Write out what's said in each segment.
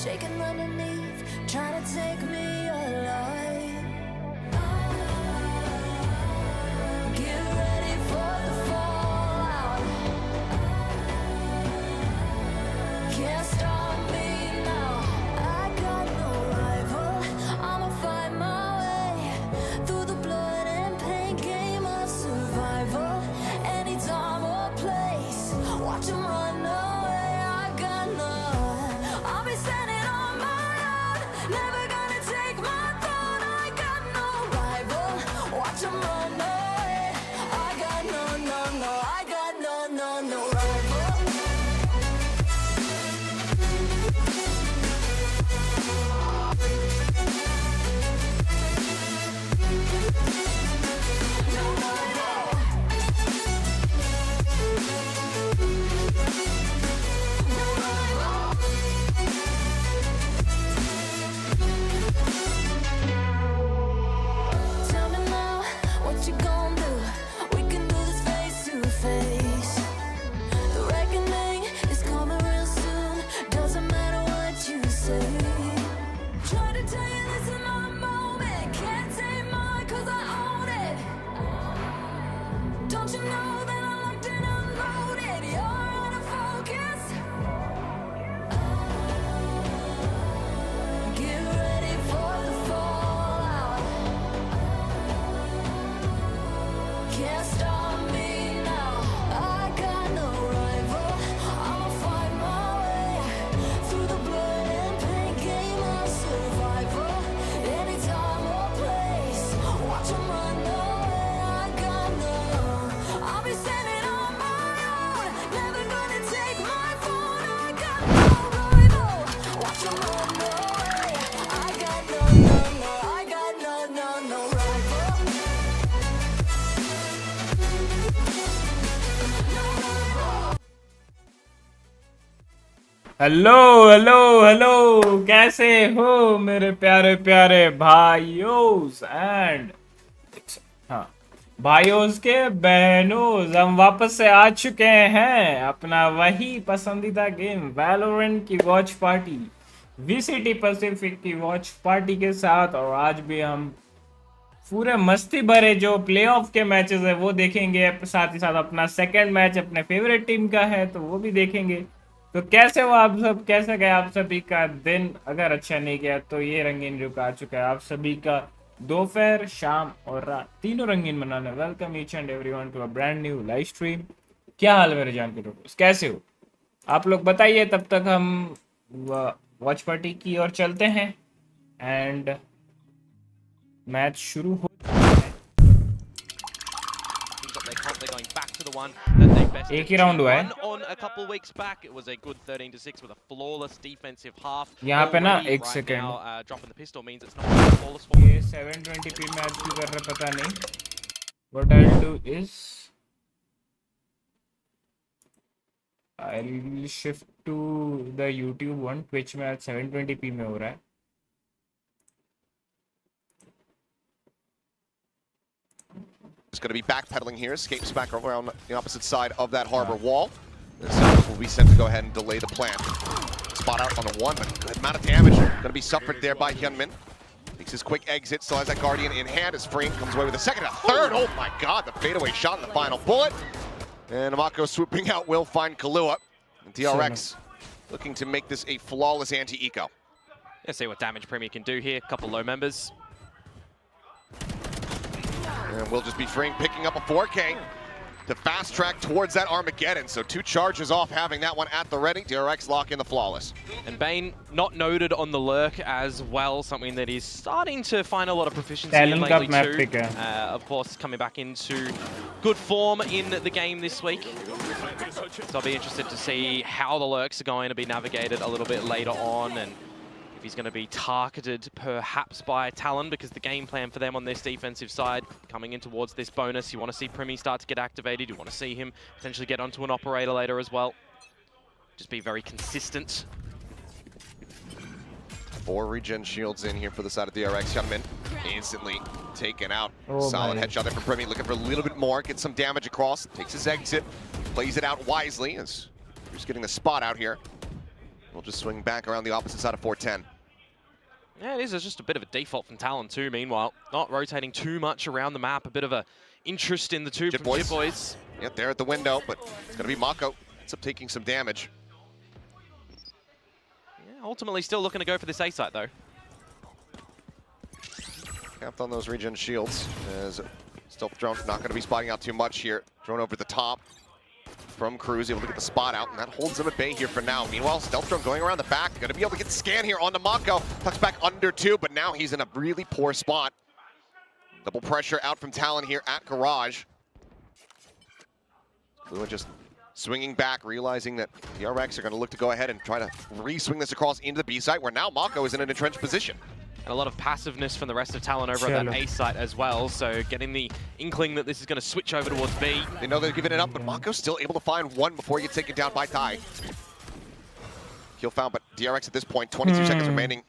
shaking underneath, trying to take me alive. Get ready for the fallout. Can't stop me now. I got no rival. I'ma find my way through the blood and pain game of survival. Anytime or place, watch 'em run away. I got none. I'll be standing on my own, never gonna take my throne. I got no rival. Watch 'em run away. I got no, I got no rival. Tell me now, what you gon' do? We can do this face to face. The reckoning is coming real soon. Doesn't matter what you say. Try to tell you this is my moment. Can't take mine 'cause I own it. Don't you know that I'm locked and unloaded? You're out of focus. Get ready for the fallout. Can't stop me now. I got no rival. I'ma find my way through the blood and pain game of survival. Anytime or place, watch 'em run away. I got none. I'll be standing on my own, never gonna take my phone. I got no rival. Watch 'em run away. I got no, I got no rival. Hello hello hello, कैसे हो मेरे प्यारे प्यारे भाइयों and हाँ भाइयों के बहनों, हम वापस से आ चुके हैं अपना वही पसंदीदा गेम वैलोरेंट की वॉच पार्टी, वीसीटी पैसिफिक की वॉच पार्टी के साथ। और आज भी हम पूरे मस्ती भरे जो प्लेऑफ के मैचेस है वो देखेंगे, साथ ही साथ अपना सेकंड मैच अपने फेवरेट टीम का है तो वो भी देखेंगे। तो कैसे हो आप सब, कैसे गया आप सभी का दिन? अगर अच्छा नहीं गया तो ये रंगीन रुक आ चुका है आप सभी का दोपहर, शाम और रात तीनों रंगीन मनाने। Welcome each and everyone to a brand new live stream. क्या हाल है मेरे जान के दोस्त, कैसे हो आप लोग बताइए। तब तक हम वॉच पार्टी की ओर चलते हैं एंड मैच शुरू हो। एक ही राउंड हुआ है यहाँ पे ना। एक सेकेंड, ये 720p मैच क्यों कर रहा पता नहीं। What I'll do is I'll shift to the YouTube one, Twitch में आज 720p में हो रहा है। It's going to be backpedaling here, escapes back around the opposite side of that harbor wall. The South will be sent to go ahead and delay the plant. Spot out on the one, but good amount of damage going to be suffered there by Hyunmin. Makes his quick exit, still has that Guardian in hand as Frame comes away with a second, a third. Oh my god, the fadeaway shot in the final bullet. And Amako swooping out will find Kahlua. And DRX looking to make this a flawless anti-eco. Let's see what damage Premier can do here. Couple low members. And we'll just be Frame picking up a 4K to fast track towards that Armageddon. So 2 charges off, having that one at the ready. DRX lock in the flawless. And Bane not noted on the lurk as well, something that he's starting to find a lot of proficiency in lately too. Of course, coming back into good form in the game this week. So I'll be interested to see how the lurks are going to be navigated a little bit later on, and if he's going to be targeted perhaps by Talon, because the game plan for them on this defensive side, coming in towards this bonus, you want to see Primi start to get activated, you want to see him potentially get onto an operator later as well. Just be very consistent. 4 regen shields in here for the side of DRX. Hyunmin instantly taken out. Solid headshot there from Primi, looking for a little bit more, get some damage across, takes his exit, plays it out wisely as he's getting the spot out here. We'll just swing back around the opposite side of 410. Yeah, it is just a bit of a default from Talon too, meanwhile. Not rotating too much around the map. A bit of a interest in the two Jip from Boys. Jip Boys. Yep, they're at the window, but it's going to be Mako. Ends up taking some damage. Yeah, ultimately still looking to go for this A site, though. Capped on those regen shields. As Stealth Drone not going to be spotting out too much here. Drone over the top from Cruz, able to get the spot out, and that holds him at bay here for now. Meanwhile, Stealth Drone going around the back, going to be able to get the scan here onto Mako. Tucks back under 2, but now he's in a really poor spot. Double pressure out from Talon here at Garage. Fluid just swinging back, realizing that the DRX are going to look to go ahead and try to re-swing this across into the B site, where now Mako is in an entrenched position. And a lot of passiveness from the rest of Talon over at that A site as well, so getting the inkling that this is going to switch over towards B. They know they're giving it up, but Mako's still able to find one before he gets taken down by Tai. Kill found, but DRX at this point, 22 seconds remaining.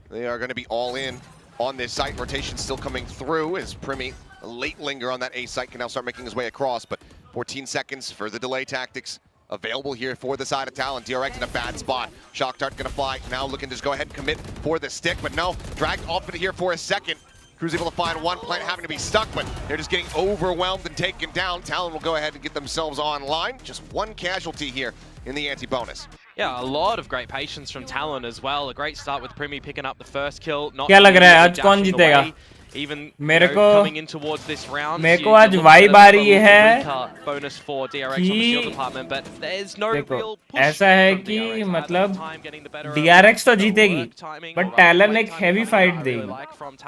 They are going to be all in on this site. Rotation still coming through as Primi, a late linger on that A site, can now start making his way across, but 14 seconds for the delay tactics available here for the side of Talon. DRX in a bad spot. Shock Dart gonna fly. Now looking to just go ahead and commit for the stick, but no. Dragged off of here for a second. Cruz able to find one, Plant having to be stuck, but they're just getting overwhelmed and taken down. Talon will go ahead and get themselves online. Just one casualty here in the anti-bonus. Yeah, a lot of great patience from Talon as well. A great start with Primi picking up the first kill. Not क्या लग रहा है आज कौन जीतेगा? Even मेरे को coming in towards this round, मेरे को आज वाइब आ रही है bonus for DRX on the shield department, but there's no real push. ऐसा है कि मतलब DRX तो जीतेगी, but Talon एक heavy fight देगी.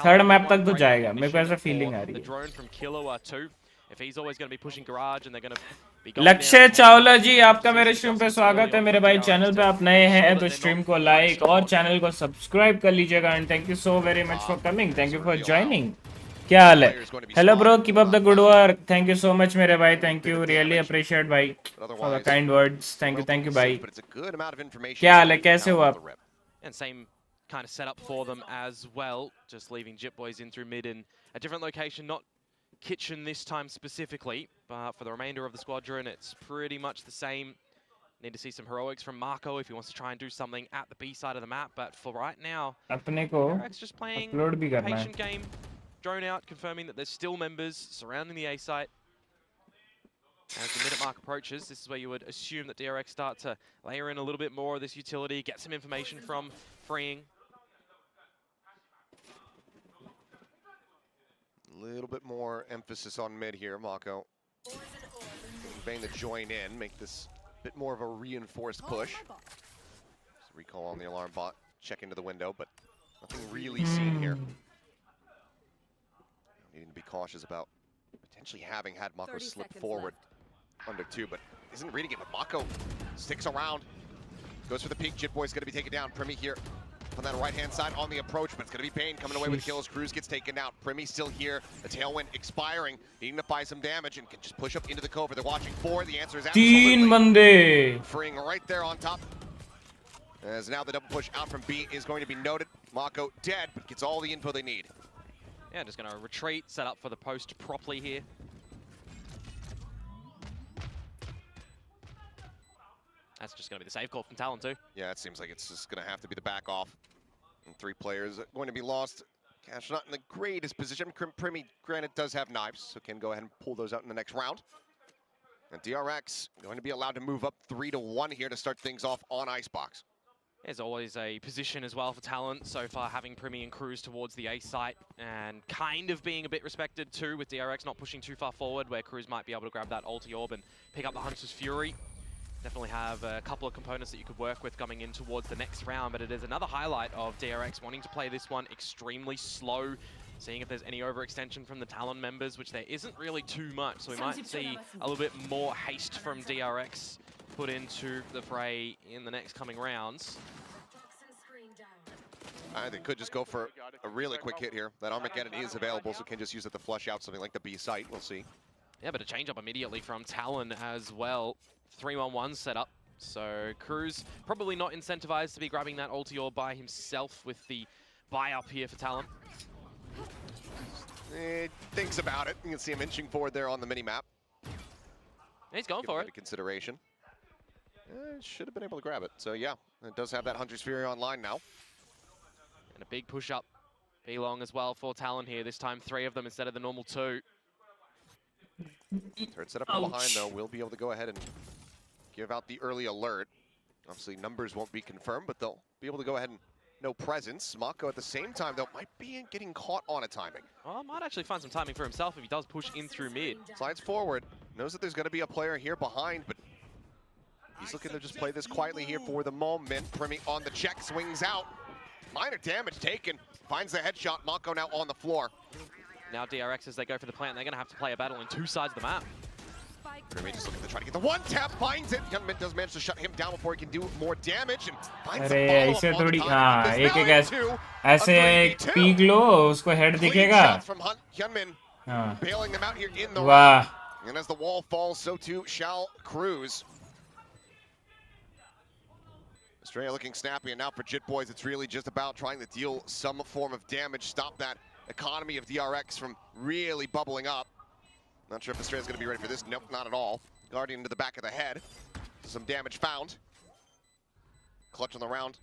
थर्ड मैप तक तो जाएगा. मेरे को ऐसा फीलिंग आ रही है. If he's always going to be pushing Garage and they're going to be लक्ष्य चावला जी, आपका मेरे स्ट्रीम पे स्वागत है मेरे भाई. चैनल पे आप नए हैं तो स्ट्रीम को लाइक और चैनल को सब्सक्राइब कर लीजिएगा. And thank you so very much for coming. Thank you for joining. क्या हाल है? Hello bro, keep up the good work. Thank you so much मेरे भाई. थैंक यू, रियली अप्रिशिएट भाई for the kind words. Thank you भाई. क्या हाल है, कैसे हो आप? And same kind of setup for them as well, just leaving Jip Boys in through mid in a different location, not kitchen this time specifically, but for the remainder of the squadron it's pretty much the same. Need to see some heroics from Mako if he wants to try and do something at the B side of the map, but for right now अपने को RyuK's just playing patient game, drone out, confirming that there's still members surrounding the A site. As the minute mark approaches, this is where you would assume that DRX start to layer in a little bit more of this utility, get some information from freeing. A little bit more emphasis on mid here, Mako. Bang to join in, make this a bit more of a reinforced push. Just recall on the alarm bot, check into the window, but nothing really seen here. Needing to be cautious about potentially having had Mako slip forward under 2, but isn't reading it, but Mako sticks around. Goes for the peek, Jit Boy's gonna be taken down. Primi here on that right-hand side on the approach, but it's going to be Payne coming away with kills. Cruz gets taken out. Primi still here. The tailwind expiring. Needing to buy some damage and can just push up into the cover. They're watching 4. The answer is absolutely. Freeing right there on top. As now the double push out from B is going to be noted. Mako dead, but gets all the info they need. Yeah, just going to retreat, set up for the post properly here. That's just going to be the save call from Talon too. Yeah, it seems like it's just going to have to be the back off. And 3 players are going to be lost. Cash not in the greatest position. Primi, granted, does have knives, so can go ahead and pull those out in the next round. And DRX going to be allowed to move up 3-1 here to start things off on Icebox. There's always a position as well for Talon so far, having Primi and Cruz towards the A site and kind of being a bit respected too, with DRX not pushing too far forward, where Cruz might be able to grab that ulti orb and pick up the Hunter's Fury. Definitely have a couple of components that you could work with coming in towards the next round, but it is another highlight of DRX wanting to play this one extremely slow, seeing if there's any overextension from the Talon members, which there isn't really too much, so we might see a little bit more haste from DRX put into the fray in the next coming rounds. They could just go for a really quick hit here. That Armageddon is available, so can just use it to flush out something like the B site. We'll see. Yeah, but a change up immediately from Talon as well. 3-1-1 setup. So Cruz probably not incentivized to be grabbing that ulti orb by himself with the buy up here for Talon. Thinks about it. You can see him inching forward there on the mini-map. He's going for it. Consideration. Should have been able to grab it. So yeah, It does have that Hunter's Fury online now. And a big push up. B-Long as well for Talon here. This time 3 of them instead of the normal 2. Turret set up from behind though. We'll be able to go ahead and give out the early alert. Obviously numbers won't be confirmed, but they'll be able to go ahead and no presence. Mako at the same time though might be getting caught on a timing. Well, might actually find some timing for himself if he does push in through mid. Slides forward, knows that there's going to be a player here behind, but he's looking to just play this quietly here for the moment. Primi on the check, swings out. Minor damage taken, finds the headshot. Mako now on the floor. Now DRX, as they go for the plant, they're going to have to play a battle in 2 sides of the map. Primi just looking to try to get the one tap, finds it. Youngman does manage to shut him down before he can do more damage and finds the follow-up ऐसे on the थोड़ी time. हाँ There's एक now एक two, ऐसे a 3v2. Peak लो उसको head Clean दिखेगा shots from Hyunmin, हाँ bailing them out here in the वाह round. And as the wall falls, so too shall Cruz. Australia looking snappy, and now for Jit Boys, it's really just about trying to deal some form of damage, stop that economy of DRX from really bubbling up. Not sure if Australia's going to be ready for this. Nope, not at all. Guardian to the back of the head. Some damage found. Clutch on the round.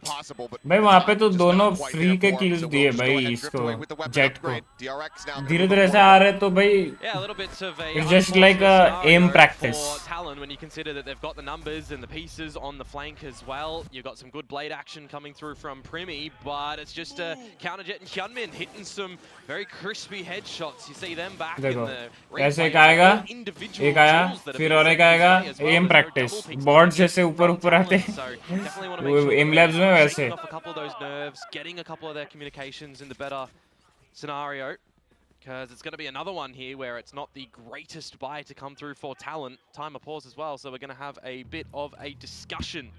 Possible, but भाई वहाँ पे तो just दोनों not quite free there के for him, kills so दिए we'll just go भाई ahead and drift इसको away with the weapon jet को upgrade. DRX now gonna धीरे move धीरे forward. से आ रहे तो भाई Yeah, a little bit of a It's just like a unfortunate aim scenario practice. for Talon when you consider that they've got the numbers and the pieces on the flank as well. You've got some good blade action coming through from Primi, but it's just a counterjet and Hyunmin hitting some very crispy headshots. You see them back in देखो the ऐसे एक replay. आएगा All individual एक आया kills that have फिर been और set एक आएगा this way as well. Um There's no practice double peaks board coming जैसे in ऊपर from ऊपर आते Talon, so definitely want to make वो sure एम that लैब्स में they're वैसे shaking off a couple of those nerves, getting a couple of their communications in the better scenario. Because it's going to be another one here where it's not the greatest buy to come through for Talent. Time of pause as well, so we're going to have a bit of a discussion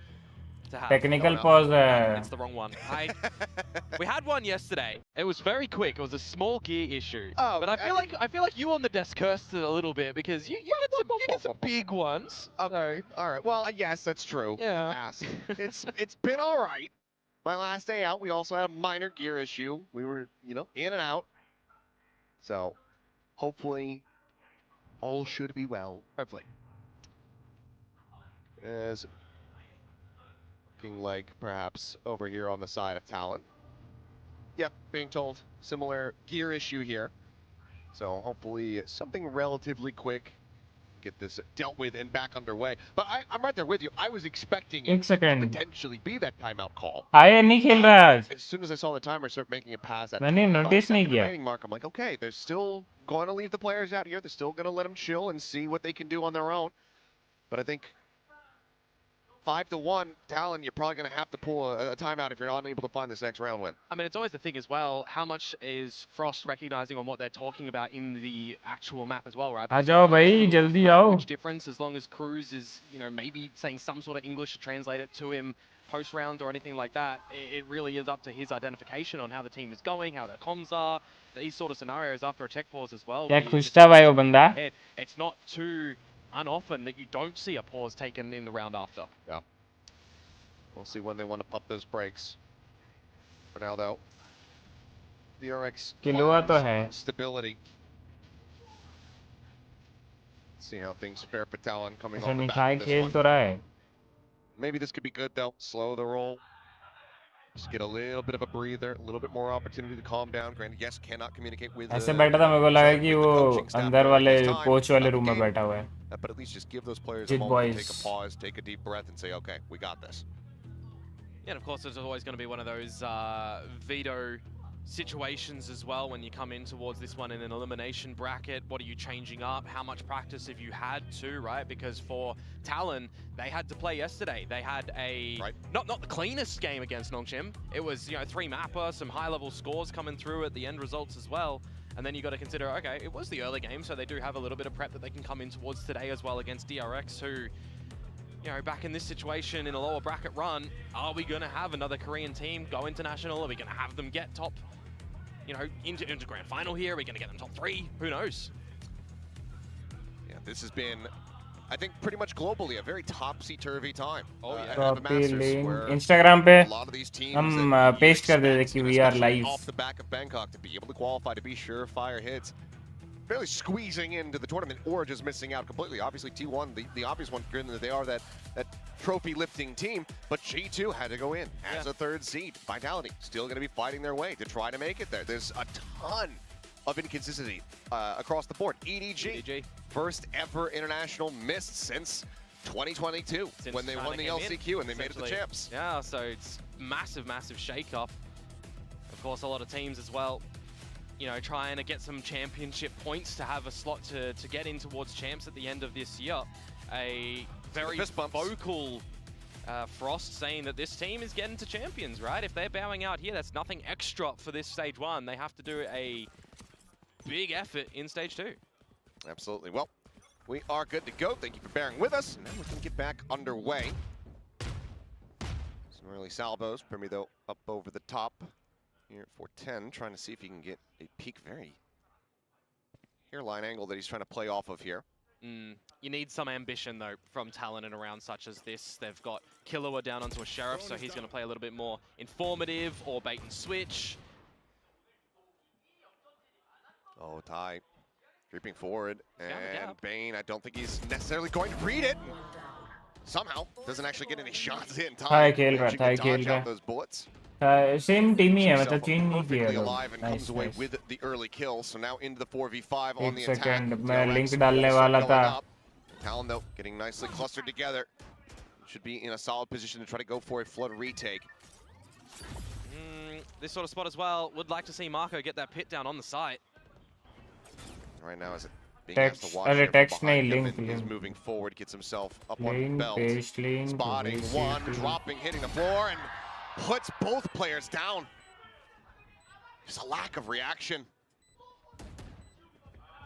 to have. Technical pause है It's the wrong one. We had one yesterday. It was very quick. It was a small gear issue. Oh, but I feel like you on the desk cursed it a little bit because you get some big ones. Okay. All right. Well, yes, that's true. Yeah. Yes. It's been all right. My last day out, we also had a minor gear issue. We were, in and out. So, hopefully, all should be well. Hopefully. As looking like perhaps over here on the side of Talon. Yep, being told similar gear issue here. So hopefully something relatively quick. Get this dealt with and back underway. But I'm right there with you. I was expecting एक it to second potentially be that timeout call. आया नहीं खेल रहा है आज As soon as I saw the timer start making it past that मैंने notice नहीं किया remaining mark, I'm like, okay, they're still going to leave the players out here. They're still going to let them chill and see what they can do on their own. But I think 5-1, Talon, you're probably going to have to pull a timeout if you're not able to find this next round win. I mean, it's always the thing as well, how much is Frost recognizing on what they're talking about in the actual map as well, right? आ जाओ भाई जल्दी आओ Language difference, as long as Cruz is, maybe saying some sort of English to translate it to him post-round or anything like that, it really is up to his identification on how the team is going, how their comms are, these sort of scenarios after a tech pause as well. क्या where you खुश just था भाई वो बंदा It's not too unoften that you don't see a pause taken in the round after. Yeah. We'll see when they want to pump those brakes. For now, though, DRX किलुआ तो है stability. See how things fare for Talon coming ऐसा off the निखाई back of this खेल one. तो रहा है Maybe this could be good, though. Slow the roll. Just get a little bit of a breather, a little bit more opportunity to calm down. Granted, yes, cannot communicate with ऐसे बैठा था मेरे को लगा कि वो अंदर वाले कोच वाले रूम में बैठा हुआ है but at least just give those players Jit a moment to boys. take a pause, take a deep breath, and say, okay, we got this. Yeah, and of course, there's always going to be one of those veto situations as well when you come in towards this one in an elimination bracket. What are you changing up? How much practice have you had to, right? Because for Talon, they had to play yesterday. They had a not the cleanest game against Nongshim. It was 3 mapper, some high-level scores coming through at the end results as well. And then you got to consider, okay, it was the early game, so they do have a little bit of prep that they can come in towards today as well against DRX, who, back in this situation in a lower bracket run, are we going to have another Korean team go international? Are we going to have them get top, into grand final here? Are we going to get them top 3? Who knows? Yeah, this has been, I think, pretty much globally a very topsy-turvy time. Oh, yeah. at the Masters, link where Instagram पे a lot of these teams हम that you paste कर देते expect, कि we are especially live off the back of Bangkok, to be able to qualify, to be surefire hits. barely squeezing into the tournament or just missing out completely. Obviously, T1, the obvious one, given that they are that trophy lifting team, but G2 had to go in as a third seed. Vitality still going to be fighting their way to try to make it there. There's a ton of inconsistency across the board. EDG, first ever international missed since 2022 when they won the LCQ and they made it the champs. Yeah, so it's massive, massive shake-off. Of course, a lot of teams as well, you know, trying to get some championship points to have a slot to get in towards champs at the end of this year. A very vocal Frost saying that this team is getting to champions, right? If they're bowing out here, that's nothing extra for this stage 1. They have to do a big effort in stage 2. Absolutely. Well, we are good to go. Thank you for bearing with us. Now we can get back underway. Some early salvos. Premier, though, up over the top here for 10, trying to see if he can get a peak very hairline angle that he's trying to play off of here. You need some ambition, though, from Talon in a round such as this. They've got Killua down onto a Sheriff, so he's going to play a little bit more informative or bait and switch. Oh, Ty creeping forward, and Bane, I don't think he's necessarily going to read it. Somehow, doesn't actually get any shots in. Ty dodge out those bullets. Same team ही है मतलब change नहीं Perfectly किया alive and comes away with the early kill. So now into the 4v5 on the attack. मैं link डालने वाला था. Talon though getting nicely clustered together. Should be in a solid position to try to go for a flood retake. This sort of spot as well. Would like to see Marco get that pit down on the site. Right now is it being asked to watch here from behind him, and he's moving forward, gets himself up on belt. Spotting one, dropping, hitting the floor, and puts both players down. There's a lack of reaction.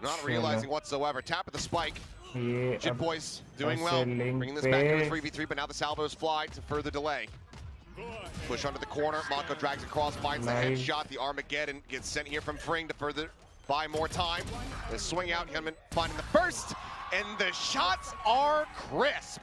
Not realizing whatsoever. Tap at the spike. Jit Boys doing well, bringing this back to a 3v3, but now the salvos fly to further delay. Push under the corner, Mako drags across, finds the headshot. The Armageddon gets sent here from Fring to further buy more time. The swing out, Hyunmin finding the first, and the shots are crisp.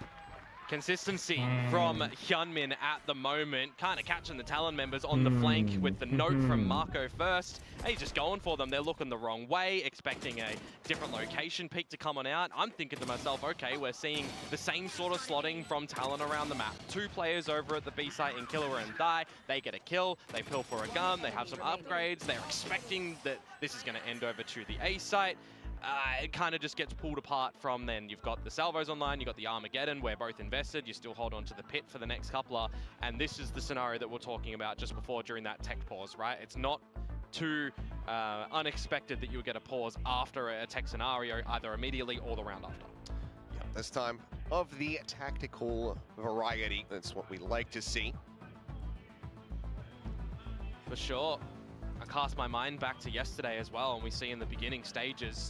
Consistency from Hyunmin at the moment, kind of catching the Talon members on the flank with the note from Marco first. And he's just going for them. They're looking the wrong way, expecting a different location peak to come on out. I'm thinking to myself, okay, we're seeing the same sort of slotting from Talon around the map. 2 players over at the B site in Killua and Die. They get a kill, they pill for a gun, they have some upgrades. They're expecting that this is going to end over to the A site. It kind of just gets pulled apart from then. You've got the salvos online, you've got the Armageddon, we're both invested, you still hold on to the pit for the next coupler, and this is the scenario that we're talking about just before during that tech pause, right? It's not too unexpected that you would get a pause after a tech scenario, either immediately or the round after. Yeah, this time of the tactical variety, that's what we like to see. For sure. I cast my mind back to yesterday as well, and we see in the beginning stages,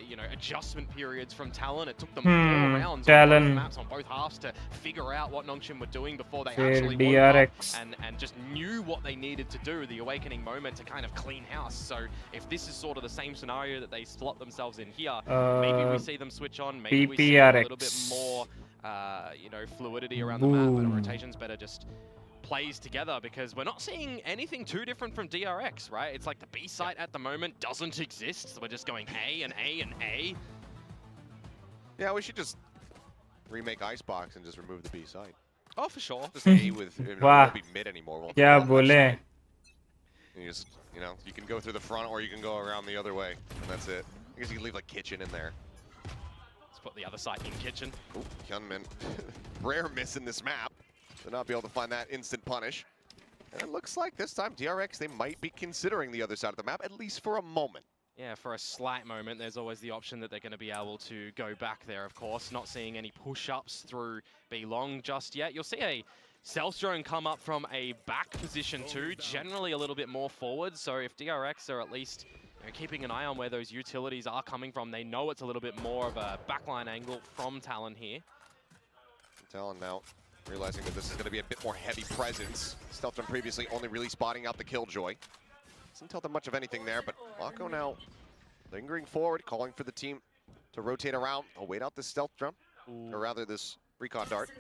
you know, adjustment periods from Talon. It took them 4 rounds on both maps on both halves to figure out what Nongshim were doing before they actually DRX and just knew what they needed to do, the awakening moment to kind of clean house. So if this is sort of the same scenario that they slot themselves in here, maybe we see them switch on, maybe we see a little bit more, you know, fluidity around the map, and rotations better just plays together, because we're not seeing anything too different from DRX, right? It's like the B site at the moment doesn't exist, so we're just going A and A and A. Yeah, we should just remake Icebox and just remove the B site. Oh, for sure. Just A with, it won't be mid anymore. Yeah, bole. You just, you know, you can go through the front or you can go around the other way, and that's it. I guess you can leave like kitchen in there. Let's put the other site in kitchen. Oh, Hyunmin. Rare miss in this map. To not be able to find that instant punish. And it looks like this time DRX, they might be considering the other side of the map, at least for a moment. Yeah, for a slight moment, there's always the option that they're going to be able to go back there, of course. Not seeing any push-ups through B-Long just yet. You'll see a Stealth Drone come up from a back position too, generally a little bit more forward. So if DRX are at least, you know, keeping an eye on where those utilities are coming from, they know it's a little bit more of a backline angle from Talon here. Talon now realizing that this is going to be a bit more heavy presence. Stealth Drone previously only really spotting out the Killjoy. Doesn't tell them much of anything there, but Mako now lingering forward, calling for the team to rotate around. I'll wait out this Stealth Drone, or rather this recon dart.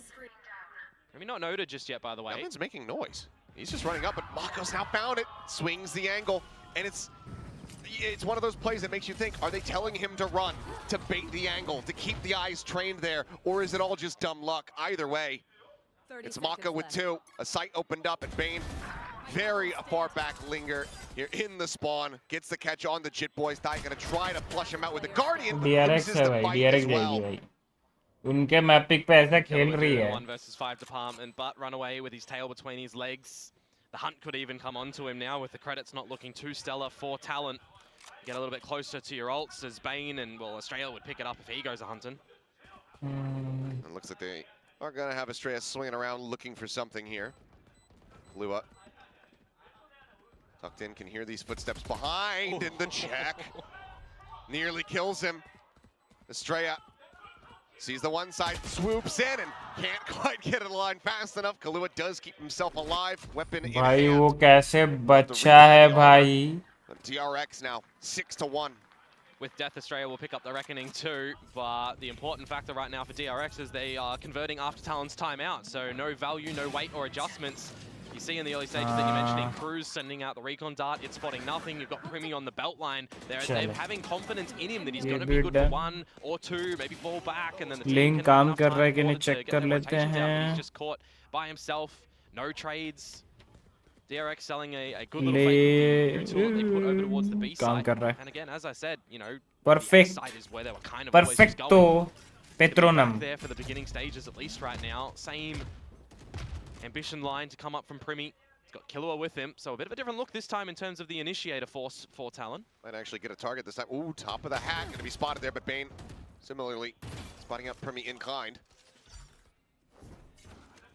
Maybe not noted just yet, by the way. Hyunmin's making noise. He's just running up, but Mako's now found it. Swings the angle, and it's it's one of those plays that makes you think, are they telling him to run, to bait the angle, to keep the eyes trained there, or is it all just dumb luck? Either way, it's Mako with 2. A sight opened up, and Bane, very far back linger here in the spawn, gets the catch on the Jit Boys. Thai gonna try to flush him out with the Guardian, but DRX loses है the भाई, fight DRX as well. जाएगी भाई. उनके map pick पे ऐसा खेल रही है. 1 versus 5 department, but run away with his tail between his legs. The hunt could even come onto him now with the credits not looking too stellar for Talon. Get a little bit closer to your ults as Bane, and well, Australia would pick it up if he goes a hunting. It looks like they are gonna have Estrella swinging around looking for something here. Lua tucked in, can hear these footsteps behind in the check. Nearly kills him. Estrella sees the one side, swoops in, and can't quite get it aligned fast enough. Kahlua does keep himself alive. Weapon in भाई hand. वो कैसे बच्चा है भाई. DRX now 6-1. With Death, Australia will pick up the reckoning too, but the important factor right now for DRX is they are converting after Talon's timeout, so no value, no weight or adjustments. You see in the early stages that you're mentioning, Cruz sending out the recon dart, it's spotting nothing. You've got Primi on the belt line. They're having confidence in him that he's going to be good for 1 or 2, maybe fall back, and then the team can have enough time in order to get their rotations out, but he's just caught by himself, no trades. DRX selling a good little fake tool they put over towards the B side. And again, as I said, you know, Perfect. B side is where they were kind of always just going. Perfecto. Petronum. There for the beginning stages, at least right now. Same ambition line to come up from Primi. He's got Killua with him, so a bit of a different look this time in terms of the initiator force for Talon. Might actually get a target this time. Ooh, top of the hat, gonna be spotted there, but Bane similarly spotting up Primi in kind.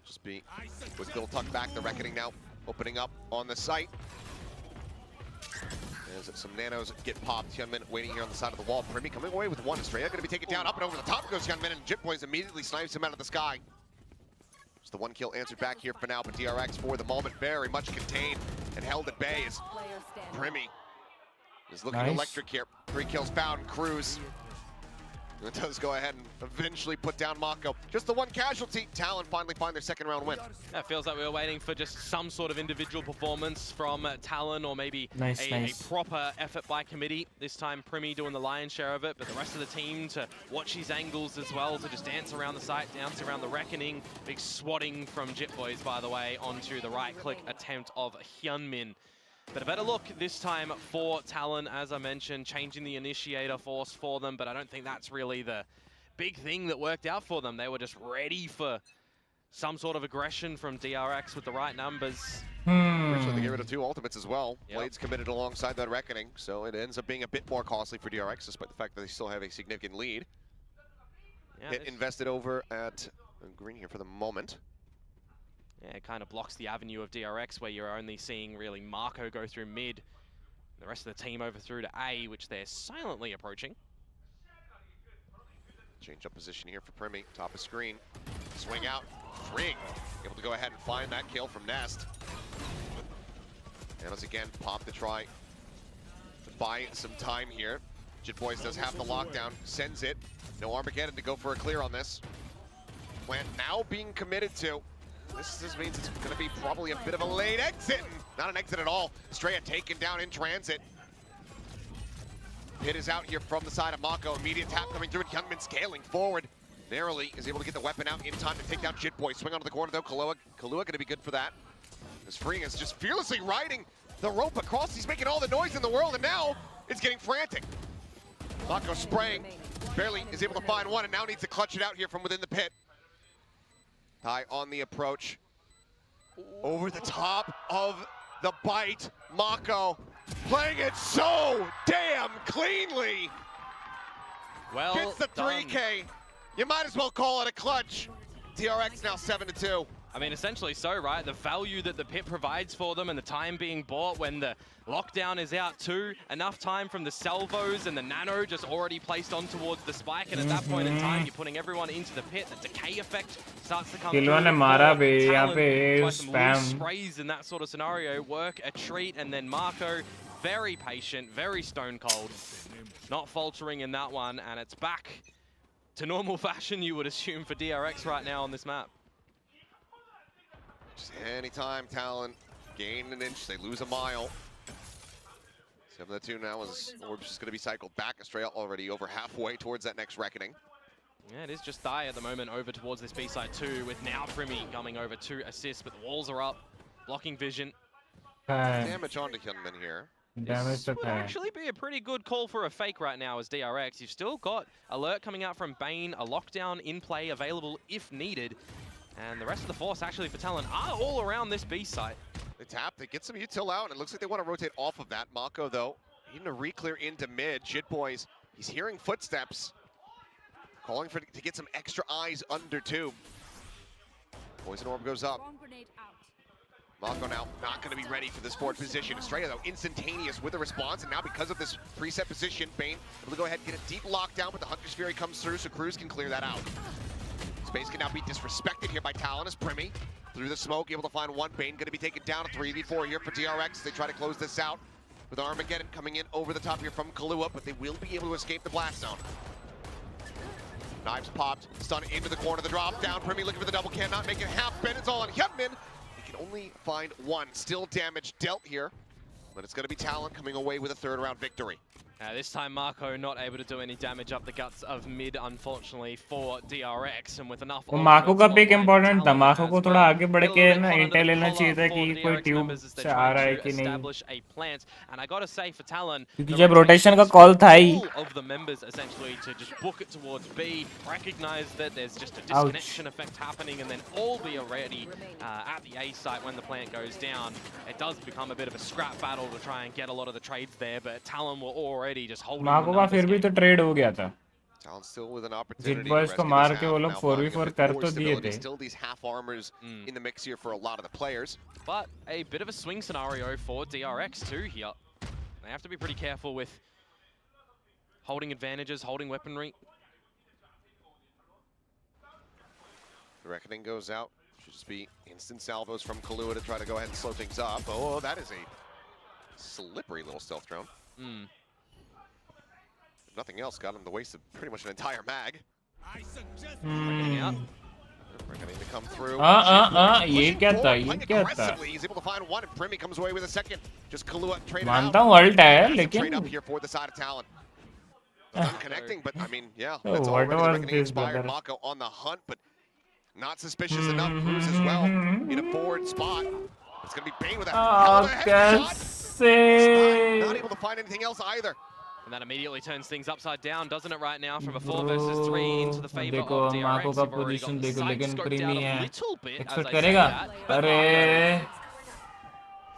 Just be with Bill tucked back, the reckoning now opening up on the site. As some nanos get popped, Hyunmin waiting here on the side of the wall. Primi coming away with 1. Estrella gonna be taken down, up and over the top goes Hyunmin, and Jit Boys immediately snipes him out of the sky. Just the 1 kill answered back here for now, but DRX for the moment very much contained and held at bay as Primi is looking electric here. 3 kills found, Cruz. It does go ahead and eventually put down Mako. Just the 1 casualty. Talon finally find their 2nd round win. It feels like we were waiting for just some sort of individual performance from Talon, or maybe a proper effort by committee. This time Primi doing the lion's share of it, but the rest of the team to watch his angles as well, to just dance around the site, dance around the reckoning. Big swatting from Jit Boys, by the way, onto the right-click attempt of Hyunmin. But a better look this time for Talon, as I mentioned, changing the initiator force for them, but I don't think that's really the big thing that worked out for them. They were just ready for some sort of aggression from DRX with the right numbers. Originally they get rid of 2 ultimates as well. Blades committed alongside that reckoning, so it ends up being a bit more costly for DRX, despite the fact that they still have a significant lead. Hit invested over at green here for the moment. Yeah, it kind of blocks the avenue of DRX, where you're only seeing really Mako go through mid. The rest of the team over through to A, which they're silently approaching. Change up position here for Primi, top of screen. Swing out, Ring, able to go ahead and find that kill from Nest. And once again, pop the try to buy some time here. Jit Boys does have the lockdown, sends it. No Armageddon to go for a clear on this. Plant now being committed to. This means it's going to be probably a bit of a late exit. Not an exit at all. Estrella taken down in transit. Pit is out here from the side of Mako. Immediate tap coming through, and Hyunmin scaling forward. Narrowly is able to get the weapon out in time to take down Jit Boy. Swing onto the corner though. Kahlua going to be good for that. As Freeing is just fearlessly riding the rope across. He's making all the noise in the world, and now it's getting frantic. Mako spraying. Barely is able to find 1, and now needs to clutch it out here from within the pit. High on the approach. Over the top of the bite. Mako playing it so damn cleanly. Well Gets the 3K. You might as well call it a clutch. DRX now 7-2. I mean, essentially so, right? The value that the pit provides for them and the time being bought when the lockdown is out too. Enough time from the salvos and the nano just already placed on towards the spike. And at that point in time, you're putting everyone into the pit. The decay effect starts to come through. Some loose sprays in that sort of scenario work a treat. And then Mako, very patient, very stone cold. Not faltering in that one. And it's back to normal fashion, you would assume, for DRX right now on this map. Just anytime Talon gain an inch, they lose a mile. 7-2 now as Orb's just going to be cycled back. Estrella already over halfway towards that next reckoning. Yeah, it is just Die at the moment over towards this B side too, with now Primi coming over to assist, but the walls are up, blocking vision. Damage onto Hyunmin here. Damage This would actually be a pretty good call for a fake right now as DRX. You've still got alert coming out from Bane, a lockdown in play available if needed. And the rest of the force actually for Talon are all around this B site. They tap, they get some util out, and it looks like they want to rotate off of that. Mako, though, needing to re-clear into mid. Jit Boys, he's hearing footsteps. Calling for to get some extra eyes under tube. Poison Orb goes up. Mako now not going to be ready for this forward position. Estrella, though, instantaneous with the response, and now because of this preset position, Bane able to go ahead and get a deep lockdown, but the Hunter's Fury comes through, so Cruz can clear that out. Space can now be disrespected here by Talon as Primi. Through the smoke, able to find one. Bane going to be taken down. A 3v4 here for DRX. They try to close this out with Armageddon coming in over the top here from Kahlua, but they will be able to escape the blast zone. Knives popped, stun into the corner, the drop down. Primi looking for the double, cannot make it happen. It's all on Hyunmin. He can only find one. Still damage dealt here, but it's going to be Talon coming away with a third round victory. This time Marco not able to do any damage up the guts of mid, unfortunately, for DRX, and with enough... माको का pick important था. माको को थोड़ा आगे बढ़ के ना Intel लेना चाहिए था कि कोई ट्यूब से आ रहा है कि नहीं. And I gotta say for Talon, क्योंकि जब रोटेशन का कॉल था ही. All of the members essentially to just book it towards B, recognize that there's just a disconnection effect happening, and then all be already at the A site when the plant goes down. It does become a bit of a scrap battle to try and get a lot of the trades there, but Talon were already just holding. माको का फिर भी तो trade हो गया था. Talon still with an opportunity. Jit Boys को मार के वो लोग 4v4 कर तो दिए थे. Still these half armors in the mix here for a lot of the players. But a bit of a swing scenario for DRX too here. They have to be pretty careful with holding advantages, holding weaponry. The reckoning goes out. Should just be instant salvos from Kahlua to try to go ahead and slow things up. Oh, that is a slippery little stealth drone. If nothing else, got him to waste of pretty much an entire mag. Reckoning to come through. ये क्या था? ये क्या था? He's able to find one, and Primi comes away with a second. Just Kahlua traded out. मानता हूँ alt है, लेकिन trade up here for the side of Talon. Unconnecting, but I mean, yeah, So that's what already was reckoning this, inspired. brother? Mako on the hunt, but not suspicious enough. Cruz as well in a forward spot. It's gonna be Bane with that hell of a headshot. कैसे? Not able to find anything else either. And that immediately turns things upside down, doesn't it, right now, from a 4 versus 3 into the favor देखो of DRX. माको का You've already got position the देखो, side लेकिन scoped प्रीमी out a है. little bit, as expect I say करेगा? that, but अरे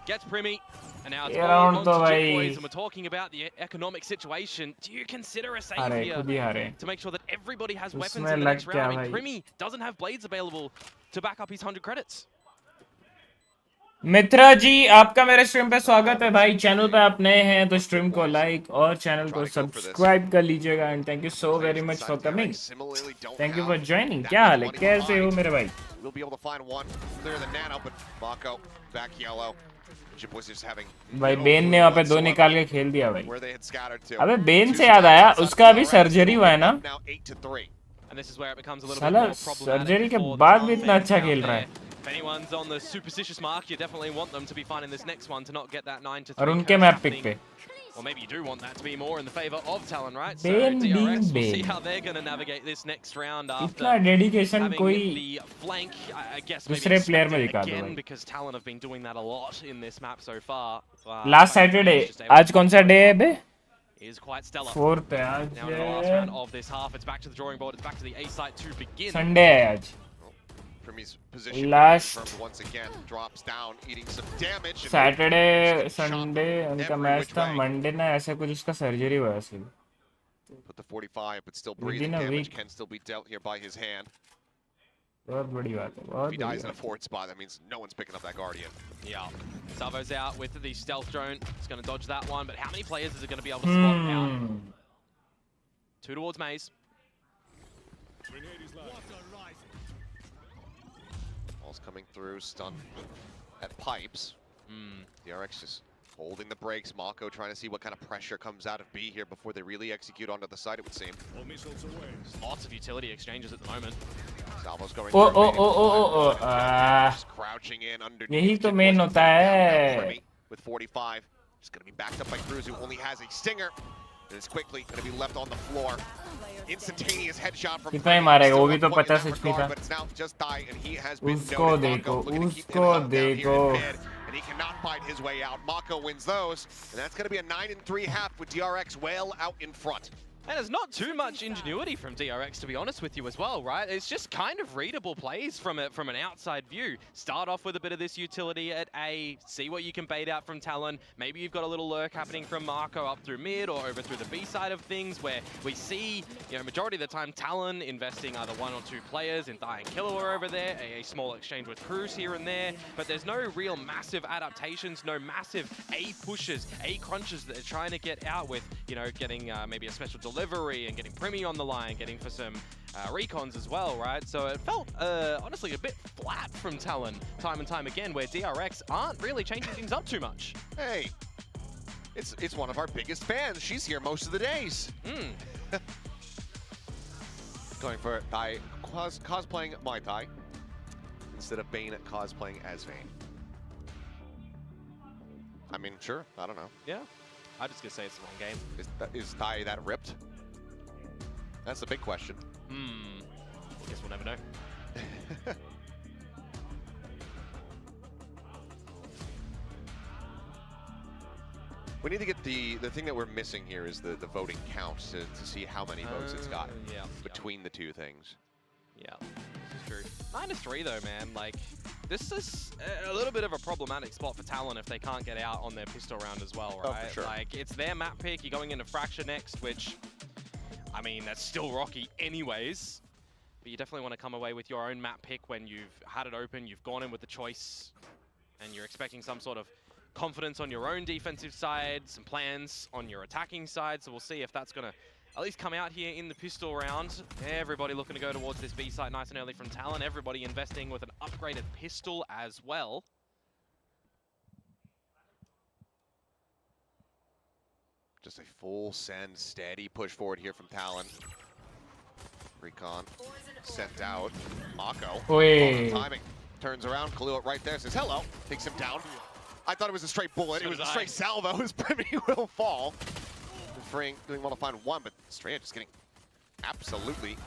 gets Primi, and now it's ये all round on तो to Jit भाई. Boys, and we're talking about the economic situation. Do you consider a save हारे here खुद ही हारे. to make sure that everybody has weapons उसमें in the लग next क्या round? I mean, भाई? Primi doesn't have blades available to back up his 100 credits. मित्रा जी, आपका मेरे stream पे स्वागत है भाई. चैनल पे आप नए हैं तो स्ट्रीम को लाइक और चैनल को सब्सक्राइब कर लीजिएगा. And thank you so very much for coming. Thank you for joining. क्या हाल है? कैसे हो मेरे भाई? We'll be able to find one. Clear the nano, but Mako back yellow. Jit Boys just having भाई बेन ने वहाँ पे दो निकाल के खेल दिया भाई. where they had scattered to. अबे बेन से याद आया, उसका अभी सर्जरी हुआ है ना? Now 8-3. And this is where it becomes a little bit साला more problematic सर्जरी के for the बाद भी इतना offense अच्छा out खेल रहा there. है. If anyone's on the superstitious mark, you definitely want them to be finding this next one to not get that 9-3 और उनके curse मैप happening. पिक पे. Or maybe you do want that to be more in the favor of Talon, right? So Bane DRX, being we'll see Bane. how they're going to navigate this next round after इतना dedication having कोई the flank, I guess maybe दूसरे player में expected दिखा दो again भाई. because Talon have been doing that a lot in this map so far. Last Saturday. आज कौन सा डे है बे? Is quite stellar. 4th है आज. Now in the last round of this half, it's back to the drawing board. It's back to the A site to begin. Sunday है आज. Primi's position Last- confirmed once again, drops down, eating some damage. and Saturday shot Sunday उनका every match which था. way. Monday ना ऐसा कुछ उसका surgery हुआ ऐसे. Put the 45, but still Within breathing a damage week. can still be dealt here by his hand. बहुत बड़ी बात है. If बहुत he बड़ी dies in a बात है. forward spot, that means no one's picking up that Guardian. Yeah. Salvo's out with the stealth drone. It's going to dodge that one, but how many players is it going to be able to spot out? 2 towards Maze. Ball's coming through, stun at pipes. DRX just holding the brakes. Mako trying to see what kind of pressure comes out of B here before they really execute onto the site, it would seem. Lots of utility exchanges at the moment. Salvo's going O through. O O O O Just crouching in underneath. यही तो Jit main Boys होता down now. है. Primi with 45. Just going to be backed up by Cruz, who only has a stinger. And it's quickly going to be left on the floor. Instantaneous headshot from कितना ही मारेगा, वो भी तो Still on point 50 in that HP था। regard, but it's now just Die, and he has been उसको noted. देखो, Mako looking to keep him उसको held down here देखो। in mid, and he cannot fight his way out. Mako wins those, and that's going to be a 9-3 half with DRX well out in front. And there's not too much ingenuity from DRX, to be honest with you as well, right? It's just kind of readable plays from an outside view. Start off with a bit of this utility at A, see what you can bait out from Talon. Maybe you've got a little lurk happening from Marco up through mid or over through the B side of things, where we see, you know, majority of the time Talon investing either 1 or 2 players in Thai and Killua over there, a small exchange with Cruz here and there, but there's no real massive adaptations, no massive A pushes, A crunches that they're trying to get out with, you know, getting maybe a special delivery and getting Primi on the line, getting for some recons as well, right? So it felt honestly a bit flat from Talon time and time again, where DRX aren't really changing things up too much. Hey, it's one of our biggest fans. She's here most of the days. Going for Thai cosplaying my Thai instead of Bane cosplaying as Vayne. I mean, sure, I don't know. Yeah, I'm just gonna say it's the wrong game. Is Thai that ripped? That's the big question. Guess we'll never know. We need to get the thing that we're missing here is the voting count to see how many votes it's got between the two things. Yeah, this is true. -3 though, man. Like, this is a little bit of a problematic spot for Talon if they can't get out on their pistol round as well, right? Oh, for sure. Like, it's their map pick. You're going into Fracture next, which, I mean, that's still rocky anyways. But you definitely want to come away with your own map pick when you've had it open, you've gone in with the choice, and you're expecting some sort of confidence on your own defensive side, some plans on your attacking side. So we'll see if that's going to at least come out here in the pistol round. Everybody looking to go towards this B site nice and early from Talon. Everybody investing with an upgraded pistol as well. Just a full send, steady push forward here from Talon. Recon sent out. Mako. Timing. Turns around. Khalil right there. Says hello. Takes him down. I thought it was a straight bullet. So it was did a straight salvo. His Primi will fall. Freeing doing well to find one, but Straya just getting absolutely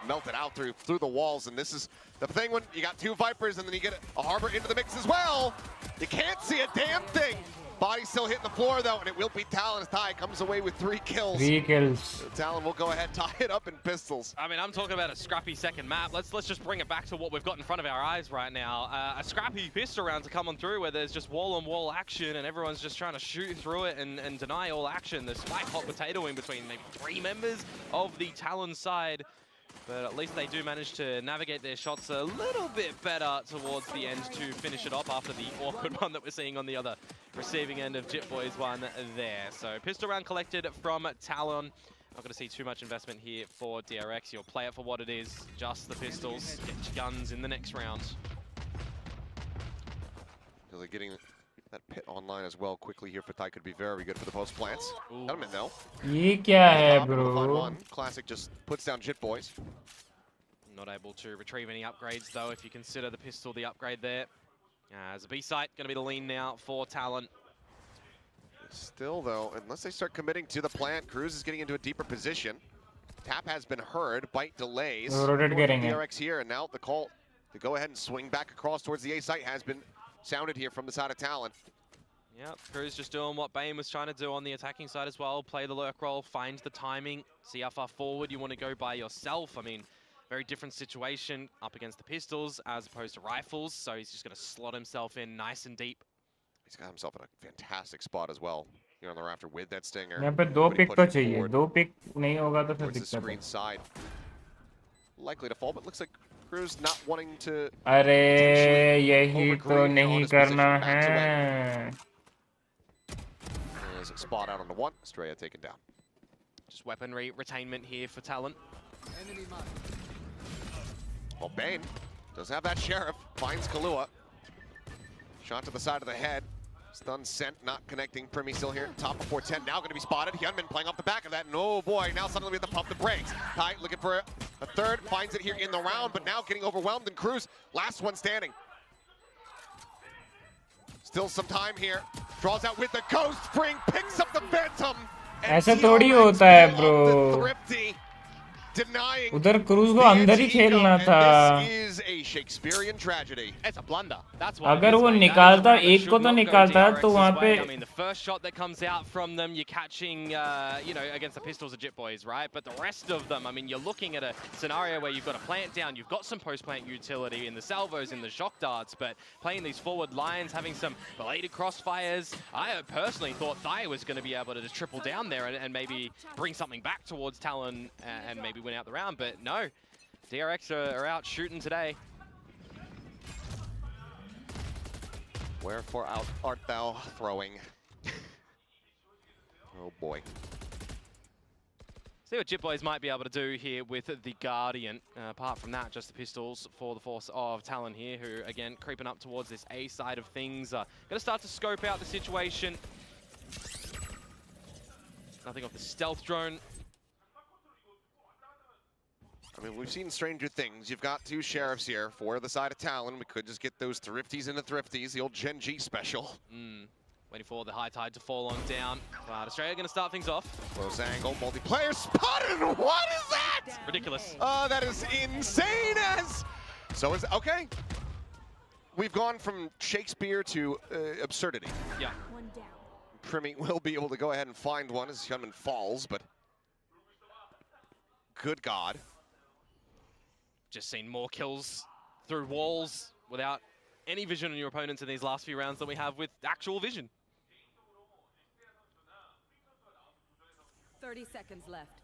melted out through the walls. And this is the thing when you got 2 Vipers and then you get a Harbor into the mix as well. You can't see a damn thing. Body still hitting the floor though, and it will be Talon as Ty comes away with 3 kills. 3 kills. So Talon will go ahead, tie it up in pistols. I mean, I'm talking about a scrappy second map. Let's just bring it back to what we've got in front of our eyes right now. A scrappy pistol round to come on through where there's just wall-on-wall action and everyone's just trying to shoot through it and deny all action. There's spike hot potatoing between maybe 3 members of the Talon side. But at least they do manage to navigate their shots a little bit better towards the end to finish it off after the awkward one that we're seeing on the other receiving end of Jitboy's one there. So pistol round collected from Talon. Not going to see too much investment here for DRX. You'll play it for what it is, just the pistols. Get your guns in the next round. Really getting that pit online as well quickly here for Ty could be very good for the post plants. Got him in though. ये क्या है bro? Classic just puts down Jitboys. Not able to retrieve any upgrades though if you consider the pistol the upgrade there. As a B site, going to be the lean now for Talon. Still though, unless they start committing to the plant, Cruz is getting into a deeper position. Tap has been heard, bite delays. Rotate करेंगे. DRX here, and now the call to go ahead and swing back across towards the A site has been sounded here from the side of Talon. Yep, Cruz just doing what Bane was trying to do on the attacking side as well. Play the lurk roll, find the timing, see how far forward you want to go by yourself. I mean, very different situation up against the pistols as opposed to rifles. So he's just going to slot himself in nice and deep. He's got himself in a fantastic spot as well. Here on the rafter with that stinger. यहाँ पे 2 pick तो चाहिए. 2 pick नहीं होगा तो फिर Towards the दिक्कत है. screen side. Likely to fall, but looks like Cruz not wanting to. अरे यही तो नहीं करना है. There's a spot out on the 1. Straya taken down. Just weaponry retainment here for Talon. Well, Bane does have that Sheriff. Finds Killua. Shot to the side of the head. Stun sent, not connecting. Primi still here, top of 410. Now going to be spotted. Hyunmin playing off the back of that. And oh boy, now suddenly we have to pump the brakes. Ty looking for a third. Finds it here in the round, but now getting overwhelmed. And Cruz, last one standing. Still some time here. Draws out with the Ghost Spring, picks up the Phantom. ऐसे थोड़ी होता है bro. Denying उधर cruise को अंदर ही खेलना था. this is a Shakespearean tragedy. It's a blunder. That's what अगर it is, वो mate. That is निकालता a round that एक को should तो not go निकालता DRX's तो वहाँ way. पे I mean, the first shot that comes out from them, you're catching, you know, against the pistols of Jit Boys, right? But the rest of them, I mean, you're looking at a scenario where you've got a plant down, you've got some post-plant utility in the salvos, in the shock darts, but playing these forward lines, having some belated crossfires, I personally thought Thai was going to be able to just triple down there and maybe bring something back towards Talon and maybe win out the round, but no. DRX are out shooting today. Wherefore art thou throwing? Oh boy. See what Jit Boys might be able to do here with the Guardian. Apart from that, just the pistols for the force of Talon here, who again creeping up towards this A side of things. Gonna start to scope out the situation. Nothing off the stealth drone. I mean, we've seen stranger things. You've got two sheriffs here for the side of Talon. We could just get those thrifties into thrifties, the old Gen G special. Waiting for the high tide to fall on down. But Australia going to start things off. Close angle, multiplayer spotted. What is that? Ridiculous. Oh, that is insane as. So is, okay. We've gone from Shakespeare to absurdity. Yeah. Primmy will be able to go ahead and find one as Hyunmin falls, but good God. Just seen more kills through walls without any vision on your opponents in these last few rounds than we have with actual vision. 30 seconds left.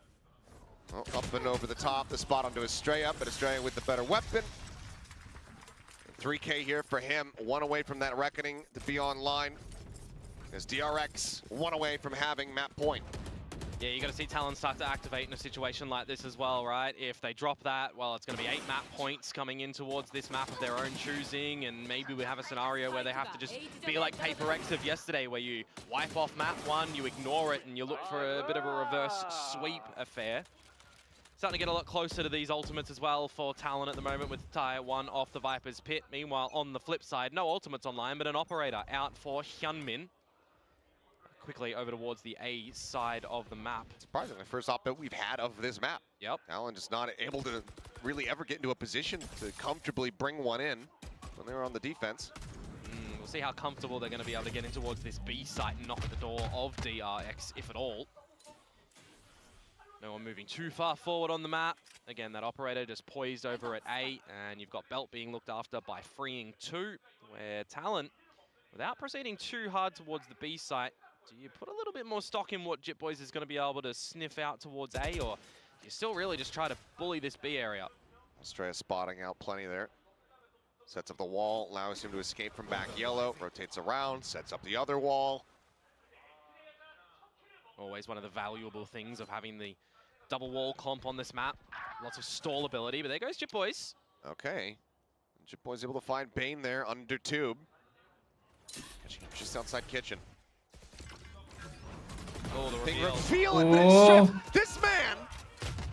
Well, up and over the top, the spot onto Estrella, but Estrella with the better weapon. 3K here for him, one away from that reckoning to be online. As DRX, one away from having map point. Yeah, you got to see Talon start to activate in a situation like this as well, right? If they drop that, well, it's going to be 8 map points coming in towards this map of their own choosing, and maybe we have a scenario where they have to just be like PRX of yesterday, where you wipe off map 1, you ignore it, and you look for a bit of a reverse sweep affair. Starting to get a lot closer to these ultimates as well for Talon at the moment, with Tier 1 off the Viper's pit. Meanwhile, on the flip side, no ultimates online, but an operator out for Hyunmin. Quickly over towards the A side of the map. Surprisingly, first op that we've had of this map. Yep. Talon just not able to really ever get into a position to comfortably bring one in when they were on the defense. We'll see how comfortable they're going to be able to get in towards this B site and knock at the door of DRX, if at all. No one moving too far forward on the map. Again, that operator just poised over at A, and you've got Belt being looked after by Freeing 2, where Talon, without proceeding too hard towards the B site, do you put a little bit more stock in what Jit Boys is going to be able to sniff out towards A, or do you still really just try to bully this B area? Estrella spotting out plenty there. Sets up the wall, allows him to escape from back yellow, rotates around, sets up the other wall. Always one of the valuable things of having the double wall comp on this map. Lots of stall ability, but there goes Jit Boys. Okay. Jit Boys able to find Bane there under tube. Just outside kitchen. Oh, the Big reveal. reveal. This man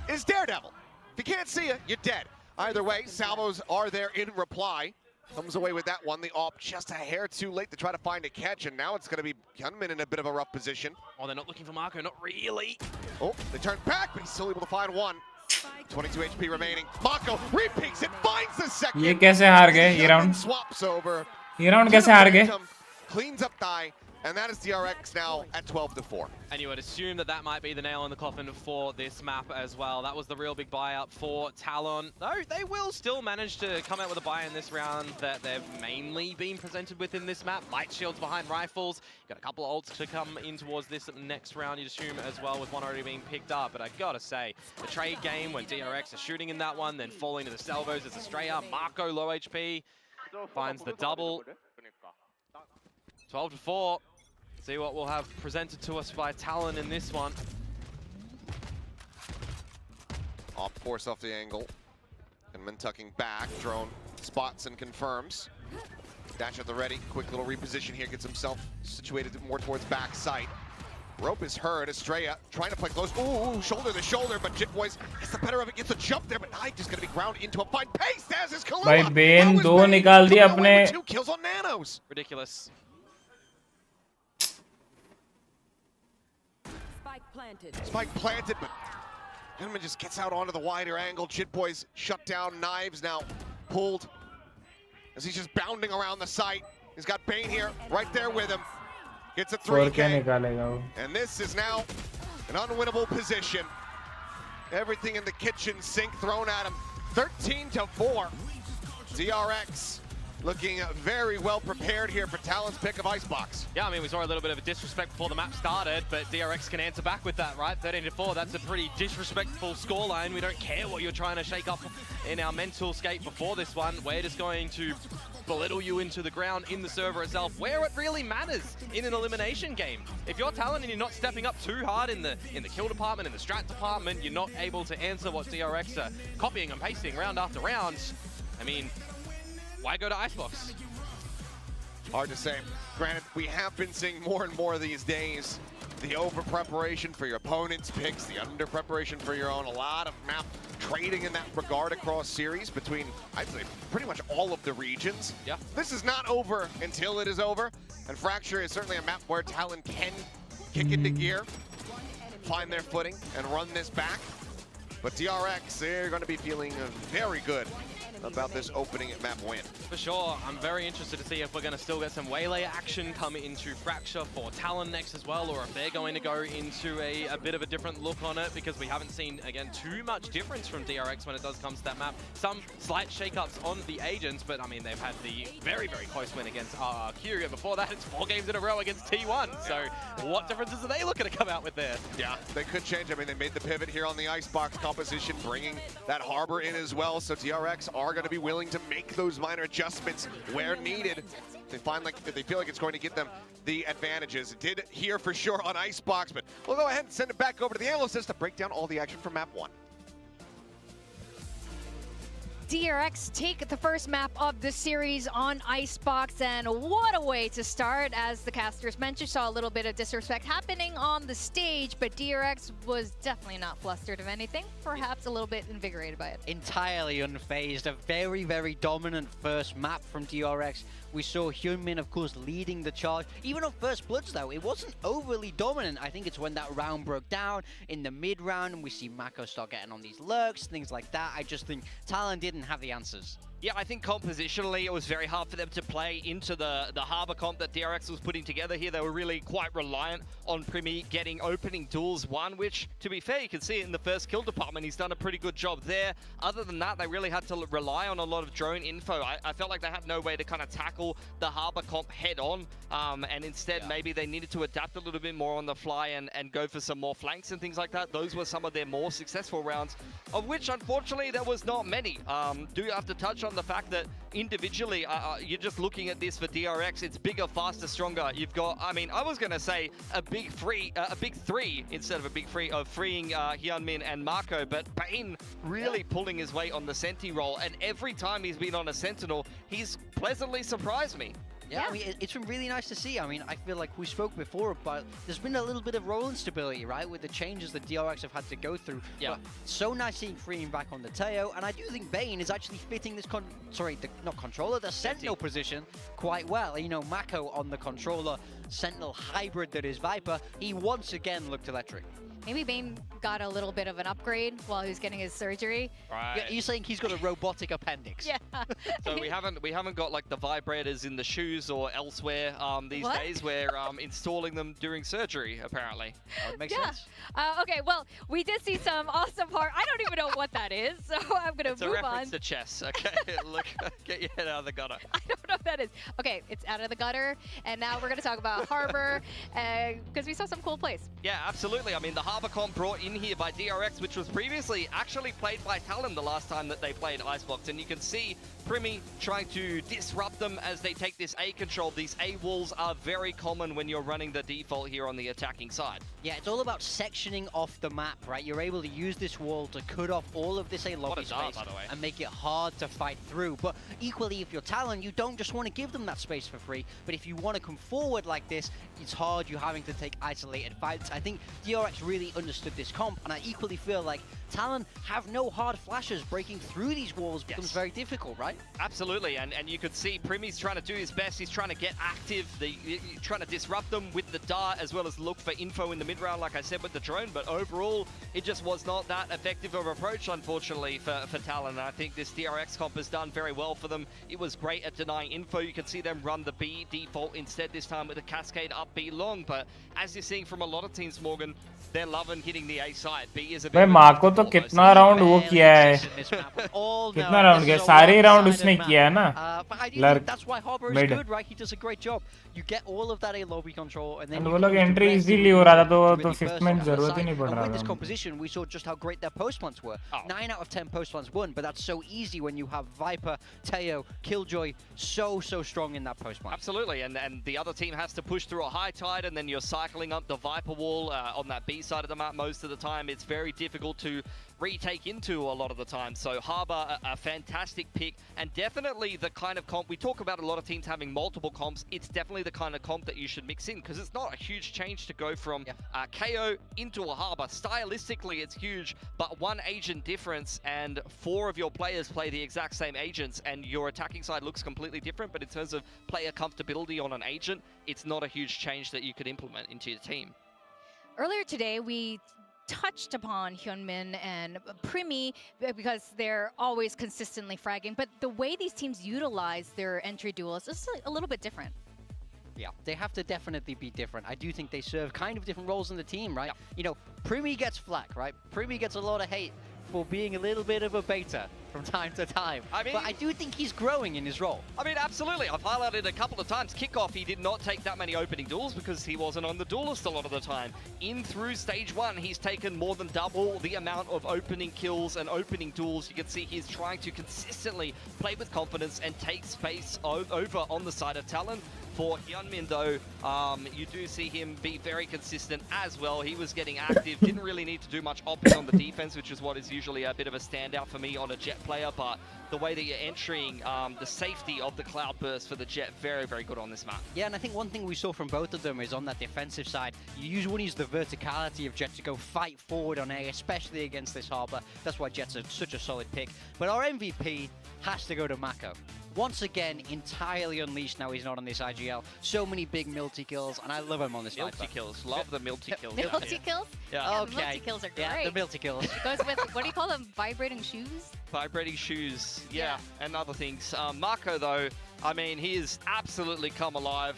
is Daredevil. If you can't see it, you're dead. Either way, salvos are there in reply. Comes away with that one. The op just a hair too late to try to find a catch, and now it's going to be Hyunmin in a bit of a rough position. Oh, they're not looking for Marco, not really. Oh, they turn back, but he's still able to find one. 22 HP remaining. Mako repeats it, finds the second. ये कैसे हार गए ये round? Swaps over. ये round कैसे हार गए? Cleans up Thai. And that is DRX now at 12-4. And you would assume that that might be the nail in the coffin for this map as well. That was the real big buyout for Talon. Though they will still manage to come out with a buy in this round that they've mainly been presented with in this map. Light shields behind rifles. Got a couple of ults to come in towards this next round, you'd assume as well, with one already being picked up. But I gotta say, the trade game when DRX are shooting in that one, then falling to the salvos as Estrella. Marco low HP finds the double. 12-4. See what we'll have presented to us by Talon in this one. Op force off the angle. And Min tucking back. Drone spots and confirms. Dash at the ready. Quick little reposition here. Gets himself situated more towards back sight. Rope is heard. Estrella trying to play close. Ooh, shoulder to shoulder, but Jit Boys gets the better of it. Gets a jump there, but Knight is going to be ground into a fine pace. There's his Kalua. भाई Ben दो निकाल दिया अपने. 2 kills on Nanos. Ridiculous. Spike planted, but gentleman just gets out onto the wider angle. Jitboy's shut down, Knives now pulled as he's just bounding around the site. He's got Bane here, right there with him. Gets a 3K, and this is now an unwinnable position. Everything in the kitchen sink thrown at him. 13-4. DRX looking very well prepared here for Talon's pick of Icebox. Yeah, I mean, we saw a little bit of a disrespect before the map started, but DRX can answer back with that, right? 13-4, that's a pretty disrespectful scoreline. We don't care what you're trying to shake up in our mental skate before this one. We're just going to belittle you into the ground in the server itself, where it really matters in an elimination game. If you're Talon and you're not stepping up too hard in the kill department, in the strat department, you're not able to answer what DRX are copying and pasting round after round, I mean, why go to Icebox? Hard to say. Granted, we have been seeing more and more these days the over-preparation for your opponent's picks, the under-preparation for your own. A lot of map trading in that regard across series between, I'd say, pretty much all of the regions. Yeah. This is not over until it is over, and Fracture is certainly a map where Talon can kick into gear, find their footing, and run this back. But DRX, they're going to be feeling very good about this opening at map win. For sure, I'm very interested to see if we're going to still get some Waylay action come into Fracture for Talon next as well, or if they're going to go into a bit of a different look on it, because we haven't seen, again, too much difference from DRX when it does come to that map. Some slight shakeups on the agents, but I mean, they've had the very, very close win against RyuK, and before that, it's 4 games in a row against T1. So what differences are they looking to come out with there? Yeah, they could change. I mean, they made the pivot here on the Icebox composition, bringing that Harbor in as well, so DRX are going to be willing to make those minor adjustments where needed. They feel like it's going to get them the advantages. It did here for sure on Icebox, but we'll go ahead and send it back over to the analysts to break down all the action from map 1. DRX take the first map of the series on Icebox, and what a way to start. As the casters mentioned, saw a little bit of disrespect happening on the stage, but DRX was definitely not flustered of anything, perhaps a little bit invigorated by it. Entirely unfazed. A very, very dominant first map from DRX. We saw Hyunmin, of course, leading the charge. Even on first bloods, though, it wasn't overly dominant. I think it's when that round broke down in the mid-round, and we see Mako start getting on these lurks, things like that. I just think Talon didn't have the answers. Yeah, I think compositionally it was very hard for them to play into the Harbor comp that DRX was putting together here. They were really quite reliant on Primi getting opening duels won, which, to be fair, you can see it in the first kill department. He's done a pretty good job there. Other than that, they really had to rely on a lot of drone info. I felt like they had no way to kind of tackle the Harbor comp head on, and instead maybe they needed to adapt a little bit more on the fly and go for some more flanks and things like that. Those were some of their more successful rounds, of which, unfortunately, there was not many. Do have to touch on the fact that individually, you're just looking at this for DRX, it's bigger, faster, stronger. You've got, I mean, I was going to say a big three instead of a big free of freeing Hyunmin and Mako, but Bane really pulling his weight on the Senti role, and every time he's been on a Sentinel, he's pleasantly surprised me. Yeah, I mean, it's been really nice to see. I mean, I feel like we spoke before, but there's been a little bit of role instability, right, with the changes that DRX have had to go through. Yeah. But so nice seeing Freeing back on the Teo, and I do think Bane is actually fitting this the Sentinel position quite well. You know, Mako on the controller, Sentinel hybrid that is Viper, he once again looked electric. Maybe Bane got a little bit of an upgrade while he was getting his surgery. Right. Yeah, you're saying he's got a robotic appendix? Yeah. So we haven't got like the vibrators in the shoes or elsewhere these days. We're installing them during surgery, apparently. That would make sense. Okay, well, we did see some awesome part. I don't even know what that is, so I'm going to move on. It's a reference to chess. Okay, look, get your head out of the gutter. I don't know what that is. Okay, it's out of the gutter, and now we're going to talk about Harbor, because we saw some cool plays. Yeah, absolutely. I mean, the Harbor comp brought in here by DRX, which was previously actually played by Talon the last time that they played Icebox, and you can see Primi trying to disrupt them as they take this A control. These A walls are very common when you're running the default here on the attacking side. Yeah, it's all about sectioning off the map, right? You're able to use this wall to cut off all of this A lobby space by the way. and make it hard to fight through. But equally, if you're Talon, you don't just want to give them that space for free, but if you want to come forward like this, it's hard. You're having to take isolated fights. I think DRX really understood this comp, and I equally feel like Talon have no hard flashes. Breaking through these walls becomes very difficult, right? Absolutely, and you could see Primmy's trying to do his best. He's trying to get active, trying to disrupt them with the dart, as well as look for info in the mid round, like I said, with the drone. But overall, it just was not that effective of an approach, unfortunately, for Talon. And I think this DRX comp has done very well for them. It was great at denying info. You can see them run the B default instead this time with a cascade up B long. But as you're seeing from a lot of teams, Morgan, they're loving hitting the A side. B is a bit. माको तो कितना round वो किया है, कितना round किया, सारे round उसने किया है ना. But I do think that's why Harbor is good, right? He does a great job. You get all of that A lobby control, and then वो लोग एंट्री इजीली हो रहा था, तो फिफ्थ में जरूरत ही नहीं पड़ रहा था. With this था. composition, we saw just how great their post plants were. 9 out of 10 post plants won, but that's so easy when you have Viper, Teo, Killjoy so strong in that post plant. Absolutely, and the other team has to push through a high tide, and then you're cycling up the Viper wall on that B side of the map most of the time. It's very difficult to retake into a lot of the time. So Harbor, a fantastic pick, and definitely the kind of comp we talk about. A lot of teams having multiple comps. It's definitely the kind of comp that you should mix in, because it's not a huge change to go from KO into a Harbor. Stylistically, it's huge, but one agent difference, and 4 of your players play the exact same agents, and your attacking side looks completely different. But in terms of player comfortability on an agent, it's not a huge change that you could implement into your team. Earlier today, we touched upon Hyunmin and Primmy because they're always consistently fragging, but the way these teams utilize their entry duels is a little bit different. Yeah, they have to definitely be different. I do think they serve kind of different roles in the team, right? You know, Primmy gets flack, right? Primmy gets a lot of hate for being a little bit of a beta from time to time. I mean, but I do think he's growing in his role. I mean, absolutely. I've highlighted a couple of times. Kickoff, he did not take that many opening duels because he wasn't on the duelist a lot of the time. In through stage 1, he's taken more than double the amount of opening kills and opening duels. You can see he's trying to consistently play with confidence and take space over on the side of Talon. For Hyunmin, though, you do see him be very consistent as well. He was getting active, didn't really need to do much opping on the defense, which is what is usually a bit of a standout for me on a Jet player. But the way that you're entering, the safety of the cloud burst for the Jet, very, very good on this map. Yeah, and I think one thing we saw from both of them is on that defensive side, you want to use the verticality of Jet to go fight forward on A, especially against this Harbor. That's why Jet's such a solid pick. But our MVP has to go to Mako. Once again, entirely unleashed now he's not on this IGL. So many big multi-kills, and I love him on this Multi-kills, love the multi-kills. Multi-kills? Yeah. Okay. Multi-kills are great. Yeah, the multi-kills. It goes with, what do you call them, vibrating shoes? Vibrating shoes, yeah, and other things. Mako, though, I mean, he has absolutely come alive.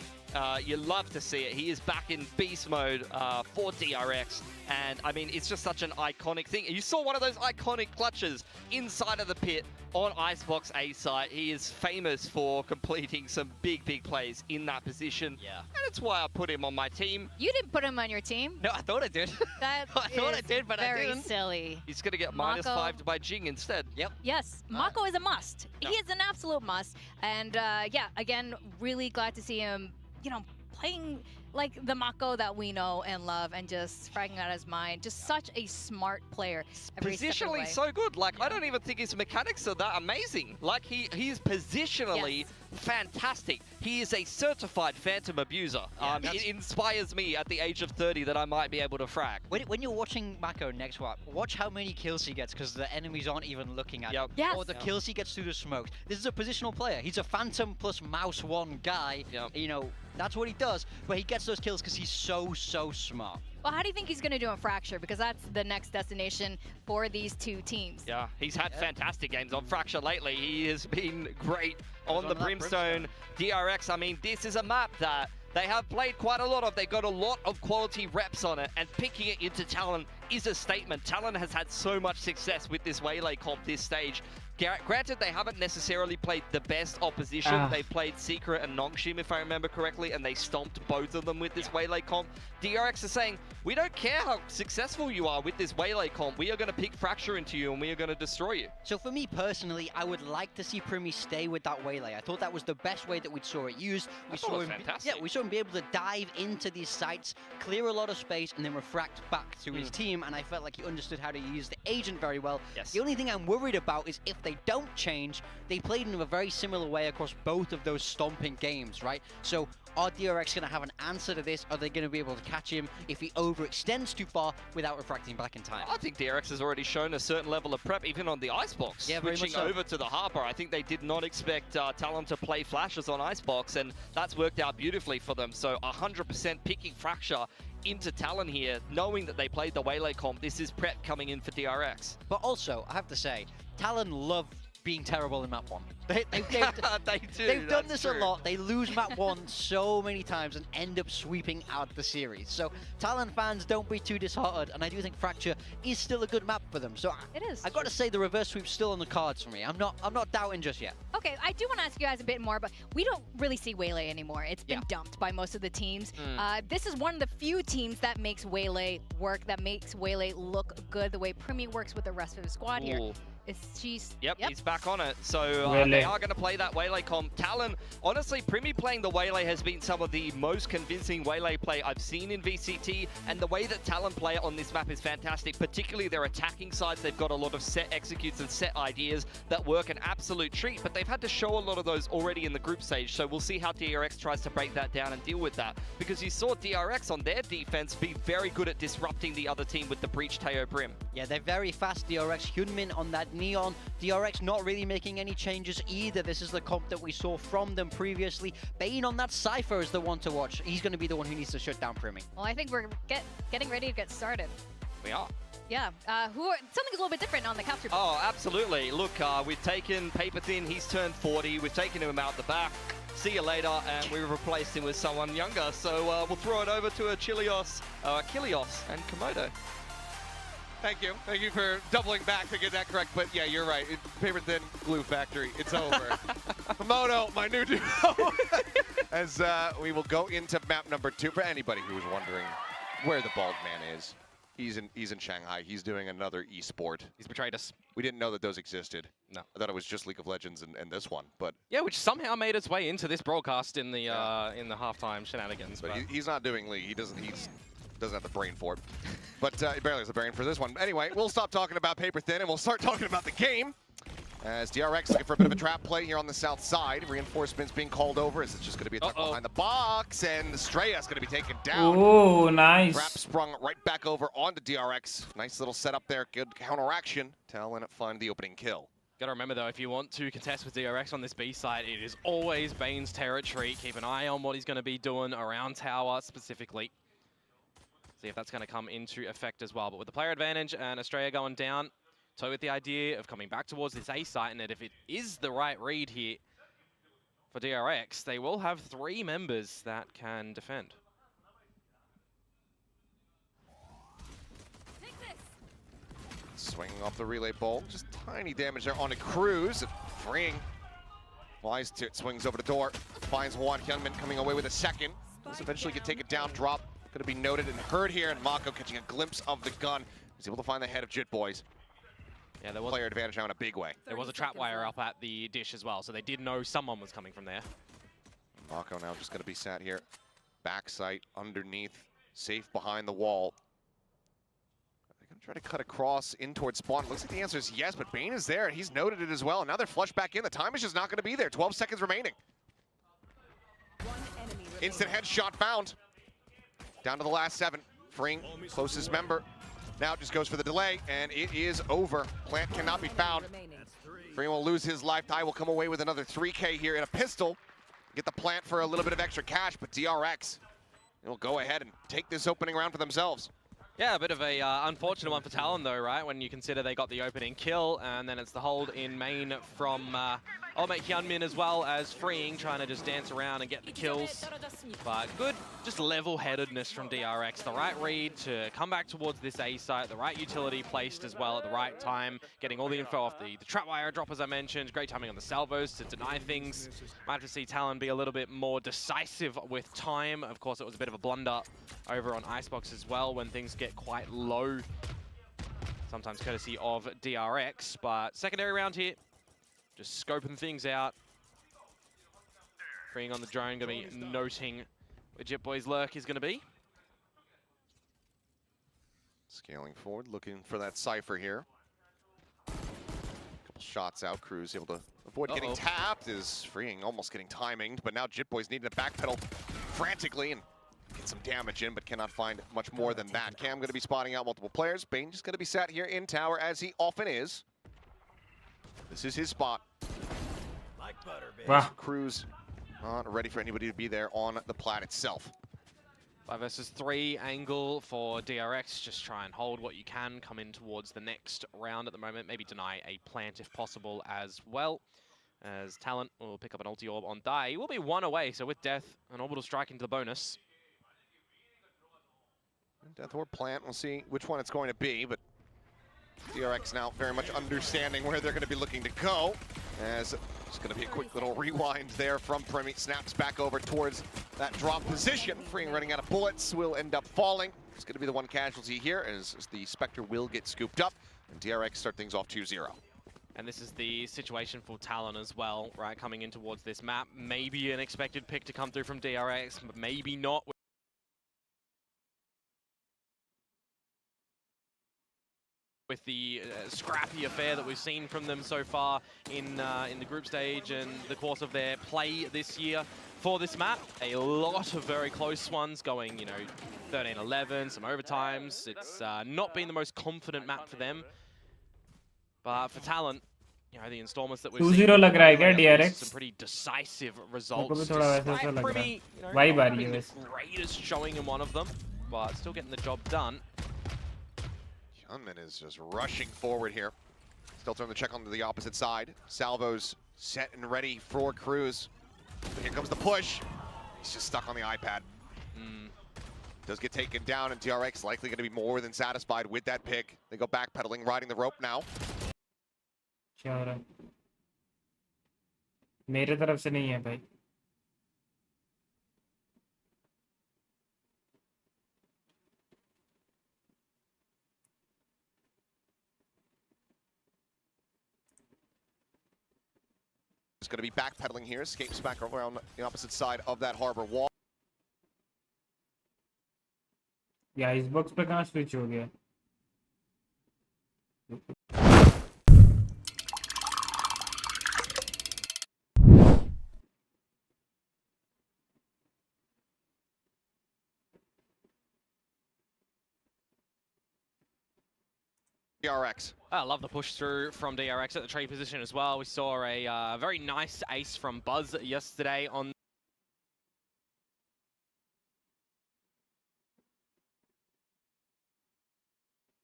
You love to see it. He is back in beast mode for DRX, and I mean, it's just such an iconic thing. You saw one of those iconic clutches inside of the pit on Icebox A site. He is famous for completing some big plays in that position. Yeah. And that's why I put him on my team. You didn't put him on your team. No, I thought I did. That I thought I did, but I very didn't. silly. He's going to get Mako. -5 by Jing instead. Yep. Yes, Mako is a must. No. He is an absolute must. And yeah, again, really glad to see him, you know, playing like the Mako that we know and love, and just fragging out his mind. Just such a smart player. Positionally so good. Like, I don't even think his mechanics are that amazing. Like, he's positionally fantastic. He is a certified Phantom abuser. It inspires me at the age of 30 that I might be able to frag. When you're watching Mako next watch how many kills he gets, because the enemies aren't even looking at him. Yes. Or the kills he gets through the smoke. This is a positional player. He's a Phantom plus Mouse 1 guy. You know, that's what he does. But he gets those kills because he's so smart. Well, how do you think he's going to do in Fracture? Because that's the next destination for these two teams. Yeah, he's had fantastic games on Fracture lately. He has been great on the Brimstone. DRX, I mean, this is a map that they have played quite a lot of. They got a lot of quality reps on it, and picking it into Talon is a statement. Talon has had so much success with this Waylay comp this stage. Granted, they haven't necessarily played the best opposition. They played Secret and Nongshim, if I remember correctly, and they stomped both of them with this Waylay comp. DRX is saying, we don't care how successful you are with this Waylay comp. We are going to pick Fracture into you, and we are going to destroy you. So for me personally, I would like to see Primmy stay with that Waylay. I thought that was the best way that we saw it used. We saw him, we saw him be able to dive into these sites, clear a lot of space, and then refract back to his team. And I felt like he understood how to use the agent very well. Yes. The only thing I'm worried about is if they don't change. They played in a very similar way across both of those stomping games, right? So are DRX going to have an answer to this? Are they going to be able to catch him if he overextends too far without refracting back in time? I think DRX has already shown a certain level of prep, even on the Icebox. Yeah, very much switching so. over to the Harbor. I think they did not expect Talon to play flashes on Icebox, and that's worked out beautifully for them. So 100% picking Fracture into Talon here, knowing that they played the Waylay comp. This is prep coming in for DRX. But also, I have to say, Talon love being terrible in map 1. They've done this true. a lot. They lose map 1 so many times and end up sweeping out the series. So Talon fans, don't be too disheartened, and I do think Fracture is still a good map for them. So It is. I got to say the reverse sweep's still on the cards for me. I'm not doubting just yet. Okay, I do want to ask you guys a bit more, but we don't really see Waylay anymore. It's been dumped by most of the teams. This is one of the few teams that makes Waylay work, that makes Waylay look good, the way Primi works with the rest of the squad here. Ooh. She's He's back on it. So Really? they are going to play that Waylay comp. Talon, honestly, Primi playing the Waylay has been some of the most convincing Waylay play I've seen in VCT, and the way that Talon play on this map is fantastic, particularly their attacking sides. They've got a lot of set executes and set ideas that work an absolute treat, but they've had to show a lot of those already in the group stage, so we'll see how DRX tries to break that down and deal with that, because you saw DRX on their defense be very good at disrupting the other team with the Breach Teo Brim. Yeah, they're very fast, DRX. Hyunmin on that Neon. DRX not really making any changes either. This is the comp that we saw from them previously. Bane on that Cypher is the one to watch. He's going to be the one who needs to shut down Primi. well, I think we're getting ready to get started. We are. Yeah, something's a little bit different on the caster. Oh, absolutely. Look, we've taken Paper Thin. He's turned 40. We've taken him out the back. See you later, and we've replaced him with someone younger. So we'll throw it over to Kilios and Komodo. Thank you. Thank you for doubling back to get that correct. But yeah, you're right. Paper Thin Glue Factory. It's over. Komodo, my new duo. As we will go into map number 2. For anybody who was wondering where the bald man is, he's in Shanghai. He's doing another esport. He's betrayed us. We didn't know that those existed. No. I thought it was just League of Legends and this one. But Yeah, which somehow made its way into this broadcast in the halftime shenanigans. But he's not doing League. He doesn't have the brain for it. But he barely has the brain for this one. Anyway, we'll stop talking about Paper Thin and we'll start talking about the game. As DRX looking for a bit of a trap play here on the south side. Reinforcements being called over. Is it just going to be a tuck behind the box? And Estrella's going to be taken down. Oh, nice. Trap sprung right back over onto DRX. Nice little setup there. Good counteraction. TLN find the opening kill. Gotta remember though, if you want to contest with DRX on this B side, it is always Bane's territory. Keep an eye on what he's going to be doing around tower specifically. See if that's going to come into effect as well. But with the player advantage and Australia going down, so with the idea of coming back towards this A site, and that if it is the right read here for DRX, they will have 3 members that can defend. Swinging off the relay bolt. Just tiny damage there on a Cruz. Freeing. Flies to it, swings over the door. Finds one. Hyunmin coming away with a second. Does eventually get taken down. Drop. Going to be noted and heard here. And Mako catching a glimpse of the gun. He's able to find the head of Jit Boys. Yeah, there was Player advantage now in a big way. There was a trap wire up at the dish as well, so they did know someone was coming from there. Mako now just going to be sat here. Back sight underneath. Safe behind the wall. They're going to try to cut across in towards spawn. Looks like the answer is yes, but Bane is there, and he's noted it as well. And now they're flushed back in. The time is just not going to be there. 12 seconds remaining. Instant headshot found. Down to the last 7. Freeing, closest member. Now just goes for the delay, and it is over. Plant cannot be found. Freeing will lose his life. Ty will come away with another 3K here in a pistol. Get the plant for a little bit of extra cash, but DRX will go ahead and take this opening round for themselves. Yeah, a bit of a unfortunate one for Talon though, right? When you consider they got the opening kill, and then it's the hold in main from Ultimate Hyunmin as well as Freeing, trying to just dance around and get the kills. But good, just level-headedness from DRX. The right read to come back towards this A site, the right utility placed as well at the right time, getting all the info off the trapwire drop, as I mentioned. Great timing on the salvos to deny things. Might have to see Talon be a little bit more decisive with time. Of course, it was a bit of a blunder over on Icebox as well when things get quite low, sometimes courtesy of DRX. But secondary round here, just scoping things out. Freeing on the drone, going to be noting where Jit Boy's lurk is going to be. Scaling forward, looking for that Cypher here. Shots out, Cruz able to avoid getting tapped, is freeing, almost getting timinged, but now Jitboy's needing to backpedal frantically and get some damage in, but cannot find much more than that. Cam going to be spotting out multiple players. Bane just going to be sat here in tower, as he often is. This is his spot. Wow. Cruz not ready for anybody to be there on the plat itself. 5 versus 3 angle for DRX. Just try and hold what you can. Come in towards the next round at the moment. Maybe deny a plant if possible as well. As Talent will pick up an ulti orb on Die. He will be 1 away, so with Death, an orbital strike into the bonus. Death or plant, we'll see which one it's going to be, but DRX now very much understanding where they're going to be looking to go. As it's going to be a quick little rewind there from Premi. Snaps back over towards that drop position. Freeing running out of bullets, will end up falling. It's going to be the one casualty here as the Spectre will get scooped up. And DRX start things off 2-0. And this is the situation for Talon as well, right? Coming in towards this map. Maybe an expected pick to come through from DRX, but maybe not. With the scrappy affair that we've seen from them so far in the group stage and the course of their play this year for this map. A lot of very close ones going, you know, 13-11, some overtimes. It's not been the most confident map for them. But for Talent, you know, the installments that we've seen, 2-0 लग रहा है क्या DRX? some pretty decisive results. मेरे को भी थोड़ा वैसा सा लग रहा है। Premi, you know, Vibe not आ रही है having the वैसे। greatest showing in one of them, but still getting the job done. Hyunmin is just rushing forward here. Still turn the check onto the opposite side. Salvo's set and ready for Cruz. But here comes the push. He's just stuck on the iPad. Does get taken down, and DRX likely going to be more than satisfied with that pick. They go backpedaling, riding the rope now. क्या हो रहा है? मेरे तरफ से नहीं है भाई। It's going to be backpedaling here. Escapes back around the opposite side of that harbor wall. ये आइसबॉक्स पे कहाँ स्विच हो गया? DRX. I love the push through from DRX at the trade position as well. We saw a very nice ace from Buzz yesterday on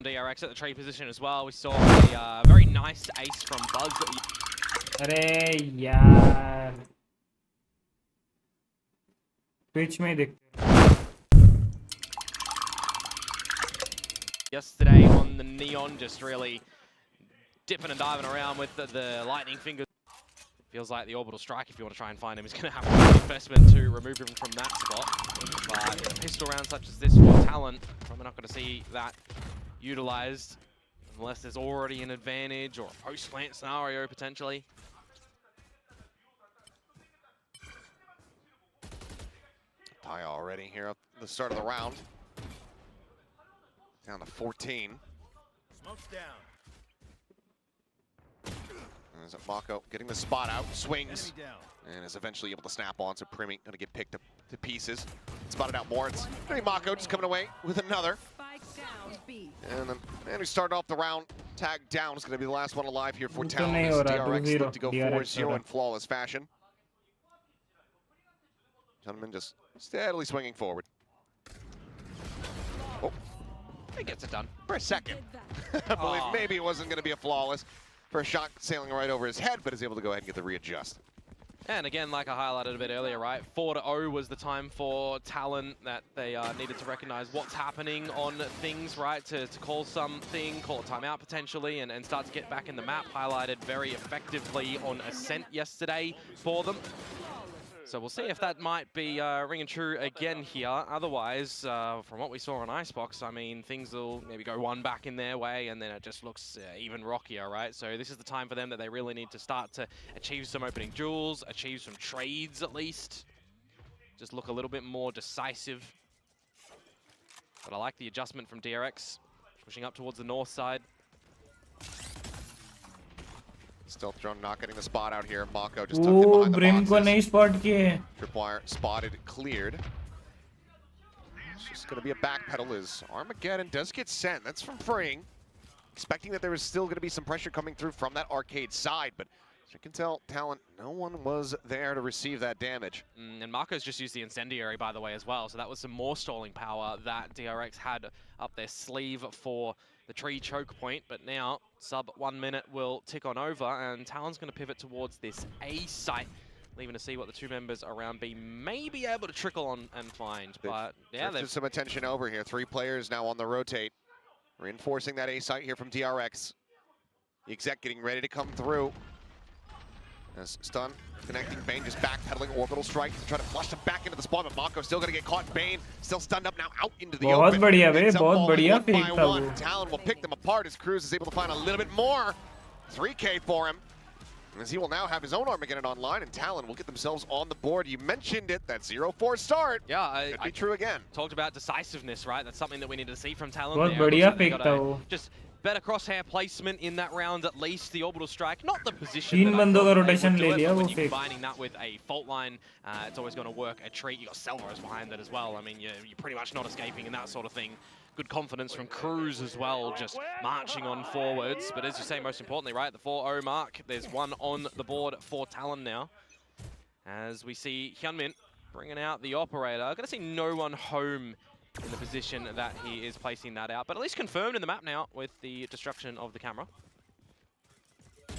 DRX at the trade position as well. We saw a very nice ace from Buzz. अरे यार, Twitch में दिखते yesterday on the Neon, just really dipping and diving around with the lightning fingers. Feels like the orbital strike, if you want to try and find him, is going to have to make investment to remove him from that spot. But in a pistol round such as this for Talent, probably not going to see that utilized unless there's already an advantage or a post-plant scenario potentially. Tie already here at the start of the round. Down to 14. Smoke's down. There's Mako getting the spot out, swings, Enemy down. and is eventually able to snap on. So Premi going to get picked up to pieces. Spotted out more. It's going to be Mako just coming away with another. And we started off the round. Tagged down is going to be the last one alive here for Talon. DRX look to go 4-0 in flawless fashion. Gentleman just steadily swinging forward. Oh. He gets it done. For a second. I believe maybe it wasn't going to be a flawless. For a shot sailing right over his head, but is able to go ahead and get the readjust. And again, like I highlighted a bit earlier, right? 4-0 was the time for Talon that they needed to recognize what's happening on things, right? To call something, call a timeout potentially, and start to get back in the map. Highlighted very effectively on Ascent yesterday for them. So we'll see if that might be ringing true again here. Otherwise, from what we saw on Icebox, I mean, things will maybe go one back in their way, and then it just looks even rockier, right? So this is the time for them that they really need to start to achieve some opening duels, achieve some trades at least. Just look a little bit more decisive. But I like the adjustment from DRX, pushing up towards the north side. Stealth drone not getting the spot out here. Mako just tucked in ओ behind the brim को boxes. नहीं spot किए. Tripwire spotted, cleared. It's just going to be a backpedal as Armageddon does get sent. That's from Freeing. Expecting that there was still going to be some pressure coming through from that arcade side, but as you can tell, Talent, no one was there to receive that damage. And Marco's just used the Incendiary, by the way, as well, so that was some more stalling power that DRX had up their sleeve for the tree choke point, but now sub 1 minute will tick on over, and Talon's going to pivot towards this A site, leaving to see what the two members around B may be able to trickle on and find. But yeah, There's some attention over here. 3 players now on the rotate. Reinforcing that A site here from DRX. The exec getting ready to come through. As stun, connecting Bane, just backpedaling orbital strike to try to flush him back into the spawn, but Mako still gonna get caught. Bane still stunned up now, out into the बहुत open. बढ़िया बे, Ends up बहुत falling बढ़िया one by fake था one. वो. Talon will pick them apart as Cruz is able to find a little bit more. 3K for him. As he will now have his own Armageddon online, and Talon will get themselves on the board. You mentioned it, that 0-4 start. Yeah, Could be true again. Talked about decisiveness, right? That's something that we need to see from Talon. बहुत there. बढ़िया Looks like they fake got था a- वो. Just better crosshair placement in that round at least. The orbital strike, not the position. 3 that I बंदों thought का they would rotation do ले it, लिया but वो when you're fake. combining that with a fault line, it's always going to work a treat. You got Salvos behind it as well. I mean, you're pretty much not escaping and that sort of thing. Good confidence from Cruz as well, just marching on forwards. But as you say, most importantly, right, the 4-0 mark. There's one on the board for Talon now. As we see Hyunmin bringing out the operator. Going to see no one home in the position that he is placing that out, but at least confirmed in the map now with the destruction of the camera.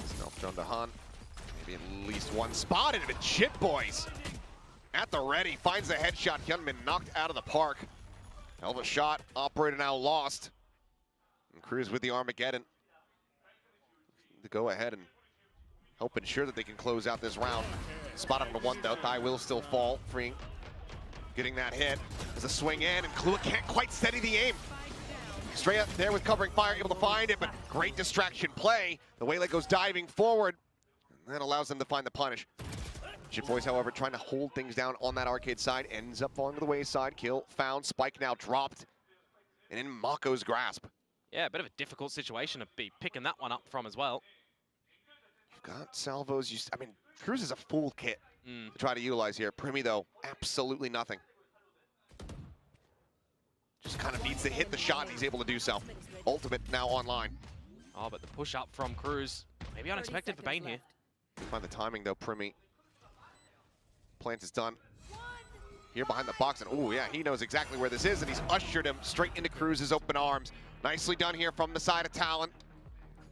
Stealth drone to hunt. Maybe at least one spotted, but Chip Boys at the ready finds the headshot. Hyunmin knocked out of the park. Hell of a shot. Operator now lost. And Cruz with the Armageddon to go ahead and help ensure that they can close out this round. Spot on the one though. Thigh will still fall. Freeing. Getting that hit. There's a swing in, and Klua can't quite steady the aim. Straight up there with covering fire, able to find it, but great distraction play. The Waylay goes diving forward, and that allows them to find the punish. Chip Boys, however, trying to hold things down on that arcade side, ends up falling to the wayside. Kill found, Spike now dropped, and in Mako's grasp. Yeah, a bit of a difficult situation to be picking that one up from as well. You've got salvos. I mean, Cruz is a full kit to try to utilize here. Primi, though, absolutely nothing. Just kind of needs to hit the shot, and he's able to do so. Ultimate now online. Oh, but the push up from Cruz, maybe unexpected for Bane here. Find the timing, though, Primi. Plant is done. Here behind the box, and oh yeah, he knows exactly where this is, and he's ushered him straight into Cruz's open arms. Nicely done here from the side of Talon.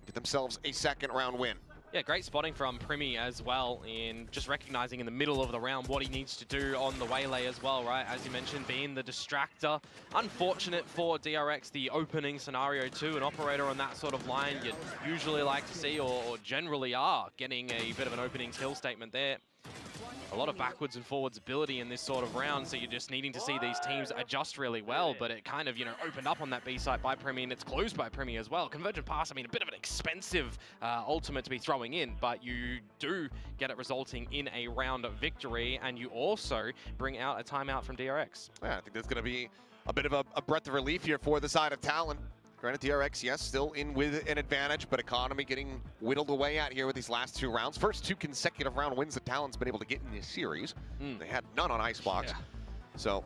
Get themselves a second round win. Yeah, great spotting from Primi as well, in just recognizing in the middle of the round what he needs to do on the Waylay as well, right? As you mentioned, being the distractor. Unfortunate for DRX, the opening scenario too, an operator on that sort of line you'd usually like to see, or generally are, getting a bit of an opening kill statement there. A lot of backwards and forwards ability in this sort of round, so you're just needing to see these teams adjust really well, but it kind of, you know, opened up on that B site by Primi, and it's closed by Primi as well. Convergent Pass, I mean, a bit of an expensive ultimate to be throwing in, but you do get it resulting in a round of victory, and you also bring out a timeout from DRX. Yeah, I think that's going to be a bit of a breath of relief here for the side of Talon. Granted, DRX, yes, still in with an advantage, but Economy getting whittled away out here with these last 2 rounds. First 2 consecutive round wins that Talon's been able to get in this series. They had none on Icebox. Yeah. So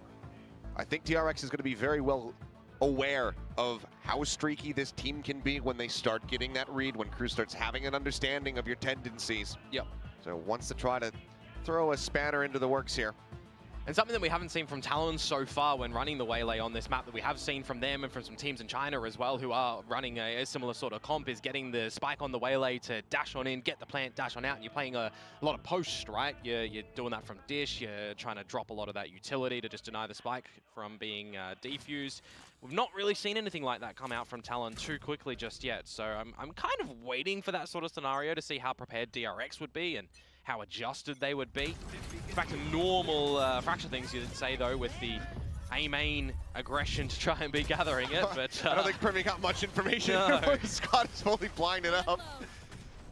I think DRX is going to be very well aware of how streaky this team can be when they start getting that read, when Cruz starts having an understanding of your tendencies. Yep. So wants to try to throw a spanner into the works here. And something that we haven't seen from Talon so far when running the Waylay on this map that we have seen from them and from some teams in China as well who are running a similar sort of comp is getting the spike on the Waylay to dash on in, get the plant, dash on out, and you're playing a lot of post, right? You're doing that from dish, you're trying to drop a lot of that utility to just deny the spike from being defused. We've not really seen anything like that come out from Talon too quickly just yet, so I'm kind of waiting for that sort of scenario to see how prepared DRX would be and how adjusted they would be. It's back to normal Fracture things, you'd say, though, with the A-main aggression to try and be gathering it, but... I don't think Primi got much information. No. Scott is fully blinded up.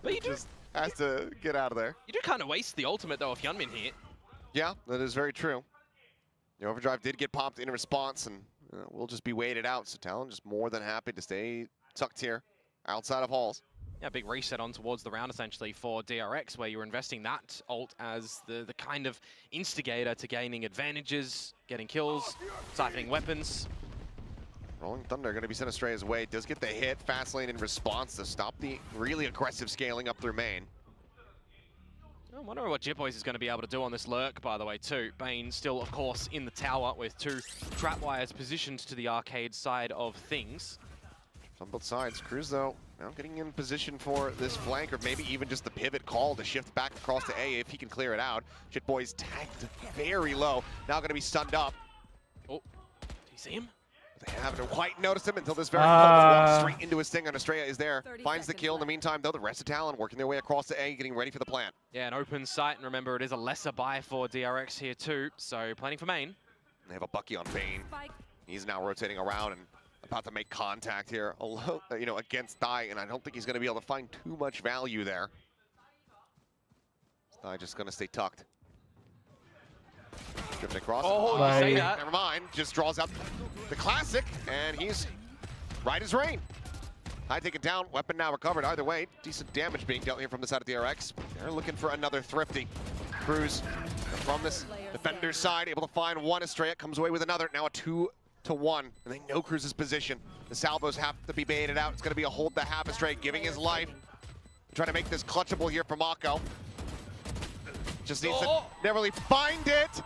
But you do, Just has to get out of there. you do kind of waste the ultimate, though, if Hyunmin here. Yeah, that is very true. The overdrive did get popped in response, and we'll just be waited out. So Talon just more than happy to stay tucked here outside of halls. yeah, big reset on towards the round essentially for DRX, where you're investing that ult as the kind of instigator to gaining advantages, getting kills, siphoning weapons. Rolling Thunder going to be sent astray his way. Does get the hit. Fast lane in response to stop the really aggressive scaling up through main. I'm wondering what Jitboys is going to be able to do on this lurk, by the way, too. Bane still, of course, in the tower with 2 trap wires positioned to the arcade side of things. On both sides. Cruz, though, now getting in position for this flank, or maybe even just the pivot call to shift back across to A if he can clear it out. Jitboys tagged very low. Now going to be stunned up. Oh, did you see him? They haven't quite noticed him until this very moment. Walks straight into his thing, and Estrella is there. Finds the kill. In the meantime, though, the rest of Talon working their way across to A, getting ready for the plant. Yeah, an open sight, and remember, it is a lesser buy for DRX here too, so planning for main. They have a Bucky on Bane. He's now rotating around and about to make contact here, you know, against Thai, and I don't think he's going to be able to find too much value there. Thai just going to stay tucked. Driven across. Oh, you say that. Never mind. Just draws out the classic, and he's right as rain. Thai take it down. Weapon now recovered. Either way, decent damage being dealt here from the side of DRX. They're looking for another thrifty. Cruz from this defender's side, able to find one. Estrella comes away with another. Now a 2-1, and they know Cruz's position. The salvos have to be baited out. It's going to be a hold the half. Estrella giving his life. Trying to make this clutchable here for Mako. Just needs to narrowly find it,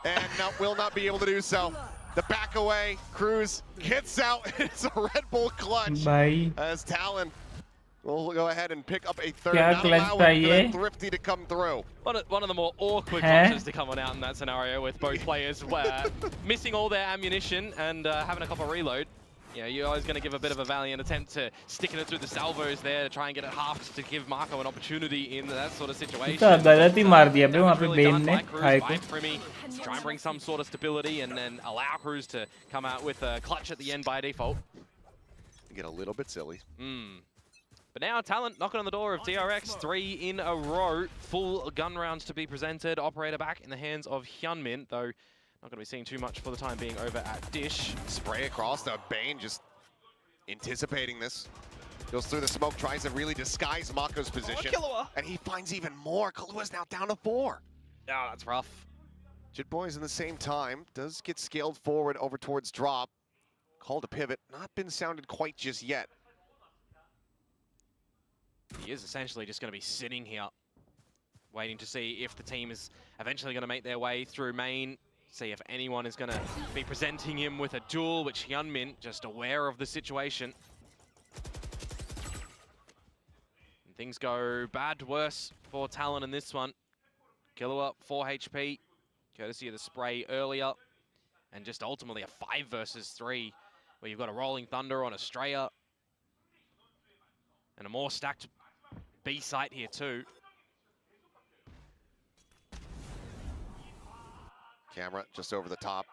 and will not be able to do so. The back away, Cruz gets out. It's a Red Bull clutch. Bye. As Talon will go ahead and pick up a third. Kya Not clutch allowing चाहिए? the Thrifty to come through. One of the more awkward clutches to come on out in that scenario, with both players missing all their ammunition and having a couple reload. Yeah, you're always going to give a bit of a valiant attempt to sticking it through the salvos there to try and get it halved to give Marco an opportunity in that sort of situation. गलत ही मार दिया बे वहाँ पे Really Ben done ने by Cruz, high by को. Primi, to try and bring some sort of stability and then allow Cruz to come out with a clutch at the end by default. Get a little bit silly. But now Talent knocking on the door of DRX, 3 in a row. Full gun rounds to be presented. Operator back in the hands of Hyunmin, though not going to be seeing too much for the time being over at Dish. Spray across the Bane, just anticipating this. Goes through the smoke, tries to really disguise Mako's position. And he finds even more. Kalua's now down to 4. Oh, that's rough. Jitboys in the same time does get scaled forward over towards drop. Called a pivot, not been sounded quite just yet. He is essentially just going to be sitting here, waiting to see if the team is eventually going to make their way through main. See if anyone is going to be presenting him with a duel, which Hyunmin, just aware of the situation. And things go bad to worse for Talon in this one. Killua, 4 HP, courtesy of the spray earlier. And just ultimately a 5 versus 3, where you've got a Rolling Thunder on Estrella. And a more stacked B site here too. Camera just over the top.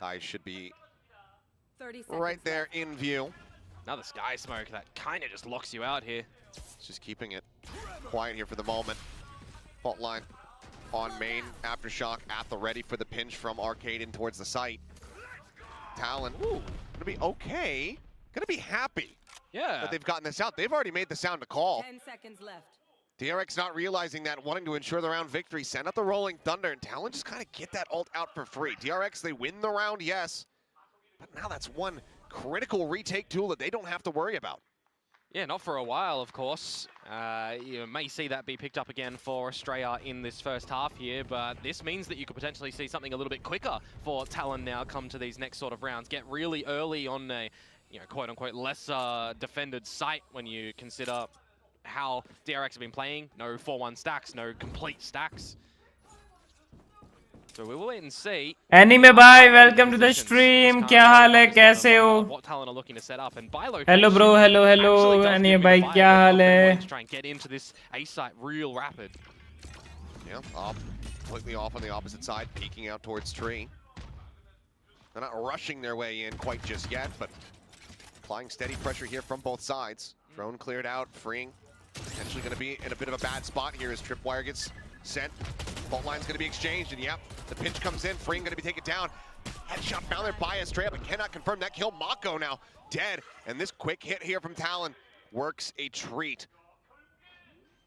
Eyes should be right there in view. Another sky smoke that kind of just locks you out here. It's just keeping it quiet here for the moment. Fault line on main. Aftershock at the ready for the pinch from Arcade in towards the site. Talon, gonna be okay. Gonna be happy that they've gotten this out. They've already made the sound to call. 10 seconds left. DRX not realizing that, wanting to ensure the round victory. Send out the Rolling Thunder, and Talon just kind of get that ult out for free. DRX, they win the round, yes. But now that's one critical retake tool that they don't have to worry about. Yeah, not for a while, of course. You may see that be picked up again for Estrella in this first half here, but this means that you could potentially see something a little bit quicker for Talon now come to these next sort of rounds. Get really early on a, quote-unquote lesser defended site when you consider how DRX have been playing. No 4-1 stacks, no complete stacks. So we will wait and see. Anime bhai, welcome to the stream. क्या हाल है, कैसे हो? What Talon are looking to set up, and by location, Hello bro, hello. Anime bhai, क्या हाल है? To try and get into this A site real rapid. Yeah, completely off on the opposite side, peeking out towards tree. They're not rushing their way in quite just yet, but applying steady pressure here from both sides. Drone cleared out, freeing. Potentially going to be in a bit of a bad spot here as Tripwire gets sent. Fault line's going to be exchanged, and yep, the pinch comes in. Freeing going to be taken down. Headshot found there by Estrella, but cannot confirm that kill. Mako now dead, and this quick hit here from Talon works a treat.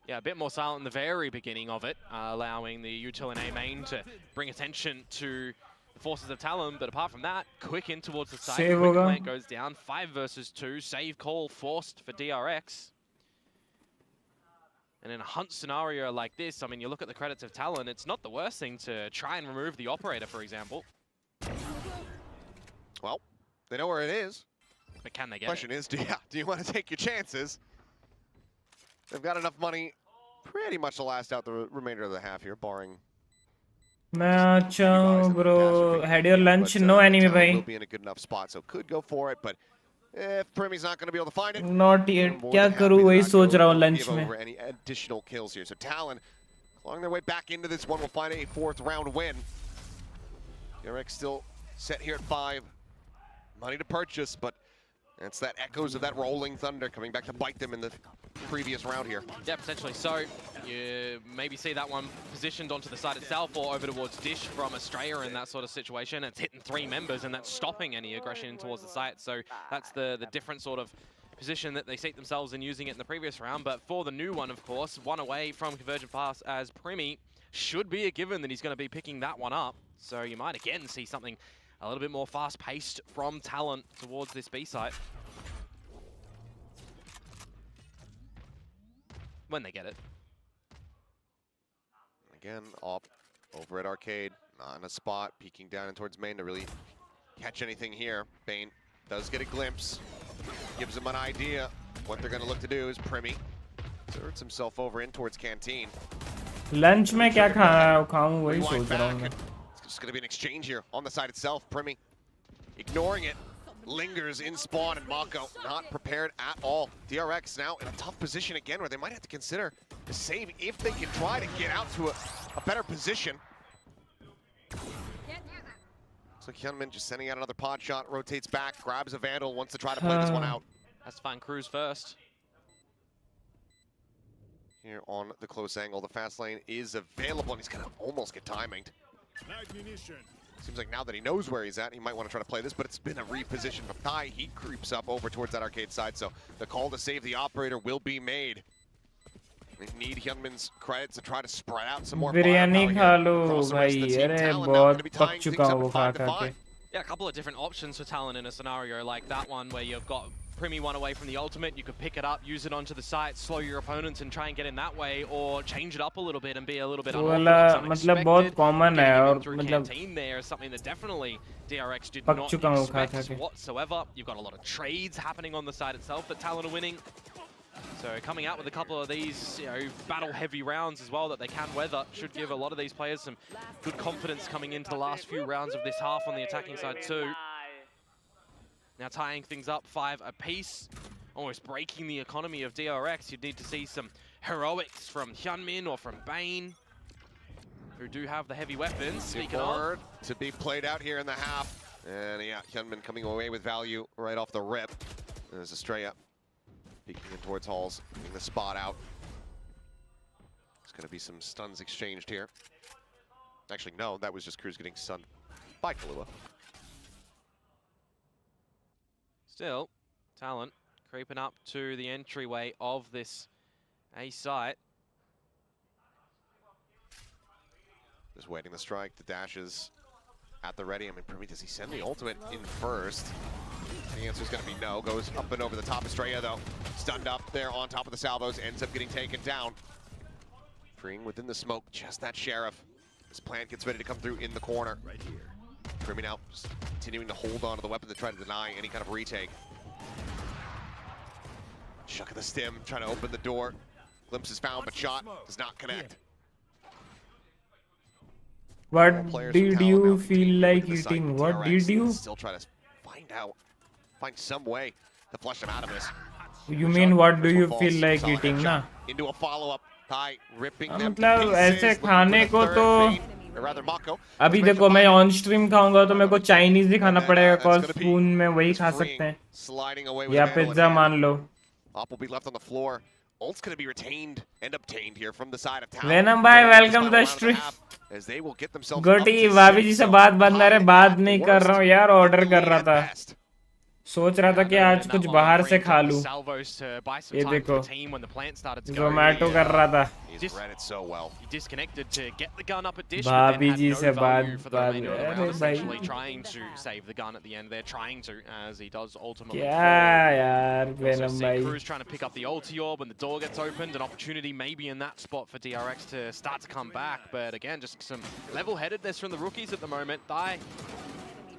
Yeah, a bit more silent in the very beginning of it, allowing the util A main to bring attention to the forces of Talon, but apart from that, quick in towards the side, quick plant goes down, 5 versus 2, save call forced for DRX. And in a hunt scenario like this, I mean, you look at the credits of Talon, it's not the worst thing to try and remove the operator, for example. Well, they know where it is. But can they get Question is, do you want to take your chances? They've got enough money pretty much to last out the remainder of the half here, barring... मैं अच्छा हूँ bro. Had your lunch? No enemy भाई. Will be in a good enough spot, so could go for it, but if Primy's not going to be able to find it, Not yet. क्या करूँ वही सोच रहा हूँ lunch में. Any additional kills here, so Talon clawing their way back into this one will find a 4th round win. DRX still set here at 5, money to purchase, but it's that echoes of that rolling thunder coming back to bite them in the previous round here. Yeah, potentially so. You maybe see that one positioned onto the side itself or over towards Dish from Australia in that sort of situation. It's hitting 3 members and that's stopping any aggression towards the site. So that's the different sort of position that they see themselves in using it in the previous round. But for the new one, of course, one away from Convergent Pass as Primy should be a given that he's going to be picking that one up. So you might again see something a little bit more fast-paced from Talon towards this B site. When they get it. Again, up over at Arcade, not in a spot, peeking down and towards main to really catch anything here. Bane does get a glimpse, gives him an idea. What they're going to look to do is Primy inserts himself over in towards Canteen. Lunch में क्या खाऊं वही सोच रहा हूँ मैं. It's just going to be an exchange here on the side itself. Primy ignoring it. Lingers in spawn and Mako not prepared at all. DRX now in a tough position again where they might have to consider a save if they can try to get out to a better position. So Hyunmin just sending out another pod shot, rotates back, grabs a Vandal, wants to try to play this one out. Has to find Cruz first. Here on the close angle, the fast lane is available and he's gonna almost get timinged. Seems like now that he knows where he's at, he might want to try to play this, but it's been a reposition from Thai. He creeps up over towards that arcade side, so the call to save the operator will be made. They need Hyunmin's credits to try to spread out some more biryani खा लो भाई. अरे बहुत पक चुका हूँ वो खा के. Yeah, a couple of different options for Talon in a scenario like that one where you've got Primy one away from the ultimate, you could pick it up, use it onto the site, slow your opponents and try and get in that way, or change it up a little bit and be a little bit unorthodox, मतलब बहुत common है और मतलब Canteen there is something that definitely DRX did not expect whatsoever. You've got a lot of trades happening on the side itself that Talon are winning. So coming out with a couple of these, battle-heavy rounds as well that they can weather should give a lot of these players some good confidence coming into the last few rounds of this half on the attacking side too. Now tying things up 5 apiece, almost breaking the economy of DRX. You'd need to see some heroics from Hyunmin or from Bane, who do have the heavy weapons. Speaking of, to be played out here in the half. And yeah, Hyunmin coming away with value right off the rip. There's Estrella peeking in towards Halls, getting the spot out. There's going to be some stuns exchanged here. Actually, no, that was just Cruz getting stunned by Kahlua. Still, Talon creeping up to the entryway of this A site. Just waiting the strike, the dashes at the ready. I mean, Primy, does he send the ultimate in first? The answer is going to be no. Goes up and over the top of Estrella, though. Stunned up there on top of the salvos, ends up getting taken down. Freeing within the smoke, just that Sheriff. This plant gets ready to come through in the corner. Right here. Primy now just continuing to hold on to the weapon to try to deny any kind of retake. Chuck of the stim, trying to open the door. Glimpse is found, but shot does not connect. What did you feel like eating? What did you? Still trying to find some way to flush him out of this. You mean what do you feel like eating, na? Into a follow-up, Thai ripping them to मतलब ऐसे खाने को तो rather Mako. अभी देखो मैं on stream खाऊंगा तो मेरे को चाइनीज ही खाना पड़ेगा कॉल स्पून में वही खा सकते हैं या पिज्जा मान लो. Op will be left on the floor. Ult's going to be retained and obtained here from the side of town. Venom bhai, welcome to the stream. As they will get themselves गोटी भाभी जी से बात बंद है. बात नहीं कर रहा हूँ यार, ऑर्डर कर रहा था. सोच रहा था कि आज कुछ बाहर से खा लूं। ये देखो जोमेटो कर रहा था। भाभी जी से बात अरे भाई क्या यार वेनम भाई। trying to pick up the ulti orb when the door gets opened, an opportunity maybe in that spot for DRX to start to come back, but again just some level-headedness from the rookies at the moment. Thai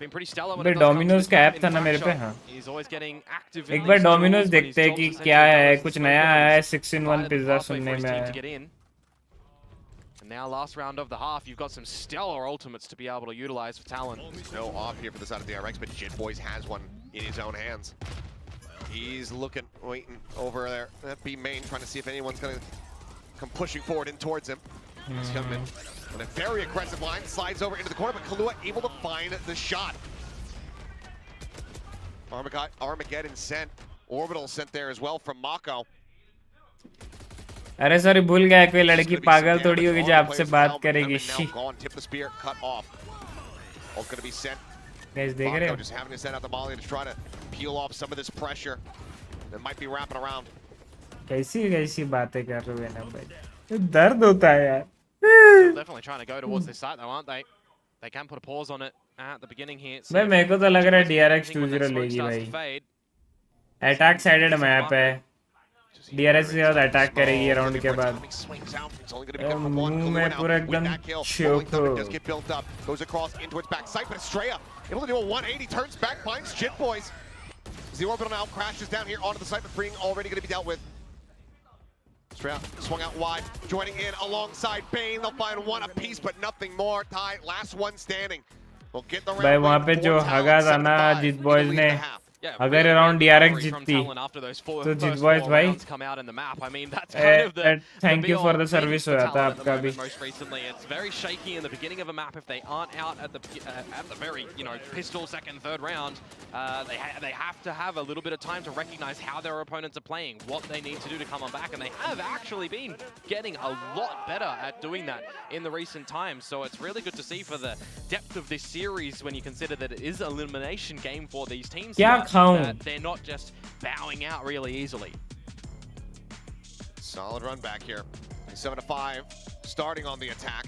been pretty stellar when it does come to Domino's this का game. App था ना मेरे पे। हाँ He's always getting active एक in bar these Domino's duels when देखते हैं his कि jobs क्या है, essentially कुछ goes नया slow आया है। burns 6-in-1 right pizza halfway सुनने for his में team आया to get in. And now last round of the half, you've got some stellar ultimates to be able to utilize for Talon. No off here for the side of the DRX, but Jitboys has one in his own hands. He's looking, waiting over there at B main, trying to see if anyone's going to come pushing forward in towards him. He's coming in on a very aggressive line, slides over into the corner, but Kalua able to find the shot. Armageddon sent, Orbital sent there as well from Mako. अरे sorry भूल गया, कोई लड़की पागल थोड़ी होगी जो आपसे बात करेगी। गाइस देख रहे हो? Just having to send out the volley to try to peel off some of this pressure that might be wrapping around. कैसी बातें कर रहे हो वेनम भाई, दर्द होता है यार। Definitely trying to go towards this site though, aren't they? They can put a pause on it at the beginning here. भाई मेरे को तो लग रहा है DRX 2-0 लेगी भाई। अटैक साइडेड मैप है, DRX से ज्यादा अटैक करेगी राउंड के बाद। मुंह में पूरा एकदम चोक हो। Goes across into its back sight, but Estrella able to do a 180, turns back, finds Jitboys. The Orbital now crashes down here onto the site, but freeing already going to be dealt with. Estrella swung out wide, joining in alongside Bane. They'll find one apiece, but nothing more. Ty, last one standing. We'll get the round. भाई वहाँ पे जो हगा था ना Jitboys ने, अगर round DRX जीतती तो Jitboys भाई thank you for the service होया था आपका भी। It's very shaky in the beginning of a map if they aren't out at the very, pistol second, third round. They have to have a little bit of time to recognize how their opponents are playing, what they need to do to come on back, and they have actually been getting a lot better at doing that in the recent times. So it's really good to see for the depth of this series when you consider that it is an elimination game for these teams. That they're not just bowing out really easily. Solid run back here. 7-5, starting on the attack.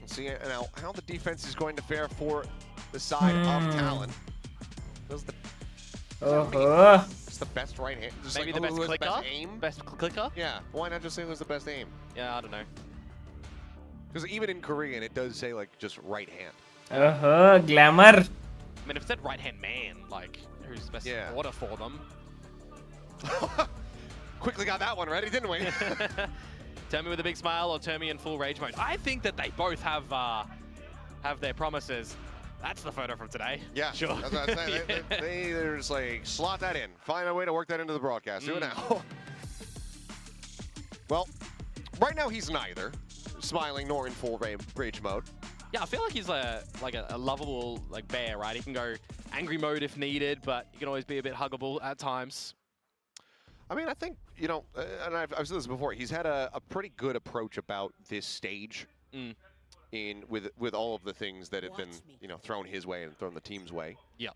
We'll see now how the defense is going to fare for the side of Talon. It's the best right hand. Just maybe like, the best clicker? Best aim? Best clicker? Yeah. Why not just say who's the best aim? Yeah, I don't know. Because even in Korean, it does say like just right hand. Glamour. I mean, if it said right hand man, like who's the best order for them? Quickly got that one ready, didn't we? Termi with a big smile or Termi in full rage mode. I think that they both have their promises. That's the photo from today. Yeah, sure. That's what I was saying. They're just like, slot that in. Find a way to work that into the broadcast. Do it now. Well, right now he's neither smiling nor in full rage mode. Yeah, I feel like he's a lovable bear, right? He can go angry mode if needed, but he can always be a bit huggable at times. I mean, I think, and I've said this before, he's had a pretty good approach about this stage with all of the things that have been, thrown his way and thrown the team's way. Yeah.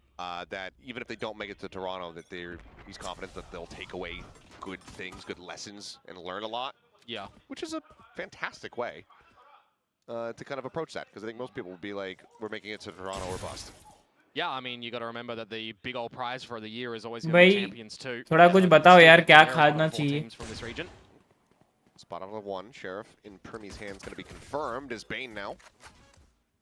That even if they don't make it to Toronto, that he's confident that they'll take away good things, good lessons, and learn a lot. Yeah. Which is a fantastic way to kind of approach that, because I think most people would be like, we're making it to Toronto or bust. Yeah, I mean, you got to remember that the big old prize for the year is always going to be champions too. थोड़ा कुछ बताओ यार, क्या खाना चाहिए? From this region. Spot on the one, Sheriff in Primy's hands going to be confirmed as Bane now.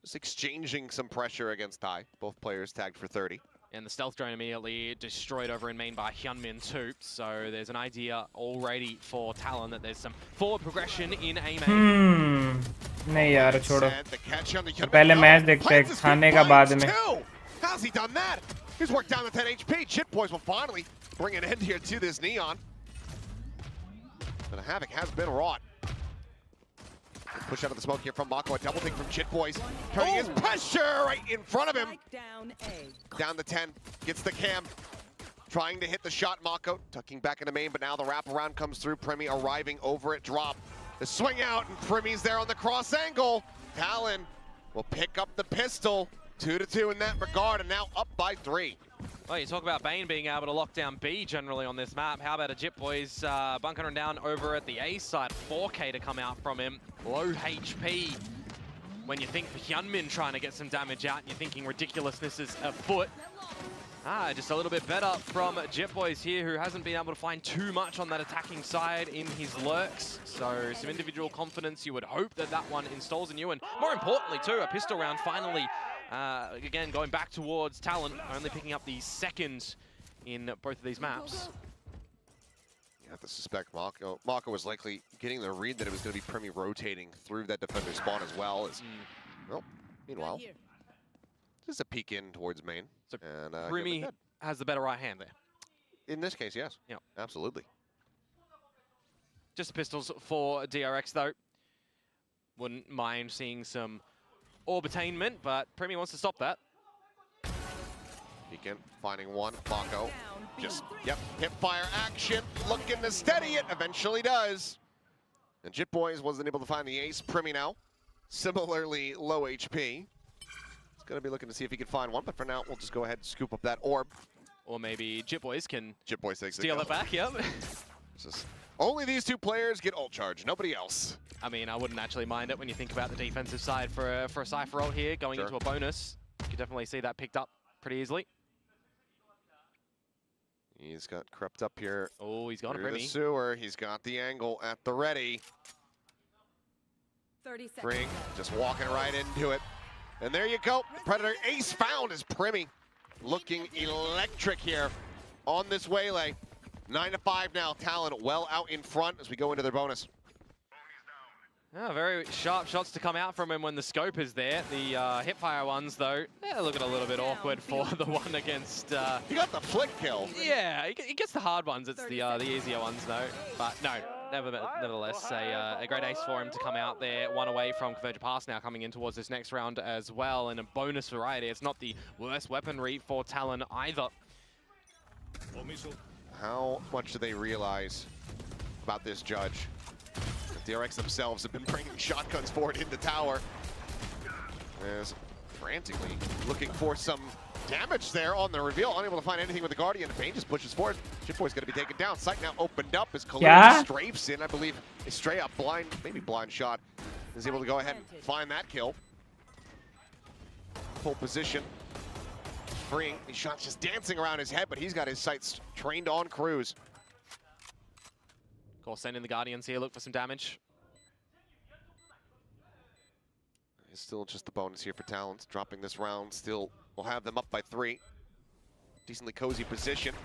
Just exchanging some pressure against Tai. Both players tagged for 30. And the stealth drone immediately destroyed over in main by Hyunmin too. So there's an idea already for Talon that there's some forward progression in A main. नहीं यार छोड़ो, पहले match देखते हैं खाने का बाद में। How's he done that? He's worked down the 10 HP. Jitboys will finally bring an end here to this Neon. But the havoc has been wrought. Push out of the smoke here from Mako. A double take from Jitboys. Turning his pressure right in front of him. Down the 10. Gets the cam. Trying to hit the shot. Mako tucking back into main, but now the wraparound comes through. Primy arriving over at drop. The swing out, and Primy's there on the cross angle. Talon will pick up the pistol. 2-2 in that regard, and now up by 3. Well, you talk about Bane being able to lock down B generally on this map. How about a Jip Boys bunkering down over at the A side? 4K to come out from him. Low HP. When you think Hyunmin trying to get some damage out, and you're thinking ridiculousness is afoot. Just a little bit better from Jip Boys here, who hasn't been able to find too much on that attacking side in his lurks. So some individual confidence, you would hope that that one installs in you. And more importantly too, a pistol round finally, again, going back towards Talon, only picking up the second in both of these maps. You have to suspect Mako was likely getting the read that it was going to be Primi rotating through that defender spawn as well. Well, meanwhile, just a peek in towards main. So and Primi has the better right hand there. In this case, yes. Yeah, absolutely. Just pistols for DRX though. Wouldn't mind seeing some orbitainment, but Primi wants to stop that. Peek in, finding one. Mako just, hip fire action, looking to steady it, eventually does. And Jip Boys wasn't able to find the ace. Primi now, similarly low HP. Gonna be looking to see if he can find one, but for now, we'll just go ahead and scoop up that orb. Or maybe Jip Boys can steal it back, yep. Only these two players get ult charge, nobody else. I mean, I wouldn't actually mind it when you think about the defensive side for a Cypher ult here, going into a bonus. You could definitely see that picked up pretty easily. He's got crept up here. Oh, he's got a Primi. The sewer, he's got the angle at the ready. 30 seconds. Frink just walking right into it. And there you go. Predator ace found is Primi. Looking electric here on this waylay. 9-5 now. Talon well out in front as we go into their bonus. Yeah, very sharp shots to come out from him when the scope is there. The hipfire ones, though, looking a little bit awkward for the one against... He got the flick kill. Yeah, he gets the hard ones. It's the easier ones, though. But no, nevertheless, a great ace for him to come out there. One away from Converge Pass now coming in towards this next round as well. And a bonus variety. It's not the worst weaponry for Talon either. How much do they realize about this judge? The DRX themselves have been bringing shotguns forward in the tower. As frantically looking for some damage there on the reveal. Unable to find anything with the Guardian. Bane just pushes forward. Jip Boy's going to be taken down. Sight now opened up as Kaluna strafes in. I believe Estrella, maybe blind shot, is able to go ahead and find that kill. Full position. Freeing. These shots just dancing around his head, but he's got his sights trained on Cruz. Of course, sending the Guardians here, look for some damage. It's still just the bonus here for Talon. Dropping this round, still will have them up by 3. Decently cozy position.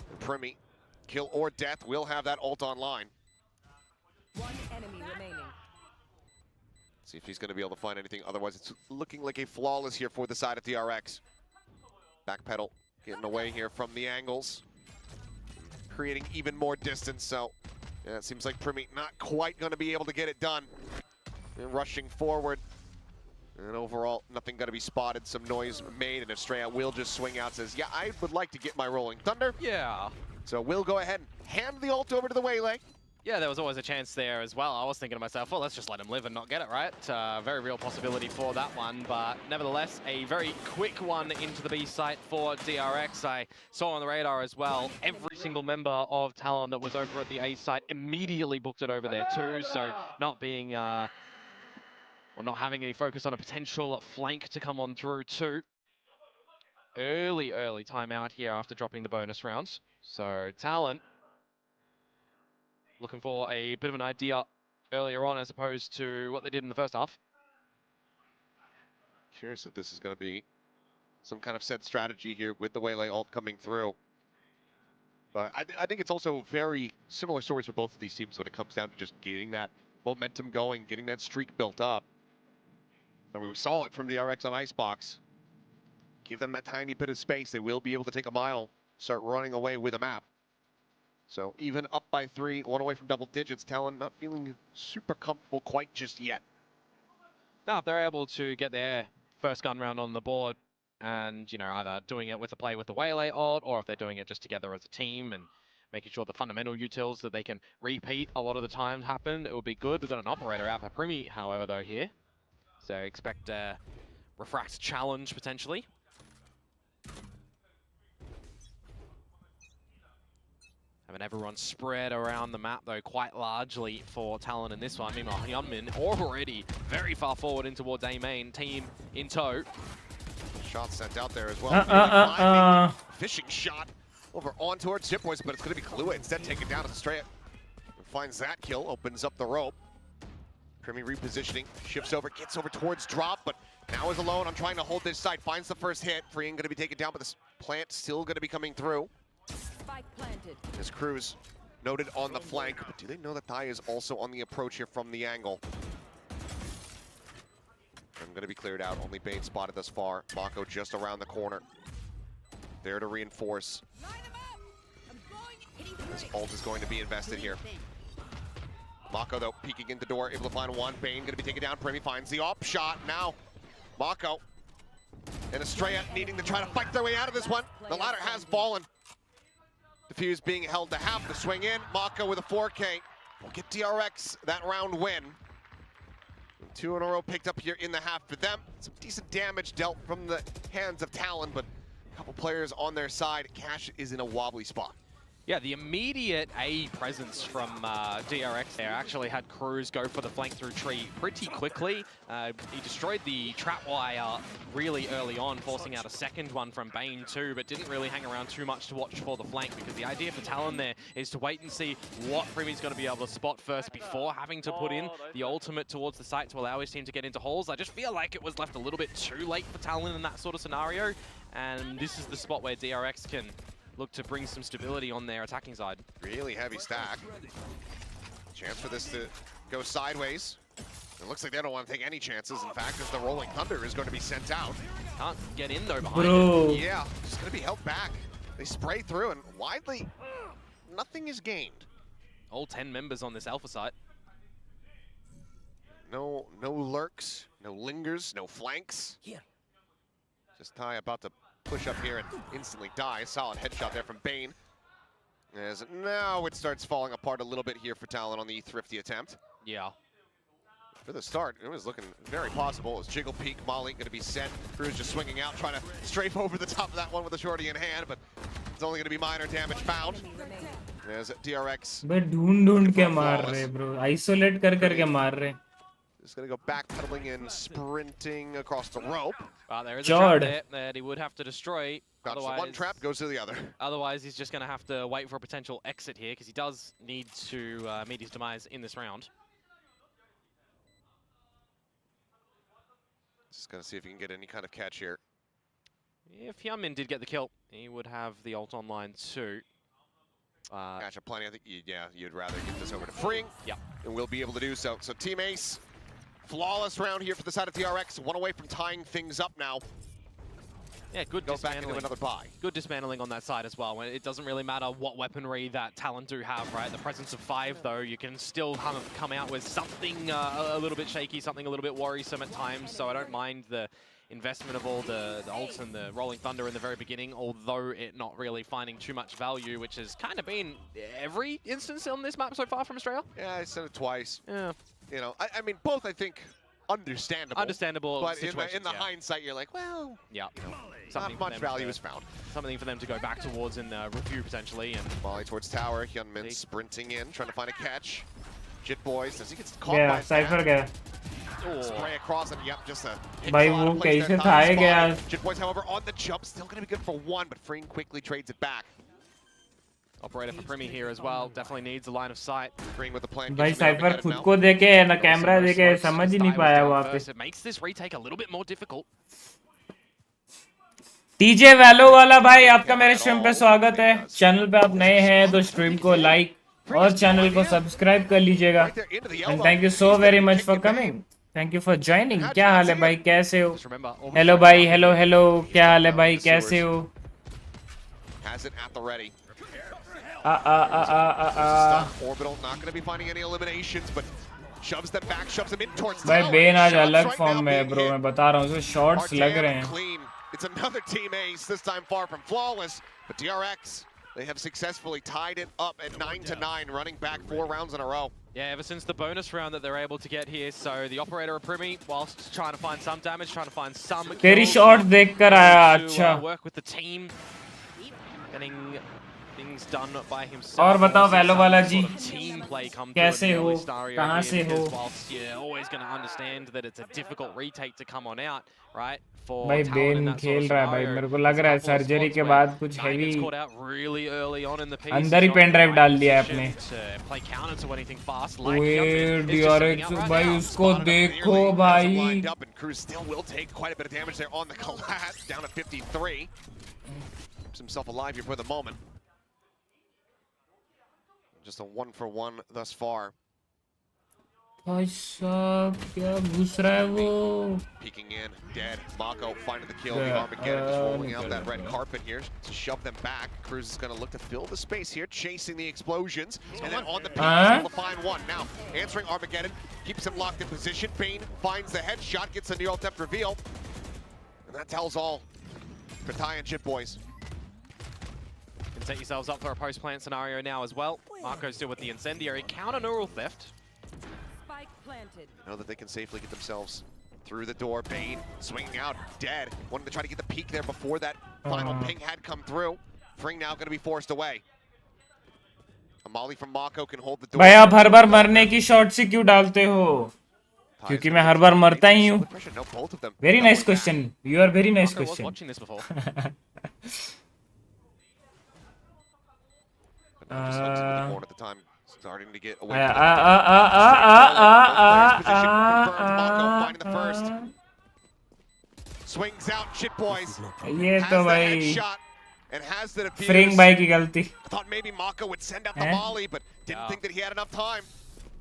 And Primi, kill or death, will have that ult online. One enemy remaining. See if he's going to be able to find anything. Otherwise, it's looking like a flawless here for the side of DRX. Backpedal, getting away here from the angles. Creating even more distance, so yeah, it seems like Primi not quite going to be able to get it done. And rushing forward. And overall, nothing going to be spotted. Some noise made, and Estrella will just swing out, says, yeah, I would like to get my Rolling Thunder. Yeah. So we'll go ahead and hand the ult over to the waylay. Yeah, there was always a chance there as well. I was thinking to myself, well, let's just let him live and not get it, right? Very real possibility for that one, but nevertheless, a very quick one into the B site for DRX. I saw on the radar as well, every single member of Talon that was over at the A site immediately booked it over there too, so not being... Well, not having any focus on a potential flank to come on through too. Early timeout here after dropping the bonus rounds. So Talon looking for a bit of an idea earlier on as opposed to what they did in the first half. Curious if this is going to be some kind of set strategy here with the waylay ult coming through. But I think it's also very similar stories for both of these teams when it comes down to just getting that momentum going, getting that streak built up. And we saw it from the RX on Icebox. Give them that tiny bit of space, they will be able to take a mile, start running away with a map. So even up by 3, one away from double digits, Talon not feeling super comfortable quite just yet. Now, if they're able to get their first gun round on the board and, you know, either doing it with a play with the waylay ult, or if they're doing it just together as a team and making sure the fundamental utils that they can repeat a lot of the time happen, it would be good. We've got an operator out for Primi, however, though, here. So expect a refract challenge, potentially. Having everyone spread around the map, though, quite largely for Talon in this one. Meanwhile, Hyunmin already very far forward in towards A main, team in tow. Shot sent out there as well. Fishing shot over on towards Shipboys, but it's going to be Klua instead taken down as Estrella finds that kill, opens up the rope. Primi repositioning, shifts over, gets over towards drop, but now is alone on trying to hold this side. Finds the first hit. Freeing going to be taken down, but this plant still going to be coming through. Spike planted. His Cruz noted on the flank, but do they know that Thai is also on the approach here from the angle? I'm going to be cleared out. Only Bane spotted thus far. Mako just around the corner. There to reinforce. His ult is going to be invested here. Mako, though, peeking in the door, able to find one. Bane going to be taken down. Primi finds the op shot. Now, Mako and Estrella needing to try to fight their way out of this one. The ladder has fallen. Diffuse being held to half the swing in. Mako with a 4K will get DRX that round win. 2 in a row picked up here in the half for them. Some decent damage dealt from the hands of Talon, but a couple players on their side. Cash is in a wobbly spot. Yeah, the immediate A presence from DRX there actually had Cruz go for the flank through tree pretty quickly. He destroyed the trap wire really early on, forcing out a second one from Bane too, but didn't really hang around too much to watch for the flank, because the idea for Talon there is to wait and see what Primi's going to be able to spot first before having to put in the ultimate towards the site to allow his team to get into holes. I just feel like it was left a little bit too late for Talon in that sort of scenario, and this is the spot where DRX can look to bring some stability on their attacking side. Really heavy stack. Chance for this to go sideways. It looks like they don't want to take any chances. In fact, as the Rolling Thunder is going to be sent out. Can't get in though behind it. Yeah, just going to be held back. They spray through and widely, nothing is gained. All 10 members on this alpha site. No lurks, no lingers, no flanks. Here. Just Ty about to push up here and instantly die. Solid headshot there from Bane. As now it starts falling apart a little bit here for Talon on the thrifty attempt. Yeah. For the start, it was looking very possible. As Jiggle Peek, Molly going to be sent. Cruz just swinging out, trying to strafe over the top of that one with a shorty in hand, but it's only going to be minor damage found. As DRX. बे ढूंढ के मार रहे bro, isolate कर मार रहे. Just going to go backpedaling and sprinting across the rope. There is a trap there that he would have to destroy. Otherwise, one trap goes to the other. Otherwise, he's just going to have to wait for a potential exit here, because he does need to meet his demise in this round. Just going to see if he can get any kind of catch here. If Hyunmin did get the kill, he would have the ult online too. Catch up plenty. I think, you'd rather get this over to Freeing. Yep. And we'll be able to do so. So Team Ace, flawless round here for the side of DRX. One away from tying things up now. Yeah, good Go back dismantling. into another buy. Good dismantling on that side as well. It doesn't really matter what weaponry that Talon do have, right? The presence of 5, though, you can still kind of come out with something a little bit shaky, something a little bit worrisome at times. So I don't mind the investment of all the ults and the Rolling Thunder in the very beginning, although it not really finding too much value, which has kind of been every instance on this map so far from Australia. Yeah, I said it twice. Yeah. You know, I mean, both I think understandable. Understandable. But in the hindsight, you're like, well, yeah, you know, not much value is found. Something for them to go back towards in the review potentially. And Molly towards tower. Hyunmin sprinting in, trying to find a catch. Jit Boys, does he get caught by Cypher गया. Spray across and yep, just a hit भाई shot, वो place कैसे there, था time गया. spotted. Jit Boys, however, on the jump, still going to be good for one, but Freeing quickly trades it back. Operator for Primi here as well, definitely needs a line of sight. Freeing with the plan. भाई Cypher खुद को देखे ना camera देखे समझ ही नहीं पाया वहाँ पे. It makes this retake a little bit more difficult. TJ वैलो वाला भाई, आपका मेरे स्ट्रीम पे स्वागत है. चैनल पे आप नए हैं तो स्ट्रीम को लाइक और चैनल को सब्सक्राइब कर लीजिएगा. And thank you so very much for coming. Thank you for joining. क्या हाल है भाई, कैसे हो? हेलो भाई, हेलो हेलो, क्या हाल है भाई, कैसे हो? Orbital not going to be finding any eliminations, but shoves them back, shoves them in towards भाई tower. बेन आज अलग फॉर्म में है ब्रो, मैं बता रहा हूँ, उसके शॉट्स लग रहे हैं. Clean. It's another Team Ace, this time far from flawless, but DRX, they have successfully tied it up at 9-9, running back 4 rounds in a row. Yeah, ever since the bonus round that they're able to get here, so the operator of Primi, whilst trying to find some damage, trying to find some तेरी shot देखकर आया. अच्छा. Work with the team, getting things done by himself. और बताओ वैलो वाला जी, Team play come कैसे हो, कहाँ से हो? Whilst you're always going to understand that it's a difficult retake to come on out, right? For भाई Talon in Ben that sort खेल of रहा है भाई, scenario, मेरे को लग रहा है there's a couple of surgery spots के where बाद कुछ Nine heavy gets caught out really early on in the piece. अंदर ही He's not pen drive in the डाल right दिया है position आपने। to play counter to anything fast. ओए Like DRX भाई उसको देखो भाई। Lined up and Cruz still will take quite a bit of damage there on the collapse, down to 53. Keeps himself alive here for the moment. Just a 1-for-1 thus far. भाई साहब क्या घुस रहा है वो? Peeking in, dead. Mako finding the kill. The Armageddon just rolling out that red carpet here to shove them back. Cruz is going to look to fill the space here, chasing the explosions. And then on the peak, he's able to find one. Now, answering Armageddon, keeps him locked in position. Bane finds the headshot, gets a neural depth reveal. And that tells all for Ty and Chip Boys. Can set yourselves up for a post-plant scenario now as well. Marco's still with the incendiary. Counter neural theft. Spike planted. Know that they can safely get themselves through the door. Bane swinging out, dead. Wanted to try to get the peek there before that final ping had come through. Fring now going to be forced away. A molly from Mako can hold the door. भाई आप हर बार मरने की shot से क्यों डालते हो? क्योंकि मैं हर बार मरता ही हूँ। Very nice question. You are very nice question. Watching this before. Just looks into the corner at the time, starting to get away. Finding the first. Swings out, Shit Boys. ये तो भाई and has the defuse. फ्रिंग भाई की गलती। I thought maybe Mako would send out the volley, but didn't think that he had enough time.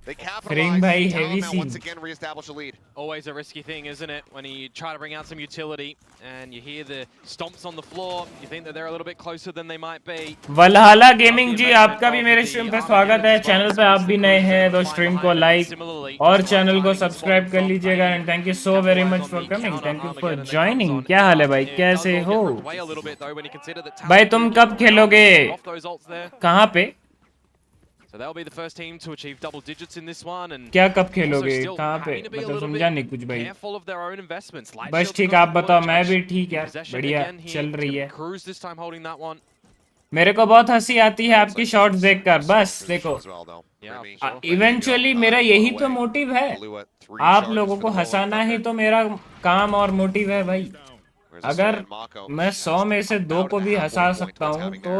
They Fring capitalized. bhai, Talon heavy now scene. once again reestablish a lead. Always a risky thing, isn't it? When you try to bring out some utility and you hear the stomps on the floor, you think that they're a little bit closer than they might be. Valhalla gaming ji आपका भी मेरे stream पे स्वागत है। Channel पे आप भी नए हैं तो स्ट्रीम को लाइक और चैनल को सब्सक्राइब कर लीजिएगा। And thank you so very much for coming, thank you for joining. क्या हाल है भाई, कैसे हो भाई? तुम कब खेलोगे, कहाँ पे? So they'll be the first team to achieve double digits in this one, and क्या कब खेलोगे, कहाँ पे? मतलब समझा नहीं कुछ भाई। careful of their own investments. बस ठीक, आप बताओ। मैं भी ठीक है, बढ़िया चल रही है। Cruz this time holding that one. मेरे को बहुत हंसी आती है आपकी शॉट्स देखकर। बस देखो, इवेंचुअली मेरा यही तो मोटिव है, आप लोगों को हंसाना ही तो मेरा काम और मोटिव है भाई। अगर मैं 100 में से 2 को भी हंसा सकता हूँ तो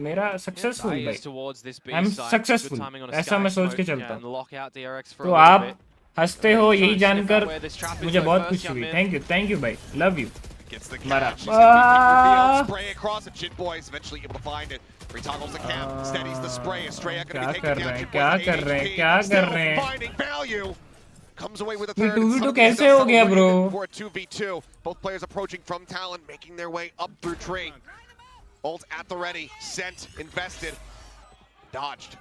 मेरा सक्सेसफुल भाई, आई एम सक्सेसफुल, ऐसा मैं सोच के चलता हूँ। तो आप हंसते हो यही जानकर मुझे बहुत खुशी हुई। थैंक यू भाई, लव यू। मारा क्या कर रहे हैं? Comes away with a ये third. 2v2 कैसे हो गया bro? For a 2v2. Both players approaching from Talon, making their way up through tree. Ult at the ready, sent, invested, dodged.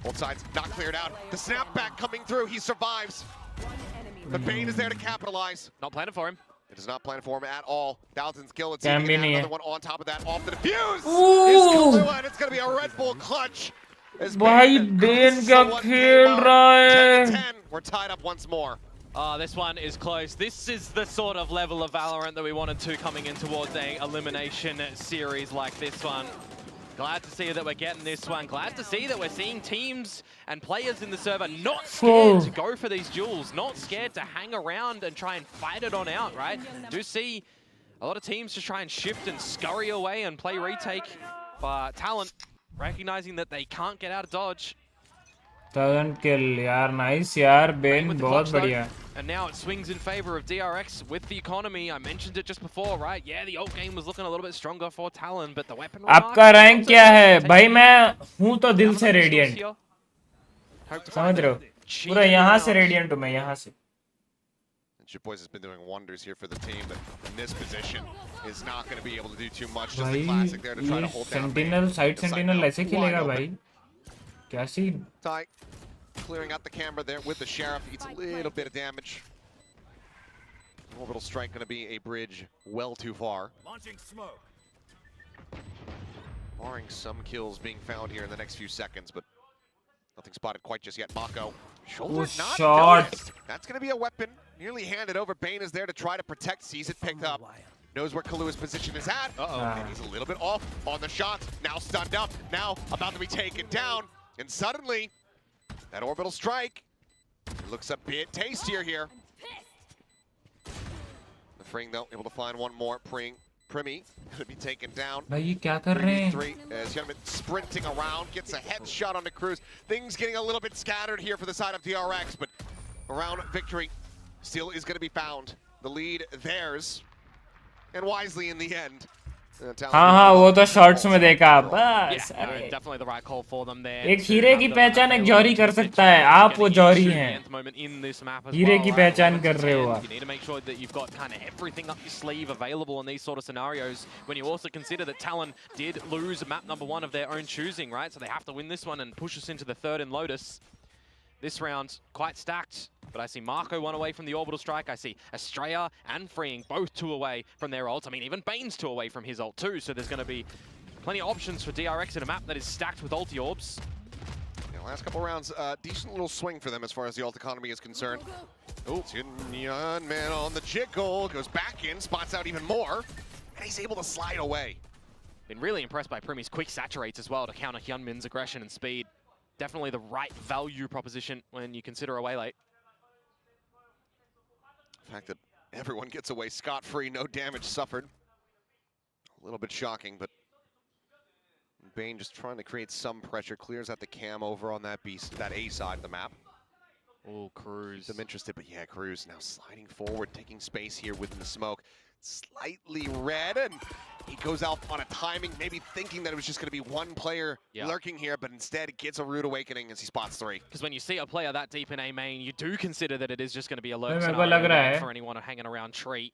Both sides not cleared out. The snapback coming through, he survives. But Bane is there to capitalize. Not planning for him. It is not planned for him at all. Thousands kill. It's Can be another one on top of that, off the defuse. Ooh. Is Kahlua, and it's going to be a Red Bull clutch. भाई Ben क्या खेल रहा है? We're tied up once more. This one is close. This is the sort of level of Valorant that we wanted to coming in towards a elimination series like this one. Glad to see that we're getting this one. Glad to see that we're seeing teams and players in the server not scared to go for these duels, not scared to hang around and try and fight it on out, right? Do see a lot of teams just try and shift and scurry away and play retake, but Talent recognizing that they can't get out of dodge. Talent kill, यार nice यार, Ben बहुत बढ़िया. And now it swings in favor of DRX with the economy. I mentioned it just before, right? Yeah, the ult game was looking a little bit stronger for Talon, but the weapon. आपका rank क्या है? भाई मैं हूँ तो दिल से radiant. समझ रहे हो? पूरा यहाँ से रेडिएंट हूँ मैं, यहाँ से. Chip Boys has been doing wonders here for the team, but in this position is not going to be able to do too much. Just a classic there to try to hold down. Sentinel, side Sentinel ऐसे खेलेगा भाई? क्या scene? Ty clearing out the camera there with the Sheriff. Eats a little bit of damage. Orbital strike going to be a bridge well too far. Launching smoke. Barring some kills being found here in the next few seconds, but nothing spotted quite just yet. Mako. Shoulder not shot. Noticed. That's going to be a weapon. Nearly handed over. Bane is there to try to protect. Sees it picked up. knows where Kalua's position is at. And he's a little bit off on the shots. Now stunned up, now about to be taken down. And suddenly, that orbital strike looks a bit tastier here. The Fring, though, able to find one more. Primi going to be taken down. भाई ये क्या कर रहे हैं? 3 as Hyunmin sprinting around, gets a headshot onto Cruz. Things getting a little bit scattered here for the side of DRX, but around victory still is going to be found. The lead theirs, and wisely in the end. हाँ वो तो shorts में देखा बस Yeah, definitely the right call for them there. एक हीरे की पहचान एक जौहरी कर सकता है आप वो जौहरी हैं हीरे की पहचान कर रहे हो आप You need to make sure that you've got kind of everything up your sleeve available in these sort of scenarios when you also consider that Talon did lose map number 1 of their own choosing, right? So they have to win this one and push us into the 3rd in Lotus. This round, quite stacked, but I see Marco 1 away from the orbital strike. I see Estrella and Freeing both 2 away from their ults. I mean, even Bane's 2 away from his ult too, so there's going to be plenty of options for DRX in a map that is stacked with ulti orbs. Yeah, last couple rounds, decent little swing for them as far as the ult economy is concerned. Oh, Hyunmin on the jiggle, goes back in, spots out even more, and he's able to slide away. Been really impressed by Primi's quick saturates as well to counter Hyunmin's aggression and speed. Definitely the right value proposition when you consider away late. The fact that everyone gets away scot-free, no damage suffered. A little bit shocking, but Bane just trying to create some pressure, clears out the cam over on that A side of the map. Oh, Cruz. I'm interested, but yeah, Cruz now sliding forward, taking space here within the smoke. Slightly red, and he goes out on a timing, maybe thinking that it was just going to be one player lurking here, but instead it gets a rude awakening as he spots 3. Because when you see a player that deep in A main, you do consider that it is just going to be a lurk scenario for anyone hanging around tree.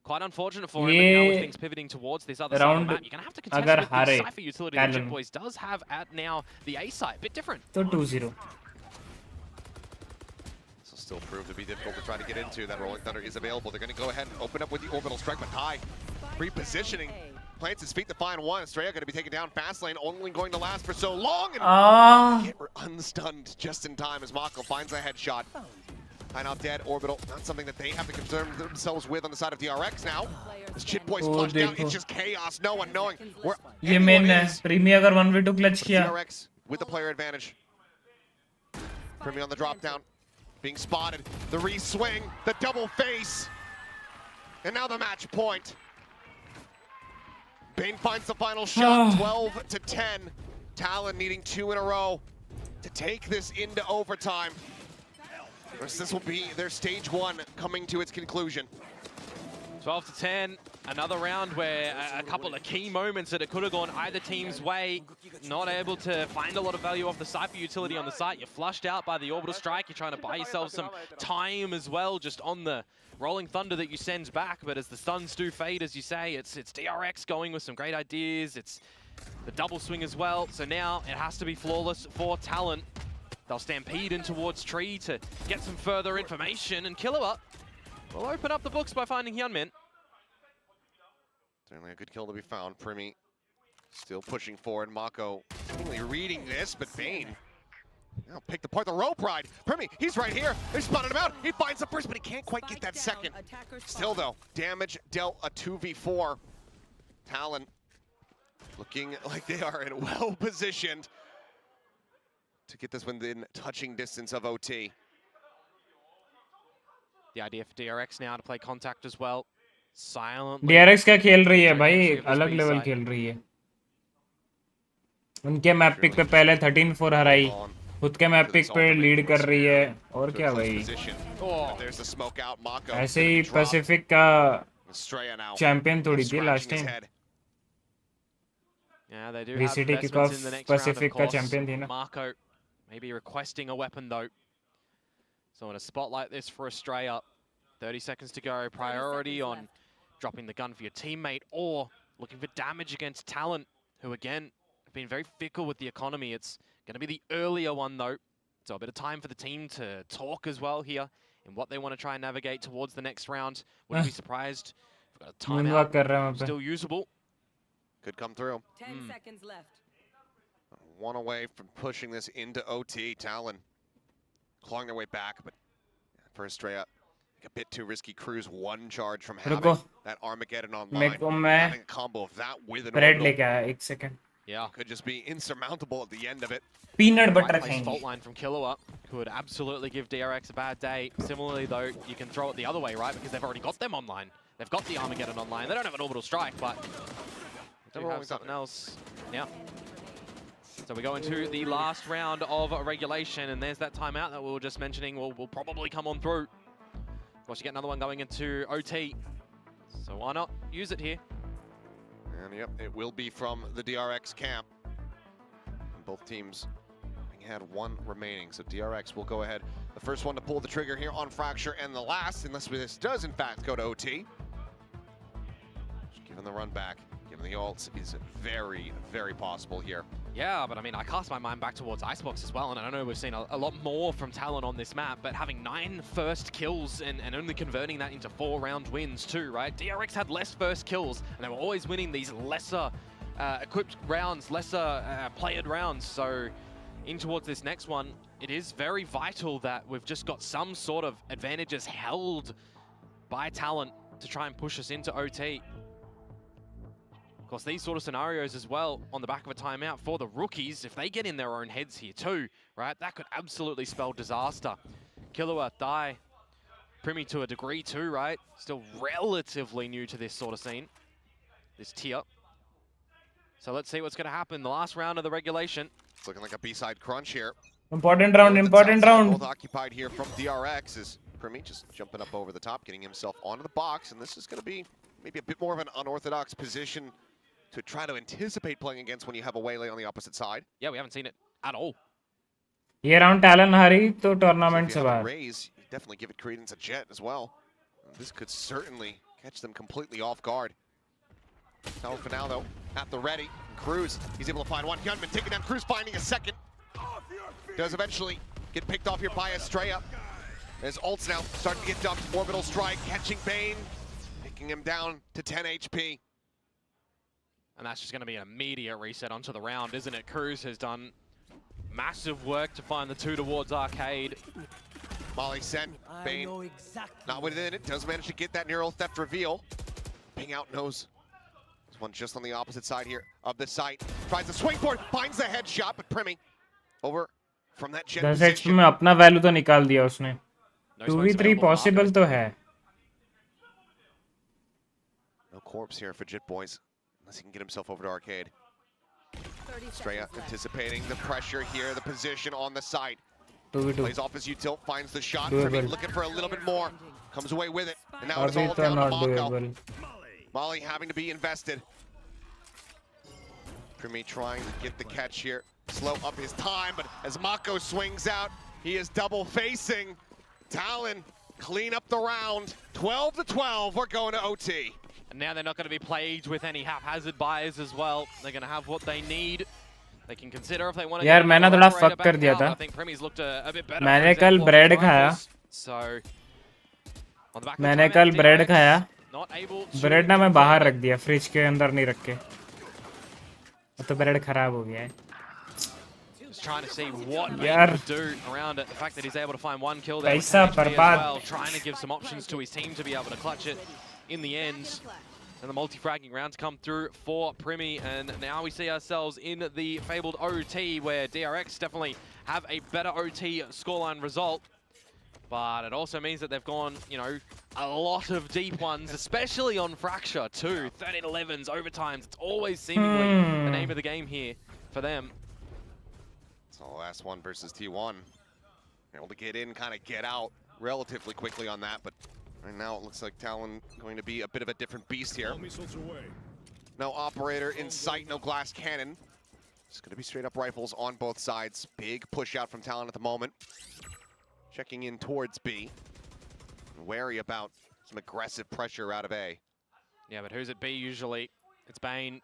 Quite unfortunate for him, but now with things pivoting towards this other side of the map, you're going to have to contest with the Cypher utility that Jit Boys does have at now the A site. Bit different. So 2-0. Still proved to be difficult to try to get into. That Rolling Thunder is available. They're going to go ahead and open up with the orbital strike, but Ty repositioning, plants his feet to find one. Estrella going to be taken down fast lane, only going to last for so long, and get unstunned just in time as Mako finds a headshot. High now dead, orbital, not something that they have to concern themselves with on the side of DRX now. As Chit Boys flushed down, it's just chaos, no one knowing where anyone is. Primi agar 1v2 clutch kiya. DRX with the player advantage. Primi on the drop down. Being spotted, the re-swing, the double face, and now the match point. Bane finds the final shot, 12-10. Talon needing 2 in a row to take this into overtime. This will be their stage 1 coming to its conclusion. 12-10, another round where a couple of key moments that it could have gone either team's way. Not able to find a lot of value off the Cypher utility on the site. You're flushed out by the orbital strike. You're trying to buy yourself some time as well, just on the Rolling Thunder that you send back. But as the stuns do fade, as you say, it's DRX going with some great ideas. It's the double swing as well. So now it has to be flawless for Talon. They'll stampede in towards Tree to get some further information, and Killua will open up the books by finding Hyunmin. Certainly a good kill to be found. Primi still pushing forward. Mako seemingly reading this, but Bane now picked apart the rope ride. Primi, he's right here. They spotted him out. He finds the first, but he can't quite get that second. Still though, damage dealt a 2v4. Talon looking like they are in well positioned to get this within touching distance of OT. The idea for DRX now to play contact as well. Silently. DRX क्या खेल रही है भाई अलग level खेल रही है उनके मैप पिक पे पहले 13-4 हराई खुद के मैप पिक पे लीड कर रही है और क्या भाई ऐसे ही पैसिफिक का चैंपियन थोड़ी थी last time VCT kick off Pacific का चैंपियन थी ना Marco maybe requesting a weapon though. So in a spot like this for Australia, 30 seconds to go, priority on dropping the gun for your teammate or looking for damage against Talon, who again have been very fickle with the economy. It's going to be the earlier one though, so a bit of time for the team to talk as well here in what they want to try and navigate towards the next round. Wouldn't be surprised if we've got a timeout, still usable. Could come through. 10 seconds left. One away from pushing this into OT. Talon clawing their way back, but for Estrella, A bit too risky. Cruise one charge from having that Armageddon online. Having a combo of that with an bread orbital. लेके आया 1 second. Yeah. Could just be insurmountable at the end of it. Peanut butter Right place खाएंगे. fault line from Killua could absolutely give DRX a bad day. Similarly, though, you can throw it the other way, right? Because they've already got them online. They've got the Armageddon online. They don't have an orbital strike, but they do have something else. Yeah. So we go into the last round of regulation, and there's that timeout that we were just mentioning will probably come on through. Of course, you get another one going into OT. So why not use it here? And yep, it will be from the DRX camp. And both teams had one remaining, so DRX will go ahead. The first one to pull the trigger here on Fracture, and the last, unless this does in fact go to OT. Just giving the run back, giving the ults is very, very possible here. Yeah, but I mean, I cast my mind back towards Icebox as well, and I know we've seen a lot more from Talon on this map, but having 9 first kills and only converting that into 4-round wins too, right? DRX had less first kills, and they were always winning these lesser equipped rounds, lesser played rounds, so in towards this next one, it is very vital that we've just got some sort of advantages held by Talon to try and push us into OT. Of course, these sort of scenarios as well, on the back of a timeout for the rookies, if they get in their own heads here too, right, that could absolutely spell disaster. Killua, Die, Primi to a degree too, right? Still relatively new to this sort of scene, this tier. So let's see what's going to happen. The last round of the regulation. It's looking like a B-side crunch here. Important round, important round. Both occupied here from DRX is Primi just jumping up over the top, getting himself onto the box, and this is going to be maybe a bit more of an unorthodox position to try to anticipate playing against when you have a Waylay on the opposite side. Yeah, we haven't seen it at all. ये round Talon हारी तो tournament से बाहर. Raise, definitely give it credence a Jet as well. This could certainly catch them completely off guard. Talon Finaldo at the ready. Cruz, he's able to find one. Gunman taking down Cruz, finding a second. Does eventually get picked off here by Estrella. His ults now starting to get dumped. Orbital strike, catching Bane, picking him down to 10 HP. And that's just going to be an immediate reset onto the round, isn't it? Cruz has done massive work to find the 2 towards Arcade. Molly sent. Bane not within it. Does manage to get that neural theft reveal. Ping out knows. This one just on the opposite side here of the site. Tries to swing for it. Finds the headshot, but Primi over from that jet 10 position. में अपना value तो निकाल दिया उसने. 2v3 possible तो है. No corpse here for Jit Boys. Unless he can get himself over to Arcade. Estrella anticipating the pressure here, the position on the side. 2v2. Plays off his util, finds the shot. Doable. Primi looking for a little bit more. Comes away with it. And now it's अभी all तो down to not Mako. doable. Molly having to be invested. Primi trying to get the catch here. Slow up his time, but as Mako swings out, he is double facing. Talon clean up the round. 12 to 12, we're going to OT. And now they're not going to be plagued with any haphazard buys as well. They're going to have what they need. They can consider if they want to. यार मैंने थोड़ा fuck कर दिया था. I think Primi's looked a bit better. मैंने कल bread खाया. So on the back of मैंने the कल timeout, bread DRX खाया. not able to ब्रेड ना मैं बाहर रख दिया, फ्रिज के अंदर नहीं रख के. तो ब्रेड खराब हो गया है. Just trying to see what he यार could do around it. The fact that he's able to find 1 kill there with पैसा 10 HP as बर्बाद. well, trying to give some options to his team to be able to clutch it in the end. And the multi-fragging rounds come through for Primi, and now we see ourselves in the fabled OT, where DRX definitely have a better OT scoreline result. But it also means that they've gone, you know, a lot of deep ones, especially on Fracture too. 13-11s, overtimes. It's always seemingly the name of the game here for them. So the last one versus T1. Able to get in, kind of get out relatively quickly on that, but right now it looks like Talon going to be a bit of a different beast here. No operator in sight, no glass cannon. It's going to be straight up rifles on both sides. Big push out from Talon at the moment. Checking in towards B. Wary about some aggressive pressure out of A. Yeah, but who's at B usually? It's Bane.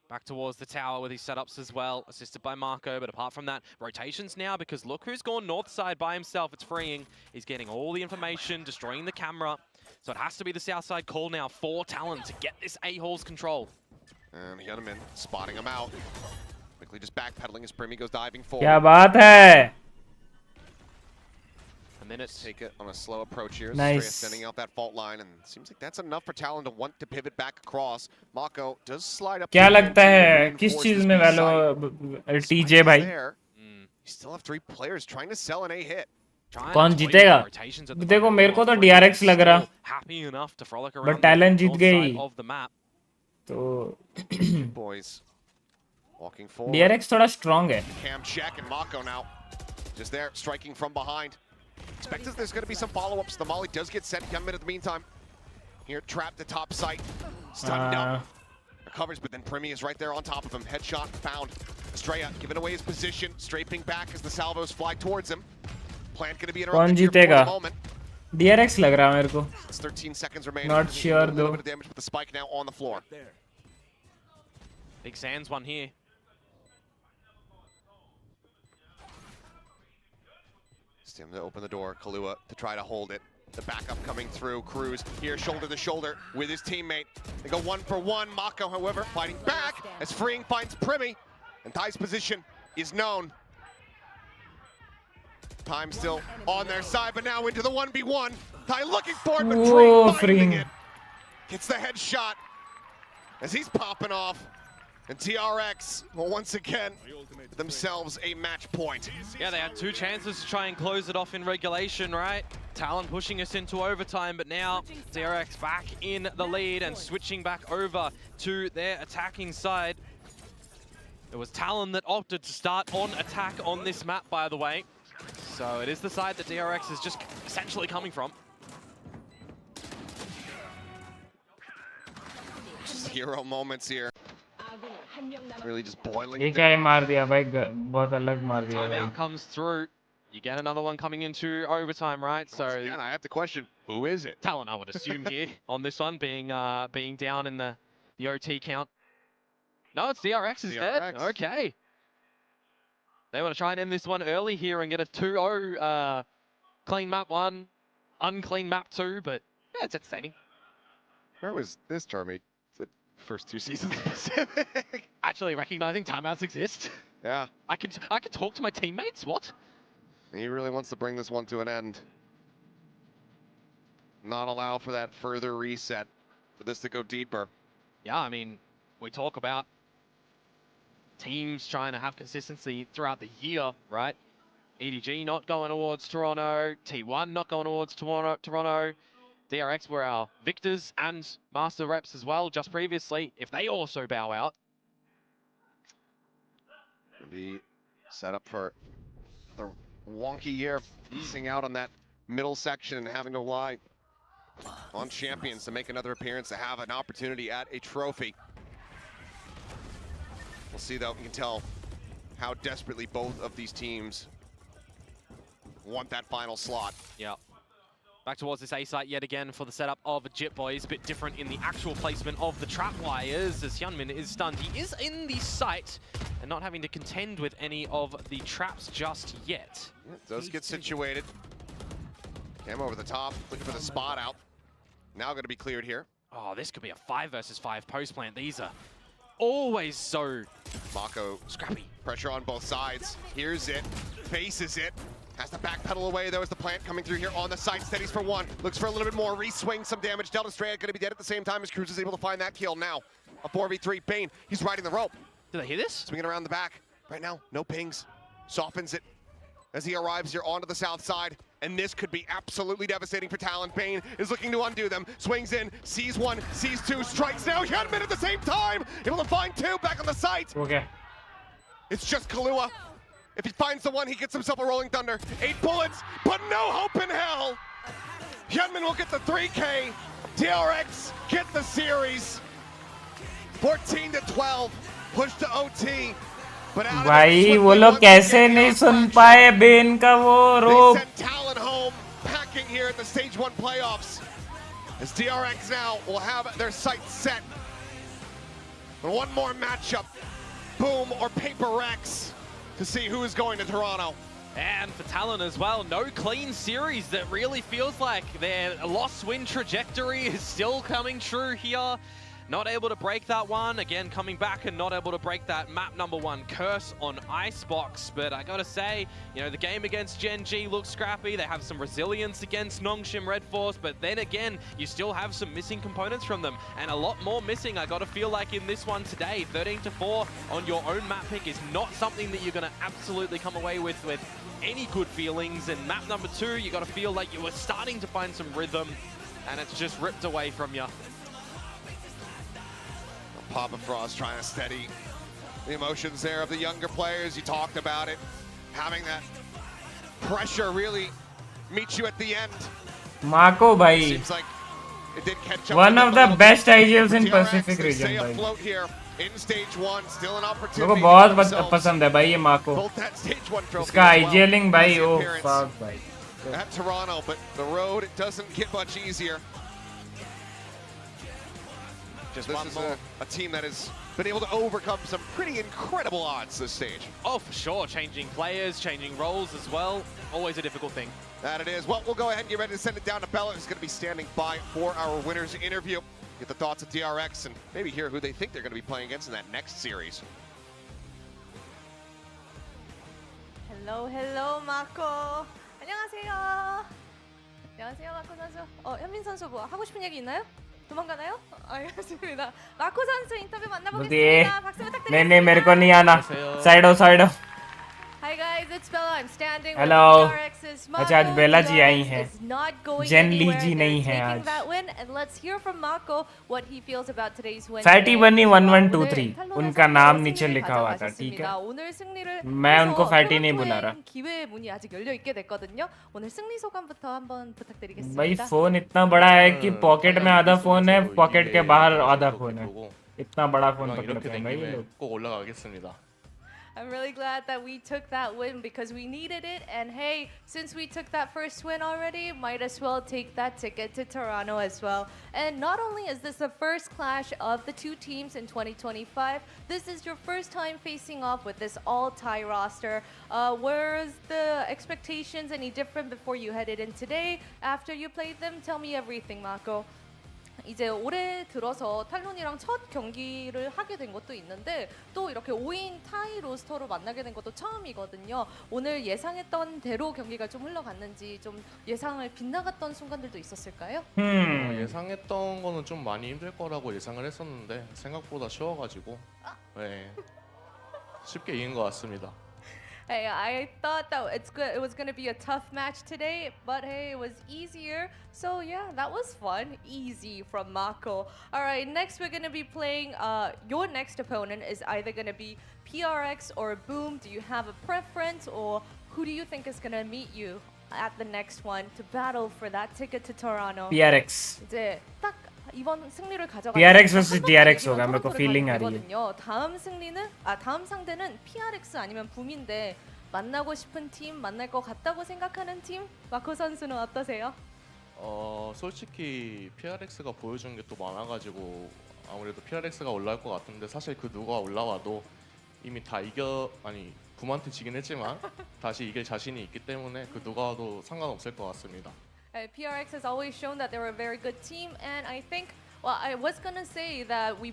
Back towards the tower with his setups as well, assisted by Marco, but apart from that, rotations now, because look who's gone north side by himself. It's freeing. He's getting all the information, destroying the camera. So it has to be the south side call now for Talon to get this A-Hall's control. And he got him in, spotting him out. Quickly just backpedaling as Primi goes diving forward. क्या बात है? And minutes. Take it on a slow approach here. Nice. Straight sending out that fault line, and seems like that's enough for Talon to want to pivot back across. Mako does slide up. क्या लगता है किस चीज में वैलो TJ भाई? You still have 3 players trying to sell an A hit. कौन जीतेगा? देखो मेरे को तो DRX लग रहा, but Talon जीत गई। तो Boys walking forward. DRX थोड़ा strong है। Cam check and Mako now just there striking from behind. Expected there's going to be some follow-ups. The molly does get set. Youngman in the meantime here trapped at top site, stunned up. Recovers, but then Primi is right there on top of him. Headshot found. Estrella giving away his position, strafing back as the salvos fly towards him. Plant going to be interrupted here for the moment. DRX लग रहा मेरे को। It's 13 seconds remaining. Not sure a little though. bit of damage with the spike now on the floor. Big Sands one here. Stim to open the door. Kahlua to try to hold it. The backup coming through. Cruz here shoulder to shoulder with his teammate. They go 1 for 1. Mako, however, fighting back as Freeing finds Primi. And Ty's position is known. Time still on their side, but now into the 1v1. Ty looking for it, but Whoa, finding it. Gets the headshot as he's popping off. And TRX will once again themselves a match point. Yeah, they had 2 chances to try and close it off in regulation, right? Talon pushing us into overtime, but now DRX back in the lead and switching back over to their attacking side. It was Talon that opted to start on attack on this map, by the way. So it is the side that DRX is just essentially coming from. Just hero moments here. Really just boiling. ये क्या है मार दिया भाई, बहुत अलग मार दिया भाई। Timeout comes through. You get another one coming into overtime, right? So Again, I have to question, who is it? Talon, I would assume here on this one, being down in the OT count. No, it's DRX is dead. Okay. They want to try and end this one early here and get a 2-0 clean map 1, unclean map 2, but yeah, it's entertaining. Where was this tournament? The first 2 seasons. Actually recognizing timeouts exist. Yeah. I could talk to my teammates. What? He really wants to bring this one to an end. Not allow for that further reset, for this to go deeper. Yeah, I mean, we talk about teams trying to have consistency throughout the year, right? EDG not going towards Toronto, T1 not going towards Toronto. DRX were our victors and master reps as well just previously. If they also bow out, Be set up for the wonky year, missing out on that middle section and having to rely on champions to make another appearance, to have an opportunity at a trophy. We'll see though, we can tell how desperately both of these teams want that final slot. Yeah. Back towards this A site yet again for the setup of Jit Boys. A bit different in the actual placement of the trap wires as Hyunmin is stunned. He is in the site and not having to contend with any of the traps just yet. Yeah, does get situated. Cam over the top, looking for the spot out. Now going to be cleared here. Oh, this could be a 5 versus 5 post plant. These are always so Mako scrappy. Pressure on both sides. Here's it. Faces it. Has to backpedal away though as the plant coming through here on the side. Steadies for 1. Looks for a little bit more. Re-swing some damage. Delta Strayed going to be dead at the same time as Cruz is able to find that kill. Now a 4v3. Bane, he's riding the rope. Did they hear this? Swinging around the back. Right now, no pings. Softens it as he arrives here onto the south side. And this could be absolutely devastating for Talon. Bane is looking to undo them. Swings in, sees 1, sees 2, strikes now. Hyunmin at the same time. Able to find 2 back on the site. Okay. It's just Kahlua. If he finds the 1, he gets himself a Rolling Thunder. 8 bullets, but no hope in hell. Hyunmin will get the 3K. DRX get the series. 14-12, push to OT. But out भाई वो लोग कैसे नहीं सुन पाए Ben का वो रोप? They send Talon home, packing here at the Stage 1 playoffs. As DRX now will have their sights set. And one more matchup, Boom or PRX, to see who is going to Toronto. And for Talon as well, no clean series. That really feels like their loss-win trajectory is still coming true here. Not able to break that one. Again, coming back and not able to break that map number 1 curse on Icebox. But I gotta say, you know, the game against Gen G looks scrappy. They have some resilience against Nongshim Red Force, but then again, you still have some missing components from them, and a lot more missing. I gotta feel like in this one today, 13-4 on your own map pick is not something that you're gonna absolutely come away with any good feelings. And map number 2, you gotta feel like you were starting to find some rhythm, and it's just ripped away from you. Papa Frost trying to steady the emotions there of the younger players. You talked about it. Having that pressure really meet you at the end. Mako bhai. Seems like it did catch up. One of the best IGLs in DRX, Pacific they region stay bhai. afloat here in stage 1. Still an मेरे opportunity. को बहुत पसंद है भाई ये Mako. Both that stage 1 trophy इसका as well IGLing भाई as the oh appearance fuck भाई. at Toronto, but the road doesn't get much easier. Just this one is more. a team that has been able to overcome some pretty incredible odds this stage. Oh, for sure. Changing players, changing roles as well. Always a difficult thing. That it is. Well, we'll go ahead and get ready to send it down to Bella, who's going to be standing by for our winners interview. Get the thoughts of DRX and maybe hear who they think they're going to be playing against in that next series. Hello, hello, Mako. 안녕하세요. 안녕하세요, 마코 선수. 현민 선수 뭐 하고 싶은 얘기 있나요? 도망가나요? 알겠습니다. 마코 선수 인터뷰 만나보겠습니다. 박수 부탁드립니다. नहीं मेरे को नहीं आना. Side हो. Hi guys, it's Bella. I'm standing Hello. with DRX's Mako. अच्छा आज बेला जी आई DRX हैं. is not going Jen Lee anywhere. Ji They're नहीं हैं taking आज. that win, and let's hear from Mako what he feels about today's win. Fatty Bunny today. 1123 오늘 उनका 탈론에서 नाम 승리를 नीचे लिखा हुआ था. ठीक है. 가져가셨습니다. 오늘 승리를 मैं उनको 해서 Fatty नहीं बुला रहा. 프로토엔 기회의 문이 아직 열려 있게 됐거든요. 오늘 승리 소감부터 한번 부탁드리겠습니다. भाई फोन इतना बड़ा है कि पॉकेट में आधा फोन है, पॉकेट के बाहर आधा फोन है. इतना बड़ा फोन पकड़ते हैं भाई ये लोग. 꼭 올라가겠습니다. I'm really glad that we took that win because we needed it. And hey, since we took that first win already, might as well take that ticket to Toronto as well. And not only is this the first clash of the two teams in 2025, this is your first time facing off with this all-tie roster. Were the expectations any different before you headed in today? After you played them, tell me everything, Mako. 이제 올해 들어서 탈론이랑 첫 경기를 하게 된 것도 있는데 또 이렇게 5인 타이 로스터로 만나게 된 것도 처음이거든요. 오늘 예상했던 대로 경기가 좀 흘러갔는지 좀 예상을 빗나갔던 순간들도 있었을까요? 예상했던 거는 좀 많이 힘들 거라고 예상을 했었는데 생각보다 쉬워가지고 네, 쉽게 이긴 것 같습니다. Hey, I thought that it was going to be a tough match today, but hey, it was easier. So yeah, that was fun. Easy from Mako. All right, next we're going to be playing, your next opponent is either going to be PRX or Boom. Do you have a preference, or who do you think is going to meet you at the next one to battle for that ticket to Toronto? PRX. 이제 딱 이번 승리를 가져가. PRX vs DRX होगा. मेरे को feeling आ रही है. 다음 상대는 PRX 아니면 붐인데 만나고 싶은 팀, 만날 것 같다고 생각하는 팀, 마코 선수는 어떠세요? 솔직히 PRX가 보여준 게 또 많아가지고 아무래도 PRX가 올라올 것 같은데 사실 그 누가 올라와도 이미 다 붐한테 지긴 했지만 다시 이길 자신이 있기 때문에 그 누가 와도 상관없을 것 같습니다. PRX has always shown that they're a very good team, and I think, well, I was gonna say that we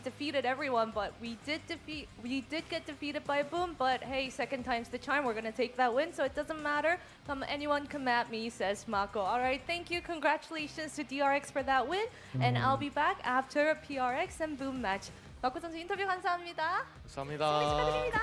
defeated everyone, but we did get defeated by Boom. But hey, second time's the charm. We're gonna take that win, so it doesn't matter. Anyone come at me, says Mako. All right, thank you. Congratulations to DRX for that win, and I'll be back after PRX and Boom match. 마코 선수 인터뷰 감사합니다. 감사합니다. 승리 축하드립니다.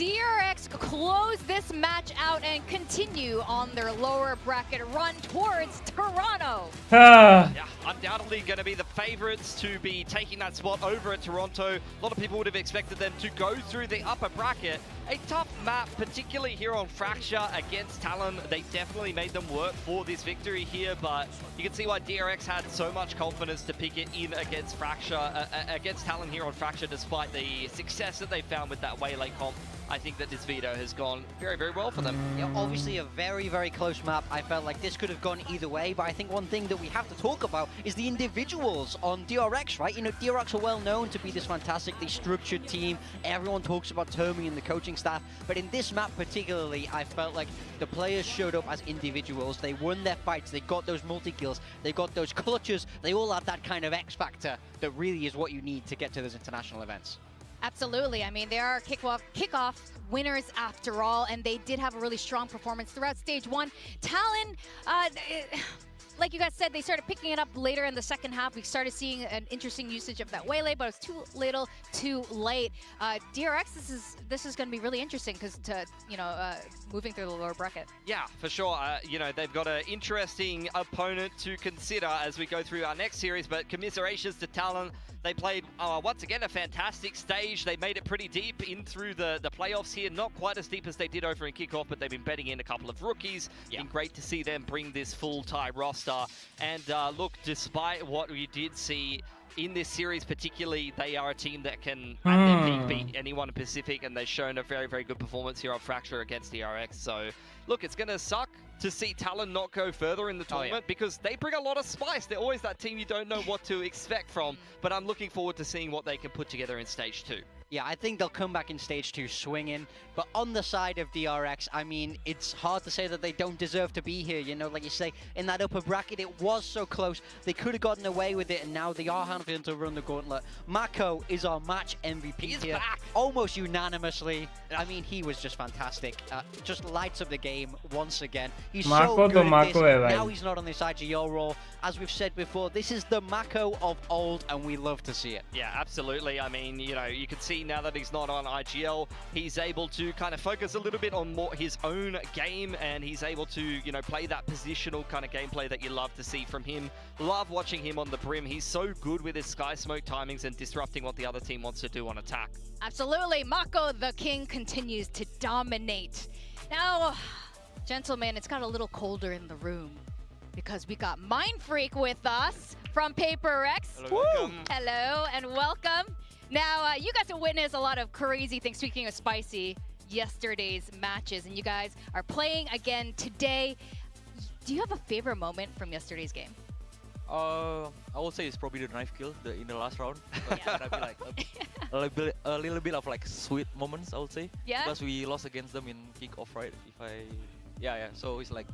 DRX close this match out and continue on their lower bracket run towards Toronto. Yeah, undoubtedly going to be the favorites to be taking that spot over at Toronto. A lot of people would have expected them to go through the upper bracket. A tough map, particularly here on Fracture against Talon. They definitely made them work for this victory here, but you can see why DRX had so much confidence to pick it in against Fracture, against Talon here on Fracture, despite the success that they found with that Waylay comp. I think that this veto has gone very, very well for them. Yeah, obviously a very, very close map. I felt like this could have gone either way, but I think one thing that we have to talk about is the individuals on DRX, right? You know, DRX are well known to be this fantastically structured team. Everyone talks about Tommy and the coaching staff, but in this map particularly, I felt like the players showed up as individuals. They won their fights, they got those multi-kills, they got those clutches, they all had that kind of X factor that really is what you need to get to those international events. Absolutely. I mean, they are kickoff winners after all, and they did have a really strong performance throughout stage one. Talon, like you guys said, they started picking it up later in the second half. We started seeing an interesting usage of that waylay, but it was too little, too late. DRX, this is going to be really interesting because moving through the lower bracket. Yeah, for sure. They've got an interesting opponent to consider as we go through our next series, but commiserations to Talon. They played, once again, a fantastic stage. They made it pretty deep in through the playoffs here. Not quite as deep as they did over in kickoff, but they've been betting in a couple of rookies. Yeah. Been great to see them bring this full tie roster. And look, despite what we did see in this series particularly, they are a team that can, at their peak, beat anyone in Pacific, and they've shown a very, very good performance here on Fracture against DRX. So, look, it's going to suck to see Talon not go further in the tournament because they bring a lot of spice. They're always that team you don't know what to expect from, but I'm looking forward to seeing what they can put together in stage 2. Yeah, I think they'll come back in stage 2 swinging. But on the side of DRX, I mean, it's hard to say that they don't deserve to be here. You know, like you say, in that upper bracket, it was so close. They could have gotten away with it, and now they are having to run the gauntlet. Mako is our match MVP here. Back. Almost unanimously. I mean, he was just fantastic. Just lights up the game once again. He's so good at this. Now he's not on this IGL role. As we've said before, this is the Mako of old, and we love to see it. Yeah, absolutely. I mean, you can see now that he's not on IGL, he's able to kind of focus a little bit on more his own game, and he's able to, play that positional kind of gameplay that you love to see from him. Love watching him on the brim. He's so good with his sky smoke timings and disrupting what the other team wants to do on attack. Absolutely. Mako the King continues to dominate. Now, gentlemen, it's got a little colder in the room because we got Mind Freak with us from PRX. Hello and welcome. Now, you got to witness a lot of crazy things, speaking of spicy, yesterday's matches, and you guys are playing again today. Do you have a favorite moment from yesterday's game? I would say it's probably the knife kill in the last round. I feel like a little bit of like sweet moments, I would say. Yeah. Because we lost against them in kickoff, right? So it's like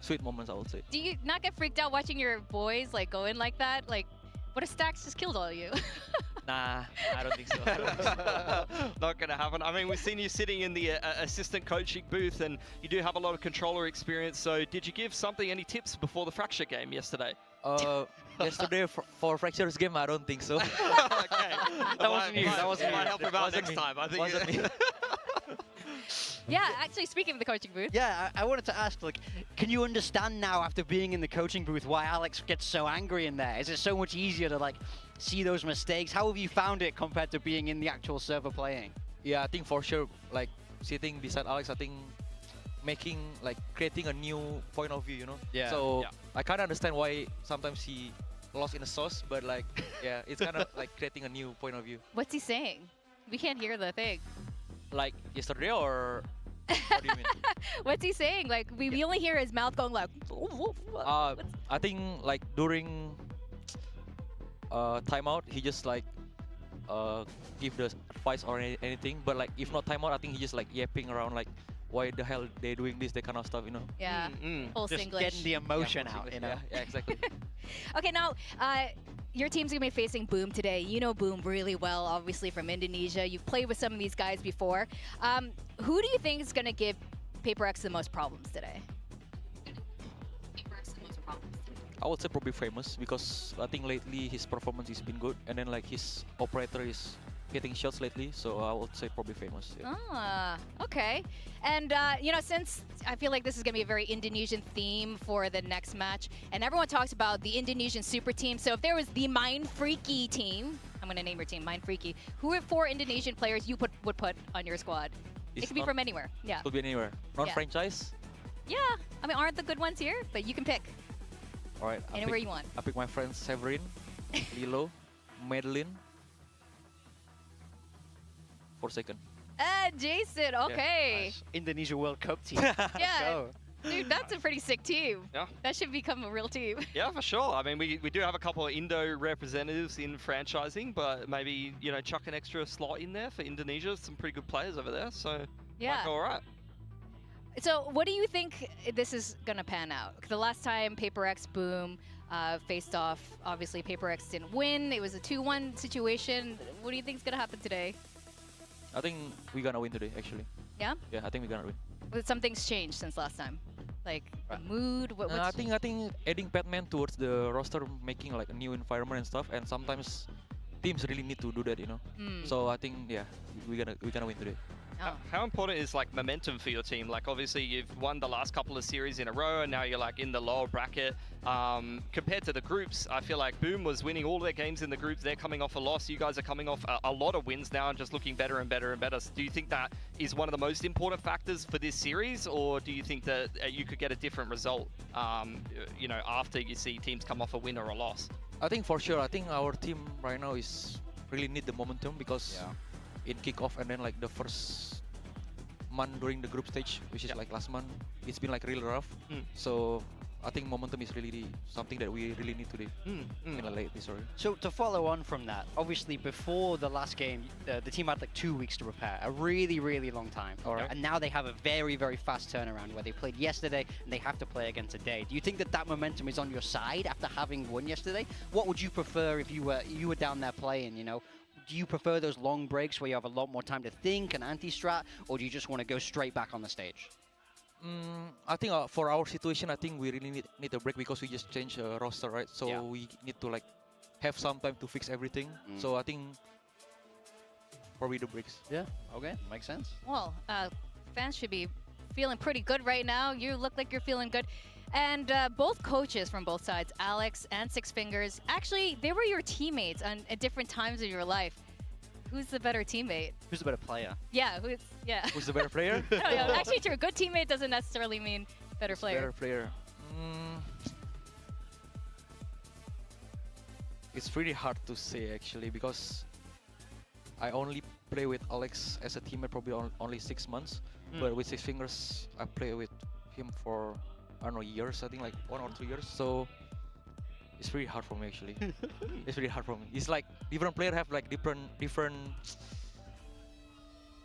sweet moments, I would say. Do you not get freaked out watching your boys like go in like that? Like, what if Stacks just killed all of you? Nah, I don't think so. Not going to happen. I mean, we've seen you sitting in the assistant coaching booth, and you do have a lot of controller experience. So did you give something any tips before the Fracture game yesterday? Yesterday for Fracture's game, I don't think so. Okay. That wasn't you. That wasn't you. Might help him out next time. I think. Wasn't me. Yeah, actually, speaking of the coaching booth. Yeah, I wanted to ask, like, can you understand now after being in the coaching booth why Alex gets so angry in there? Is it so much easier to, like, see those mistakes? How have you found it compared to being in the actual server playing? Yeah, I think for sure, like, sitting beside Alex, I think creating a new point of view, you know? Yeah. So, I kind of understand why sometimes he lost in the sauce, but, like, yeah, it's kind of like creating a new point of view. What's he saying? We can't hear the thing. Like, yesterday, or what do you mean? What's he saying? Like, we only hear his mouth going like... I think, like, during timeout, he just, like, give the advice or anything. But, like, if not timeout, I think he just, like, yapping around, like, why the hell they doing this, that kind of stuff, you know? Yeah, full just Singlish. Getting the emotion out, you know? Yeah, exactly. Okay, now, your team's going to be facing Boom today. You know Boom really well, obviously, from Indonesia. You've played with some of these guys before. Who do you think is going to give PRX the most problems today? I would say probably Famous, because I think lately his performance has been good, and then like his operator is hitting shots lately, so I would say probably Famous. Yeah. Ah, okay. And, since I feel like this is going to be a very Indonesian theme for the next match, and everyone talks about the Indonesian super team, so if there was the Mind Freaky team, I'm going to name your team Mind Freaky, who are 4 Indonesian players you would put on your squad? It could be from anywhere. Yeah. Could be anywhere. Non-franchise? Yeah. I mean, aren't the good ones here? But you can pick. All right. Anywhere you want. I pick my friends Severin, Lilo, Madeline. For second. And Jason, okay. Nice. Indonesia World Cup team. Yeah. Go. Dude, that's a pretty sick team. Yeah. That should become a real team. Yeah, for sure. I mean, we do have a couple of Indo representatives in franchising, but maybe, you know, chuck an extra slot in there for Indonesia. Some pretty good players over there, so Yeah. might go all right. So what do you think this is going to pan out? The last time PRX Boom faced off, obviously PRX didn't win. It was a 2-1 situation. What do you think is going to happen today? I think we're gonna win today, actually. Yeah? Yeah, I think we're gonna win. But something's changed since last time. Like the mood. What's I think adding Batman towards the roster, making like a new environment and stuff, and sometimes teams really need to do that, you know. So I think we're gonna win today. How important is like momentum for your team? Like obviously you've won the last couple of series in a row and now you're like in the lower bracket. Compared to the groups, I feel like Boom was winning all their games in the groups. They're coming off a loss. You guys are coming off a lot of wins now and just looking better and better and better. So do you think that is one of the most important factors for this series, or do you think that you could get a different result, you know, after you see teams come off a win or a loss? I think for sure. I think our team right now is really need the momentum because in kickoff and then like the first month during the group stage, which is like last month, it's been like really rough. So I think momentum is really something that we really need today in a late story. So to follow on from that, obviously before the last game, the team had like 2 weeks to prepare, a really, really long time. And now they have a very, very fast turnaround where they played yesterday and they have to play again today. Do you think that that momentum is on your side after having won yesterday? What would you prefer if you were down there playing, you know? Do you prefer those long breaks where you have a lot more time to think and anti-strat, or do you just want to go straight back on the stage? I think for our situation, I think we really need a break because we just changed roster, right? So we need to like have some time to fix everything. So I think probably the breaks. Yeah, okay, makes sense. Well, fans should be feeling pretty good right now. You look like you're feeling good. And both coaches from both sides, Alex and Six Fingers, actually, they were your teammates at different times of your life. Who's the better teammate? Who's the better player? Yeah, Who's the better player? No, actually true. Good teammate doesn't necessarily mean better player. Better player. It's really hard to say actually because I only play with Alex as a teammate probably only 6 months, but with Six Fingers I play with him for I don't know years. I think like 1 or 2 years. So it's really hard for me actually. It's really hard for me. It's like different players have like different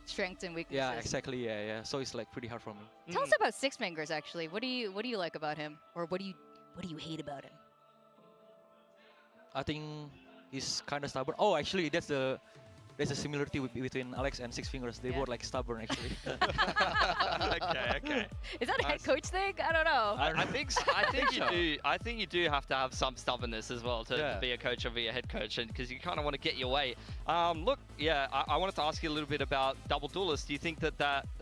strengths and weaknesses. Yeah, exactly. Yeah. So it's like pretty hard for me. Tell us about Six Fingers actually. What do you like about him, or what do you hate about him? I think he's kind of stubborn. Oh, actually, there's a similarity between Alex and Six Fingers. They both like stubborn actually. Okay. Is that a head coach thing? I don't know. I think you do. I think you do have to have some stubbornness as well to be a coach or be a head coach, and because you kind of want to get your way. Look, I wanted to ask you a little bit about double duelists. Do you think that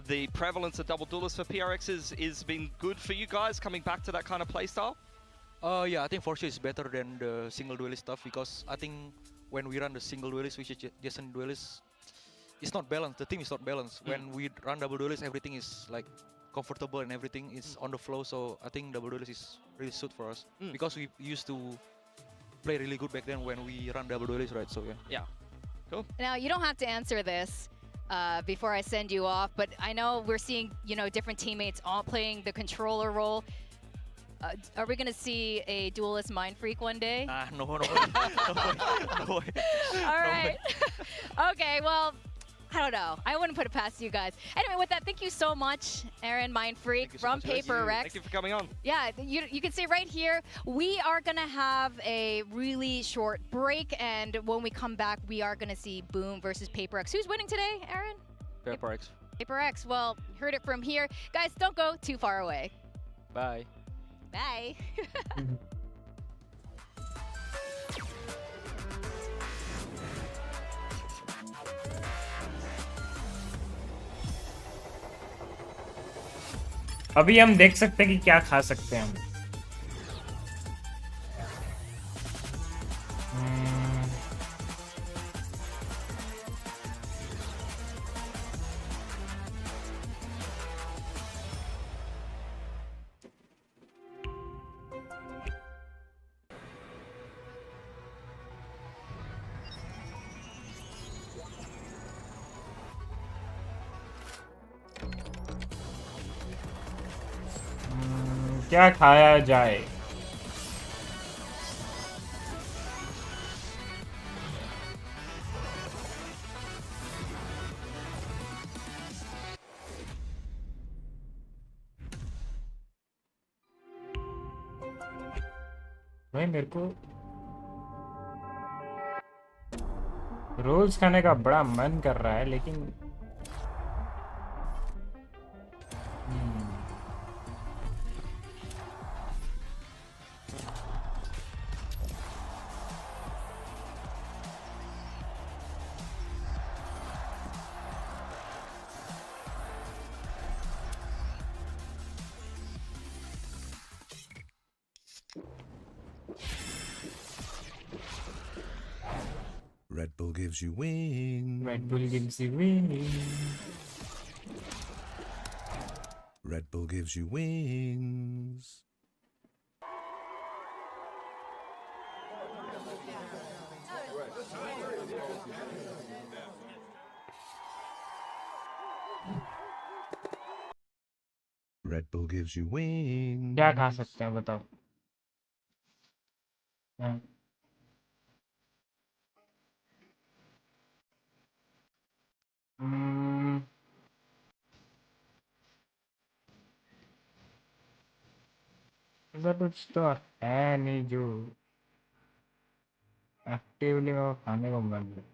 the prevalence of double duelists for PRX is been good for you guys coming back to that kind of play style? Yeah, I think for sure it's better than the single duelist stuff because I think when we run the single duelist, which is Jason duelist, it's not balanced. The team is not balanced. When we run double duelist, everything is like comfortable and everything is on the flow. So I think double duelist is really suit for us because we used to play really good back then when we run double duelist, right? So yeah, cool. Now you don't have to answer this before I send you off, but I know we're seeing different teammates all playing the controller role. Are we gonna see a duelist mind freak one day? No way. All right. Okay, well, I don't know. I wouldn't put it past you guys. Anyway, with that, thank you so much, Aaron Mind Freak from PRX. Thank you for coming on. Yeah, you can see right here, we are gonna have a really short break, and when we come back, we are gonna see Boom versus PRX. Who's winning today, Aaron? PRX. PRX. Well, heard it from here. Guys, don't go too far away. Bye. Bye. अभी हम देख सकते हैं कि क्या खा सकते हैं हम। क्या खाया जाए? भाई मेरे को रोल्स खाने का बड़ा मन कर रहा है, लेकिन Red Bull gives you wings. Red Bull gives you wings. Red Bull gives you wings. Red Bull gives you wings. क्या खा सकते हैं बताओ? हाँ। ऐसा कुछ तो है नहीं जो एक्टिवली वो खाने को मन करे।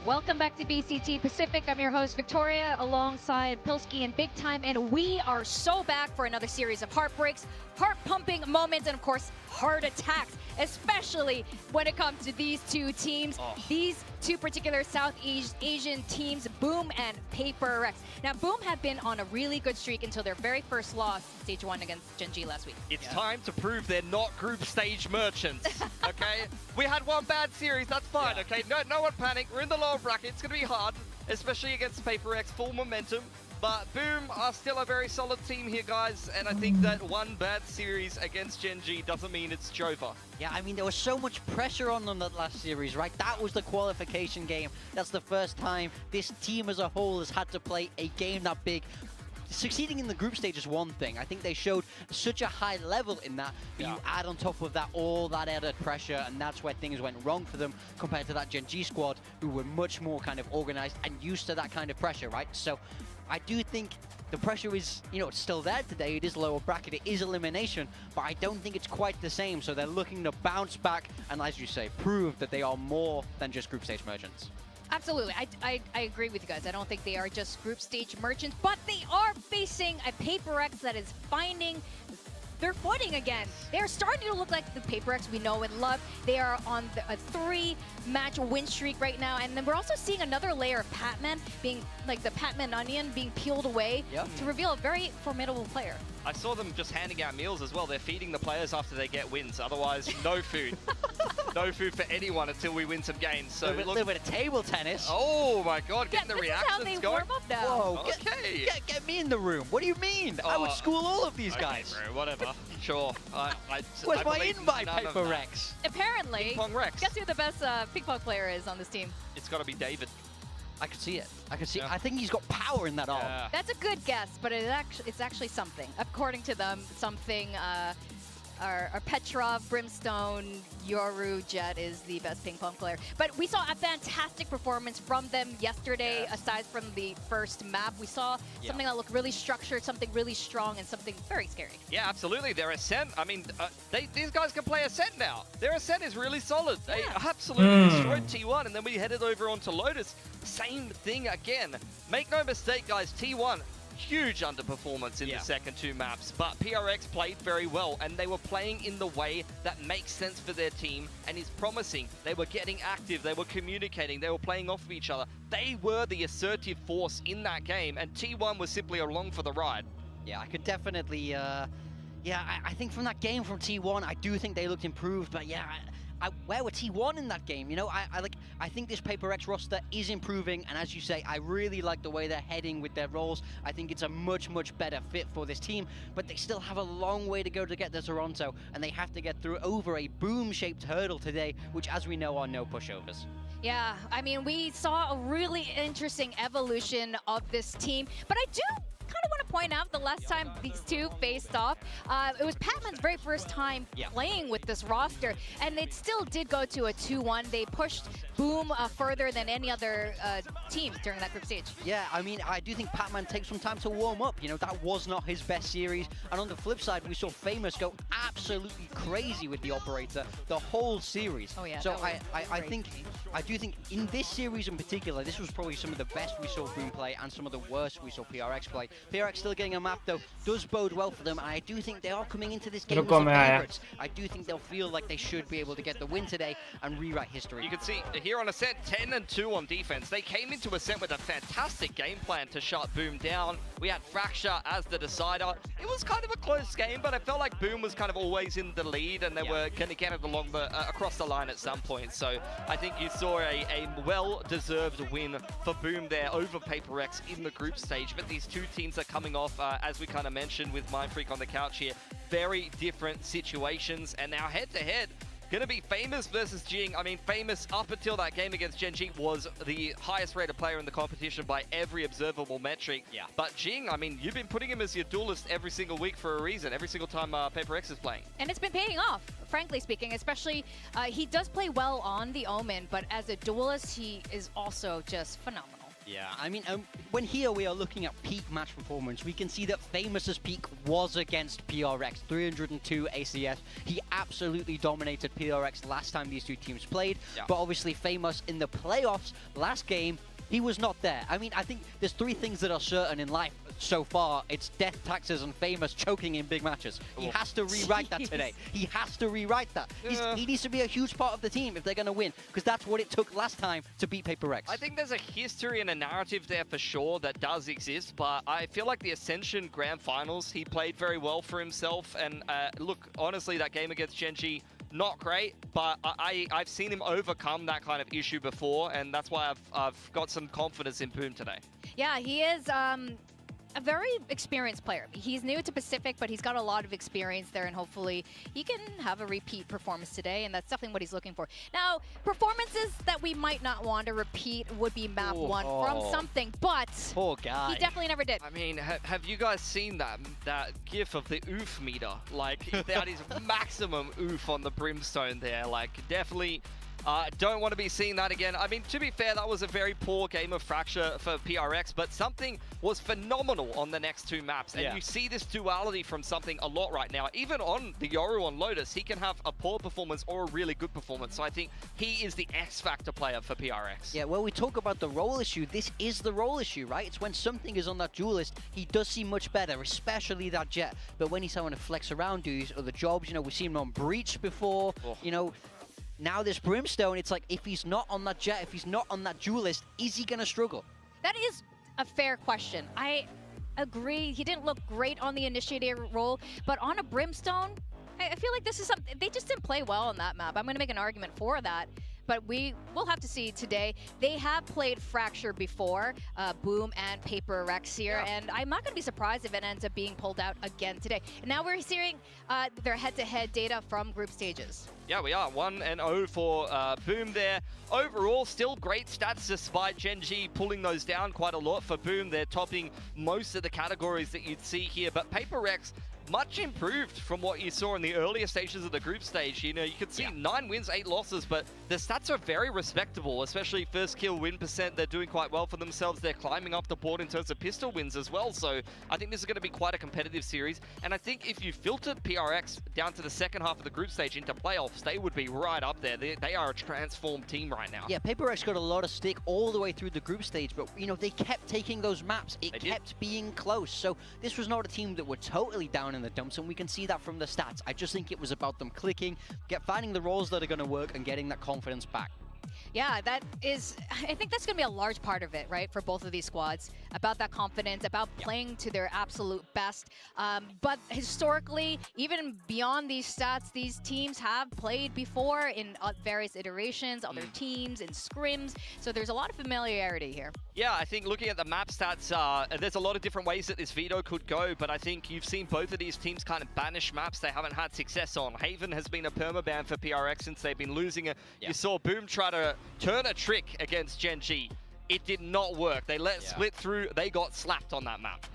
Welcome back to VCT Pacific. I'm your host, Victoria, alongside Pilsky and Big Time, and we are so back for another series of heartbreaks, heart-pumping moments, and of course, heart attacks, especially when it comes to these two teams. These two particular Southeast Asian teams, Boom and PRX. Now, Boom have been on a really good streak until their very first loss, stage 1 against Genji last week. It's time to prove they're not group stage merchants, okay? We had one bad series, that's fine, okay? No one panic, we're in the lower bracket, it's gonna be hard, especially against PRX, full momentum. But Boom are still a very solid team here, guys, and I think that one bad series against Genji doesn't mean it's over. Yeah, I mean, there was so much pressure on them that last series, right? That was the qualification game. That's the first time this team as a whole has had to play a game that big. Succeeding in the group stage is one thing. I think they showed such a high level in that, but you add on top of that all that added pressure, and that's where things went wrong for them compared to that Genji squad, who were much more kind of organized and used to that kind of pressure, right? So I do think the pressure is, you know, it's still there today. It is lower bracket, it is elimination, but I don't think it's quite the same. So they're looking to bounce back and, as you say, prove that they are more than just group stage merchants. Absolutely. I agree with you guys. I don't think they are just group stage merchants, but they are facing a PRX that is finding their footing again. They're starting to look like the PRX we know and love. They are on a 3-match win streak right now, and then we're also seeing another layer of Patman being like the Patman onion being peeled away to reveal a very formidable player. I saw them just handing out meals as well. They're feeding the players after they get wins. Otherwise, no food. No food for anyone until we win some games. So a little bit of table tennis. Oh my God, getting the reactions this is how they going. warm up now. Whoa, Okay. get me in the room. What do you mean? I would school all of these Okay, guys. bro, whatever. Sure. Where's I my believe invite, none of that. PRX? Apparently, Ping Pong Rex. guess who the best ping pong player is on this team? It's got to be David. I can see it. I can see. I think he's got power in that arm. That's a good guess, but it's actually something. According to them, something. Our Petrov, Brimstone, Yoru, Jet is the best ping pong player. But we saw a fantastic performance from them yesterday, aside from the first map. We saw something that looked really structured, something really strong, and something very scary. Yeah, absolutely. Their Ascent, I mean, these guys can play Ascent now. Their Ascent is really solid. They absolutely destroyed T1, and then we headed over onto Lotus. Same thing again. Make no mistake, guys, T1, huge underperformance in the second two maps, but PRX played very well, and they were playing in the way that makes sense for their team and is promising. They were getting active, they were communicating, they were playing off of each other. They were the assertive force in that game, and T1 was simply along for the ride. Yeah, I could definitely, I think from that game from T1, I do think they looked improved, but yeah, where were T1 in that game? You know, I think this PRX roster is improving, and as you say, I really like the way they're heading with their roles. I think it's a much, much better fit for this team, but they still have a long way to go to get to Toronto, and they have to get through over a boom-shaped hurdle today, which, as we know, are no pushovers. Yeah, I mean, we saw a really interesting evolution of this team, but I do kind of want to point out the last time these two faced off, it was Patman's very first time playing with this roster, and it still did go to a 2-1. They pushed Boom further than any other team during that group stage. Yeah, I mean, I do think Patman takes some time to warm up. You know, that was not his best series. And on the flip side, we saw Famous go absolutely crazy with the Operator the whole series. Oh yeah. So I do think in this series in particular, this was probably some of the best we saw Boom play and some of the worst we saw PRX play. PRX still getting a map though does bode well for them, and I do think they are coming into this game as the favorites. I do think they'll feel like they should be able to get the win today and rewrite history. You can see here on Ascent, 10-2 on defense. They came into Ascent with a fantastic game plan to shut Boom down. We had Fracture as the decider. It was kind of a close game, but I felt like Boom was kind of always in the lead, and they were going to get it along across the line at some point. So I think you saw a well-deserved win for Boom there over PRX in the group stage. But these two teams are coming off, as we kind of mentioned with Mindfreak on the couch here, very different situations. And now head-to-head, going to be Famous versus Jing. I mean, Famous, up until that game against Genji, was the highest rated player in the competition by every observable metric. Yeah. But Jing, I mean, you've been putting him as your duelist every single week for a reason, every single time PRX is playing. And it's been paying off, frankly speaking, especially he does play well on the Omen, but as a duelist, he is also just phenomenal. Yeah, I mean, when here we are looking at peak match performance, we can see that Famous's peak was against PRX, 302 ACS. He absolutely dominated PRX last time these two teams played, but obviously Famous in the playoffs last game, he was not there. I mean, I think there's three things that are certain in life so far. It's death, taxes, and Famous choking in big matches. He has to rewrite that today. He has to rewrite that. He needs to be a huge part of the team if they're going to win, because that's what it took last time to beat PRX. I think there's a history and a narrative there for sure that does exist, but I feel like the Ascension Grand Finals, he played very well for himself. And look, honestly, that game against Genji, not great, but I've seen him overcome that kind of issue before, and that's why I've got some confidence in Boom today. Yeah, he is a very experienced player. He's new to Pacific, but he's got a lot of experience there, and hopefully he can have a repeat performance today, and that's definitely what he's looking for. Now, performances that we might not want to repeat would be map 1 from something, but poor guy. He definitely never did. I mean, have you guys seen that gif of the oof meter? Like, that is maximum oof on the Brimstone there. Like, definitely don't want to be seeing that again. I mean, to be fair, that was a very poor game of Fracture for PRX, but something was phenomenal on the next two maps. And you see this duality from something a lot right now. Even on the Yoru on Lotus, he can have a poor performance or a really good performance. So I think he is the X-Factor player for PRX. Yeah, well, we talk about the role issue. This is the role issue, right? It's when something is on that duelist, he does seem much better, especially that Jet. But when he's having to flex around, do these other jobs, you know, we've seen him on Breach before, you know. Now this Brimstone, it's like, if he's not on that Jet, if he's not on that duelist, is he going to struggle? That is a fair question. I agree. He didn't look great on the Initiator role, but on a Brimstone, I feel like this is something, they just didn't play well on that map. I'm going to make an argument for that, but we'll have to see today. They have played Fracture before, Boom and PRX here, and I'm not going to be surprised if it ends up being pulled out again today. And now we're hearing their head-to-head data from group stages. Yeah, we are 1-0 for Boom there. Overall, still great stats despite Genji pulling those down quite a lot for Boom. They're topping most of the categories that you'd see here, but PRX much improved from what you saw in the earlier stages of the group stage. You know, you could see 9 wins, 8 losses, but the stats are very respectable, especially first kill win percent. They're doing quite well for themselves. They're climbing up the board in terms of pistol wins as well. So I think this is going to be quite a competitive series. And I think if you filtered PRX down to the second half of the group stage into playoffs, they would be right up there. They are a transformed team right now. Yeah, PRX got a lot of stick all the way through the group stage, but you know, they kept taking those maps. It kept being close. So this was not a team that were totally down in the dumps, and we can see that from the stats. I just think it was about them clicking, finding the roles that are going to work, and getting that confidence back. Yeah, I think that's going to be a large part of it, right, for both of these squads, about that confidence, about playing to their absolute best. But historically, even beyond these stats, these teams have played before in various iterations, other teams, in scrims, so there's a lot of familiarity here. Yeah, I think looking at the map stats, there's a lot of different ways that this veto could go, but I think you've seen both of these teams kind of banish maps they haven't had success on. Haven has been a permaban for PRX since they've been losing it. You saw Boom try to turn a trick against Gen G. It did not work. They let split through. They got slapped on that map.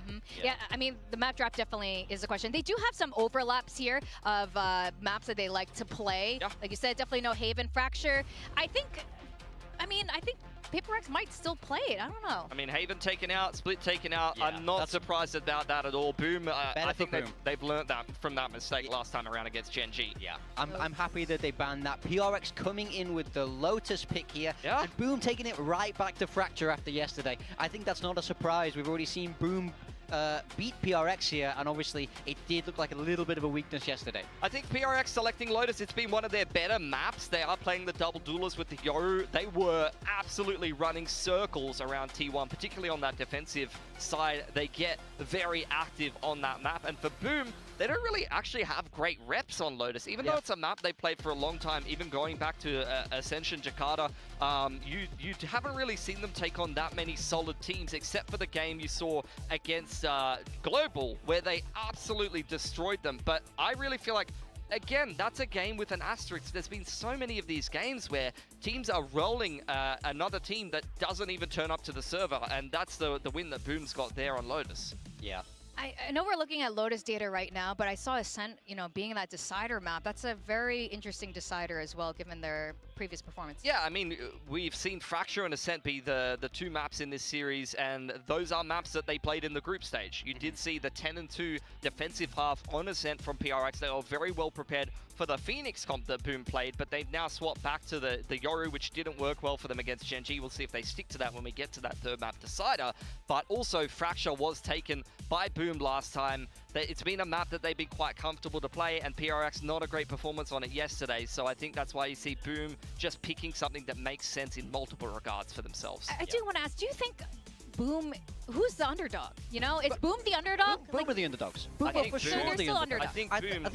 Yeah, I mean, the map draft definitely is a question. They do have some overlaps here of maps that they like to play. Like you said, definitely no Haven Fracture. I think PRX might still play it. I don't know. I mean, Haven taken out, Split taken out. I'm not surprised about that at all. Boom, I think they've learned that from that mistake last time around against Gen G. Yeah, I'm happy that they banned that. PRX coming in with the Lotus pick here, and Boom taking it right back to Fracture after yesterday. I think that's not a surprise. We've already seen Boom beat PRX here, and obviously it did look like a little bit of a weakness yesterday. I think PRX selecting Lotus, it's been one of their better maps. They are playing the double duelers with the Yoru. They were absolutely running circles around T1, particularly on that defensive side. They get very active on that map, and for Boom, they don't really actually have great reps on Lotus, even though it's a map they played for a long time, even going back to Ascension Jakarta. You haven't really seen them take on that many solid teams, except for the game you saw against Global, where they absolutely destroyed them. But I really feel like, again, that's a game with an asterisk. There's been so many of these games where teams are rolling another team that doesn't even turn up to the server, and that's the win that Boom's got there on Lotus. Yeah. I know we're looking at Lotus data right now, but I saw Ascent, being that decider map. That's a very interesting decider as well, given their previous performance. Yeah, I mean, we've seen Fracture and Ascent be the two maps in this series, and those are maps that they played in the group stage. You did see the 10-2 defensive half on Ascent from PRX. They were very well prepared for the Phoenix comp that Boom played, but they've now swapped back to the Yoru, which didn't work well for them against Gen G. We'll see if they stick to that when we get to that third map decider. But also, Fracture was taken by Boom last time. It's been a map that they've been quite comfortable to play, and PRX not a great performance on it yesterday. So I think that's why you see Boom just picking something that makes sense in multiple regards for themselves. I do want to ask, do you think Boom, who's the underdog? Is Boom the underdog? Boom are the underdogs. Boom I think for sure they're still underdog. I think Boom,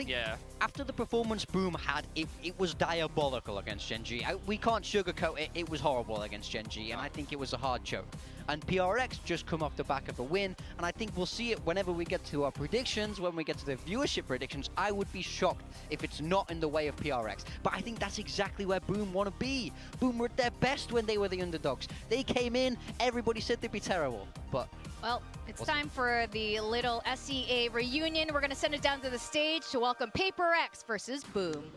after the performance Boom had, it was diabolical against Gen G. We can't sugarcoat it. It was horrible against Gen G, and I think it was a hard choke. And PRX just come off the back of a win, and I think we'll see it whenever we get to our predictions, when we get to the viewership predictions. I would be shocked if it's not in the way of PRX. But I think that's exactly where Boom want to be. Boom were at their best when they were the underdogs. They came in, everybody said they'd be terrible, but... Well, it's time for the little SEA reunion. We're going to send it down to the stage to welcome PRX versus Boom.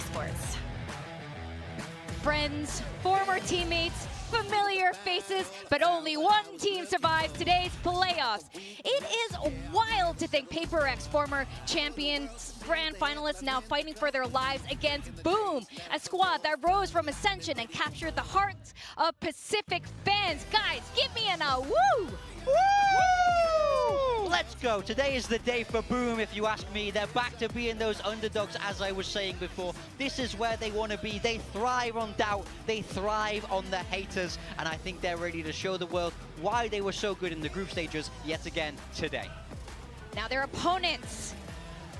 Esports. Friends, former teammates, familiar faces, but only one team survives today's playoffs. It is wild to think PRX, former champions, grand finalists, now fighting for their lives against Boom, a squad that rose from Ascension and captured the hearts of Pacific fans. Guys, give me an woo! Woo! Let's go. Today is the day for Boom, if you ask me. They're back to being those underdogs, as I was saying before. This is where they want to be. They thrive on doubt. They thrive on the haters. And I think they're ready to show the world why they were so good in the group stages yet again today. Now their opponents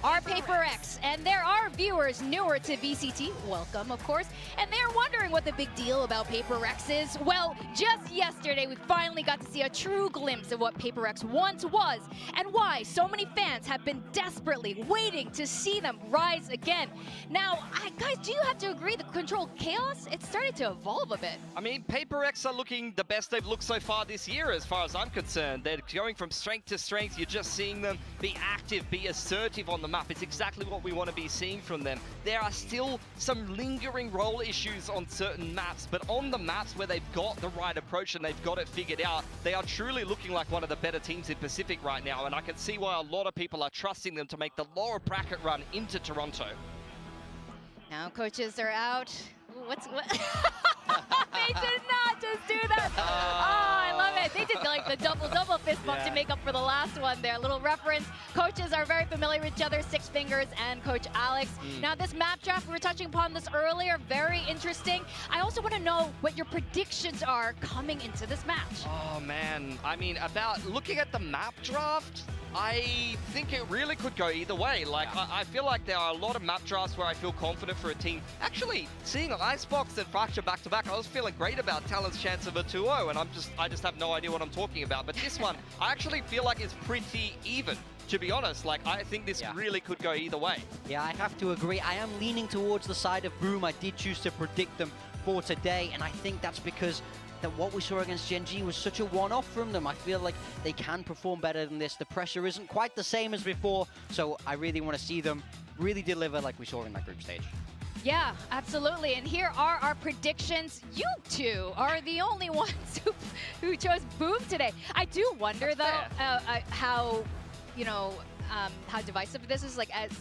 are PRX, and there are viewers newer to VCT, welcome of course, and they're wondering what the big deal about PRX is. Well, just yesterday we finally got to see a true glimpse of what PRX once was, and why so many fans have been desperately waiting to see them rise again. Now, guys, do you have to agree the controlled chaos, it started to evolve a bit? I mean, PRX are looking the best they've looked so far this year, as far as I'm concerned. They're going from strength to strength. You're just seeing them be active, be assertive on the map. It's exactly what we want to be seeing from them. There are still some lingering role issues on certain maps, but on the maps where they've got the right approach and they've got it figured out, they are truly looking like one of the better teams in Pacific right now, and I can see why a lot of people are trusting them to make the lower bracket run into Toronto. Now coaches are out. Ooh, what? They did not just do that. Oh, I love it. They did like the double fist bump to make up for the last one there. Little reference. Coaches are very familiar with each other, Six Fingers and Coach Alex. Now this map draft, we were touching upon this earlier, very interesting. I also want to know what your predictions are coming into this match. Oh man, I mean, about looking at the map draft, I think it really could go either way. Like, I feel like there are a lot of map drafts where I feel confident for a team. Actually, seeing Icebox and Fracture back-to-back, I was feeling great about Talon's chance of a 2-0, and I just have no idea what I'm talking about. But this one, I actually feel like it's pretty even. To be honest, like, I think this really could go either way. Yeah, I have to agree. I am leaning towards the side of Boom. I did choose to predict them for today, and I think that's because that what we saw against Gen G was such a one-off from them. I feel like they can perform better than this. The pressure isn't quite the same as before, so I really want to see them really deliver like we saw in that group stage. Yeah, absolutely. And here are our predictions. You two are the only ones who chose Boom today. I do wonder, how, you know, how divisive this is, like, as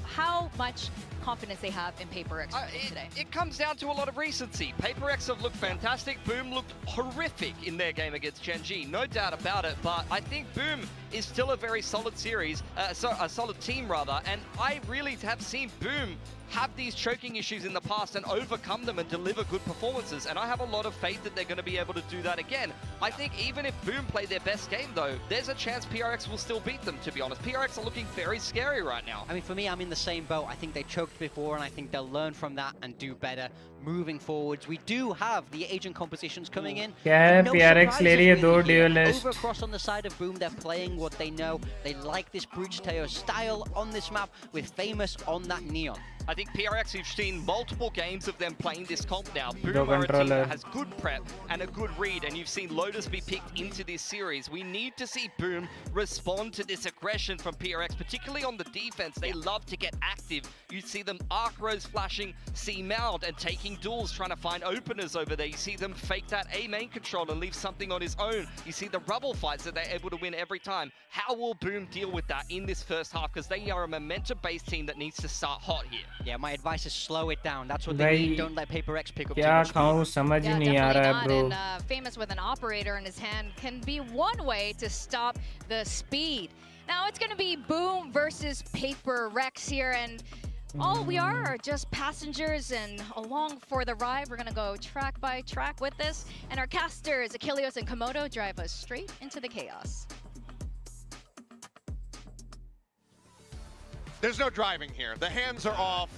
how much confidence they have in PRX today. It comes down to a lot of recency. PRX have looked fantastic. Boom looked horrific in their game against Gen G, no doubt about it. But I think Boom is still a very solid series, a solid team rather. And I really have seen Boom have these choking issues in the past and overcome them and deliver good performances. And I have a lot of faith that they're going to be able to do that again. I think even if Boom play their best game though, there's a chance PRX will still beat them, to be honest. PRX are looking very scary right now. I mean, for me, I'm in the same boat. I think they choked before, and I think they'll learn from that and do better moving forwards. We do have the agent compositions coming in. No PRX ले रही है दो duelist. Overcross on the side of Boom, they're playing what they know. They like this Bridge Tail style on this map with Famous on that Neon. I think PRX, you've seen multiple games of them playing this comp now. Boom are a team that has good prep and a good read, and you've seen Lotus be picked into this series. We need to see Boom respond to this aggression from PRX, particularly on the defense. They love to get active. You see them arc rows flashing C-mount and taking duels, trying to find openers over there. You see them fake that A main control and leave something on his own. You see the rubble fights that they're able to win every time. How will Boom deal with that in this first half? Because they are a momentum-based team that needs to start hot here. Yeah, my advice is slow it down. That's what they need. Don't let PRX pick up too क्या much. खाऊं समझ ही नहीं आ रहा है bro. And Famous with an operator in his hand can be one way to stop the speed. Now it's going to be Boom versus PRX here, and all we are just passengers and along for the ride. We're going to go track by track with this, and our casters Achilles and Komodo drive us straight into the chaos. There's no driving here. The hands are off,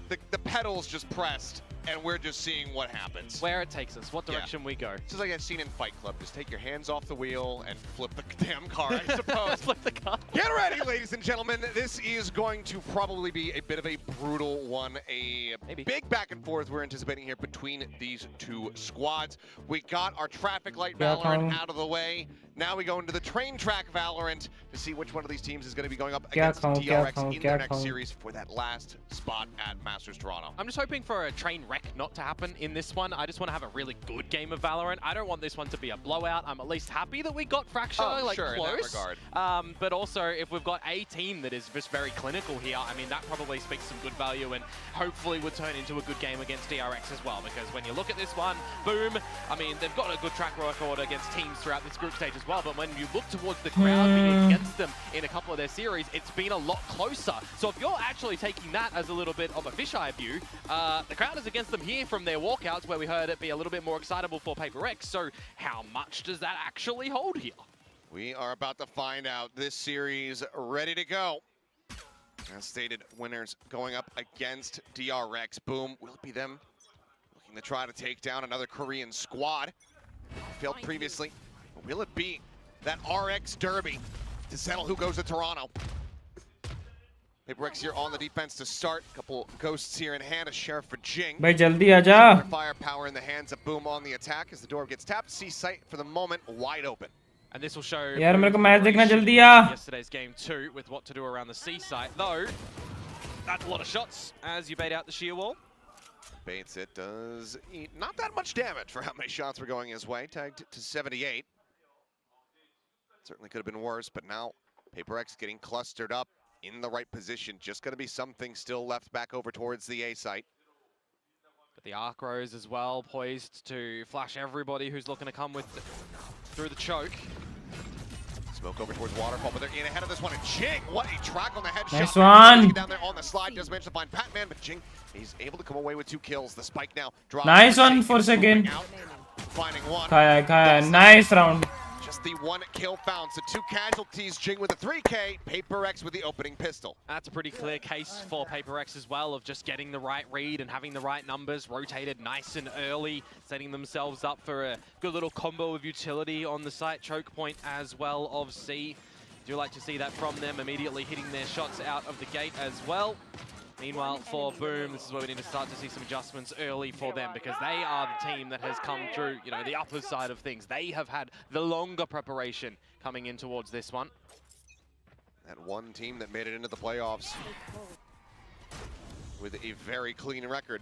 the pedals just pressed, and we're just seeing what happens. Where it takes us, what direction we go. It's just like I've seen in Fight Club. Just take your hands off the wheel and flip the damn car, I suppose. Flip the car. Get ready, ladies and gentlemen. This is going to probably be a bit of a brutal one. Big back and forth we're anticipating here between these two squads. We got our traffic light Valorant out of the way. Now we go into the train track Valorant to see which one of these teams is going to be going up against DRX in their next series for that last spot at Masters Toronto. I'm just hoping for a train wreck not to happen in this one. I just want to have a really good game of Valorant. I don't want this one to be a blowout. I'm at least happy that we got Fracture close. In that regard. But also, if we've got a team that is just very clinical here, I mean, that probably speaks some good value and hopefully would turn into a good game against DRX as well. Because when you look at this one, Boom, I mean, they've got a good track record against teams throughout this group stage as well. But when you look towards the crowd being against them in a couple of their series, it's been a lot closer. So if you're actually taking that as a little bit of a fisheye view, the crowd is against them here from their walkouts, where we heard it be a little bit more excitable for PRX. So how much does that actually hold here? We are about to find out. This series ready to go. As stated, winners going up against DRX. Boom, will it be them looking to try to take down another Korean squad? Failed previously. Will it be that RX derby to settle who goes to Toronto? PRX here on the defense to start. Couple ghosts here in hand. A sheriff for Jing. Bhai jaldi aaja. Firepower in the hands of Boom on the attack as the door gets tapped. See sight for the moment wide open. And this will show यार मेरे को match देखना जल्दी आ. Yesterday's game 2 with what to do around the C site. Though, that's a lot of shots as you bait out the shear wall. Baits it, does eat not that much damage for how many shots were going his way. Tagged to 78. Certainly could have been worse, but now PRX getting clustered up in the right position. Just going to be something still left back over towards the A site. But the arc rows as well, poised to flash everybody who's looking to come with through the choke. Smoke over towards Waterfall, but they're in ahead of this one. And Jing, what a track on the headshot. Nice one. Down there on the slide, does manage to find Pac-Man, but Jing, he's able to come away with 2 kills. The spike now drops. Nice one for second. Finding one. Kaya. Nice round. Just the 1 kill found, so 2 casualties. Jing with a 3K, PRX with the opening pistol. That's a pretty clear case for PRX as well, of just getting the right read and having the right numbers rotated nice and early, setting themselves up for a good little combo of utility on the site. Choke point as well of C. Do like to see that from them, immediately hitting their shots out of the gate as well. Meanwhile, for Boom, this is where we need to start to see some adjustments early for them, because they are the team that has come through, you know, the upper side of things. They have had the longer preparation coming in towards this one. That one team that made it into the playoffs with a very clean record.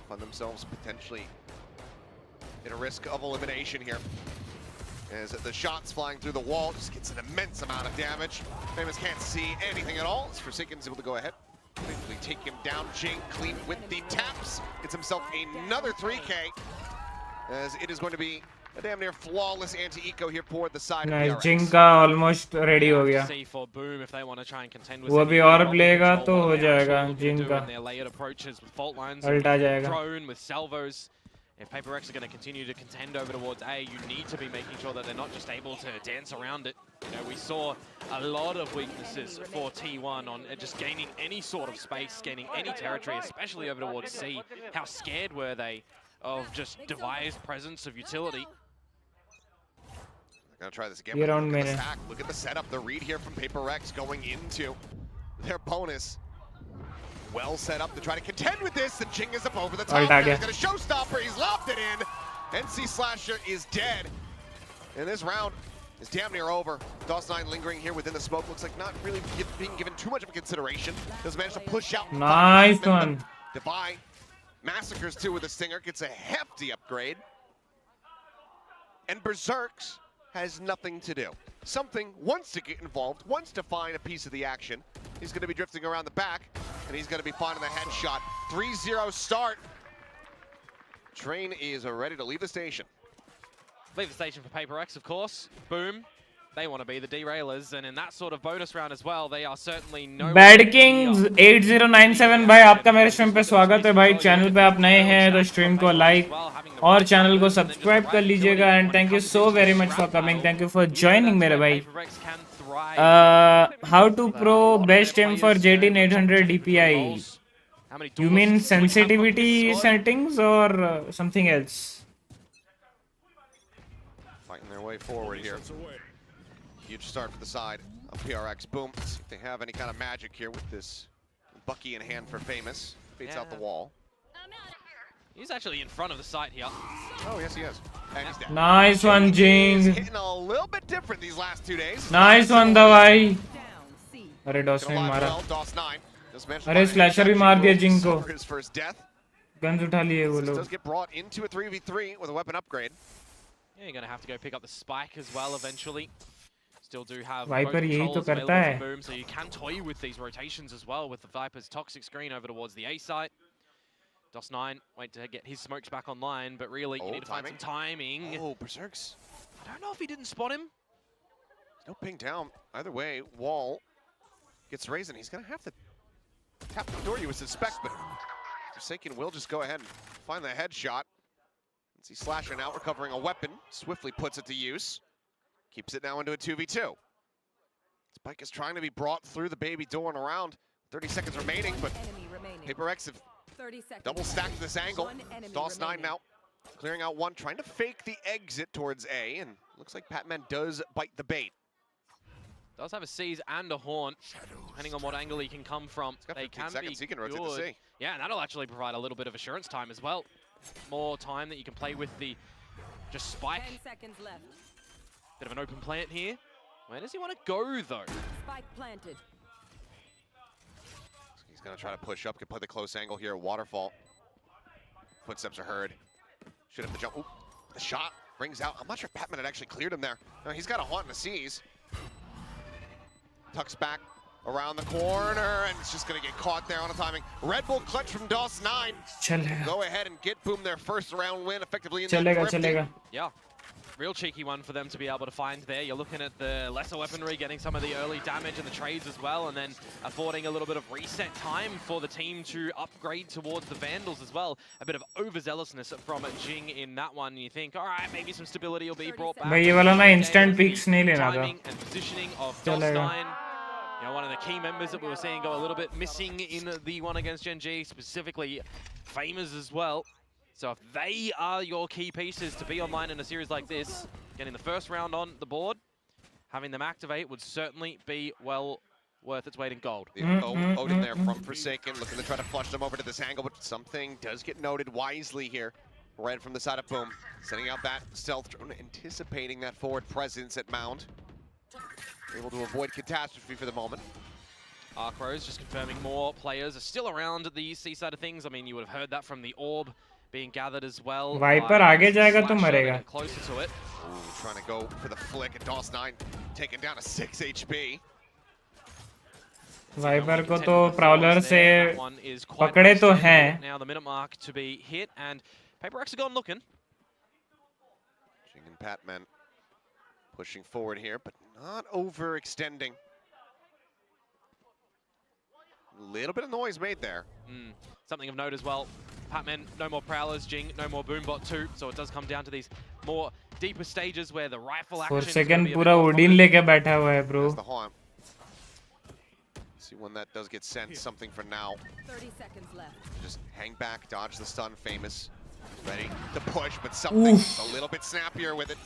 Find themselves potentially in a risk of elimination here. As the shots flying through the wall, just gets an immense amount of damage. Famous can't see anything at all. As Forsaken's able to go ahead, quickly take him down. Jing clean with the taps, gets himself another 3K. As it is going to be a damn near flawless anti-eco here for the side of PRX. Jing का almost ready हो गया. See for Boom if they want to try and contend with. वो भी और लेगा तो हो जाएगा Jing का. Their layered approaches with fault lines, उल्टा जाएगा. drone with salvos. If PRX are going to continue to contend over towards A, you need to be making sure that they're not just able to dance around it. You know, we saw a lot of weaknesses for T1 on just gaining any sort of space, gaining any territory, especially over towards C. How scared were they of just devised presence of utility? They're going to try this again. Look at the setup, the read here from PRX going into their bonus. Well set up to try to contend with this, and Jing is up over the top. He's got a showstopper, he's lobbed it in. NC Slasher is dead. And this round is damn near over. DOS9 lingering here within the smoke. Looks like not really being given too much of a consideration. Does manage to push out. Nice one. Dubai massacres 2 with a stinger, gets a hefty upgrade. And Berserks has nothing to do. Something wants to get involved, wants to find a piece of the action. He's going to be drifting around the back, and he's going to be finding the headshot. 3-0 start. Train is ready to leave the station. Leave the station for PRX, of course. Boom. They want to be the derailers, and in that sort of bonus round as well, they are certainly no. Bad Kings 8097 भाई आपका मेरे stream पे स्वागत है भाई. Channel पे आप नए हैं तो स्ट्रीम को लाइक और चैनल को सब्सक्राइब कर लीजिएगा. And thank you so very much for coming. Thank you for joining मेरे भाई. How to pro best aim for JT 800 DPI? You mean sensitivity settings or something else? Fighting their way forward here. Huge start for the side of PRX. Boom. See if they have any kind of magic here with this Bucky in hand for Famous. Baits out the wall. He's actually in front of the site here. Oh, yes, he is. And he's dead. Nice one, Jing. Hitting a little bit different these last 2 days. Nice one, दवाई. अरे DOS ने मारा. अरे slasher भी मार दिया जिंग को. Guns उठा लिए वो लोग. Does get brought into a 3v3 with a weapon upgrade. Yeah, you're going to have to go pick up the spike as well eventually. Still do have Viper यही तो करता है. Boom, so you can toy with these rotations as well with the Viper's toxic screen over towards the A site. DOS9 wait to get his smokes back online, but really you need to find some timing. Oh, Berserks. I don't know if he didn't spot him. No ping down. Either way, Wall gets raised and he's going to have to tap the door you would suspect, but Forsaken will just go ahead and find the headshot. He's slashing out, recovering a weapon, swiftly puts it to use. Keeps it now into a 2v2. Spike is trying to be brought through the baby door and around. 30 seconds remaining, but PRX have double stacked this angle. DOS9 now clearing out one, trying to fake the exit towards A, and looks like Patman does bite the bait. Does have a seize and a haunt, depending on what angle he can come from. They can be he can rotate good. to C. Yeah, and that'll actually provide a little bit of assurance time as well. More time that you can play with the just spike. 10 seconds left. Bit of an open plant here. Where does he want to go though? Spike planted. He's gonna try to push up, can play the close angle here. Waterfall. Footsteps are heard. Should have the jump. Ooh, the shot rings out. I'm not sure if Patman had actually cleared him there. No, he's got a haunt in the C's. Tucks back around the corner, and it's just going to get caught there on a timing. Red Bull clutch from DOS9. Go ahead and get Boom their first round win effectively in the Yeah, real cheeky one for them to be able to find there. You're looking at the lesser weaponry getting some of the early damage and the trades as well, and then affording a little bit of reset time for the team to upgrade towards the Vandals as well. A bit of overzealousness from Jing in that one. You think, all right, maybe some stability will be brought back. भाई ये वाला ना instant peaks नहीं लेना था. Timing and positioning of DOS9. You know, one of the key members that we were seeing go a little bit missing in the one against Gen G, specifically Famers as well. So if they are your key pieces to be online in a series like this, getting the first round on the board, having them activate would certainly be well worth its weight in gold. Odin there from Forsaken, looking to try to flush them over to this angle, but something does get noted wisely here. Red from the side of Boom, sending out that stealth drone, anticipating that forward presence at Mound. Able to avoid catastrophe for the moment. Crows just confirming more players are still around the C side of things. I mean, you would have heard that from the orb being gathered as well. Viper आगे जाएगा तो मरेगा. Closer to it. Ooh, trying to go for the flick, and DOS9 taking down a 6 HP. Viper को तो Prowler से पकड़े तो हैं. Now the minute mark to be hit, and PRX have gone looking. Jing and Patman pushing forward here, but not overextending. A little bit of noise made there. Something of note as well. Patman, no more Prowlers. Jing, no more Boombot 2. So it does come down to these more deeper stages where the rifle action. Forsaken पूरा Odin लेके बैठा हुआ है, bro. The haunt. See when that does get sent. Something for now. 30 seconds left. Just hang back, dodge the stun. Famous, ready to push, but something a little bit snappier with it.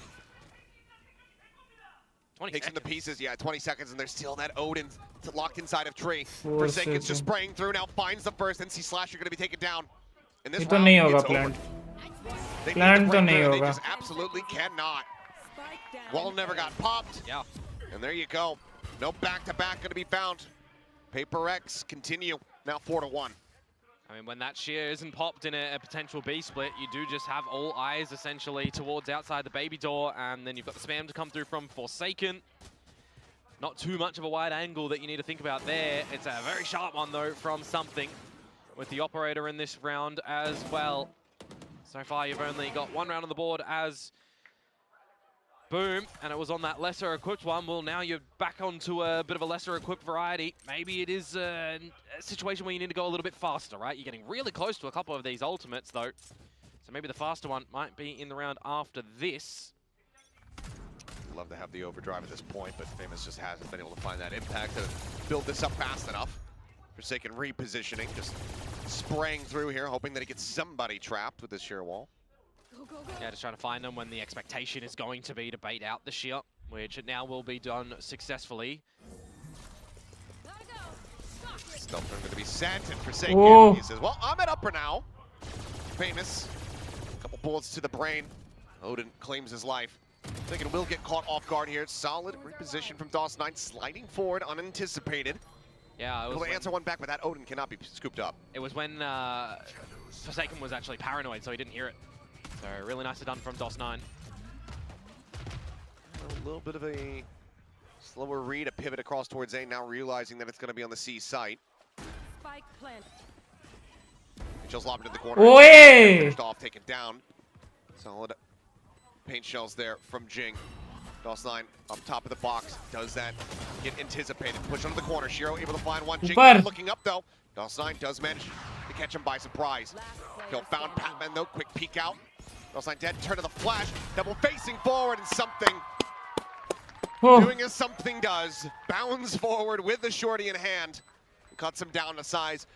20 Takes seconds. him to pieces, yeah, 20 seconds, and there's still that Odin locked inside of tree. Forsaken's just spraying through now, finds the first, and Slasher gonna be taken down. And this round, नहीं होगा it's plant. They Plant तो नहीं they होगा. just absolutely cannot. Wall never got popped. Yeah. And there you go. No back-to-back gonna be found. PRX continue, now 4-1. I mean, when that shear isn't popped in a potential B split, you do just have all eyes essentially towards outside the baby door, and then you've got the spam to come through from Forsaken. Not too much of a wide angle that you need to think about there. It's a very sharp one though from something with the operator in this round as well. So far, you've only got one round on the board as Boom, and it was on that lesser equipped one. Well, now you're back onto a bit of a lesser equipped variety. Maybe it is a situation where you need to go a little bit faster, right? You're getting really close to a couple of these ultimates, though. So maybe the faster one might be in the round after this. Love to have the overdrive at this point, but Famous just hasn't been able to find that impact to build this up fast enough. Forsaken repositioning, just spraying through here, hoping that he gets somebody trapped with this sheer wall. Yeah, just trying to find them when the expectation is going to be to bait out the shear, which now will be done successfully. Still going to be sent, and Forsaken, he says, well, I'm at upper now. Famous, a couple bullets to the brain. Odin claims his life. Thinking will get caught off guard here. Solid reposition from DOS9, sliding forward, unanticipated. Yeah, it was able to answer one back, but that Odin cannot be scooped up. It was when Forsaken was actually paranoid, so he didn't hear it. So really nicely done from DOS9. A little bit of a slower read, a pivot across towards A, now realizing that it's going to be on the C site. Spike plant. Just lobbed into the corner. Oi! Finished off, taken down. Solid paint shells there from Jing. DOS9 up top of the box. Does that get anticipated? Push under the corner. Shiro able to find one. Jing Super. looking up though. DOS9 does manage to catch him by surprise. Kill found Patman though. Quick peek out. DOS9 dead. Turn to the flash. Double facing forward and something. Doing as something does. Bounds forward with the shorty in hand. Cuts him down to size.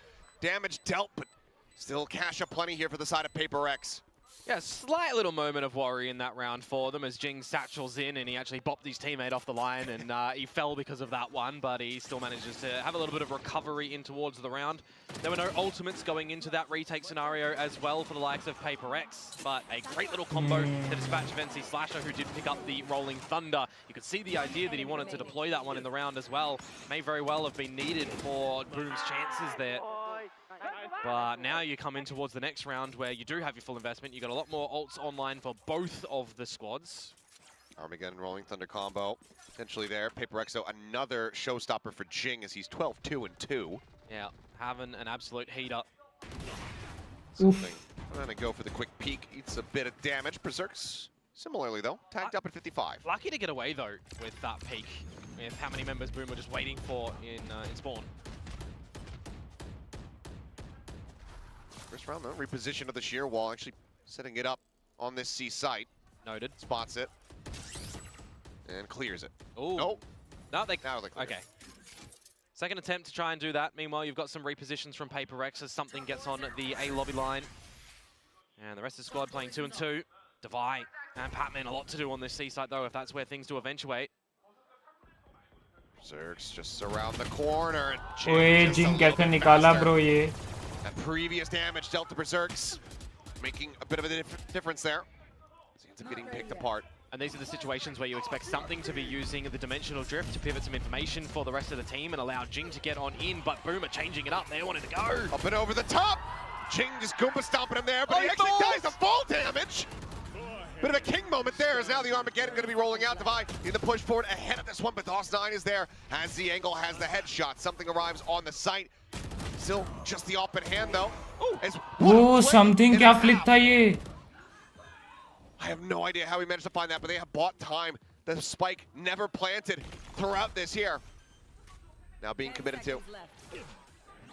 Damage dealt, but still cash aplenty here for the side of PRX. Yeah, slight little moment of worry in that round for them as Jing satchels in and he actually bopped his teammate off the line and he fell because of that one, but he still manages to have a little bit of recovery in towards the round. There were no ultimates going into that retake scenario as well for the likes of PRX, but a great little combo to dispatch of NC Slasher, who did pick up the Rolling Thunder. You could see the idea that he wanted to deploy that one in the round as well. May very well have been needed for Boom's chances there. But now you come in towards the next round where you do have your full investment. You got a lot more ults online for both of the squads. Armageddon Rolling Thunder combo potentially there. PRX though another showstopper for Jing as he's 12-2-2. Yeah, having an absolute heat up. Something. I'm gonna go for the quick peek. Eats a bit of damage. Berserk's similarly though tagged up at 55. Lucky to get away though with that peak. With how many members Boom were just waiting for in spawn. First round though, reposition of the shear wall, actually setting it up on this C site. Noted. Spots it. And clears it. Oh. Nope. No, they... Now they clear. Okay. Second attempt to try and do that. Meanwhile, you've got some repositions from PRX as something gets on the A lobby line. And the rest of the squad playing 2 and 2. Devi and Patman a lot to do on this C site though, if that's where things do eventuate. Berserk's just around the corner. ओए जिंग कैसे निकाला bro ये? That previous damage dealt to Berserk's, making a bit of a difference there. Seems getting picked apart. And these are the situations where you expect something to be using the dimensional drift to pivot some information for the rest of the team and allow Jing to get on in, but Boom are changing it up. They wanted to go. Up and over the top. Jing just Goomba stomping him there, but he actually dies to fall damage. Bit of a king moment there as now the Armageddon going to be rolling out. Devi in the push forward ahead of this one, but DOS9 is there. Has the angle, has the headshot. Something arrives on the site. Still just the open hand though. Oh, something क्या flick था ये? I have no idea how he managed to find that, but they have bought time. The spike never planted throughout this here. Now being committed to.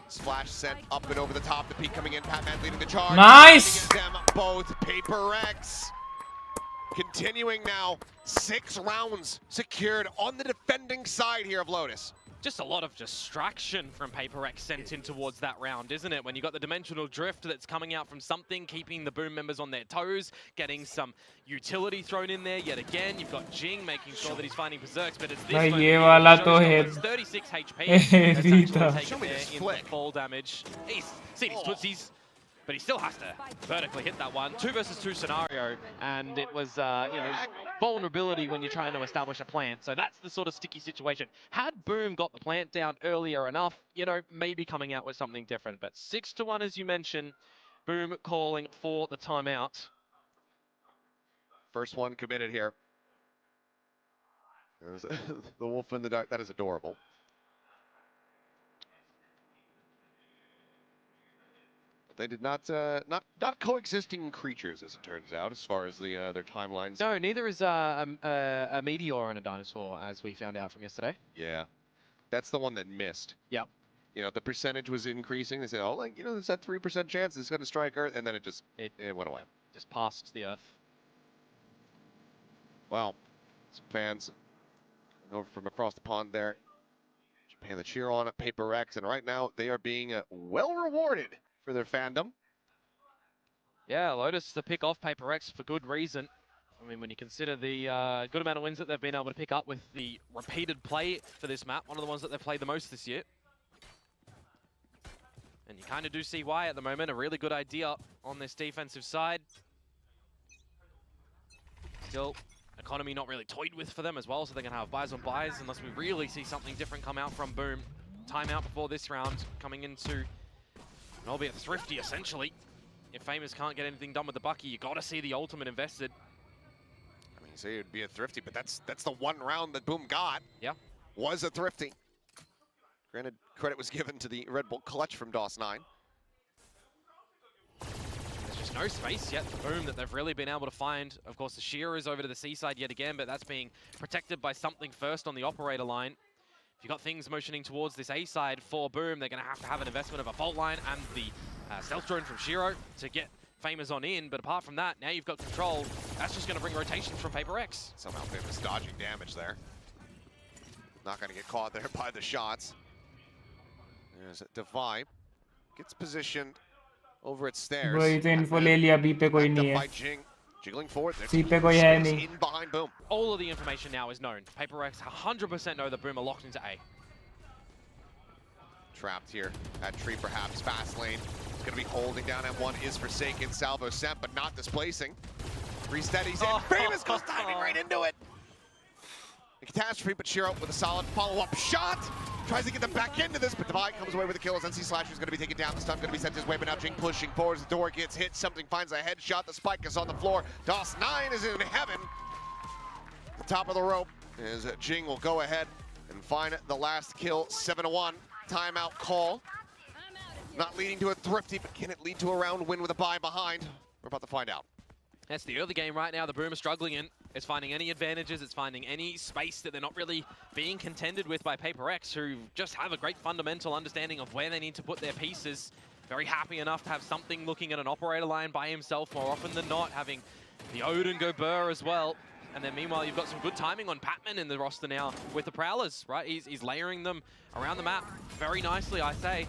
Splash sent up and over the top. The peak coming in. Patman leading the charge. Nice! Them both. PRX continuing now. 6 rounds secured on the defending side here of Lotus. Just a lot of distraction from PRX sent in towards that round, isn't it? When you got the dimensional drift that's coming out from something, keeping the Boom members on their toes, getting some utility thrown in there yet again. You've got Jing making sure that he's finding Berserks, but it's this one. ये वाला तो है. 36 HP. That's actually taken Show me there this in flick. the fall damage. He's seen his tootsies, but he still has to vertically hit that one. 2 versus 2 scenario, and it was, vulnerability when you're trying to establish a plant. So that's the sort of sticky situation. Had Boom got the plant down earlier enough, maybe coming out with something different. But 6-1, as you mentioned, Boom calling for the timeout. First one committed here. There's the wolf in the dark. That is adorable. They did not coexisting creatures, as it turns out, as far as their timelines. No, neither is a meteor and a dinosaur, as we found out from yesterday. Yeah, that's the one that missed. Yep. The percentage was increasing. They said, oh, there's that 3% chance it's going to strike Earth, and then it went away. Just passed the Earth. Wow, some fans over from across the pond there. Japan, the cheer on at PRX, and right now they are being well rewarded for their fandom. Yeah, Lotus to pick off PRX for good reason. I mean, when you consider the good amount of wins that they've been able to pick up with the repeated play for this map, one of the ones that they've played the most this year. And you kind of do see why at the moment. A really good idea on this defensive side. Still, economy not really toyed with for them as well, so they're going to have buys on buys unless we really see something different come out from Boom. Timeout before this round, coming into an albeit thrifty, essentially. If Famous can't get anything done with the Bucky, you got to see the ultimate invested. I mean, you say it'd be a thrifty, but that's the one round that Boom got. Yeah. Was a thrifty. Granted, credit was given to the Red Bull clutch from DOS9. There's just no space yet for Boom that they've really been able to find. Of course, the Shearer is over to the seaside yet again, but that's being protected by something first on the operator line. If you've got things motioning towards this A side for Boom, they're going to have an investment of a fault line and the stealth drone from Shiro to get Famous on in. But apart from that, now you've got control. That's just going to bring rotations from PRX. Somehow Famous dodging damage there. Not going to get caught there by the shots. There's Divide. Gets positioned over at stairs. वही तो info ले लिया, B पे कोई नहीं है. Jing, jiggling forward. C पे कोई है नहीं. In behind Boom. All of the information now is known. PRX 100% know that Boom are locked into A. Trapped here at tree, perhaps. Fast lane. It's going to be holding down M1 is Forsaken. Salvo sent, but not displacing. Three steadies in. Famous goes diving right into it. A catastrophe, but Shiro with a solid follow-up shot. Tries to get them back into this, but Divide comes away with a kill as NC Slasher is going to be taken down. The stun going to be sent his way, but now Jing pushing forward as the door gets hit. Something finds a headshot. The spike is on the floor. DOS9 is in heaven. The top of the rope is Jing will go ahead and find the last kill. 7-1. Timeout call. Not leading to a thrifty, but can it lead to a round win with a bye behind? We're about to find out. That's the early game right now. The Boom are struggling in. It's finding any advantages. It's finding any space that they're not really being contended with by PRX, who just have a great fundamental understanding of where they need to put their pieces. Very happy enough to have something looking at an operator line by himself more often than not, having the Odin go Burr as well. And then meanwhile, you've got some good timing on Patman in the roster now with the Prowlers, right? He's layering them around the map very nicely, I say.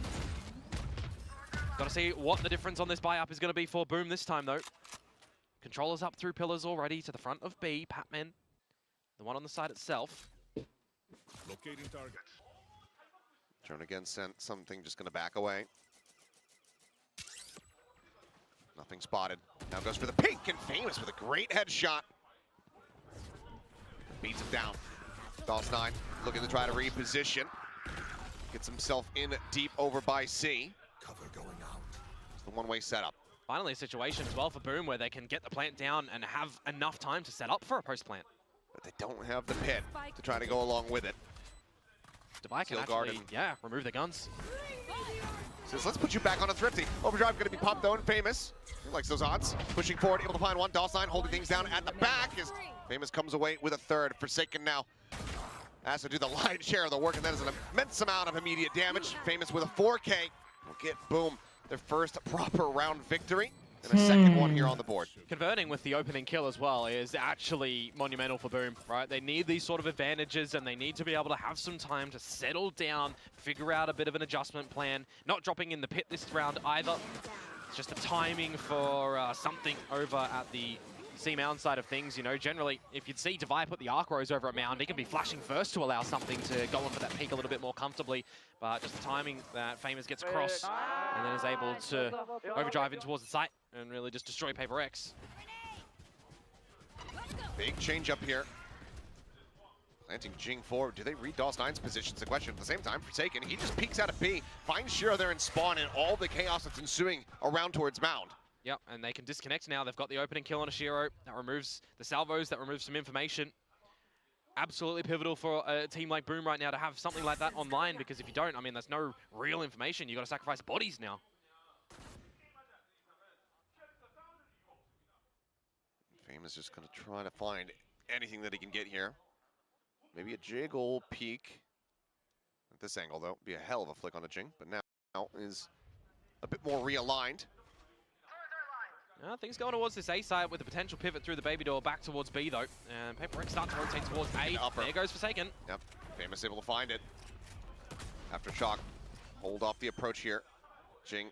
Got to see what the difference on this buy-up is going to be for Boom this time, though. Controllers up through pillars already to the front of B. Patman, the one on the side itself. Locating target. Drone again sent something, just going to back away. Nothing spotted. Now goes for the pink and Famous with a great headshot. Beats him down. DOS9 looking to try to reposition. Gets himself in deep over by C. Cover going out. It's the one-way setup. Finally a situation as well for Boom where they can get the plant down and have enough time to set up for a post-plant. But they don't have the pit to try to go along with it. Devi can actually, remove the guns. Says, let's put you back on a thrifty. Overdrive going to be popped though and Famous. He likes those odds. Pushing forward, able to find one. DOS9 holding things down at the back as Famous comes away with a third. Forsaken now has to do the lion's share of the work, and that is an immense amount of immediate damage. Famous with a 4K will get Boom their first proper round victory, and a second one here on the board. Converting with the opening kill as well is actually monumental for Boom, right? They need these sort of advantages, and they need to be able to have some time to settle down, figure out a bit of an adjustment plan, not dropping in the pit this round either. It's just the timing for something over at the C Mound side of things. You know, generally, if you'd see Devi put the Arc Rose over at Mound, he can be flashing first to allow something to go on for that peak a little bit more comfortably. But just the timing that Famous gets cross and then is able to overdrive in towards the site and really just destroy PRX. Big change up here. Planting Jing forward. Do they read DOS9's position? It's a question. At the same time, Forsaken, he just peeks out of B, finds Shiro there in spawn, and all the chaos that's ensuing around towards Mound. Yep, and they can disconnect now. They've got the opening kill on a Shiro. That removes the salvos, that removes some information. Absolutely pivotal for a team like Boom right now to have something like that online, because if you don't, I mean, there's no real information. You've got to sacrifice bodies now. Famous just going to try to find anything that he can get here. Maybe a jiggle peek. At this angle, though, be a hell of a flick on the Jing, but now is a bit more realigned. Things going towards this A side with a potential pivot through the baby door back towards B, though. And PRX start to rotate towards A. There goes Forsaken. Yep, Famous able to find it. Aftershock, hold off the approach here. Jing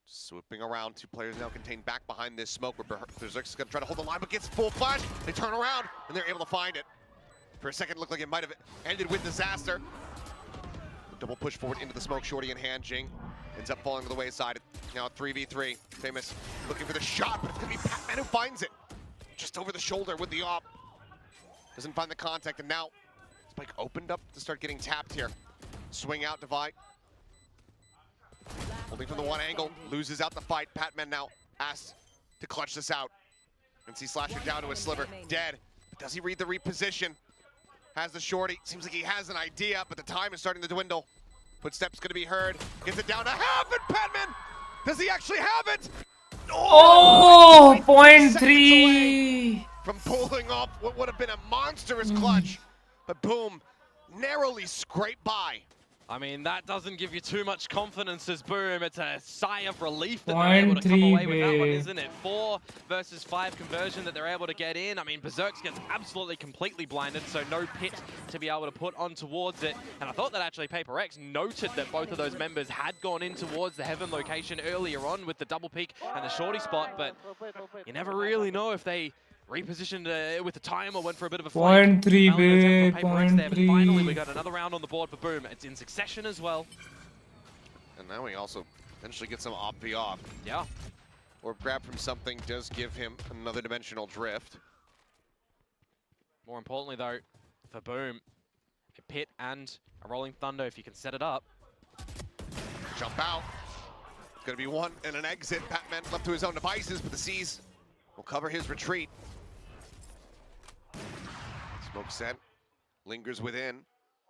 swooping around. Two players now contained back behind this smoke. Berserk's going to try to hold the line, but gets full flash. They turn around, and they're able to find it. For a second, it looked like it might have ended with disaster. Double push forward into the smoke, shorty in hand. Jing ends up falling to the wayside. Now 3v3. Famous looking for the shot, but it's going to be Patman who finds it. just over the shoulder with the op. Doesn't find the contact, and now Spike opened up to start getting tapped here. Swing out, Divide. Holding from the one angle, loses out the fight. Patman now asked to clutch this out. And see Slasher down to a sliver, dead. But does he read the reposition? Has the shorty, seems like he has an idea, but the time is starting to dwindle. Footsteps gonna be heard, gets it down to half, and Patman, does he actually have it? Oh, 0.3 from pulling off what would have been a monstrous clutch, but boom, narrowly scraped by. I mean, that doesn't give you too much confidence as Boom. It's a sigh of relief that they're able to come away with that one, isn't it? 4 versus 5 conversion that they're able to get in. I mean, Berserks gets absolutely completely blinded, so no pit to be able to put on towards it. And I thought that actually PRX noted that both of those members had gone in towards the Heaven location earlier on with the double peek and the shorty spot, but you never really know if they repositioned with the time or went for a bit of a flank. 0.3 big, But finally, we got another round on the board for Boom. It's in succession as well. And now we also eventually get some op v off. Yeah. Or grab from something does give him another dimensional drift. More importantly, though, for Boom, a pit and a Rolling Thunder if you can set it up. Jump out. It's going to be one and an exit. Patman left to his own devices, but the C's will cover his retreat. Smoke sent, lingers within.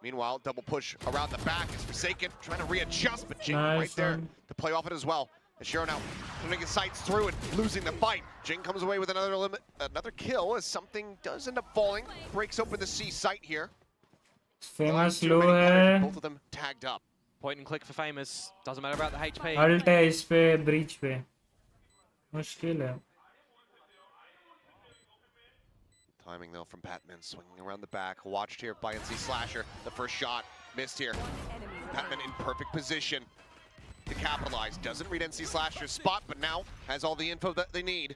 Meanwhile, double push around the back is Forsaken, trying to readjust, but Jing right there to play off it as well. And Shiro now putting his sights through and losing the fight. Jing comes away with another kill as something does end up falling. Breaks open the C site here. Famous low hai. Both of them tagged up. Point and click for Famous. Doesn't matter about the HP. Ult hai is pe, breach pe. Mushkil hai. Timing though from Patman, swinging around the back. Watched here by NC Slasher. The first shot missed here. Patman in perfect position to capitalize. Doesn't read NC Slasher's spot, but now has all the info that they need.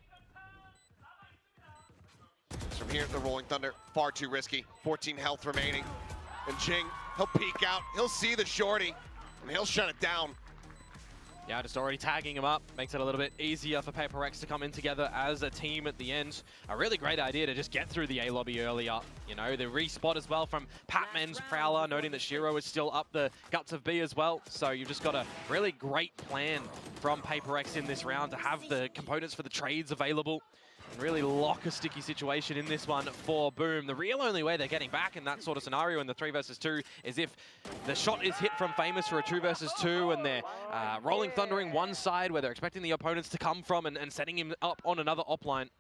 From here, the Rolling Thunder, far too risky. 14 health remaining. And Jing, he'll peek out. He'll see the shorty, and he'll shut it down. Yeah, just already tagging him up makes it a little bit easier for PRX to come in together as a team at the end. A really great idea to just get through the A lobby earlier. You know, the respot as well from Patman's Prowler, noting that Shiro is still up the guts of B as well. So you've just got a really great plan from PRX in this round to have the components for the trades available and really lock a sticky situation in this one for Boom. The real only way they're getting back in that sort of scenario in the 3 versus 2 is if the shot is hit from Famous for a 2 versus 2 and they're Rolling Thundering one side where they're expecting the opponents to come from and setting him up on another op line.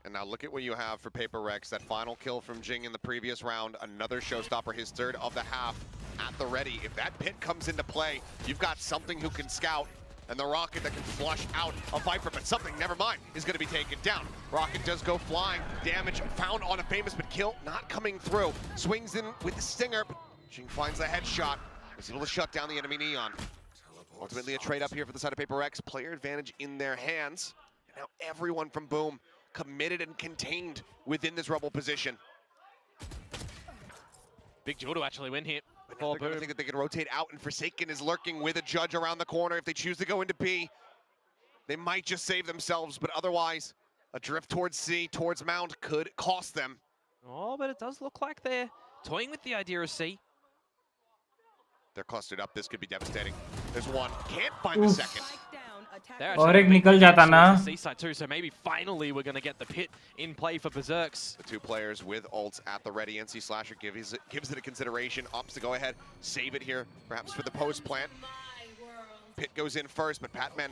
And now look at what you have for PRX. That final kill from Jing in the previous round. Another showstopper, his third of the half at the ready. If that pit comes into play, you've got something who can scout. And the Rocket that can flush out a Viper, but something, never mind, is going to be taken down. Rocket does go flying. Damage found on a Famous, but kill not coming through. Swings in with the Stinger, but Jing finds the headshot. Is able to shut down the enemy Neon. Ultimately a trade up here for the side of PRX. Player advantage in their hands. And now everyone from Boom committed and contained within this Rebel position. Big jewel to actually win here. I think that they can rotate out, and Forsaken is lurking with a judge around the corner. If they choose to go into B, they might just save themselves, but otherwise, a drift towards C, towards Mount could cost them. Oh, but it does look like they're toying with the idea of C. They're clustered up. This could be devastating. There's one. Can't find the second. और एक निकल जाता ना. Seaside too, so maybe finally we're going to get the pit in play for Berserks. The 2 players with ults at the ready. NC Slasher gives it a consideration. Opts to go ahead, save it here, perhaps for the post plant. Pit goes in first, but Patman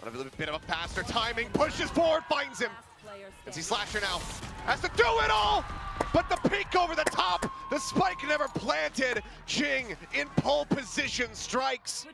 on a little bit of a faster timing, pushes forward, finds him. NC Slasher now has to do it all, but the peek over the top, the spike never planted. Jing in pole position strikes.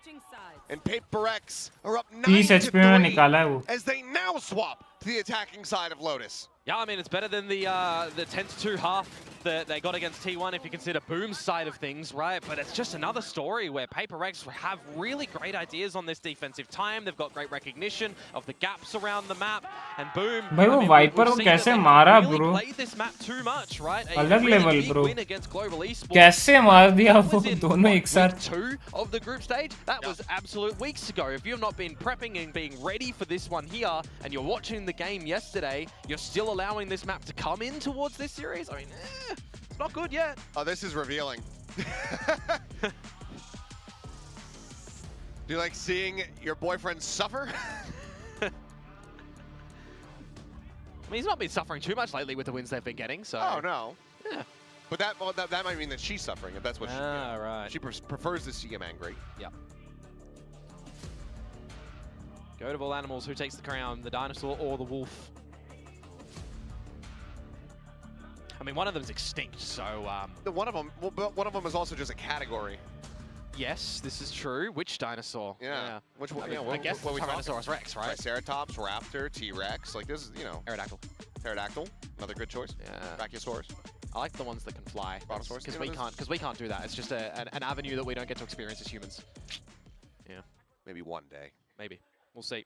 And PRX are up 9-3 as they now swap to the attacking side of Lotus. Yeah, I mean, it's better than the 10-2 half that they got against T1 if you consider Boom's side of things, right? But it's just another story where PRX have really great ideas on this defensive time. They've got great recognition of the gaps around the map, and Boom. भाई वो wiper को कैसे मारा bro? Played this map too much, right? अलग level bro. Win against Global Esports. कैसे मार दिया वो दोनों एक साथ? 2 of the group stage. That was absolute weeks ago. If you've not been prepping and being ready for this one here, and you're watching the game yesterday, you're still allowing this map to come in towards this series. I mean, it's not good yet. Oh, this is revealing. Do you like seeing your boyfriend suffer? I mean, he's not been suffering too much lately with the wins they've been getting, so... Oh, no. Yeah. But that might mean that she's suffering, if that's what she... Ah, right. She prefers to see him angry. Yep. Go to all animals, who takes the crown, the dinosaur or the wolf? I mean, one of them's extinct, so... One of them is also just a category. Yes, this is true. Which dinosaur? Yeah. Which one? I, mean, I guess Tyrannosaurus Rex, right? Triceratops, Raptor, T-Rex. Like, this is, you know... Pterodactyl. Pterodactyl, another good choice. Yeah. Brachiosaurus. I like the ones that can fly. Brontosaurus. Because we can't do that. It's just an avenue that we don't get to experience as humans. Yeah. Maybe one day. Maybe. We'll see.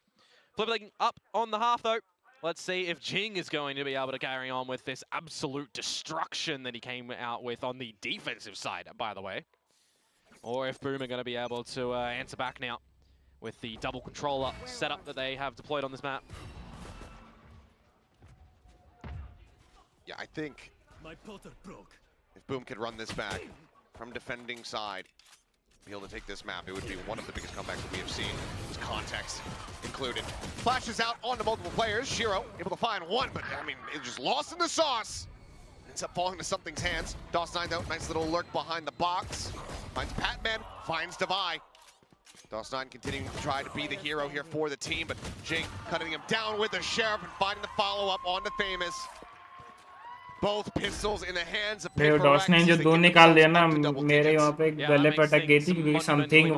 Flipping up on the half, though. Let's see if Jing is going to be able to carry on with this absolute destruction that he came out with on the defensive side, by the way. Or if Boom are going to be able to answer back now with the double controller setup that they have deployed on this map. Yeah, I think if Boom could run this back from defending side, be able to take this map, it would be one of the biggest comebacks that we have seen. With context included. Flashes out onto multiple players. Shiro able to find one, but I mean, it's just lost in the sauce. Ends up falling to something's hands. DOS9 though, nice little lurk behind the box. Finds Patman, finds Devi. DOS9 continuing to try to be the hero here for the team, but Jing cutting him down with the Sheriff and finding the follow-up on the Famous. Both pistols in the hands of PRX. DOS9 जो दो निकाल दिया ना मेरे वहाँ पे गले पे अटक गई थी क्योंकि something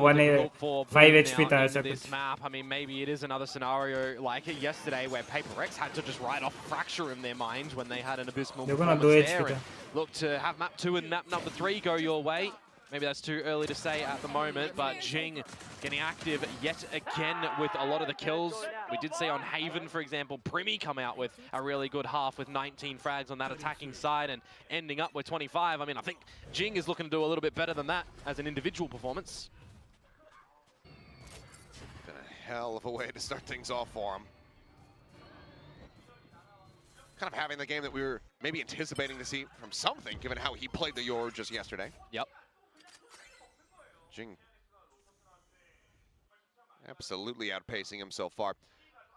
5 HP था ऐसा कुछ. I mean, maybe it is another scenario like it yesterday where PRX had to just write off Fracture in their mind when they had an abysmal performance there and look to have map 2 and map number 3 go your way. Maybe that's too early to say at the moment, but Jing getting active yet again with a lot of the kills. We did see on Haven, for example, Primi come out with a really good half with 19 frags on that attacking side and ending up with 25. I mean, I think Jing is looking to do a little bit better than that as an individual performance. Been a hell of a way to start things off for him. Kind of having the game that we were maybe anticipating to see from something, given how he played the Yor just yesterday. Yep. Jing absolutely outpacing him so far.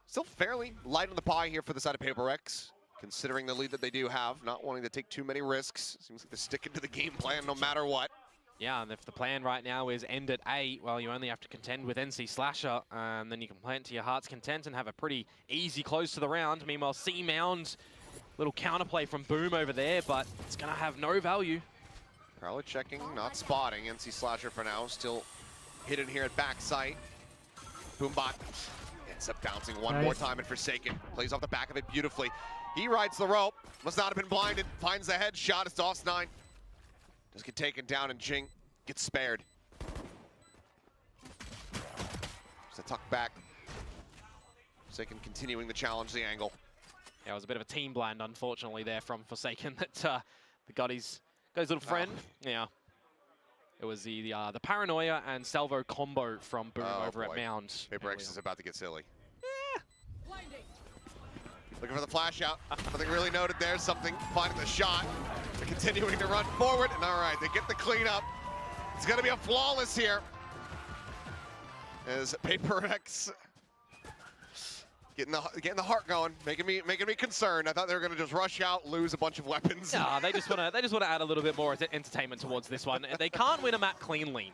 Still fairly light on the pie here for the side of PRX, considering the lead that they do have, not wanting to take too many risks. Seems like they're sticking to the game plan no matter what. Yeah, and if the plan right now is end at 8, well, you only have to contend with NC Slasher, and then you can play it to your heart's content and have a pretty easy close to the round. Meanwhile, C-Mound, little counterplay from Boom over there, but it's going to have no value. Probably checking, not spotting. NC Slasher for now, still hidden here at backside. Boombot ends up bouncing one more time and Forsaken plays off the back of it beautifully. He rides the rope, must not have been blinded, finds the headshot as DOS9 does get taken down and Jing gets spared. Just a tuck back. Forsaken continuing to challenge the angle. Yeah, it was a bit of a team blind, unfortunately, there from Forsaken that got his little friend. Yeah. It was the Paranoia and Salvo combo from Boom over at Mound. PRX is about to get silly. Yeah. Looking for the flash out. Nothing really noted there. Something finding the shot. They're continuing to run forward. And all right, they get the cleanup. It's going to be a flawless here. As PRX getting the heart going, making me concerned. I thought they were going to just rush out, lose a bunch of weapons. No, they just want to add a little bit more entertainment towards this one. They can't win a map cleanly.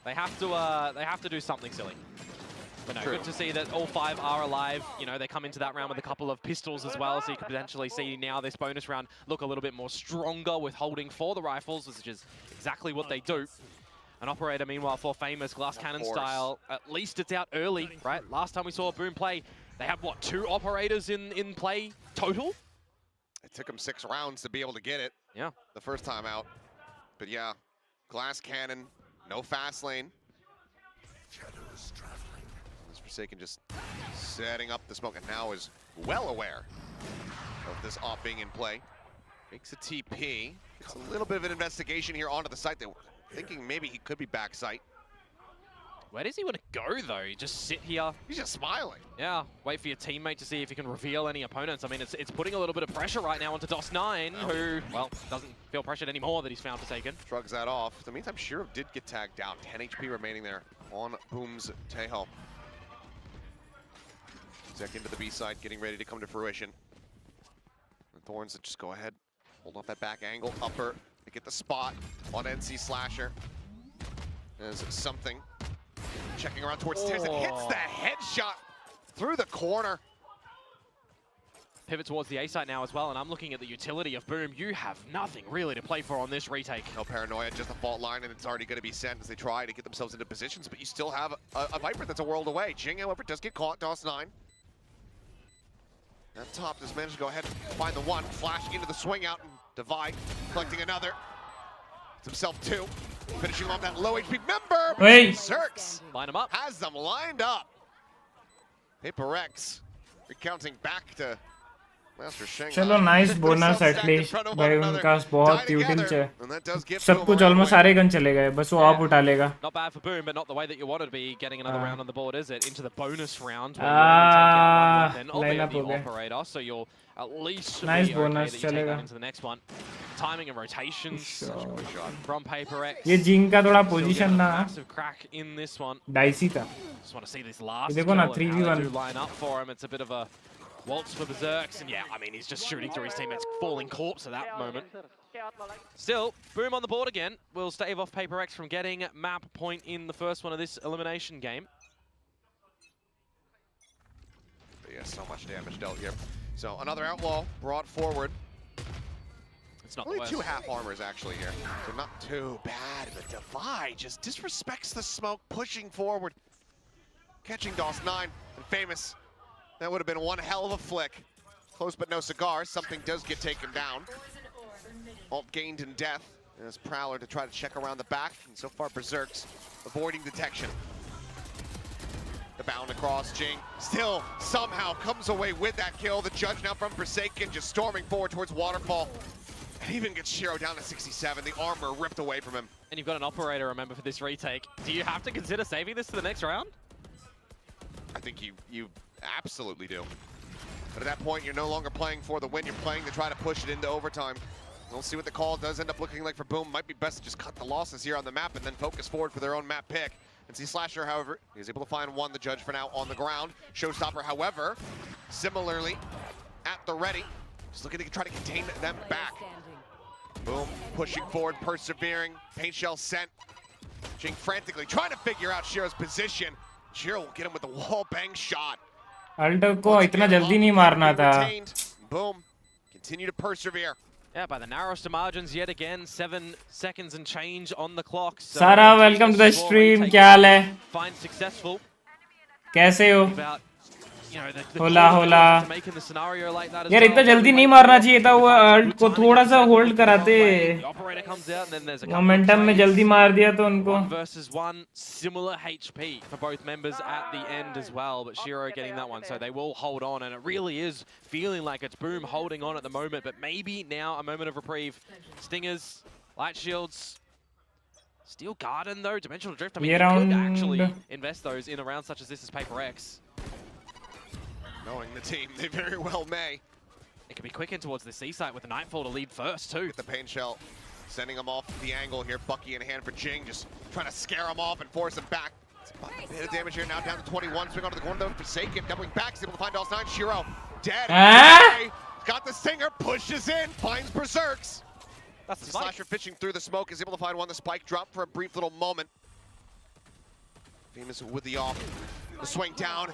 They have to do something silly. But no, good to see that all 5 are alive. You know, they come into that round with a couple of pistols as well, so you could potentially see now this bonus round look a little bit more stronger with holding for the rifles, which is exactly what they do. An operator, meanwhile, for Famous, glass cannon style. At least it's out early, right? Last time we saw Boom play, they have, what, 2 operators in play total? It took him 6 rounds to be able to get it. Yeah. The first time out. But yeah, glass cannon, no fast lane. This Forsaken just setting up the smoke and now is well aware of this op being in play. Makes a TP. It's a little bit of an investigation here onto the site. They were thinking maybe he could be backside. Where does he want to go, though? You just sit here? He's just smiling. Yeah, wait for your teammate to see if he can reveal any opponents. I mean, it's putting a little bit of pressure right now onto DOS9, who, well, doesn't feel pressured anymore that he's found Forsaken. Shrugs that off. In the meantime, Shiro did get tagged down. 10 HP remaining there on Boom's Tejo. Zek into the B side, getting ready to come to fruition. The Thorns that just go ahead, hold off that back angle, upper. They get the spot on NC Slasher. There's something. Checking around towards stairs and hits the headshot through the corner. Pivot towards the A site now as well, and I'm looking at the utility of Boom. You have nothing really to play for on this retake. No paranoia, just a fault line, and it's already going to be sent as they try to get themselves into positions, but you still have a Viper that's a world away. Jing, however, does get caught, DOS9. At top, just managed to go ahead and find the one, flash into the swing out and divide, collecting another. It's himself 2. Finishing off that low HP member. Wait. Zerx line him up. Has them lined up. PRX recounting back to Master Shanghai. चलो nice bonus at least भाई उनका बहुत tutoring है सब कुछ almost सारे gun चले गए बस वो आप उठा लेगा. Not bad for Boom, but not the way that you wanted to be getting another round on the board, is it? Into the bonus round where you only take out 1 then albeit the operator, so you'll at least nice be bonus okay that you take चलेगा. that into the next one. Timing and rotations from PRX. ये जिंग का थोड़ा position ना massive crack in this one. Dicey था. Just want to see this last देखो ना kill and how they 3v1 do line up for him. It's a bit of a waltz for Berserks, and yeah, I mean, he's just shooting through his teammates, falling corpse at that moment. Still, Boom on the board again. Will stave off PRX from getting map point in the first one of this elimination game. But yeah, so much damage dealt here. So another outlaw brought forward. It's not only the worst. 2 half armors actually here, so not too bad. But Divide just disrespects the smoke, pushing forward, catching DOS9 and Famous. That would have been one hell of a flick. Close but no cigar. Something does get taken down. Alt gained in death. As Prowler to try to check around the back. And so far, Berserk's avoiding detection. The bound across, Jing still somehow comes away with that kill. The judge now from Forsaken just storming forward towards Waterfall. And even gets Shiro down to 67. The armor ripped away from him. And you've got an operator, remember, for this retake. Do you have to consider saving this to the next round? I think you absolutely do. But at that point, you're no longer playing for the win. You're playing to try to push it into overtime. We'll see what the call does end up looking like for Boom. Might be best to just cut the losses here on the map and then focus forward for their own map pick. And see Slasher, however, he's able to find one. The judge for now on the ground. Showstopper, however, similarly at the ready. Just looking to try to contain them back. Boom, pushing forward, persevering. Paint shell sent. Jing frantically trying to figure out Shiro's position. Shiro will get him with the wall bang shot. Alter को इतना जल्दी नहीं मारना था. Boom, continue to persevere. Yeah, by the narrowest of margins yet again. 7 seconds and change on the clock. So Sara, welcome to the stream. क्या हाल है? Find successful. कैसे हो? About, you know, the होला. to make in the scenario like that as यार well. इतना जल्दी नहीं मारना चाहिए था. वो अल्ट को थोड़ा सा होल्ड कराते. The operator comes out and then there's a momentum में जल्दी मार दिया तो उनको. 1 versus 1, similar HP for both members at the end as well, but Shiro getting that one, so they will hold on, and it really is feeling like it's Boom holding on at the moment, but maybe now a moment of reprieve. Stingers, light shields, Steel Garden though, Dimensional Drift, I mean, you could actually invest those in a round such as this as PRX. Knowing the team, they very well may. It could be quick in towards the C site with the Nightfall to lead first too. Get the pain shell, sending him off the angle here. Bucky in hand for Jing, just trying to scare him off and force him back. A bit of damage here, now down to 21. Swing onto the corner though, Forsaken, doubling back, is able to find DOS9. Shiro, dead. Got the Stinger, pushes in, finds Berserks. That's the Slasher fishing through the smoke, is able to find one. The spike drop for a brief little moment. Famous with the off. The swing down,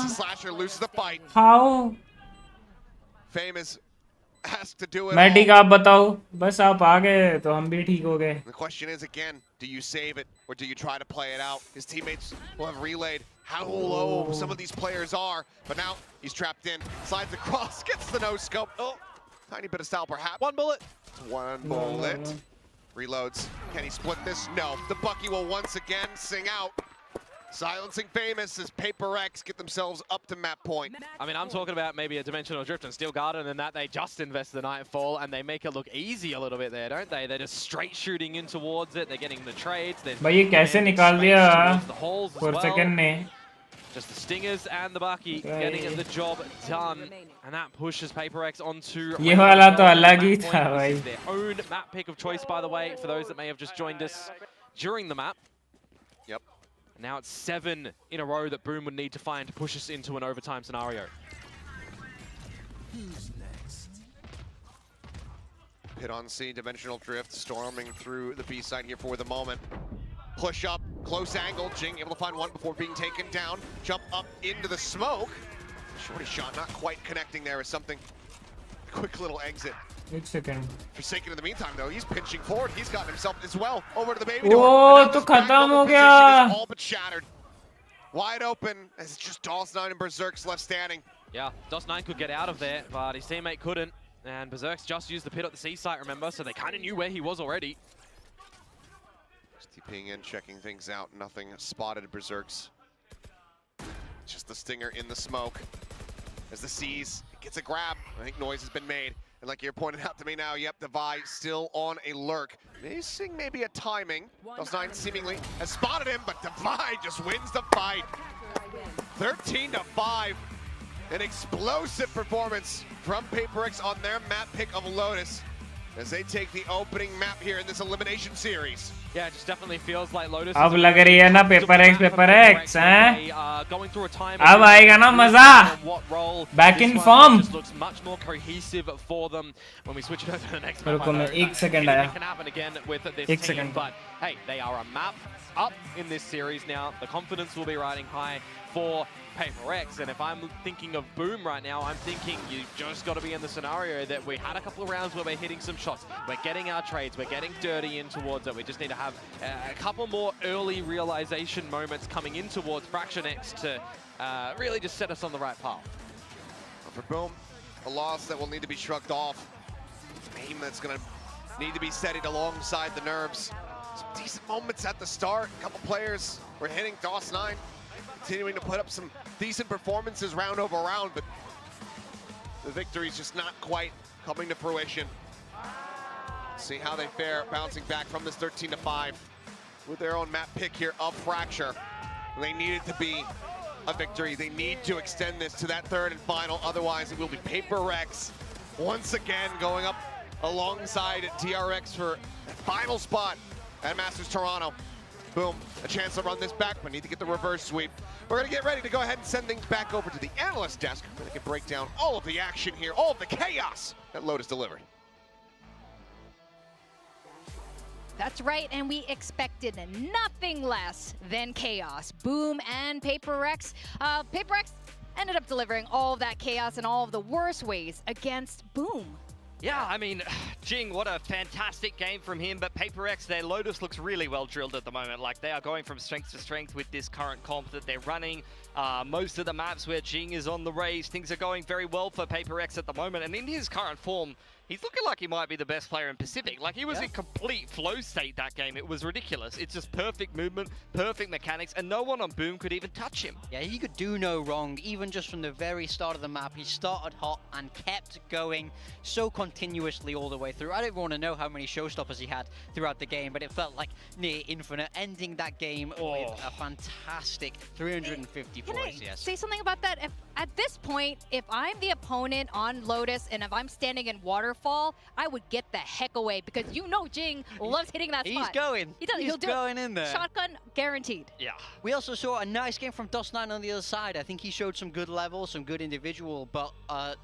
Slasher loses the fight. How? Famous has to do it मैं ठीक all. आप बताओ. बस आप आ गए तो हम भी ठीक हो गए. The question is again, do you save it or do you try to play it out? His teammates will have relayed how low some of these players are, but now he's trapped in, slides across, gets the no scope. Oh, Tiny bit of style, perhaps. One bullet. One bullet. Reloads. Can he split this? No. The Bucky will once again sing out. Silencing Famous as PRX get themselves up to map point. I mean, I'm talking about maybe a Dimensional Drift and Steel Garden, and that they just invest the Nightfall, and they make it look easy a little bit there, don't they? They're just straight shooting in towards it. They're getting the trades. भाई ये कैसे निकाल दिया? The holes as 4 well. Second ने. Just the Stingers and the Bucky getting the job done, and that pushes PRX onto. ये वाला तो अलग ही था भाई. Their own map pick of choice, by the way, for those that may have just joined us during the map. Yep. Now it's 7 in a row that Boom would need to find to push us into an overtime scenario. Who's next? Pit on C, Dimensional Drift storming through the B side here for the moment. Push up, close angle, Jing able to find one before being taken down. Jump up into the smoke. Shorty shot not quite connecting there as something. Quick little exit. 1 second. Forsaken in the meantime though, he's pinching forward. He's gotten himself as well over to the baby Oh, door. तो खत्म हो गया. All but shattered. Wide open as it's just DOS9 and Berserks left standing. Yeah, DOS9 could get out of there, but his teammate couldn't. And Berserks just used the pit at the C site, remember? So they kind of knew where he was already. TPing in, checking things out. Nothing spotted Berserks. Just the Stinger in the smoke. As the C's gets a grab. I think noise has been made. And like you're pointing out to me now, yep, Devi still on a lurk. Missing maybe a timing. DOS9 seemingly has spotted him, but Devi just wins the fight. 13-5. An explosive performance from PRX on their map pick of Lotus as they take the opening map here in this elimination series. Yeah, it just definitely feels like Lotus. अब लग रही है ना PRX हैं? अब अब आएगा ना मजा. Back in form. Just looks much more cohesive for them when we switch it over to the next map. रुको मैं 1 सेकंड It आया. can happen again with this 1 team, second. but hey, they are a map up in this series now. The confidence will be riding high for PRX, and if I'm thinking of Boom right now, I'm thinking you've just got to be in the scenario that we had a couple of rounds where we're hitting some shots, we're getting our trades, we're getting dirty in towards it. We just need to have a couple more early realization moments coming in towards Fraction X to really just set us on the right path. For Boom, a loss that will need to be shrugged off. Aim that's going to need to be steadied alongside the nerves. Some decent moments at the start. A couple players were hitting DOS9, continuing to put up some decent performances round over round, but the victory's just not quite coming to fruition. See how they fare, bouncing back from this 13-5 with their own map pick here of Fracture. They need it to be a victory. They need to extend this to that third and final, otherwise it will be PRX once again going up alongside DRX for the final spot at Masters Toronto. Boom, a chance to run this back, but need to get the reverse sweep. We're gonna get ready to go ahead and send things back over to the analyst desk where they can break down all of the action here, all of the chaos that Lotus delivered. That's right, and we expected nothing less than chaos. Boom and PRX. PRX ended up delivering all of that chaos in all of the worst ways against Boom. Yeah, I mean, Jing, what a fantastic game from him, but PRX, their Lotus looks really well drilled at the moment. Like, they are going from strength to strength with this current comp that they're running. Most of the maps where Jing is on the raise, things are going very well for PRX at the moment, and in his current form, he's looking like he might be the best player in Pacific. Like, he was in complete flow state that game. It was ridiculous. It's just perfect movement, perfect mechanics, and no one on Boom could even touch him. Yeah, he could do no wrong. Even just from the very start of the map, he started hot and kept going so continuously all the way through. I don't want to know how many showstoppers he had throughout the game, but it felt like near infinite, ending that game with a fantastic 354 Can I ACS. say something about that? At this point, if I'm the opponent on Lotus and if I'm standing in Waterfall, I would get the heck away because you know Jing loves hitting that spot. He's going. He'll do going in there. Shotgun guaranteed. Yeah. We also saw a nice game from DOS9 on the other side. I think he showed some good level, some good individual, but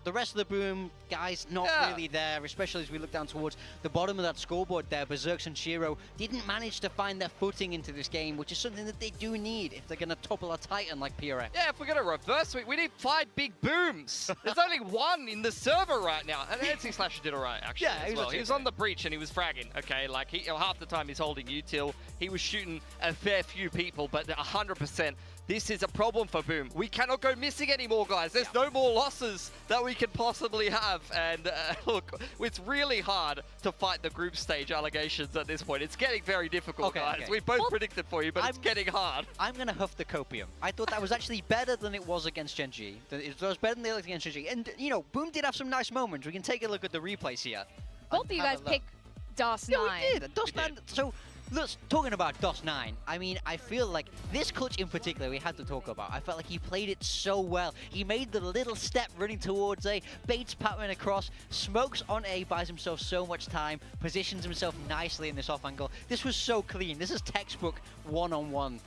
the rest of the Boom guys not really there, especially as we look down towards the bottom of that scoreboard there. Berserks and Shiro didn't manage to find their footing into this game, which is something that they do need if they're going to topple a Titan like PRX. Yeah, if we're going to reverse, we need 5 big Booms. There's only one in the server right now. And Nancy/Shiro Breach did alright, actually, Yeah, as well. He was on the Breach and he was fragging, okay? Like, half the time he's holding util. He was shooting a fair few people, but 100%, this is a problem for Boom. We cannot go missing anymore, guys. There's no more losses that we can possibly have. And look, it's really hard to fight the group stage allegations at this point. It's getting very difficult, guys. We both predicted for you, but it's getting hard. I'm going to huff the copium. I thought that was actually better than it was against Gen G. It was better than it was against Gen G. And, you know, Boom did have some nice moments. We can take a look at the replays here. Both of you guys picked DOS9. Yeah, we did. DOS9. So, look, talking about DOS9, I mean, I feel like this clutch in particular we had to talk about. I felt like he played it so well. He made the little step running towards A, baits Patman across, smokes on A, buys himself so much time, positions himself nicely in this off angle. This was so clean. This is textbook one-on-one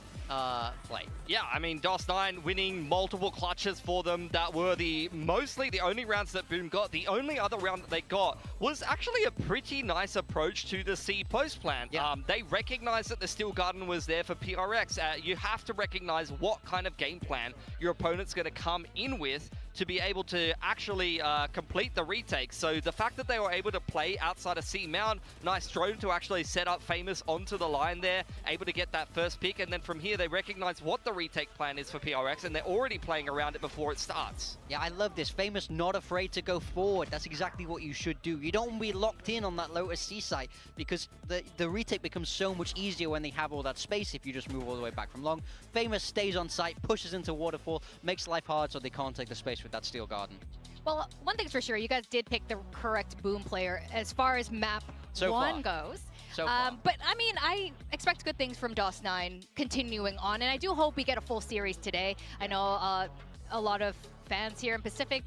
play. Yeah, I mean, DOS9 winning multiple clutches for them that were mostly the only rounds that Boom got. The only other round that they got was actually a pretty nice approach to the C post plan. Yeah. They recognized that the Steel Garden was there for PRX. You have to recognize what kind of game plan your opponent's going to come in with to be able to actually complete the retake. So the fact that they were able to play outside of C Mound, nice drone to actually set up Famous onto the line there, able to get that first pick, and then from here they recognize what the retake plan is for PRX, and they're already playing around it before it starts. Yeah, I love this. Famous not afraid to go forward. That's exactly what you should do. You don't want to be locked in on that Lotus C site because the retake becomes so much easier when they have all that space if you just move all the way back from long. Famous stays on site, pushes into Waterfall, makes life hard so they can't take the space with that Steel Garden. Well, one thing's for sure, you guys did pick the correct Boom player as far as map one goes. But I mean, I expect good things from DOS9 continuing on, and I do hope we get a full series today. I know a lot of fans here in Pacific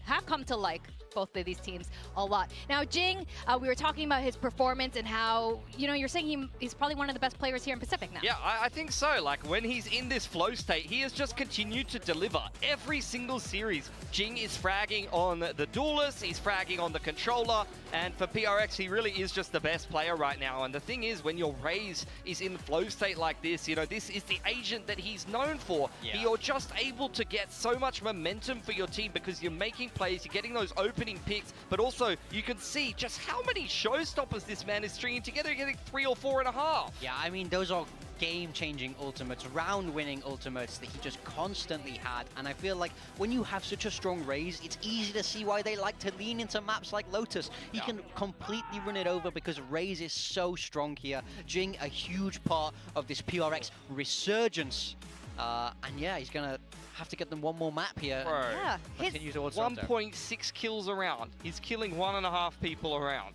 have come to like both of these teams a lot. Now, Jing, we were talking about his performance and how, you know, you're saying he's probably one of the best players here in Pacific now. Yeah, I think so. Like, when he's in this flow state, he has just continued to deliver. Every single series, Jing is fragging on the duelist, he's fragging on the controller, and for PRX, he really is just the best player right now. And the thing is, when your Raze is in flow state like this, you know, this is the agent that he's known for. Yeah. You're just able to get so much momentum for your team because you're making plays, you're getting those opening picks, but also you can see just how many showstoppers this man is stringing together, getting 3 or 4.5. Yeah, I mean, those are game-changing ultimates, round-winning ultimates that he just constantly had. And I feel like when you have such a strong Raze, it's easy to see why they like to lean into maps like Lotus. He can completely run it over because Raze is so strong here. Jing, a huge part of this PRX resurgence. And yeah, he's going to have to get them one more map here. Bro, yeah, continue towards 1.6 kills around. He's killing 1.5 people around.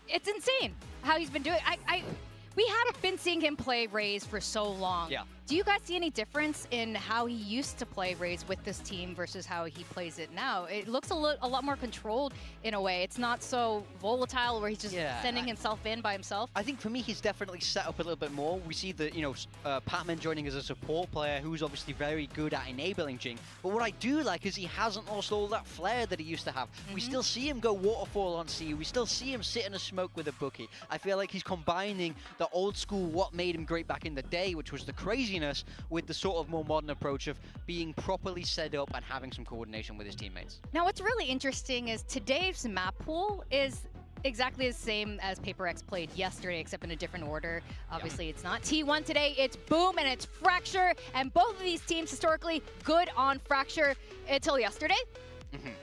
It's insane how he's been doing. We have been seeing him play Raze for so long. Yeah. Do you guys see any difference in how he used to play Raze with this team versus how he plays it now? It looks a lot more controlled in a way. It's not so volatile where he's just sending himself in by himself. I think for me, he's definitely set up a little bit more. We see the, you know, Patman joining as a support player who's obviously very good at enabling Jing. But what I do like is he hasn't lost all that flair that he used to have. We still see him go waterfall on C. We still see him sit in a smoke with a bookie. I feel like he's combining the old school, what made him great back in the day, which was the craziness, with the sort of more modern approach of being properly set up and having some coordination with his teammates. Now, what's really interesting is today's map pool is exactly the same as PRX played yesterday, except in a different order. Obviously, it's not T1 today, it's Boom and it's Fracture, and both of these teams historically good on Fracture until yesterday.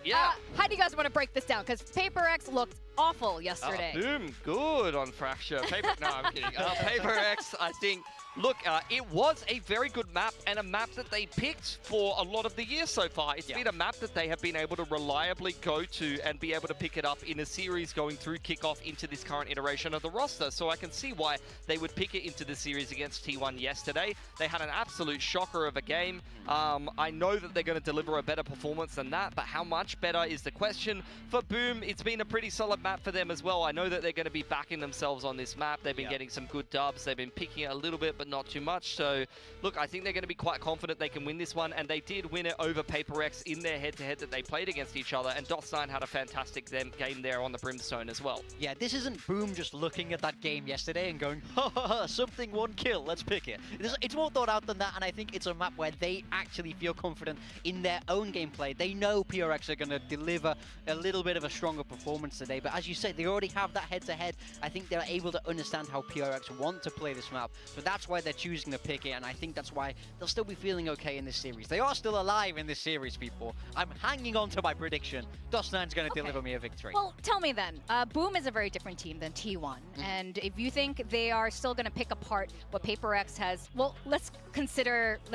Yeah. How do you guys want to break this down? Because PRX looked awful yesterday. Boom, good on Fracture. No, I'm kidding. PRX, I think, look, it was a very good map and a map that they picked for a lot of the year so far. It's been a map that they have been able to reliably go to and be able to pick it up in a series going through kickoff into this current iteration of the roster. So I can see why they would pick it into the series against T1 yesterday. They had an absolute shocker of a game. I know that they're going to deliver a better performance than that, but how much better is the question. For Boom, it's been a pretty solid map for them as well. I know that they're going to be backing themselves on this map. They've been getting some good dubs. They've been picking it a little bit but not too much. So, look, I think they're going to be quite confident they can win this one, and they did win it over PRX in their head-to-head that they played against each other, and DOS9 had a fantastic game there on the Brimstone as well. Yeah, this isn't Boom just looking at that game yesterday and going, ha ha ha, something, one kill, let's pick it. It's more thought out than that, and I think it's a map where they actually feel confident in their own gameplay. They know PRX are going to deliver a little bit of a stronger performance today, but as you say, they already have that head-to-head. I think they're able to understand how PRX want to play this map, so that's why they're choosing to pick it, and I think that's why they'll still be feeling okay in this series. They are still alive in this series, people. I'm hanging on to my prediction. DOS9's going to deliver me a victory. Well, tell me then, Boom is a very different team than T1, and if you think they are still going to pick apart what PRX has, well, let's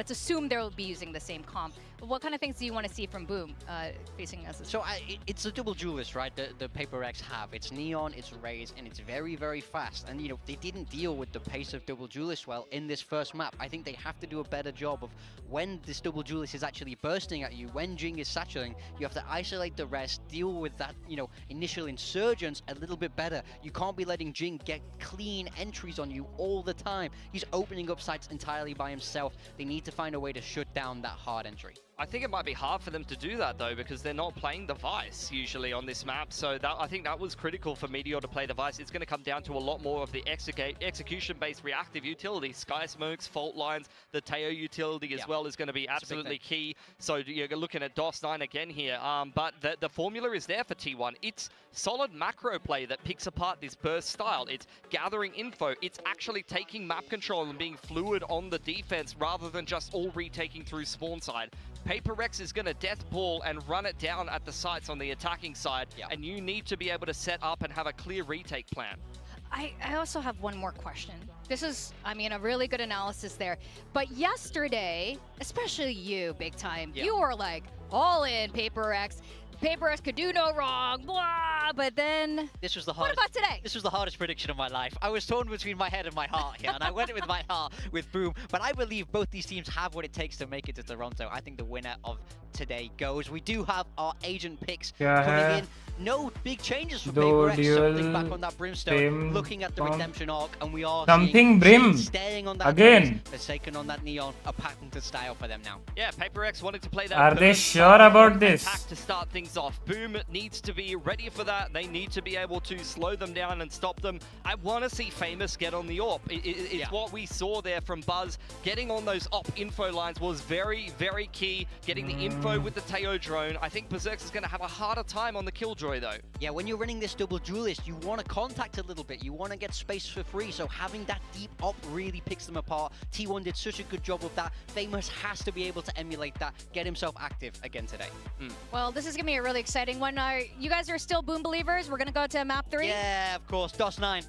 assume they'll be using the same comp. What kind of things do you want to see from Boom facing us? So it's a double duelist, right? The PRX have. It's Neon, it's Raze, and it's very, very fast. And, you know, they didn't deal with the pace of double duelist well in this first map. I think they have to do a better job of when this double duelist is actually bursting at you, when Jing is satchelating, you have to isolate the rest, deal with that, you know, initial insurgence a little bit better. You can't be letting Jing get clean entries on you all the time. He's opening up sites entirely by himself. They need to find a way to shut down that hard entry. I think it might be hard for them to do that, though, because they're not playing the Vice usually on this map. So I think that was critical for Meteor to play the Vice. It's going to come down to a lot more of the execution-based reactive utility. Sky Smokes, Fault Lines, the Teo utility as well is going to be absolutely key. So you're looking at DOS9 again here. But the formula is there for T1. It's solid macro play that picks apart this burst style. It's gathering info. It's actually taking map control and being fluid on the defense rather than just all retaking through spawn side. PRX is going to death ball and run it down at the sites on the attacking side, and you need to be able to set up and have a clear retake plan. I also have one more question. This is, I mean, a really good analysis there. But yesterday, especially you, big time, you were like all in PRX. PRX could do no wrong, blah, but then this was the hardest, what about today? This was the hardest prediction of my life. I was torn between my head and my heart here, and I went with my heart with Boom. But I believe both these teams have what it takes to make it to Toronto. I think the winner of today goes. We do have our agent picks coming in. No big changes for PRX. Something back on that Brimstone, looking at the redemption arc, and we are something Brim staying on that again. Forsaken on that Neon, a patented style for them now. Yeah, PRX wanted to play that. Are they sure about this? To start things off. Boom needs to be ready for that. They need to be able to slow them down and stop them. I want to see Famous get on the AWP. It's what we saw there from Buzz. Getting on those AWP info lines was very, very key. Getting the info with the Teo drone. I think Berserx is going to have a harder time on the Killjoy though. Yeah, when you're running this double duelist, you want to contact a little bit. You want to get space for free. So having that deep AWP really picks them apart. T1 did such a good job of that. Famous has to be able to emulate that, get himself active again today. Well, this is going to be a really exciting one. You guys are still Boom believers? We're going to go to map 3? Yeah, of course. DOS9.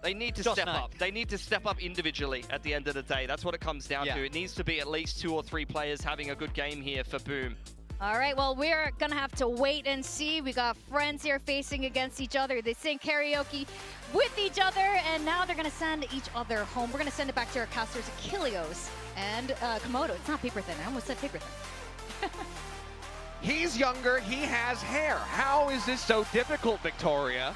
They need to step up. They need to step up individually at the end of the day. That's what it comes down to. It needs to be at least 2 or 3 players having a good game here for Boom. All right, well, we're going to have to wait and see. We got friends here facing against each other. They sing karaoke with each other, and now they're going to send each other home. We're going to send it back to our casters, Achilleos and Komodo. It's not paper thin. I almost said paper thin. He's younger. He has hair. How is this so difficult, Victoria?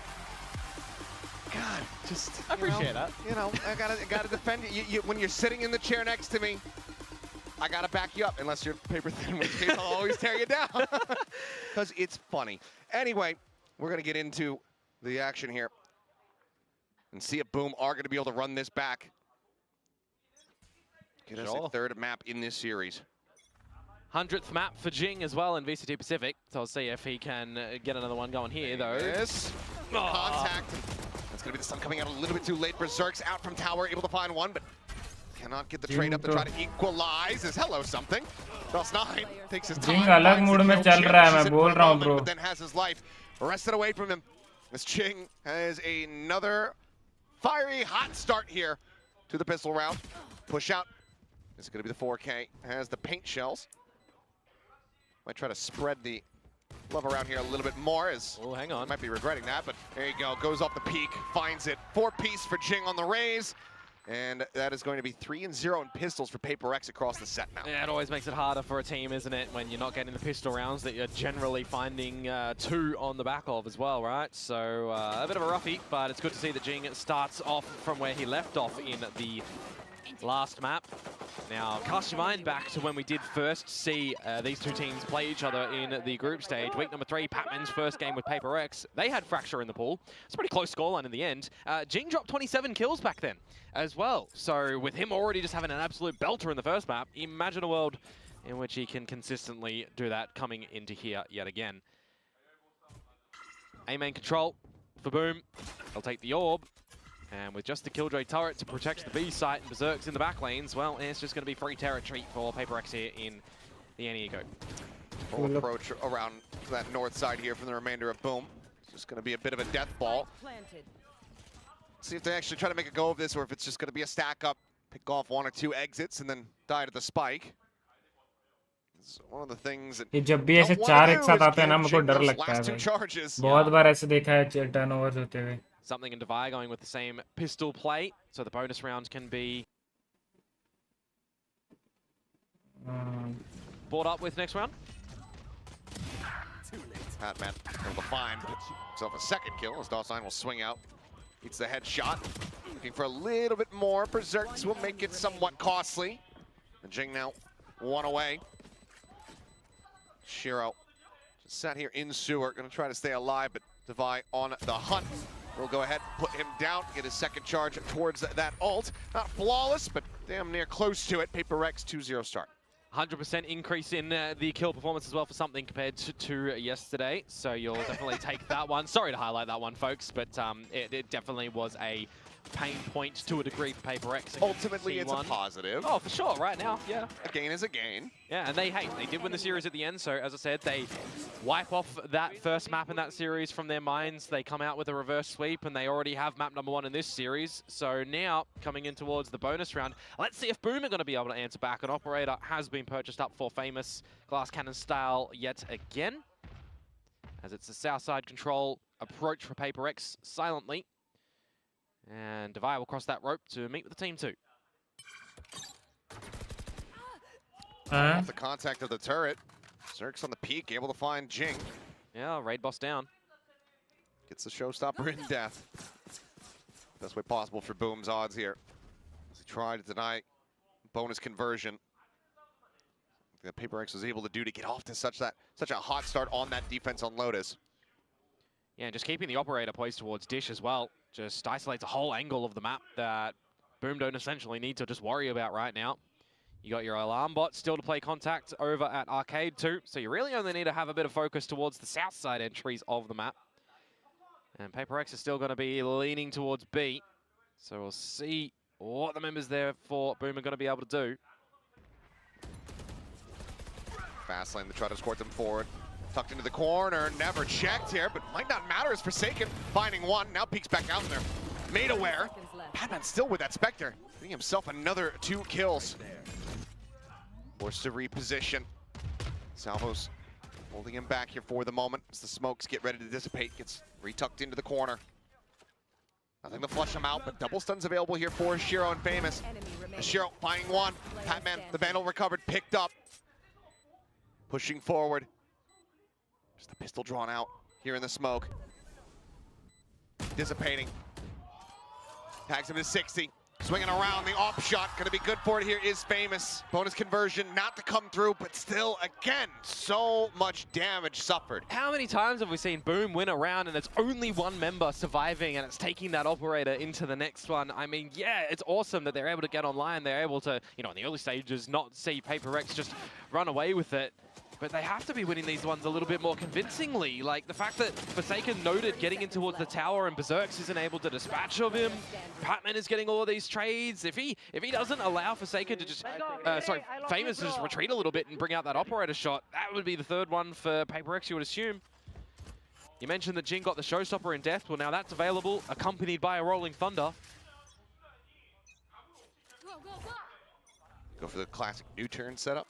God, just I appreciate that. You know, I gotta defend you. When you're sitting in the chair next to me, I gotta back you up. Unless you're paper thin, in which case I'll always tear you down. Because it's funny. Anyway, we're gonna get into the action here and see if Boom are gonna be able to run this back. Get us a 3rd map in this series. 100th map for Jing as well in VCT Pacific. So I'll see if he can get another one going here, though. Yes. Contact. That's going to be the sun coming out a little bit too late. Berserk's out from tower, able to find one, but cannot get the trade up to try to equalize. Hello something. DOS9 takes his time. अलग mood में चल रहा है मैं बोल रहा हूँ bro. But then has his life wrested away from him. As Jing has another fiery hot start here to the pistol round. Push out. This is going to be the 4K. Has the paint shells. Might try to spread the love around here a little bit more, as hang on. Might be regretting that, but there you go. Goes off the peak, finds it. 4-piece for Jing on the raise. And that is going to be 3-0 in pistols for PRX across the set now. Yeah, it always makes it harder for a team, isn't it, when you're not getting the pistol rounds that you're generally finding 2 on the back of as well, right? So a bit of a roughie, but it's good to see that Jing starts off from where he left off in the last map. Now, cast your mind back to when we did first see these two teams play each other in the group stage. Week number 3, Patman's first game with PRX. They had Fracture in the pool. It's a pretty close scoreline in the end. Jing dropped 27 kills back then as well. So with him already just having an absolute belter in the first map, imagine a world in which he can consistently do that coming into here yet again. A-main control for Boom. They'll take the orb. And with just the Killjoy turret to protect the B site and Berserks in the back lanes, well, it's just going to be free territory for PRX here in the NECO. Full approach around that north side here from the remainder of Boom. It's just going to be a bit of a death ball. See if they actually try to make a go of this or if it's just going to be a stack up, pick off 1 or 2 exits and then die to the spike. It's one of the things that ये जब भी ऐसे 4 एक साथ आते हैं ना मुझको डर लगता है भाई। बहुत बार ऐसे देखा है टर्नओवर्स होते हुए। Something and Divide going with the same pistol play, so the bonus round can be brought up with next round. Patman able to find himself a second kill as DOS9 will swing out. Eats the headshot. Looking for a little bit more. Berserks will make it somewhat costly. And Jing now 1 away. Shiro just sat here in sewer, gonna try to stay alive, but Divide on the hunt. We'll go ahead, put him down, get his second charge towards that ult. Not flawless, but damn near close to it. PRX 2-0 start. 100% increase in the kill performance as well for something compared to yesterday. So you'll definitely take that one. Sorry to highlight that one, folks, but it definitely was a pain point to a degree for PRX. Ultimately, it's a positive. Oh, for sure, right now, yeah. A gain is a gain. Yeah, and they did win the series at the end, so as I said, they wipe off that first map in that series from their minds. They come out with a reverse sweep, and they already have map number 1 in this series. So now, coming in towards the bonus round, let's see if Boom are going to be able to answer back. An operator has been purchased up for Famous Glass Cannon style yet again, as it's a south side control approach for PRX silently. And Divide will cross that rope to meet with the team 2. Off the contact of the turret. Zerk's on the peak, able to find Jing. Yeah, raid boss down. Gets the showstopper in death. Best way possible for Boom's odds here. As he tried to deny bonus conversion. That PRX was able to do to get off to such a hot start on that defense on Lotus. Yeah, and just keeping the operator poised towards Dish as well. Just isolates a whole angle of the map that Boom don't essentially need to just worry about right now. You got your alarm bot still to play contact over at Arcade too, so you really only need to have a bit of focus towards the south side entries of the map. And PRX is still going to be leaning towards B, so we'll see what the members there for Boom are going to be able to do. Fast lane to try to escort them forward. Tucked into the corner, never checked here, but might not matter as Forsaken finding one. Now peeks back out there. Made aware. Patman still with that Spectre. Getting himself another 2 kills. Forced to reposition. Salvo's holding him back here for the moment as the smokes get ready to dissipate. Gets retucked into the corner. Nothing to flush him out, but double stuns available here for Shiro and Famous. Shiro finding one. Patman, the Vandal recovered, picked up. Pushing forward. Just the pistol drawn out here in the smoke. Dissipating. Tags him to 60. Swinging around, the off shot, gonna be good for it here is Famous. Bonus conversion, not to come through, but still, again, so much damage suffered. How many times have we seen Boom win a round and it's only one member surviving and it's taking that operator into the next one? I mean, yeah, it's awesome that they're able to get online. They're able to, you know, in the early stages, not see PRX just run away with it. But they have to be winning these ones a little bit more convincingly. Like the fact that Forsaken noted getting in towards the tower and Berserks isn't able to dispatch of him. Patman is getting all of these trades. If he doesn't allow Forsaken to just, Famous to just retreat a little bit and bring out that operator shot, that would be the third one for PRX, you would assume. You mentioned that Jing got the showstopper in death. Well, now that's available, accompanied by a Rolling Thunder. Go for the classic new turn setup.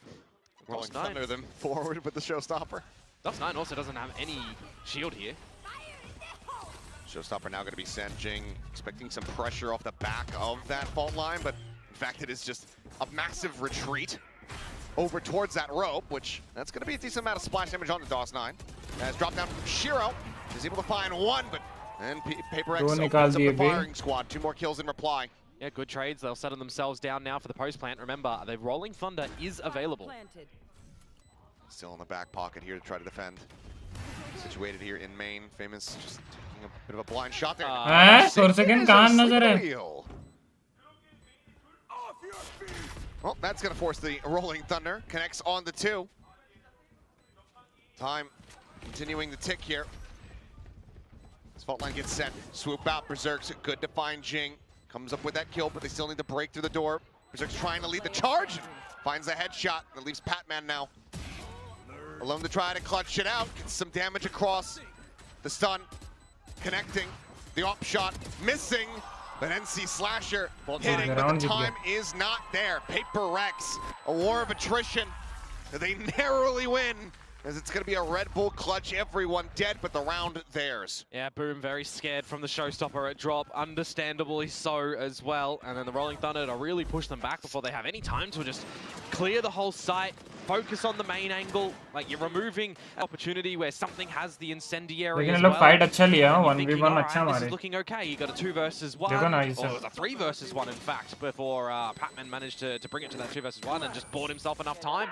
Rolling DOS9. Thunder them forward with the showstopper. DOS9 also doesn't have any shield here. Showstopper now going to be sent. Jing expecting some pressure off the back of that fault line, but in fact it is just a massive retreat over towards that rope, which that's going to be a decent amount of splash damage on the DOS9. As drop down from Shiro, is able to find one, but then PRX opens up the firing squad. 2 more kills in reply. Yeah, good trades. They'll settle themselves down now for the post plant. Remember, the Rolling Thunder is available. Still in the back pocket here to try to defend. Situated here in main. Famous just taking a bit of a blind shot there. Well, that's going to force the Rolling Thunder. Connects on the 2. Time continuing the tick here. This fault line gets set. Swoop out. Berserk's good to find Jing. Comes up with that kill, but they still need to break through the door. Berserk's trying to lead the charge. Finds the headshot. That leaves Patman now alone to try to clutch it out. Gets some damage across. The stun. Connecting. The op shot. Missing. But NC Slasher hitting, but the time is not there. PRX, a war of attrition. They narrowly win, as it's going to be a Red Bull clutch. Everyone dead, but the round theirs. Yeah, Boom very scared from the showstopper at drop. Understandably so as well. And then the Rolling Thunder to really push them back before they have any time to just clear the whole site. Focus on the main angle. Like, you're removing opportunity where something has the incendiary as well. Fight अच्छा लिया 1v1 अच्छा this मारे. is looking okay. You got a 2 versus 1. देखो ना, Or it was a 3 versus 1 in fact, before Patman managed to bring it to that 2 versus 1 and just bought himself enough time.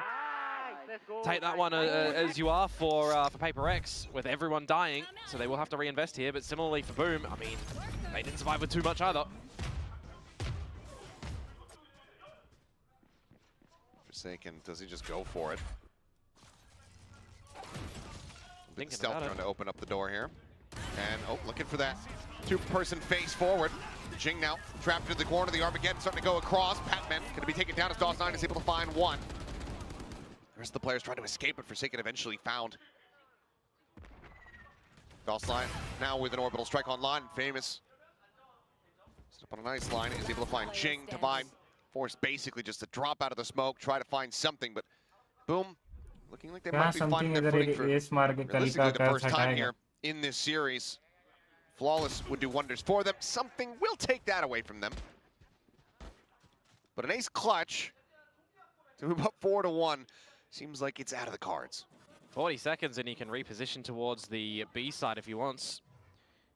Take that one as you are for PRX, with everyone dying, so they will have to reinvest here. But similarly for Boom, I mean, they didn't survive with too much either. Forsaken, does he just go for it? Big Thinking stealth about it. trying to open up the door here. And, oh, looking for that 2-person face forward. Jing now trapped into the corner. The Armageddon starting to go across. Patman going to be taken down as DOS9 is able to find one. The rest of the players trying to escape, but Forsaken eventually found. DOS9 now with an orbital strike online. Famous. Set up on a nice line. Is able to find Jing. Divine forced basically just to drop out of the smoke, try to find something, but Boom, looking like they might be finding their footing for realistically the first time here in this series. Flawless would do wonders for them. Something will take that away from them. But an ace clutch to move up 4-1 seems like it's out of the cards. 40 seconds and he can reposition towards the B side if he wants.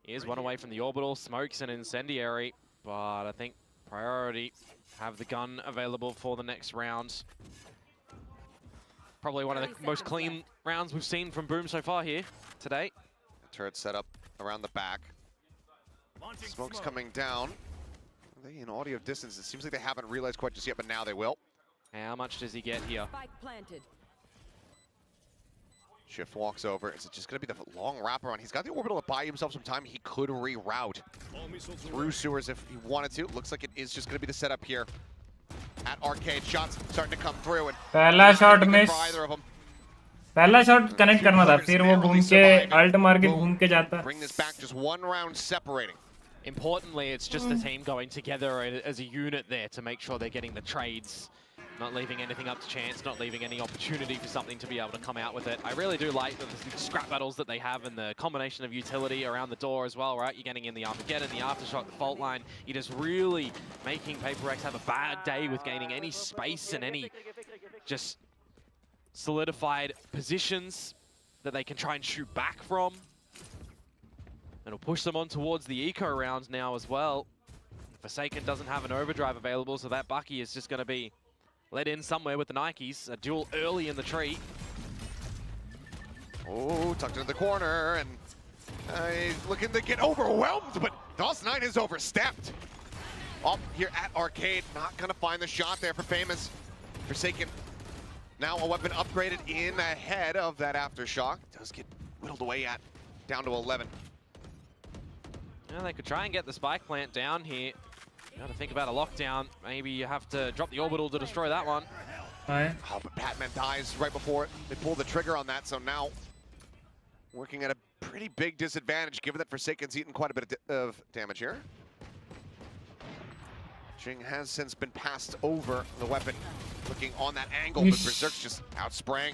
He is one away from the orbital, smokes an incendiary, but I think priority, have the gun available for the next round. Probably one of the most clean rounds we've seen from Boom so far here today. Turret set up around the back. Smoke's coming down. Are they in audio distance? It seems like they haven't realized quite just yet, but now they will. How much does he get here? Shift walks over. Is it just going to be the long wraparound? He's got the orbital to buy himself some time. He could reroute through sewers if he wanted to. Looks like it is just going to be the setup here at Arcade. Shots starting to come through. And पहला shot miss. पहला shot connect करना था, फिर वो घूम के alt मार के घूम के जाता. Bring this back, just one round separating. Importantly, it's just the team going together as a unit there to make sure they're getting the trades. Not leaving anything up to chance, not leaving any opportunity for something to be able to come out with it. I really do like the scrap battles that they have and the combination of utility around the door as well, right? You're getting in the Armageddon, the Aftershock, the fault line. You're just really making PRX have a bad day with gaining any space and any just solidified positions that they can try and shoot back from. It'll push them on towards the eco rounds now as well. Forsaken doesn't have an overdrive available, so that Bucky is just going to be let in somewhere with the Nikes. A duel early in the tree. Oh, tucked into the corner, and he's looking to get overwhelmed, but DOS9 is overstepped. Up here at Arcade, not gonna find the shot there for Famous. Forsaken, now a weapon upgraded in ahead of that Aftershock. Does get whittled away at, down to 11. Yeah, they could try and get the spike plant down here. You got to think about a lockdown. Maybe you have to drop the orbital to destroy that one. Right. Oh, but Patman dies right before they pull the trigger on that, so now working at a pretty big disadvantage, given that Forsaken's eaten quite a bit of damage here. Jing has since been passed over the weapon, looking on that angle, but Berserk's just outsprang.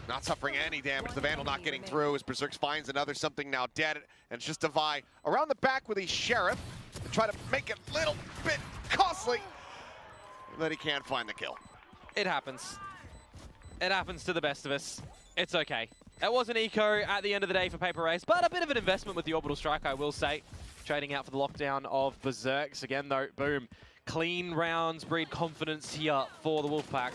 Not suffering any damage. The Vandal not getting through as Berserk finds another something now dead, and it's just Devi around the back with a Sheriff to try to make it a little bit costly, but he can't find the kill. It happens. It happens to the best of us. It's okay. It was an eco at the end of the day for PRX, but a bit of an investment with the orbital strike, I will say. trading out for the lockdown of Berserks. Again, though, boom. Clean rounds breed confidence here for the Wolfpack.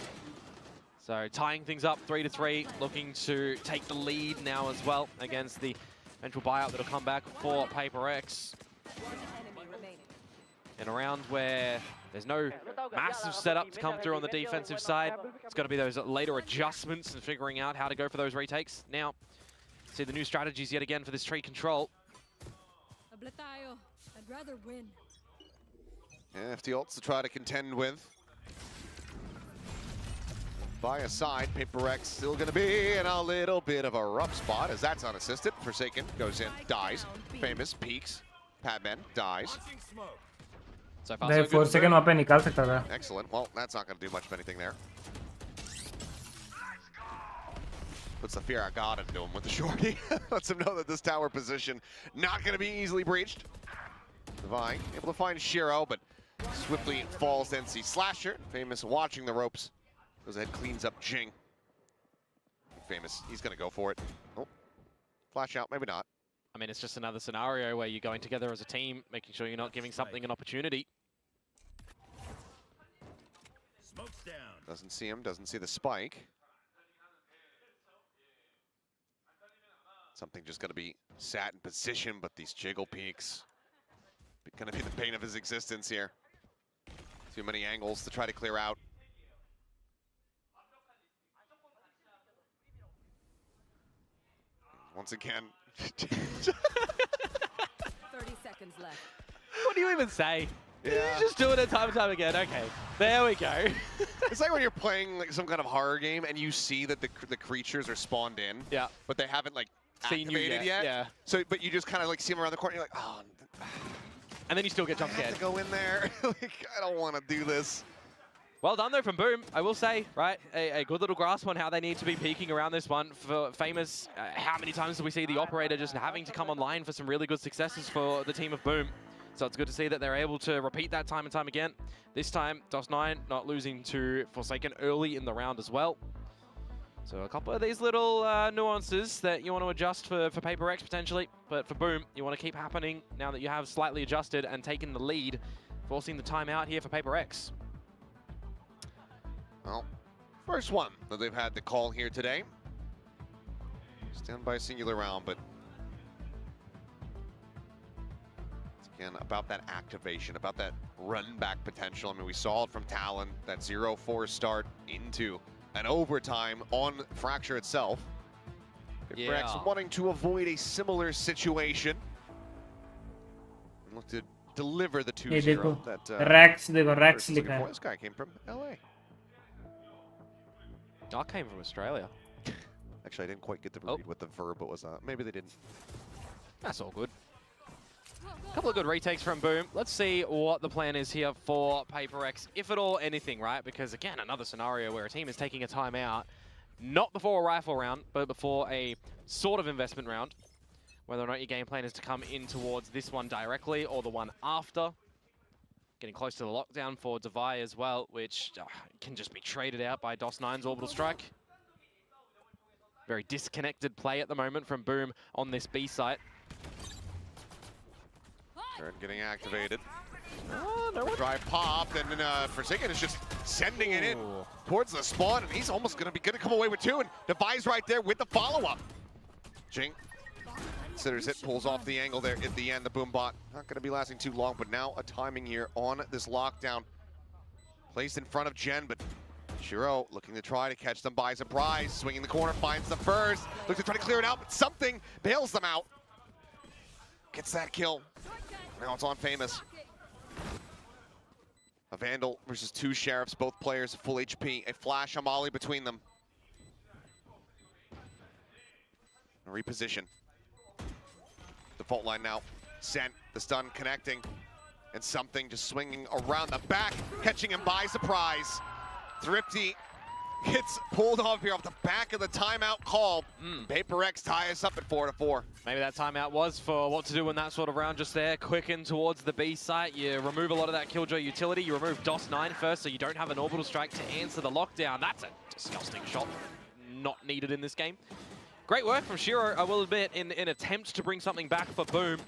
So tying things up 3-3, looking to take the lead now as well against the eventual buyout that'll come back for PRX. In a round where there's no massive setup to come through on the defensive side, it's got to be those later adjustments and figuring out how to go for those retakes. Now, see the new strategies yet again for this tree control. I'd rather win. Yeah, FT ults to try to contend with. By a side, PRX still going to be in a little bit of a rough spot as that's unassisted. Forsaken goes in, dies. Famous peeks. Padman dies. So far, so good. Forsaken वहाँ पे निकाल सकता था. Excellent. Well, that's not going to do much of anything there. Puts the fear of God into him with the shorty. Lets him know that this tower position not going to be easily breached. Divine able to find Shiro, but swiftly falls to NC Slasher. Famous watching the ropes. Goes ahead, cleans up Jing. Famous, he's going to go for it. Oh, flash out, maybe not. I mean, it's just another scenario where you're going together as a team, making sure you're not giving something an opportunity. Smokes down. Doesn't see him, doesn't see the spike. Something just going to be sat in position, but these jiggle peaks going to be the pain of his existence here. Too many angles to try to clear out. Once again. 30 seconds left. What do you even say? Yeah. You just do it time and time again. Okay, there we go. It's like when you're playing like some kind of horror game and you see that the creatures are spawned in. Yeah. But they haven't like Seen you activated yet. yet. Yeah. So, but you just kind of like see them around the corner. You're like, oh. And then you still get jump I have scared. to go in there. Like, I don't want to do this. Well done though from Boom, I will say, right? A good little grasp on how they need to be peeking around this one. For Famous, how many times do we see the operator just having to come online for some really good successes for the team of Boom? So it's good to see that they're able to repeat that time and time again. This time, DOS9 not losing to Forsaken early in the round as well. So a couple of these little nuances that you want to adjust for PRX potentially, but for Boom, you want to keep happening now that you have slightly adjusted and taken the lead, forcing the timeout here for PRX. Well, first one that they've had to call here today. Stand by a singular round, but it's again about that activation, about that run back potential. I mean, we saw it from Talon, that 0-4 start into an overtime on Fracture itself. PRX wanting to avoid a similar situation. And look to deliver the 2-0. That Rex, Rex लिखा है. This guy came from LA. I came from Australia. Actually, I didn't quite get the read what the verb was. Maybe they didn't. That's all good. A couple of good retakes from Boom. Let's see what the plan is here for PRX, if at all anything, right? Because again, another scenario where a team is taking a timeout, not before a rifle round, but before a sort of investment round. Whether or not your game plan is to come in towards this one directly or the one after. Getting close to the lockdown for Devi as well, which can just be traded out by DOS9's Orbital Strike. Very disconnected play at the moment from Boom on this B site. Turn getting activated. Oh, no drive popped, and then Forsaken is just sending it in towards the spawn, and he's almost gonna come away with two, and Devi's right there with the follow-up. Jing considers it, pulls off the angle there at the end. The Boom bot not gonna be lasting too long, but now a timing here on this lockdown. Placed in front of Jen, but Shiro looking to try to catch them by surprise. Swinging the corner, finds the first. Looks to try to clear it out, but something bails them out. Gets that kill. Now it's on Famous. A Vandal versus two Sheriffs, both players full HP. A flash on Molly between them. A reposition. Default line now sent. The stun connecting. And something just swinging around the back, catching him by surprise. Thrifty gets pulled off here off the back of the timeout call. PRX tie us up at 4-4. Maybe that timeout was for what to do in that sort of round just there. Quicken towards the B site. You remove a lot of that Killjoy utility. You remove DOS9 first, so you don't have an Orbital Strike to answer the lockdown. That's a disgusting shot. Not needed in this game. Great work from Shiro, I will admit, in attempts to bring something back for Boom.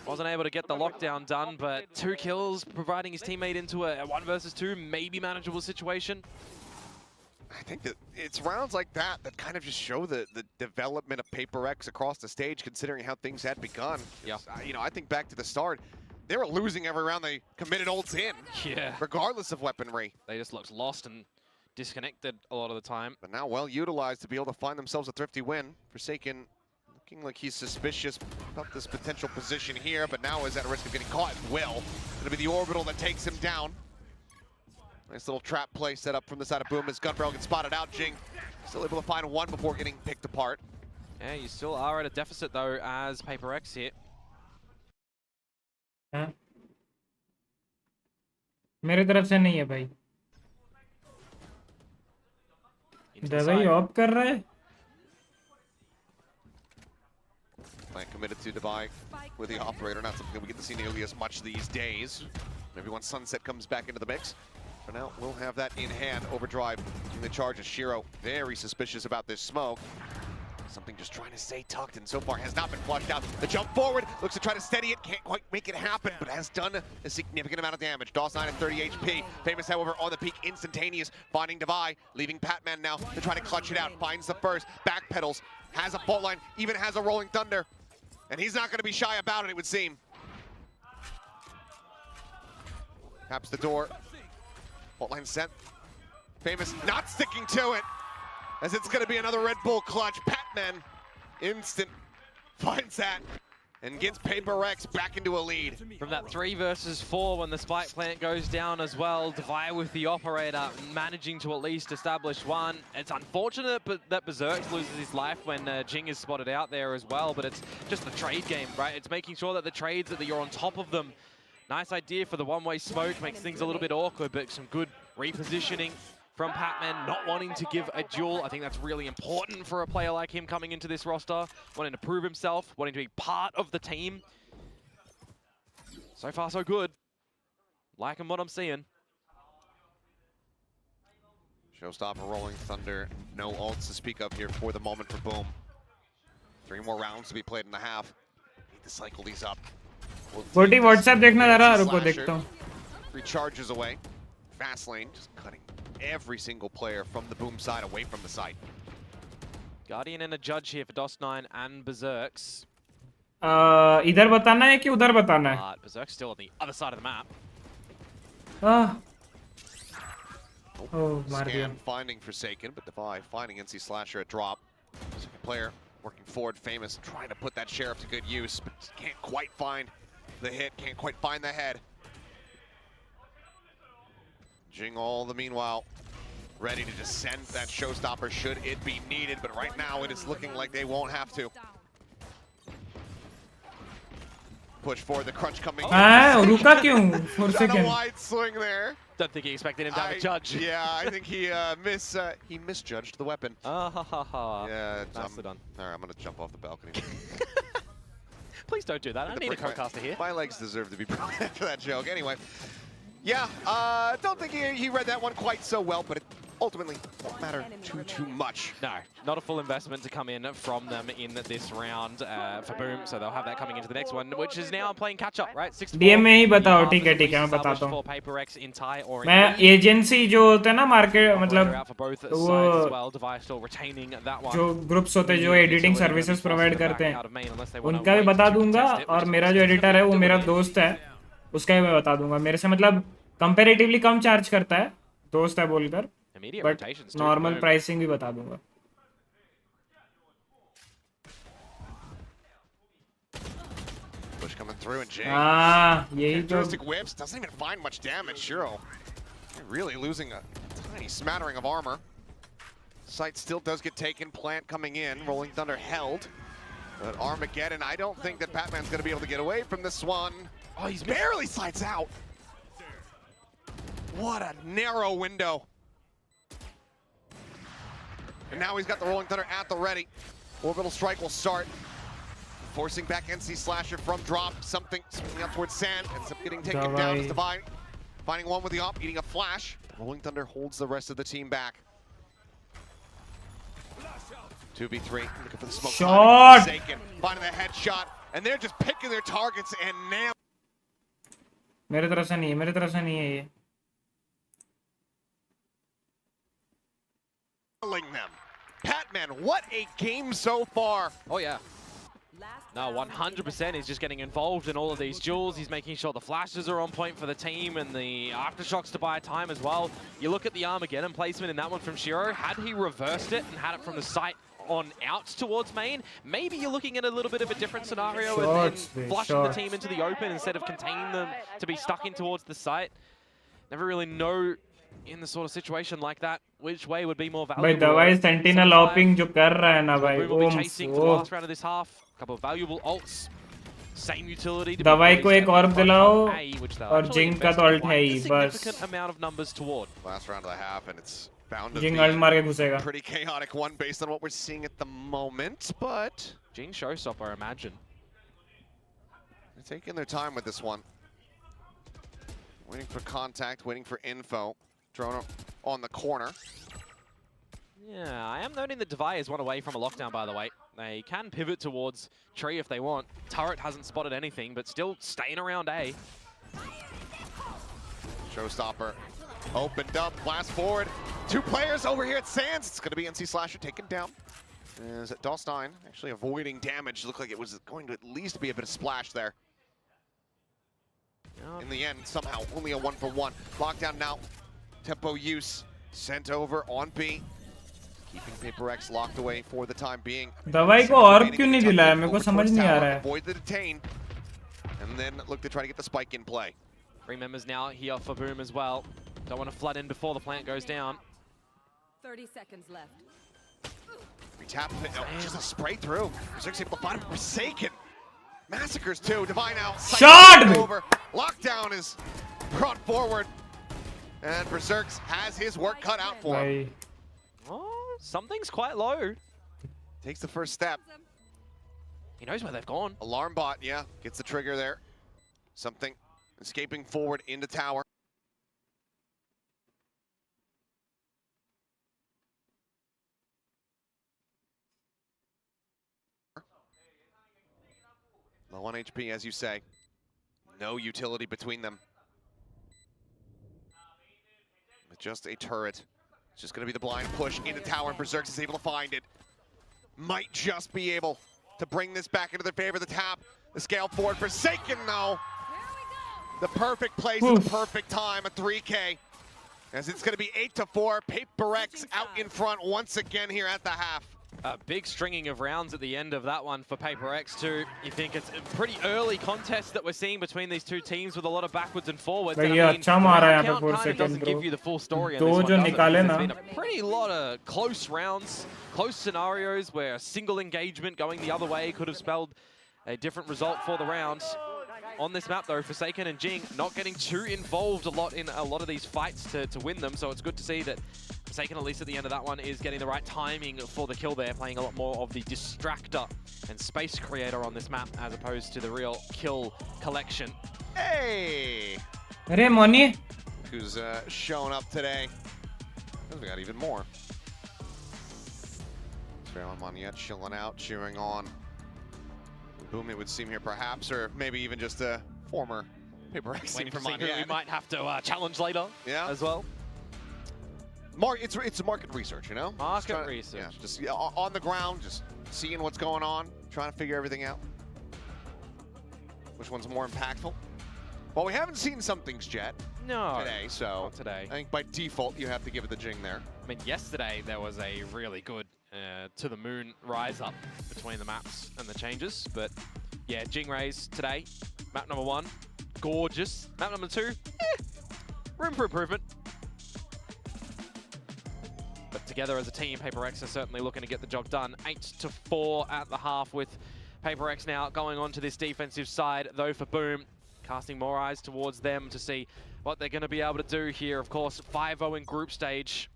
Wasn't able to get the lockdown done, but 2 kills, providing his teammate into a 1 versus 2, maybe manageable situation. I think that it's rounds like that that kind of just show the development of PRX across the stage, considering how things had begun. Yeah. You know, I think back to the start, they were losing every round they committed ults in. Yeah. Regardless of weaponry. They just looked lost and disconnected a lot of the time. But now well utilized to be able to find themselves a thrifty win. Forsaken looking like he's suspicious about this potential position here, but now is at risk of getting caught as well. It'll be the orbital that takes him down. Nice little trap play set up from the side of Boom as Gun Barrel gets spotted out. Jing still able to find one before getting picked apart. Yeah, you still are at a deficit though as PRX here. हाँ? मेरे तरफ से नहीं है भाई। दवाई of कर रहा है। Plant committed to Divide with the operator, not something that we get to see nearly as much these days. Maybe once Sunset comes back into the mix. For now, we'll have that in hand. Overdrive doing the charge of Shiro. Very suspicious about this smoke. Something just trying to stay tucked, and so far has not been flushed out. The jump forward, looks to try to steady it, can't quite make it happen, but has done a significant amount of damage. DOS9 at 30 HP. Famous, however, on the peak, instantaneous, finding Devi, leaving Patman now to try to clutch it out. Finds the first, backpedals, has a fault line, even has a rolling thunder. And he's not going to be shy about it would seem. Taps the door. Fault line sent. Famous not sticking to it, as it's going to be another Red Bull clutch. Patman, instant, finds that and gets PRX back into a lead. From that 3 versus 4 when the spike plant goes down as well, Devi with the operator managing to at least establish one. It's unfortunate but that Berserk loses his life when Jing is spotted out there as well, but it's just the trade game, right? It's making sure that the trades, that you're on top of them. Nice idea for the one-way smoke, makes things a little bit awkward, but some good repositioning from Patman, not wanting to give a duel. I think that's really important for a player like him coming into this roster, wanting to prove himself, wanting to be part of the team. So far, so good. Liking what I'm seeing. Showstopper, Rolling Thunder, no ults to speak of here for the moment for Boom. 3 more rounds to be played in the half. Need to cycle these up. बोटी WhatsApp देखना जरा, रुको देखता हूँ. Recharges away. Fast lane, just cutting every single player from the Boom side away from the site. Guardian and a judge here for DOS9 and Berserks. इधर बताना है कि उधर बताना है? Berserk's still on the other side of the map. Oh, मार दिया. Scan finding Forsaken, but Devi finding NC Slasher at drop. Second player working forward, Famous, trying to put that Sheriff to good use, but can't quite find the hit, can't quite find the head. Jing all the meanwhile ready to just send that showstopper should it be needed, but right now it is looking like they won't have to. Push forward, the crunch coming. रुका क्यों? 4 seconds. A wide swing there. Don't think he expected him to have a judge. Yeah, I think he misjudged the weapon. Yeah, nicely done. All right, I'm gonna jump off the balcony. Please don't do that. I need a co-caster here. My legs deserve to be broken after that joke. Anyway, yeah, don't think he read that one quite so well, but it ultimately won't matter too much. No, not a full investment to come in from them in this round for Boom, so they'll have that coming into the next one, which is now playing catch-up, right? 6-4. DME ही बताओ, ठीक है मैं बताता हूँ. मैं agency जो होते हैं ना मार्केट मतलब वो जो ग्रुप्स होते हैं जो एडिटिंग सर्विसेज प्रोवाइड करते हैं उनका भी बता दूंगा, और मेरा जो एडिटर है वो मेरा दोस्त है, उसका भी मैं बता दूंगा. मेरे से मतलब कंपैरेटिवली कम चार्ज करता है, दोस्त है बोलकर, बट नॉर्मल प्राइसिंग भी बता दूंगा. Push coming through and Jay. यही तो. Characteristic whips doesn't even find much damage. Shiro really losing a tiny smattering of armor. Site still does get taken. Plant coming in. Rolling Thunder held. But Armageddon, I don't think that Patman's going to be able to get away from this one. Oh, he's barely sights out. What a narrow window. And now he's got the Rolling Thunder at the ready. Orbital Strike will start. Forcing back NC Slasher from drop. Something swinging out towards Sand. Ends up getting taken down as Divine. Finding one with the op, eating a flash. Rolling Thunder holds the rest of the team back. 2v3, looking for the smoke. Shot! Finding the headshot, and they're just picking their targets and nailing मेरे तरफ से नहीं है, मेरे तरफ से नहीं है ये. them. Patman, what a game so far. Oh yeah. No, 100% he's just getting involved in all of these duels. He's making sure the flashes are on point for the team and the aftershocks to buy time as well. You look at the Armageddon placement in that one from Shiro. Had he reversed it and had it from the site on out towards main, maybe you're looking at a little bit of a different scenario and then flushing the team into the open instead of containing them to be stuck in towards the site. Never really know in the sort of situation like that which way would be more valuable. भाई दवाई sentinel hopping जो कर रहा है ना भाई, will be chasing for the last round of this half. A couple of valuable ults. Same utility. दवाई को एक orb दिलाओ और Jing का तो ult है ही बस. Significant amount of numbers toward. Last round of the half, and it's bound to Jing be ult मार के घुसेगा. pretty chaotic one based on what we're seeing at the moment, but Jing showstopper, imagine. They're taking their time with this one. Waiting for contact, waiting for info. Drone on the corner. Yeah, I am noting that Devi is one away from a lockdown, by the way. They can pivot towards tree if they want. Turret hasn't spotted anything, but still staying around A. Showstopper opened up, blast forward. 2 players over here at Sands. It's going to be NC Slasher taken down. Is Dalstein actually avoiding damage? Looked like it was going to at least be a bit of splash there. In the end, somehow, only a 1-for-1. Lockdown now. Tempo use sent over on B. Keeping PRX locked away for the time being. दवाई को orb क्यों नहीं दिलाया? मेरे को समझ नहीं आ रहा है. Avoid the detain, and then look to try to get the spike in play. 3 members now here for Boom as well. Don't want to flood in before the plant goes down. 30 seconds left. Retap, just a spray through. Berserk's able to find him. Forsaken. Massacres too. Divine out. Shot! Over. Lockdown is brought forward. And Berserk's has his work cut out for him. Oh, something's quite low. Takes the first step. He knows where they've gone. Alarm bot, yeah. Gets the trigger there. Something escaping forward into tower. Low on HP, as you say. No utility between them. With just a turret. It's just going to be the blind push into tower, and Berserk is able to find it. Might just be able to bring this back into their favor. The tap, the scale forward. Forsaken, though. The perfect place at the perfect time, a 3K. As it's going to be 8-4. PRX out in front once again here at the half. A big stringing of rounds at the end of that one for PRX too. You think it's a pretty early contest that we're seeing between these two teams with a lot of backwards and forwards. भाई And ये अच्छा मारा है यहाँ पे 4 count second doesn't bro. give you the full story on दो this जो one, does it? निकाले Because ना. There's been a pretty lot of close rounds, close scenarios where a single engagement going the other way could have spelled a different result for the round. On this map though, Forsaken and Jing not getting too involved a lot in a lot of these fights to win them, so it's good to see that Forsaken, at least at the end of that one, is getting the right timing for the kill there, playing a lot more of the distractor and space creator on this map as opposed to the real kill collection. Hey! अरे Moni Who's showing up today? We got even more. Trailing Moniette chilling out, cheering on. Boom, it would seem here perhaps, or maybe even just a former PRX team from Moniette. We might have to challenge later as well. It's market research, you know? Market research. Yeah, just on the ground, just seeing what's going on, trying to figure everything out. Which one's more impactful? Well, we haven't seen some things yet today, so not today. I think by default you have to give it the Jing there. I mean, yesterday there was a really good to the moon rise up between the maps and the changes, but yeah, Jing Rays today, map number 1, gorgeous. Map number 2, room for improvement. But together as a team, PRX are certainly looking to get the job done. 8-4 at the half with PRX now going on to this defensive side, though for Boom, casting more eyes towards them to see what they're going to be able to do here. Of course, 5-0 in group stage,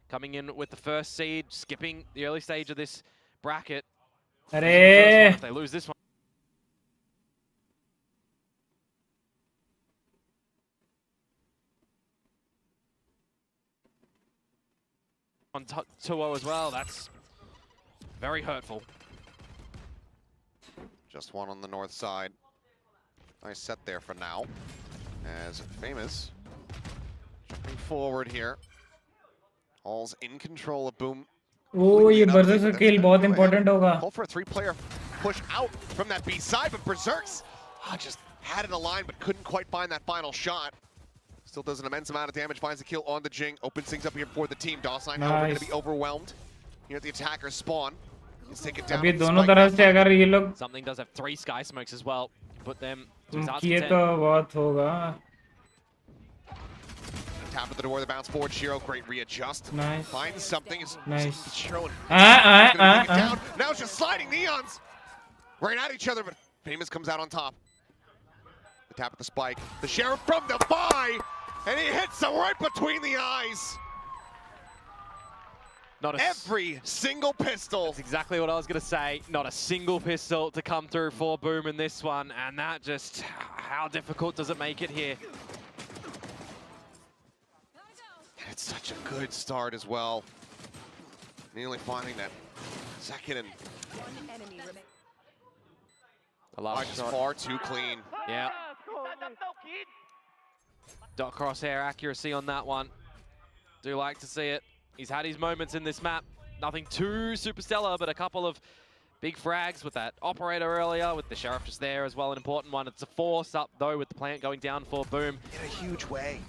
coming in with the first seed, skipping the early stage of this bracket. अरे If they lose this one, on 2-0 as well, that's Very hurtful. Just one on the north side. Nice set there for now. As Famous jumping forward here. All's in control of Boom. Oh, ये Berserk का kill बहुत important होगा. Call for a 3-player push out from that B side, but Berserk's just had it aligned, but couldn't quite find that final shot. Still does an immense amount of damage, finds the kill on the Jing, opens things up here for the team. DOS9, however, going to be overwhelmed here at the attacker's spawn. Let's take it down. अभी दोनों तरफ से अगर ये लोग Something does have 3 Sky Smokes as well. Put them to his किए तो बहुत होगा. Tap at the door, the bounce forward. Shiro, great readjust. Nice. Finds something. Nice. Shiro down. Now it's just sliding Neons right at each other, but Famous comes out on top. The tap at the spike. The Sheriff from Defy, and he hits him right between the eyes. Every single pistol. That's exactly what I was going to say. Not a single pistol to come through for Boom in this one, and that just, how difficult does it make it here? It's such a good start as well. Nearly finding that second and the last just shot. far too clean. Yeah. Dot crosshair accuracy on that one. Do like to see it. He's had his moments in this map. Nothing too super stellar, but a couple of big frags with that operator earlier, with the Sheriff just there as well, an important one. It's a force up though with the plant going down for Boom. In a huge way.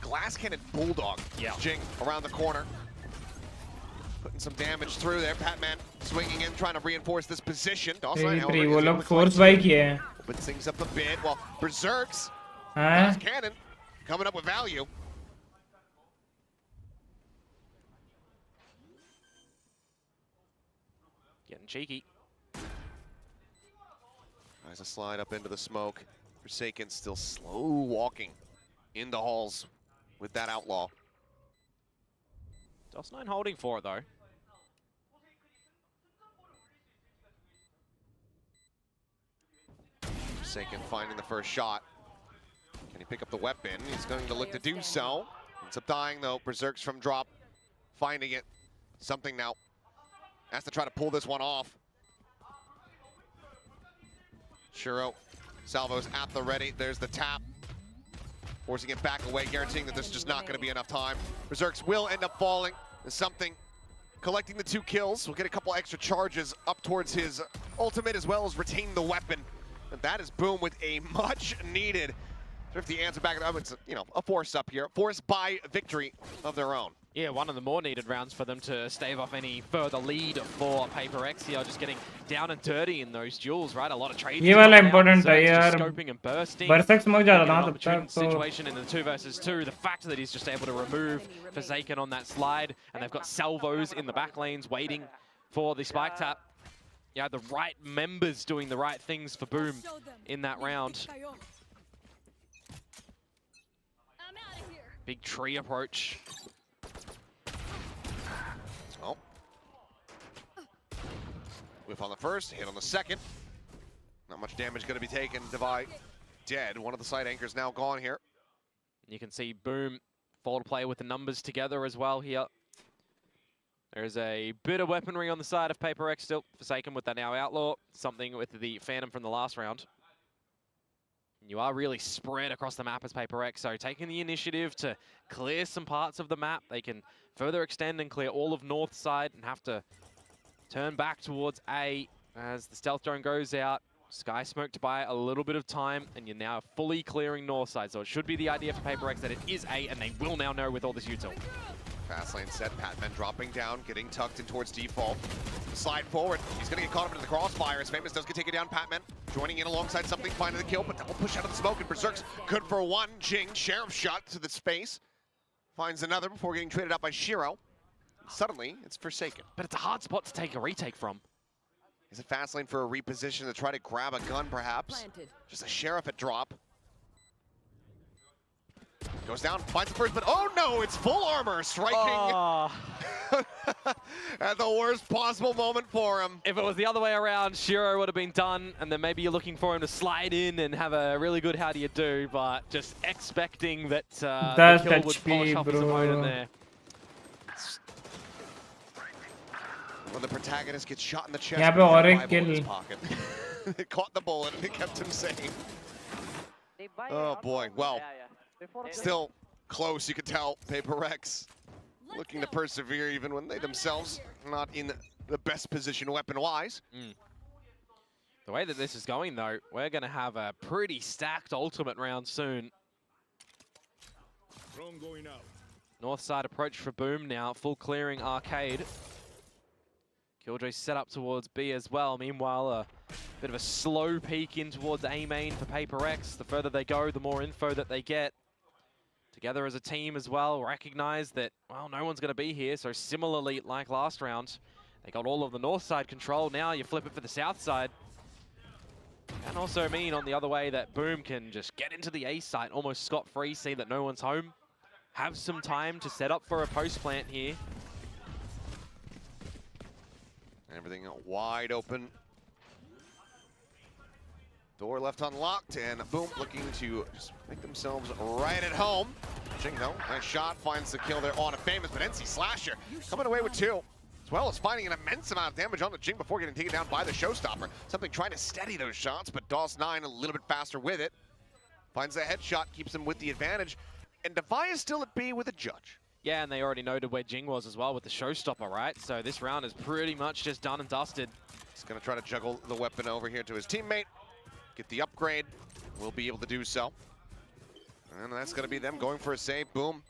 Glass Cannon Bulldog. Yeah. Jing around the corner. Putting some damage through there. Patman swinging in, trying to reinforce this position. वो लोग force by किए हैं. Opens things up a bit. Well, Berserk's Glass Cannon coming up with value. Getting cheeky. Tries to slide up into the smoke. Forsaken still slow walking in the halls with that outlaw. DOS9 holding for it though. Forsaken finding the first shot. Can he pick up the weapon? He's going to look to do so. Ends up dying though. Berserk's from drop. Finding it. Something now. Has to try to pull this one off. Shiro. Salvo's at the ready. There's the tap. Forcing it back away, guaranteeing that there's just not going to be enough time. Berserks will end up falling. There's something. Collecting the 2 kills. We'll get a couple extra charges up towards his ultimate as well as retain the weapon. And that is Boom with a much needed thrifty answer back. It's, you know, a force up here. Forced by victory of their own. Yeah, one of the more needed rounds for them to stave off any further lead for PRX here. Just getting down and dirty in those duels, right? A lot of trades. ये वाला important है यार. Scoping and bursting. Berserk smoke ज़्यादा था तब तक तो. Situation in the 2 versus 2. The fact that he's just able to remove Forsaken on that slide, and they've got salvos in the back lanes waiting for the spike tap. Yeah, the right members doing the right things for Boom in that round. Big tree approach. Oh. Whiff on the first, hit on the second. Not much damage going to be taken. Devi dead. One of the side anchors now gone here. You can see Boom fall to play with the numbers together as well here. There's a bit of weaponry on the side of PRX still. Forsaken with that now outlaw. Something with the Phantom from the last round. You are really spread across the map as PRX, so taking the initiative to clear some parts of the map. They can further extend and clear all of north side and have to turn back towards A as the stealth drone goes out. Sky smoked by a little bit of time, and you're now fully clearing north side. So it should be the idea for PRX that it is A, and they will now know with all this util. Fast lane set, Patman dropping down, getting tucked in towards default. Slide forward, he's gonna get caught up into the crossfire as Famous does get taken down. Patman joining in alongside something, finding the kill, but double push out of the smoke, and Berserk's good for one. Jing, Sheriff shot to the space. Finds another before getting traded out by Shiro. Suddenly, it's Forsaken. But it's a hard spot to take a retake from. Is it fast lane for a reposition to try to grab a gun, perhaps? Just a Sheriff at drop. Goes down, finds the first, but oh no, it's full armor striking at the worst possible moment for him. If it was the other way around, Shiro would have been done, and then maybe you're looking for him to slide in and have a really good how do you do, but just expecting that the kill would polish off his opponent there. when the protagonist gets shot in the chest. यहाँ पे और एक kill. It caught the bullet and it kept him safe. Oh boy, well, still close, you could tell. PRX looking to persevere even when they themselves not in the best position weapon-wise. The way that this is going, though, we're going to have a pretty stacked ultimate round soon. Going out. North side approach for Boom now, full clearing arcade. Killjoy set up towards B as well. Meanwhile, a bit of a slow peek in towards A main for PRX. The further they go, the more info that they get. Together as a team as well, recognize that, well, no one's going to be here. So similarly, like last round, they got all of the north side control. Now you flip it for the south side. And also mean on the other way that Boom can just get into the A site almost scot-free, see that no one's home. Have some time to set up for a post plant here. Everything wide open. Door left unlocked, and Boom looking to just make themselves right at home. Jing though, nice shot, finds the kill there on a famous, but NC Slasher coming away with 2. As well as finding an immense amount of damage on the Jing before getting taken down by the Showstopper. Something trying to steady those shots, but DOS9 a little bit faster with it. Finds a headshot, keeps him with the advantage. And Defy is still at B with a judge. Yeah, and they already noted where Jing was as well with the Showstopper, right? So this round is pretty much just done and dusted. He's going to try to juggle the weapon over here to his teammate. Get the upgrade. Will be able to do so. And that's going to be them going for a save. Boom.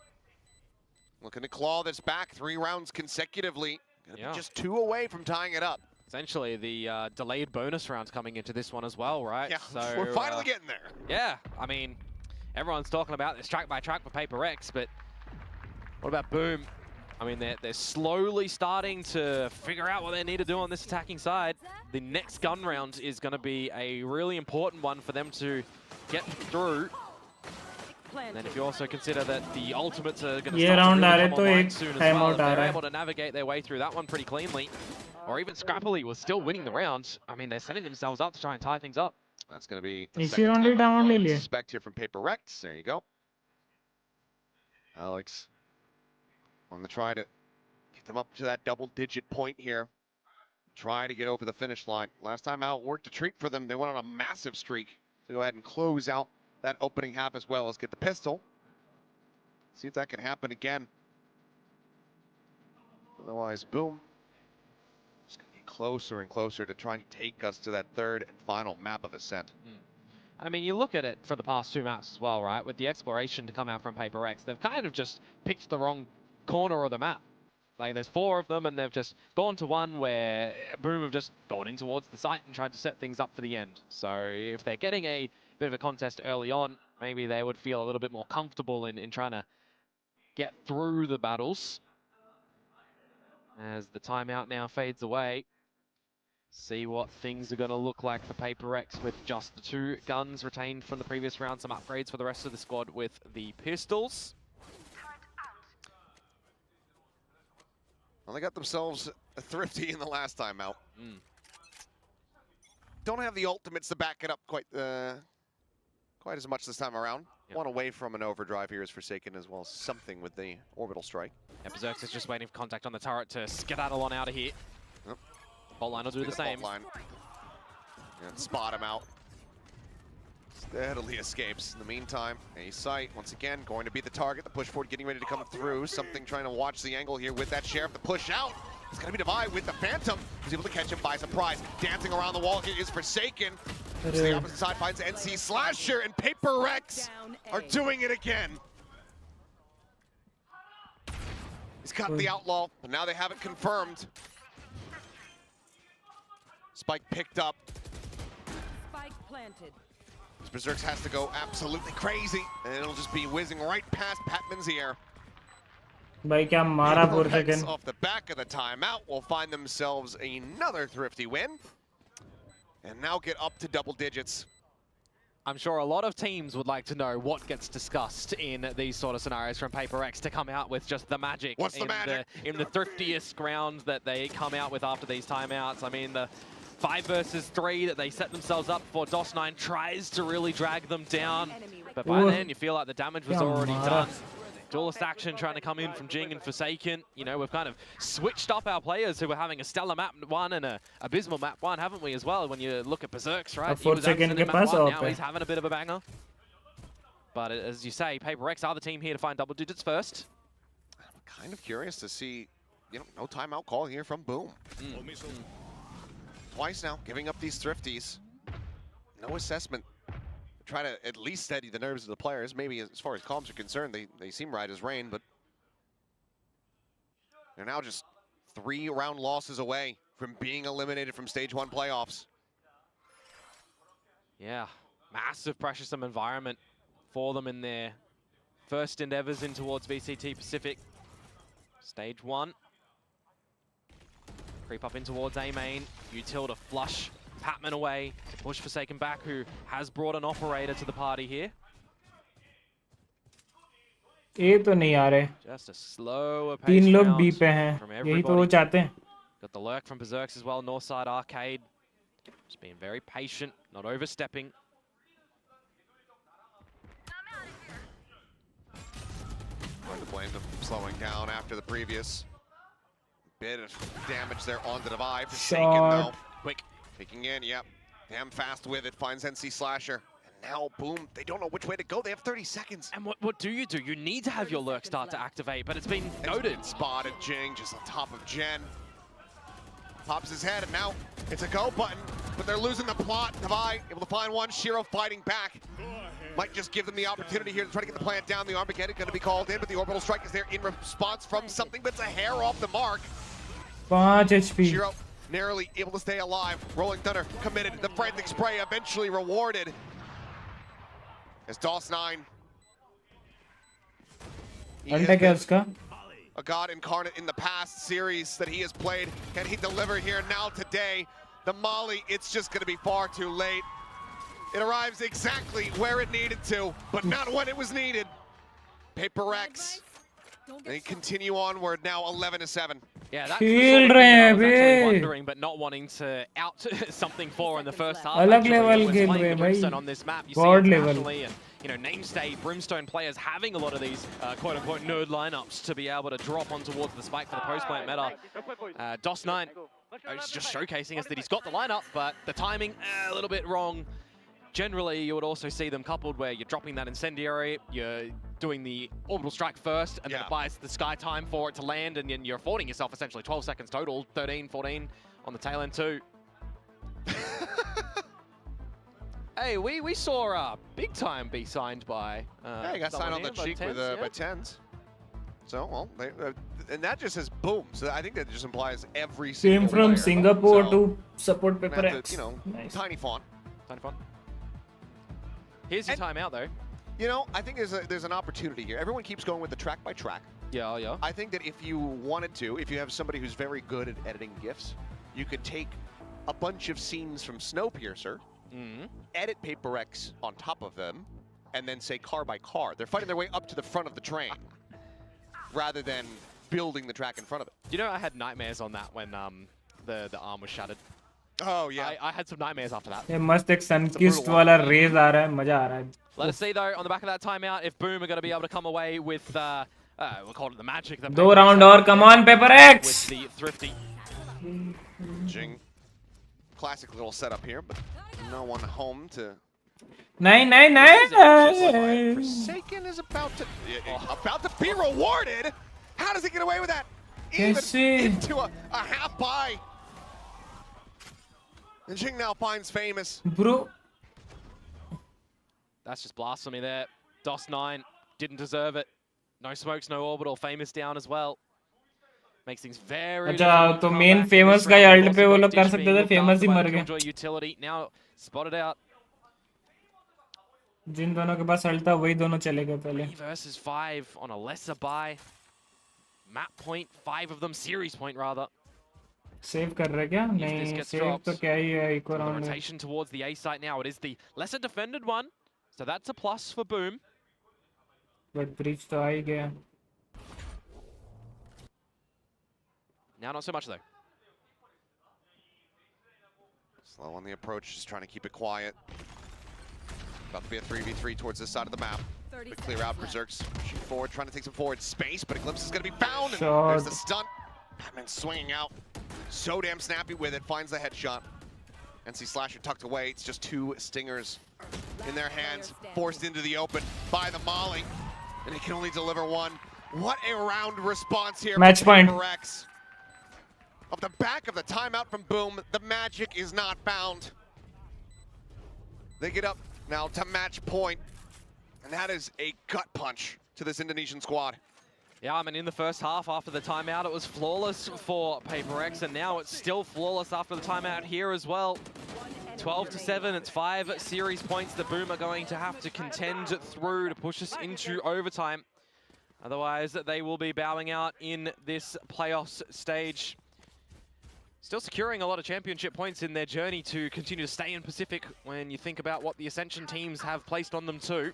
Looking to claw this back 3 rounds consecutively. Gonna be just 2 away from tying it up. Essentially the delayed bonus rounds coming into this one as well, right? Yeah, so, we're finally getting there. Yeah, I mean, everyone's talking about this track by track for PRX, but what about Boom? I mean, they're slowly starting to figure out what they need to do on this attacking side. The next gun round is going to be a really important one for them to get through. And then if you also consider that the ultimates are going to start to really come online soon as well, if they're able to navigate their way through that one pretty cleanly, or even Scrappily was still winning the round, I mean, they're setting themselves up to try and tie things up. That's going to be the second time I suspect here from PRX. There you go. Alex on the try to get them up to that double-digit point here. Try to get over the finish line. Last time out worked a treat for them. They went on a massive streak to go ahead and close out that opening half as well as get the pistol. See if that can happen again. Otherwise, Boom. It's going to get closer and closer to trying to take us to that third and final map of Ascent. I mean, you look at it for the past 2 maps as well, right? With the exploration to come out from PRX, they've kind of just picked the wrong corner of the map. Like, there's 4 of them, and they've just gone to one where Boom have just gone in towards the site and tried to set things up for the end. So if they're getting a bit of a contest early on, maybe they would feel a little bit more comfortable in trying to get through the battles. As the timeout now fades away, see what things are going to look like for PRX with just the 2 guns retained from the previous round. Some upgrades for the rest of the squad with the pistols. Well, they got themselves a thrifty in the last time out. Don't have the ultimates to back it up quite as much this time around. One away from an overdrive here is Forsaken, as well as something with the orbital strike. Yeah, Berserks is just waiting for contact on the turret to skedaddle on out of here. Yep. Bolt line will do the same. And spot him out. Steadily escapes. In the meantime, a sight once again going to be the target. The push forward getting ready to come through. Something trying to watch the angle here with that Sheriff. The push out. It's going to be Divide with the Phantom, who's able to catch him by surprise. Dancing around the wall here is Forsaken. To the opposite side finds NC Slasher, and PRX are doing it again. He's got the Outlaw, but now they have it confirmed. Spike picked up. Spike planted. Berserks has to go absolutely crazy, and it'll just be whizzing right past Patman's ear. भाई क्या मारा PRX off the back of the timeout will find themselves another thrifty win, and now get up to double digits. I'm sure a lot of teams would like to know what gets discussed in these sort of scenarios from PRX to come out with just the magic. What's the magic? In the thriftiest round that they come out with after these timeouts. I mean, the 5 versus 3 that they set themselves up for. DOS9 tries to really drag them down, but by then you feel like the damage was already done. Duelist action trying to come in from Jing and Forsaken. You know, we've kind of switched up our players who were having a stellar map 1 and a abysmal map 1, haven't we, as well? When you look at Berserks, right? He was absent in map 1, now he's having a bit of a banger. But as you say, PRX are the team here to find double digits first. I'm kind of curious to see, no timeout call here from Boom. Twice now, giving up these thrifties. No assessment. Try to at least steady the nerves of the players. Maybe as far as comms are concerned, they seem right as rain, but they're now just 3-round losses away from being eliminated from Stage 1 playoffs. Yeah, massive pressuresome environment for them in their first endeavors in towards VCT Pacific. Stage 1. Creep up in towards A main. Utilda flush Patman away to push Forsaken back, who has brought an operator to the party here. ये तो नहीं आ रहे. Just a slower pace 3 लोग round B पे हैं. from यही तो वो everybody. चाहते हैं. Got the lurk from Berserks as well, Northside Arcade. Just being very patient, not overstepping. Hard to blame them slowing down after the previous bit of damage there on the Divide. Forsaken though, quick, picking in, yep. Damn fast with it, finds NC Slasher. And now, Boom, they don't know which way to go. They have 30 seconds. And what do? You need to have your lurk start to activate, but it's been noted. Spotted Jing just on top of Jen. Pops his head, and now it's a go button, but they're losing the plot. Divide able to find one, Shiro fighting back. Might just give them the opportunity here to try to get the plant down. The Armageddon going to be called in, but the orbital strike is there in response from something, but it's a hair off the mark. 5 HP. Shiro narrowly able to stay alive. Rolling Thunder committed. The frantic spray eventually rewarded. As DOS9. A god incarnate in the past series that he has played. Can he deliver here now today? The Molly, it's just going to be far too late. It arrives exactly where it needed to, but not when it was needed. PRX. They continue onward now 11-7. Yeah, that's the sort of thing I was actually wondering, but not wanting to out something for in the first half. Playing Brimstone on this map, you see internationally, and namestay Brimstone players having a lot of these quote-unquote nerd lineups to be able to drop on towards the spike for the post-plant meta. DOS9 is just showcasing us that he's got the lineup, but the timing a little bit wrong. Generally, you would also see them coupled where you're dropping that incendiary, you're doing the orbital strike first, and then it buys the sky time for it to land, and then you're affording yourself essentially 12 seconds total, 13, 14 on the tail end too. Hey, we saw Big Time be signed by yeah, he got signed on the cheek by Tens. So, well, and that just says Boom. So I think that just implies every single Came from player. Singapore so, to support PRX. Nice. Tiny font. Tiny font. Here's your timeout, though. I think there's an opportunity here. Everyone keeps going with the track by track. Yeah. I think that if you wanted to, if you have somebody who's very good at editing GIFs, you could take a bunch of scenes from Snowpiercer, edit PRX on top of them, and then say car by car. They're fighting their way up to the front of the train, rather than building the track in front of it. I had nightmares on that when the arm was shattered. Oh yeah, I had some nightmares after that. ये मस्त एक sunkist वाला raise आ रहा है, मजा आ रहा है. Let us see though on the back of that timeout if Boom are going to be able to come away with we'll call it the magic. 2 round और come on PRX. With the thrifty. Jing, classic little setup here, but no one home to. 9. Forsaken is about to be rewarded. How does he get away with that? Even into a half buy. And Jing now finds Famous. Bro. That's just blasphemy there. DOS9 didn't deserve it. No smokes, no orbital. Famous down as well. Makes things very अच्छा तो main Famous का ult पे वो लोग कर सकते थे. Famous ही मर गए. Utility now spotted out. जिन दोनों के पास ult था वही दोनों चले गए पहले. 3 versus 5 on a lesser buy. Map point, 5 of them, series point rather. Save कर रहे क्या? नहीं, save तो क्या ही है, एक और round. Rotation towards the A site now. It is the lesser defended one, so that's a plus for Boom. But breach तो आ ही गया. Now not so much though. Slow on the approach, just trying to keep it quiet. About to be a 3v3 towards this side of the map. But clear out, Berserk's pushing forward, trying to take some forward space, but a glimpse is going to be found. And there's the stun. Batman swinging out. So damn snappy with it, finds the headshot. NC Slasher tucked away. It's just 2 stingers in their hands, forced into the open by the Molly. And he can only deliver 1. What a round response here. Match point. PRX. Off the back of the timeout from Boom, the magic is not found. They get up now to match point. And that is a gut punch to this Indonesian squad. Yeah, I mean, in the first half, after the timeout, it was flawless for PRX, and now it's still flawless after the timeout here as well. 12-7, it's 5 series points the Boom are going to have to contend through to push us into overtime. Otherwise, they will be bowing out in this playoffs stage. Still securing a lot of championship points in their journey to continue to stay in Pacific when you think about what the Ascension teams have placed on them too.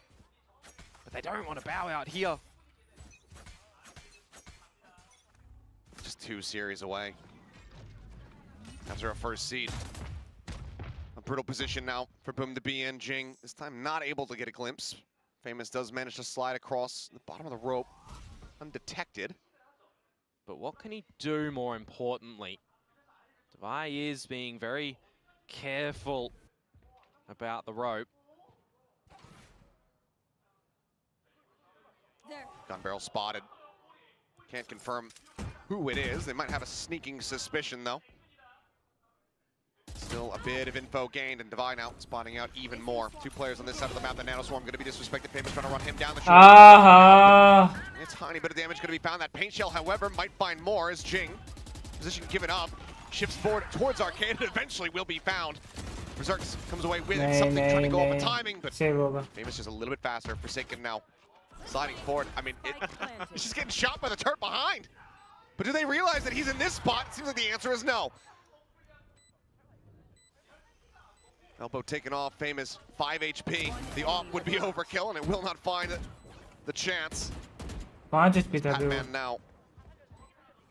But they don't want to bow out here. Just 2 series away after a first seed. A brutal position now for Boom to be in. Jing, this time not able to get a glimpse. Famous does manage to slide across the bottom of the rope undetected. But what can he do more importantly? Devi is being very careful about the rope. Gun barrel spotted. Can't confirm who it is. They might have a sneaking suspicion though. Still a bit of info gained, and Devi now spotting out even more. 2 players on this side of the map. The Nano Swarm going to be disrespected. Famous trying to run him down the shoulder. It's a tiny bit of damage going to be found. That paint shell, however, might find more as Jing, position given up, shifts forward towards Arcade, and eventually will be found. Berserk comes away with it. Something trying to go off a timing, but Famous just a little bit faster. Forsaken now sliding forward. I mean, he's just getting shot by the turret behind. But do they realize that he's in this spot? It seems like the answer is no. Elbow taken off, Famous 5 HP. The AWP would be overkill, and it will not find the chance. 5 HP Batman now.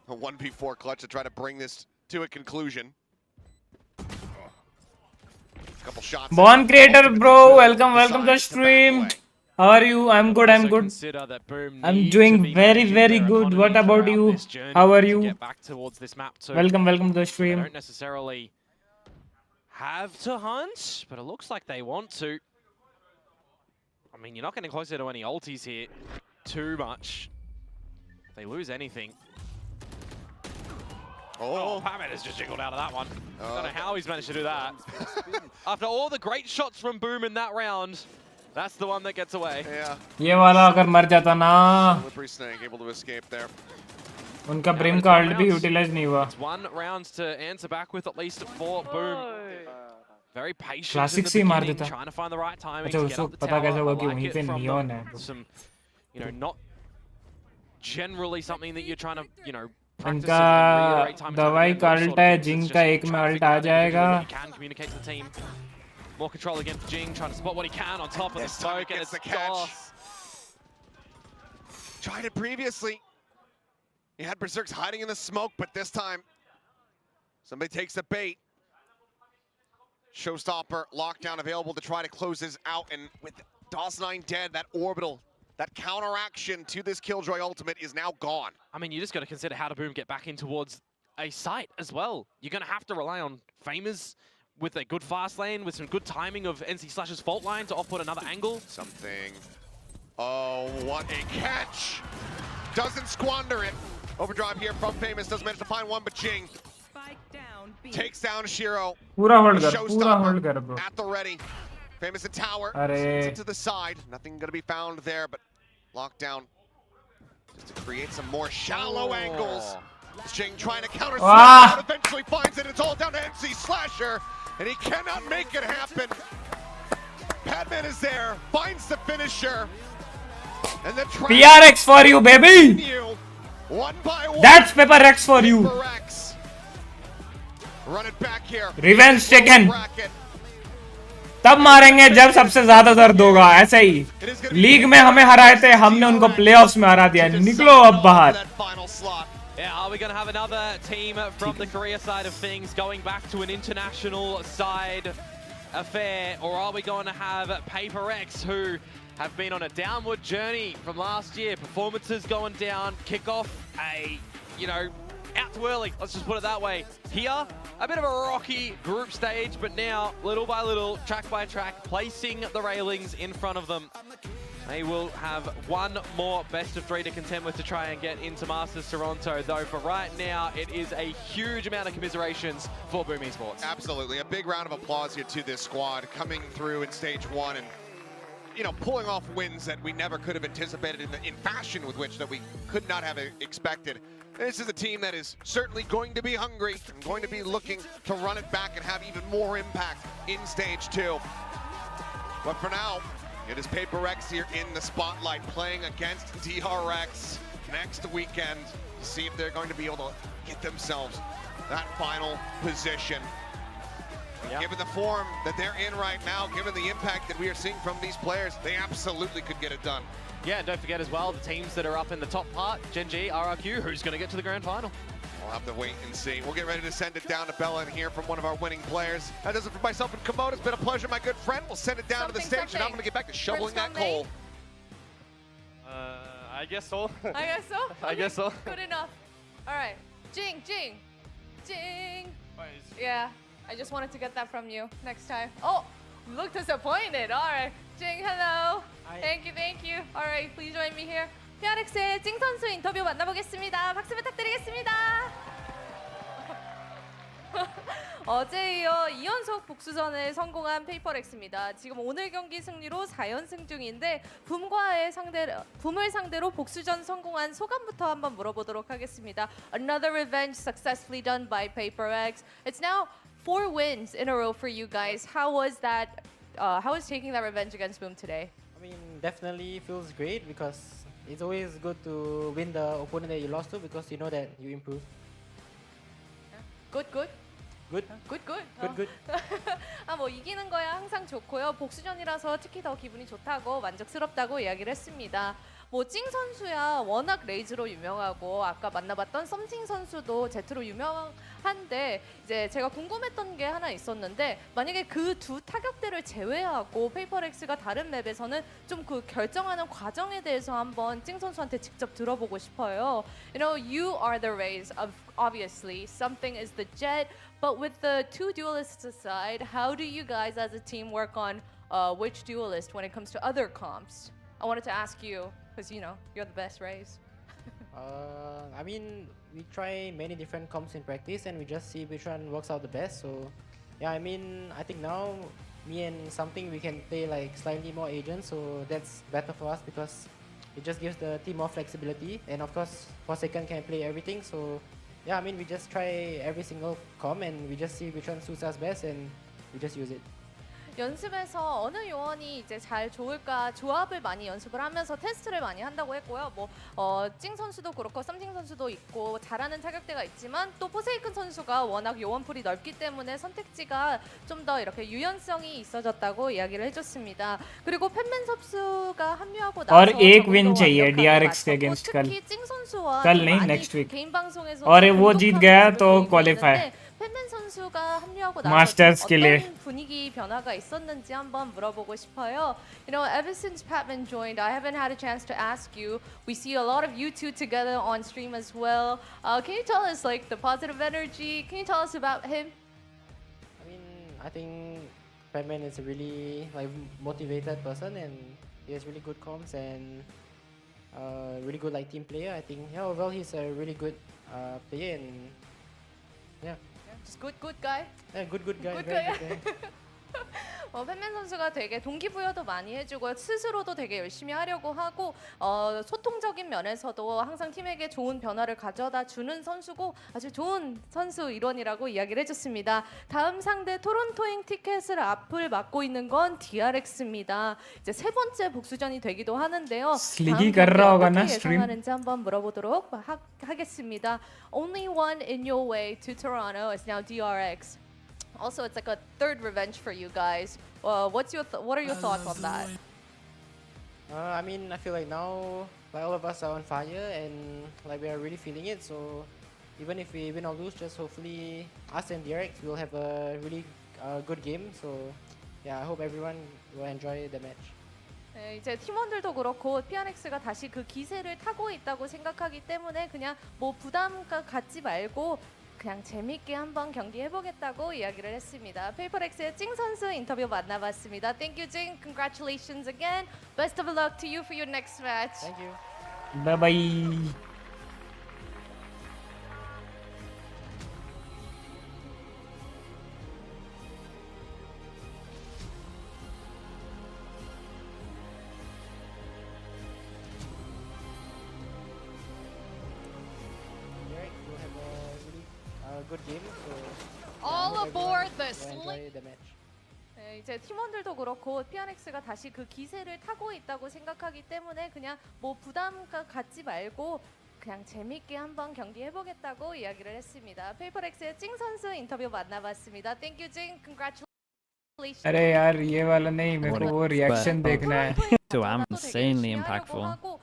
A 1v4 clutch to try to bring this to a conclusion. Couple shots. Born Creator, bro, welcome to the stream. How are you? I'm good, I'm good. I'm doing very good. What about you? How are you? Welcome to the stream. They don't necessarily have to hunt, but it looks like they want to. I mean, you're not getting closer to any ultis here too much. If they lose anything. Oh, Pamet has just jiggled out of that one. I don't know how he's managed to do that. After all the great shots from Boom in that round, that's the one that gets away. Yeah. ये वाला अगर मर जाता ना. Slippery Snake able to escape there. उनका brim का alt भी utilise नहीं हुआ. It's 1 round to answer back with at least for Boom. Very patient Classic in से the मार beginning, देता. trying to find the right timing अच्छा to get उसको up the पता कैसे tower. हुआ I कि like वहीं it पे from नियॉन them. है. Some, you know, not generally something that you're trying to, you know, practice उनका and reiterate time and time दवाई again. का Those अल्ट sort of है, things. जिंग It's का just एक में trying to अल्ट figure आ out individually जाएगा. what he can communicate to the team. More control again for Jing, trying to spot what he can on top of the smoke, and it's the catch. Tried it previously. He had Berserks hiding in the smoke, but this time somebody takes the bait. Showstopper lockdown available to try to close this out, and with DOS9 dead, that orbital, that counteraction to this Killjoy ultimate is now gone. I mean, you just got to consider how to Boom get back in towards a site as well. You're going to have to rely on Famers with a good fast lane, with some good timing of NC Slash's fault line to off-put another angle. Something. Oh, what a catch! Doesn't squander it. Overdrive here from Famous, does manage to find one, but Jing takes down Shiro. पूरा hold कर bro. At the ready. Famous in tower. अरे. To the side. Nothing going to be found there, but lockdown just to create some more shallow angles. Jing trying to counter but eventually finds it. It's all down to NC Slasher, and he cannot make it happen. Padman is there, finds the finisher. And the PRX for you, baby. One by one. That's PRX for you. Run it back here. Revenge taken. तब मारेंगे जब सबसे ज्यादा दर्द होगा. ऐसे ही league में हमें हराए थे, हमने उनको प्लेऑफ्स में हरा दिया. निकलो अब बाहर. Yeah, are we going to have another team from the Korea side of things going back to an international side affair, or are we going to have PRX, who have been on a downward journey from last year? Performances going down, kick off out too early, let's just put it that way. Here, a bit of a rocky group stage, but now, little by little, track by track, placing the railings in front of them. They will have one more best of 3 to contend with to try and get into Masters Toronto, though for right now, it is a huge amount of commiserations for Boom Esports. Absolutely, a big round of applause here to this squad coming through in stage 1 and pulling off wins that we never could have anticipated in fashion with which that we could not have expected. This is a team that is certainly going to be hungry and going to be looking to run it back and have even more impact in stage 2. But for now, it is PRX here in the spotlight playing against DRX next weekend to see if they're going to be able to get themselves that final position. Yep. Given the form that they're in right now, given the impact that we are seeing from these players, they absolutely could get it done. Yeah, and don't forget as well, the teams that are up in the top part, Gen G, RyuK, who's going to get to the grand final? We'll have to wait and see. We'll get ready to send it down to Bella and hear from one of our winning players. That does it for myself and Komodo. It's been a pleasure, my good friend. We'll send it down to the stage, and I'm going to get back to shoveling that coal. I guess so. I guess so? I guess so. Good enough. All right. Jing. Yeah, I just wanted to get that from you next time. Oh, you look disappointed. All right. Jing, hello. Hi. Thank you. All right, please join me here. PRX의 찡 선수 인터뷰 만나보겠습니다. 박수 부탁드리겠습니다. 어제 이어 2연속 복수전을 성공한 PRX입니다. 지금 오늘 경기 승리로 4연승 중인데 붐을 상대로 복수전 성공한 소감부터 한번 물어보도록 하겠습니다. Another revenge successfully done by PRX. It's now 4 wins in a row for you guys. How was that? How was taking that revenge against Boom today? I mean, definitely feels great because it's always good to win the opponent that you lost to because you know that you improve. Good. 뭐 이기는 거야 항상 좋고요. 복수전이라서 특히 더 기분이 좋다고 만족스럽다고 이야기를 했습니다. 뭐 찡 선수야 워낙 레이즈로 유명하고 아까 만나봤던 썸띵 선수도 제트로 유명한데 이제 제가 궁금했던 게 하나 있었는데 만약에 그 두 타격대를 제외하고 PRX가 다른 맵에서는 좀 그 결정하는 과정에 대해서 한번 찡 선수한테 직접 들어보고 싶어요. You are the Rays of obviously something is the Jet, but with the 2 duelists aside, how do you guys as a team work on which duelist when it comes to other comps? I wanted to ask you, because you're the best Rays. I mean, we try many different comps in practice and we just see which one works out the best. So, yeah, I mean, I think now me and something we can play like slightly more agents, so that's better for us because it just gives the team more flexibility. And of course, Forsaken can play everything. So, yeah, I mean, we just try every single comp and we just see which one suits us best and we just use it. 연습에서 어느 요원이 이제 잘 좋을까 조합을 많이 연습을 하면서 테스트를 많이 한다고 했고요. 찡 선수도 그렇고 썸띵 선수도 있고 잘하는 타격대가 있지만 또 포세이큰 선수가 워낙 요원풀이 넓기 때문에 선택지가 좀 더 이렇게 유연성이 있어졌다고 이야기를 해줬습니다. 그리고 팬맨 선수가 합류하고 나서 और एक win चाहिए DRX के against कल. 특히 찡 선수와 कल नहीं 많이 next week. 개인 방송에서 और वो जीत गया तो qualify. 팬맨 선수가 합류하고 Masters 나서 के लिए. 어떤 분위기 변화가 있었는지 한번 물어보고 싶어요. Ever since Patman joined, I haven't had a chance to ask you. We see a lot of you two together on stream as well. Can you tell us like the positive energy? Can you tell us about him? I mean, I think Batman is a really motivated person and he has really good comms and really good team player. I think overall he's a really good player and yeah. Just good guy. Yeah, good guy. Good very guy. good guy. 팬맨 선수가 되게 동기부여도 많이 해주고 스스로도 되게 열심히 하려고 하고 소통적인 면에서도 항상 팀에게 좋은 변화를 가져다 주는 선수고 아주 좋은 선수 일원이라고 이야기를 해줬습니다. 다음 상대 토론토행 티켓을 앞을 맡고 있는 건 DRX입니다. 이제 3번째 복수전이 되기도 하는데요. 다음 경기 어떻게 예상하는지 한번 물어보도록 하겠습니다. Only one in your way to Toronto is now DRX. Also, it's like a 3rd revenge for you guys. What are your thoughts on that? I mean, I feel like now all of us are on fire and we are really feeling it. So even if we win or lose, just hopefully us and DRX will have a really good game. So yeah, I hope everyone will enjoy the match. 네, 이제 팀원들도 그렇고 PRX가 다시 그 기세를 타고 있다고 생각하기 때문에 그냥 뭐 부담 갖지 말고 그냥 재밌게 한번 경기 해보겠다고 이야기를 했습니다. 페이퍼렉스의 찡 선수 인터뷰 만나봤습니다. Thank you, 찡. Congratulations again. Best of luck to you for your next match. Thank you. Bye bye. Alright, we'll have a really good game. So All I hope aboard everyone the will enjoy the match. 네, 이제 팀원들도 그렇고 PRX가 다시 그 기세를 타고 있다고 생각하기 때문에 그냥 뭐 부담 갖지 말고 그냥 재밌게 한번 경기 해보겠다고 이야기를 했습니다. 페이퍼렉스의 찡 선수 인터뷰 만나봤습니다. Thank you, 찡. Congratulations. अरे यार ये वाला नहीं मेरे को वो reaction देखना है. So insanely impactful.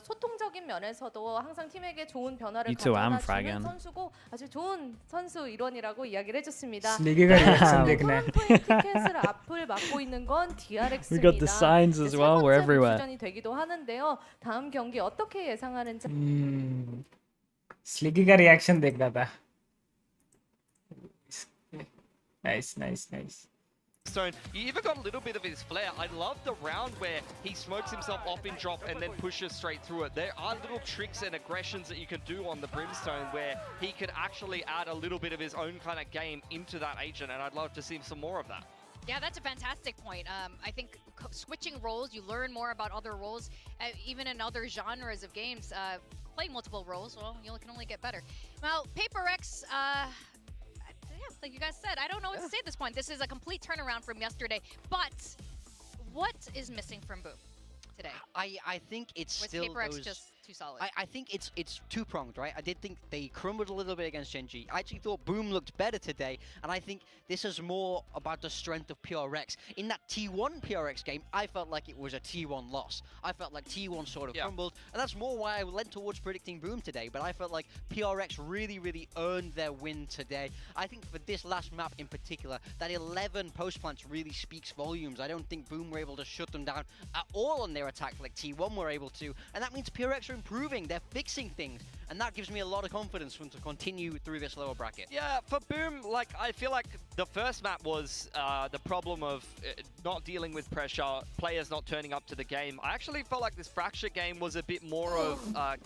소통적인 면에서도 항상 팀에게 좋은 변화를 가져다 주는 선수고 아주 좋은 선수 일원이라고 이야기를 해줬습니다. 스리기가 리액션 देखना है. 티켓을 앞을 맡고 있는 건 DRX입니다. We got the signs as well. We're everywhere. 주전이 되기도 하는데요. 다음 경기 어떻게 예상하는지. स्लिगी का रिएक्शन देख रहा था. Nice. Stone, you even got a little bit of his flair. I love the round where he smokes himself off in drop and then pushes straight through it. There are little tricks and aggressions that you can do on the Brimstone where he could actually add a little bit of his own kind of game into that agent, and I'd love to see some more of that. Yeah, that's a fantastic point. I think switching roles, you learn more about other roles, even in other genres of games. Playing multiple roles, well, you can only get better. Now, PRX, like you guys said, I don't know what to say at this point. This is a complete turnaround from yesterday. But what is missing from Boom today? I think it's Was still PRX those... just too solid? I think it's two-pronged, right? I did think they crumbled a little bit against Gen G. I actually thought Boom looked better today, and I think this is more about the strength of PRX. In that T1 PRX game, I felt like it was a T1 loss. I felt like T1 sort of crumbled, and that's more why I led towards predicting Boom today, but I felt like PRX really earned their win today. I think for this last map in particular, that 11 post plants really speaks volumes. I don't think Boom were able to shut them down at all on their attack like T1 were able to, and that means PRX are improving, they're fixing things, and that gives me a lot of confidence for them to continue through this lower bracket. Yeah, for Boom, like I feel like the first map was the problem of not dealing with pressure, players not turning up to the game. I actually felt like this Fracture game was a bit more of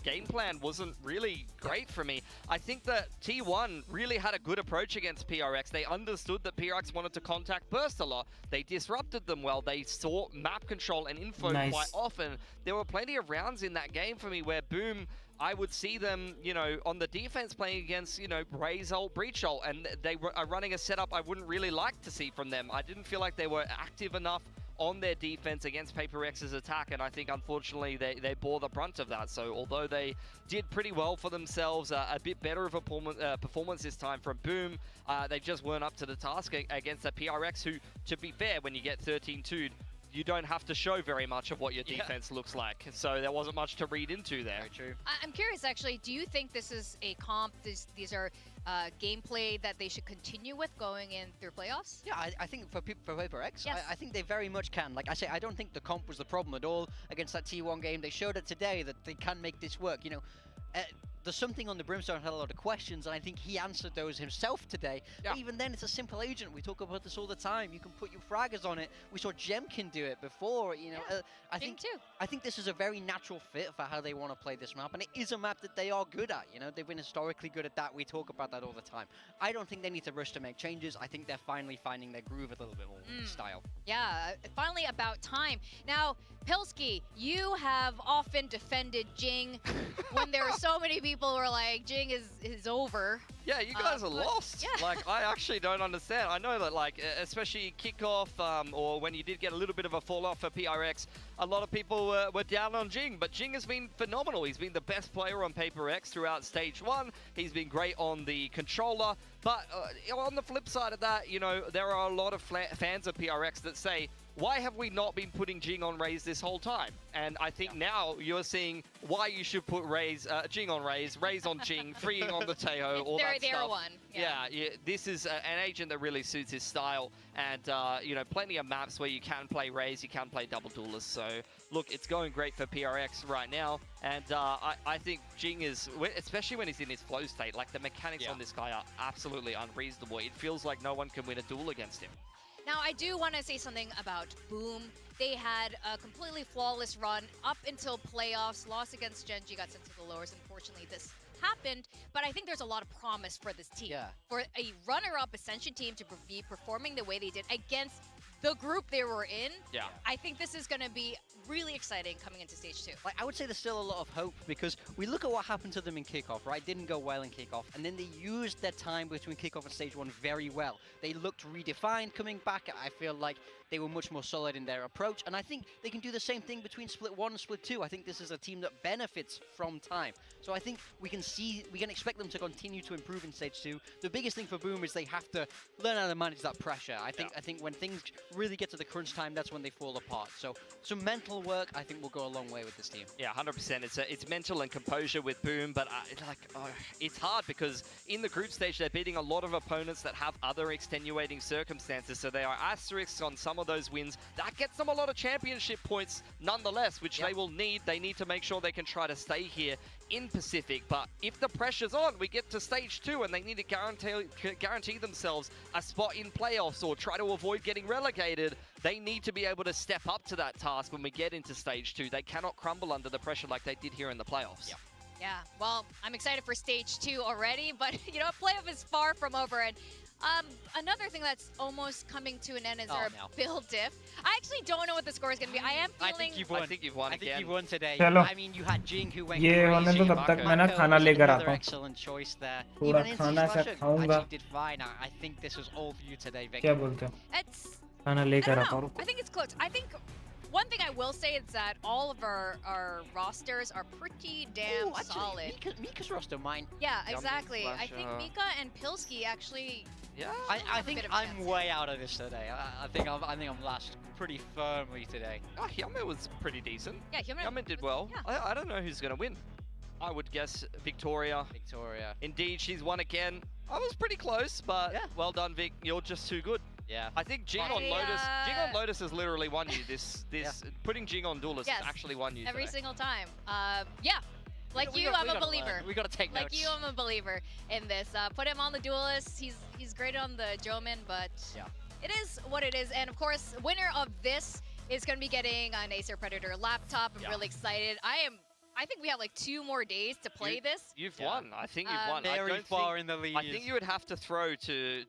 game plan wasn't really great for me. I think that T1 really had a good approach against PRX. They understood that PRX wanted to contact burst a lot. They disrupted them well. They saw map control and info quite often. There were plenty of rounds in that game for me where Boom, I would see them, on the defense playing against, Raze ult, Breach ult, and they are running a setup I wouldn't really like to see from them. I didn't feel like they were active enough on their defense against PRX's attack, and I think unfortunately they bore the brunt of that. So although they did pretty well for themselves, a bit better of a performance this time from Boom, they just weren't up to the task against the PRX, who, to be fair, when you get 13-2'd, you don't have to show very much of what your defense looks like. So there wasn't much to read into there. Very true. I'm curious, actually, do you think this is a comp, these are gameplay that they should continue with going in through playoffs? Yeah, I think for PRX, Yes. I think they very much can. Like I say, I don't think the comp was the problem at all against that T1 game. They showed it today that they can make this work. There's something on the Brimstone had a lot of questions, and I think he answered those himself today. But even then, it's a simple agent. We talk about this all the time. You can put your fraggers on it. We saw Jemkin do it before. I think this is a very natural fit for how they want to play this map, and it is a map that they are good at. They've been historically good at that. We talk about that all the time. I don't think they need to rush to make changes. I think they're finally finding their groove a little bit more style. Yeah, finally about time. Now, Pilski, you have often defended Jing when there are so many people who are like, Jing is over. Yeah, you guys are lost. Yeah. Like, I actually don't understand. I know that, like, especially kickoff or when you did get a little bit of a fall off for PRX, a lot of people were down on Jing, but Jing has been phenomenal. He's been the best player on PRX throughout stage 1. He's been great on the controller, but on the flip side of that, there are a lot of fans of PRX that say, why have we not been putting Jing on Raze this whole time? And I think now you're seeing why you should put Jing on Raze on Jing, freeing on the Teo, all that They're stuff. one. Yeah, this is an agent that really suits his style, and you know, plenty of maps where you can play Raze, you can play double duelist. So look, it's going great for PRX right now, and I think Jing is, especially when he's in his flow state, like the mechanics on this guy are absolutely unreasonable. It feels like no one can win a duel against him. Now, I do want to say something about Boom. They had a completely flawless run up until playoffs, lost against Gen.G, got sent to the lowers. Unfortunately, this happened, but I think there's a lot of promise for this team. For a runner-up Ascension team to be performing the way they did against the group they were in, I think this is going to be really exciting coming into stage 2. Like, I would say there's still a lot of hope because we look at what happened to them in kickoff, right? Didn't go well in kickoff, and then they used their time between kickoff and stage 1 very well. They looked redefined coming back. I feel like they were much more solid in their approach, and I think they can do the same thing between split 1 and split 2. I think this is a team that benefits from time. So I think we can expect them to continue to improve in stage 2. The biggest thing for Boom is they have to learn how to manage that pressure. I think when things really get to the crunch time, that's when they fall apart. So some mental work, I think, will go a long way with this team. Yeah, 100%. It's mental and composure with Boom, but it's hard because in the group stage, they're beating a lot of opponents that have other extenuating circumstances. So they are asterisks on some of those wins. That gets them a lot of championship points nonetheless, which they will need. They need to make sure they can try to stay here in Pacific. But if the pressure's on, we get to stage 2 and they need to guarantee themselves a spot in playoffs or try to avoid getting relegated. They need to be able to step up to that task when we get into stage 2. They cannot crumble under the pressure like they did here in the playoffs. Yeah, well, I'm excited for stage 2 already, but you know, playoff is far from over. And another thing that's almost coming to an end is our build diff. I actually don't know what the score is going to be. I am feeling... I think you've won again. I think you've won today. चलो I mean, you had Jing who went ये होने तो तब तक मैं ना खाना लेकर आता हूँ excellent choice there. पूरा खाना सा खाऊंगा actually did fine. I think this was all for you today, Vic. क्या बोलते हो खाना लेकर आता हूँ I think it's close. I think one thing I will say is that all of our rosters are pretty damn solid. Mika's roster, mine. Yeah, exactly. I think Mika and Pilski actually. Yeah, I think I'm way out of this today. I think I'm last pretty firmly today. Oh, Hyunmin was pretty decent. Yeah, Hyunmin did well. Yeah. I don't know who's gonna win. I would guess Victoria. Indeed, she's won again. I was pretty close, but well done, Vic. You're just too good. Yeah. I think Jing on Lotus has literally won you. This putting Jing on Duelist has actually won you every today. single time. Yeah. Like I'm a believer. We gotta take notes. Like you, I'm a believer in this. Put him on the Duelist. He's great on the Jomin, but it is what it is. And of course, winner of this is going to be getting an Acer Predator laptop. I'm really excited. I think we have like 2 more days to play this. You've won. I think you've won. Very far in the lead. I think you would have to throw to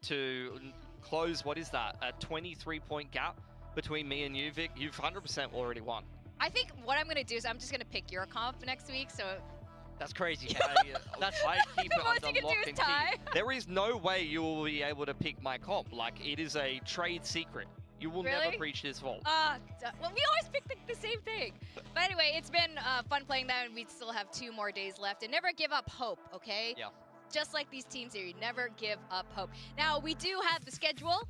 close, what is that, a 23-point gap between me and you, Vic. You've 100% already won. I think what I'm going to do is I'm just going to pick your comp next week, so... That's crazy. I keep it under lock and key. There is no way you will be able to pick my comp. Like, it is a trade secret. You will never breach this vault. Well, we always pick the same thing. But anyway, it's been fun playing that, and we still have 2 more days left. And never give up hope, okay? Yeah. Just like these teams here, you never give up hope. Now, we do have the schedule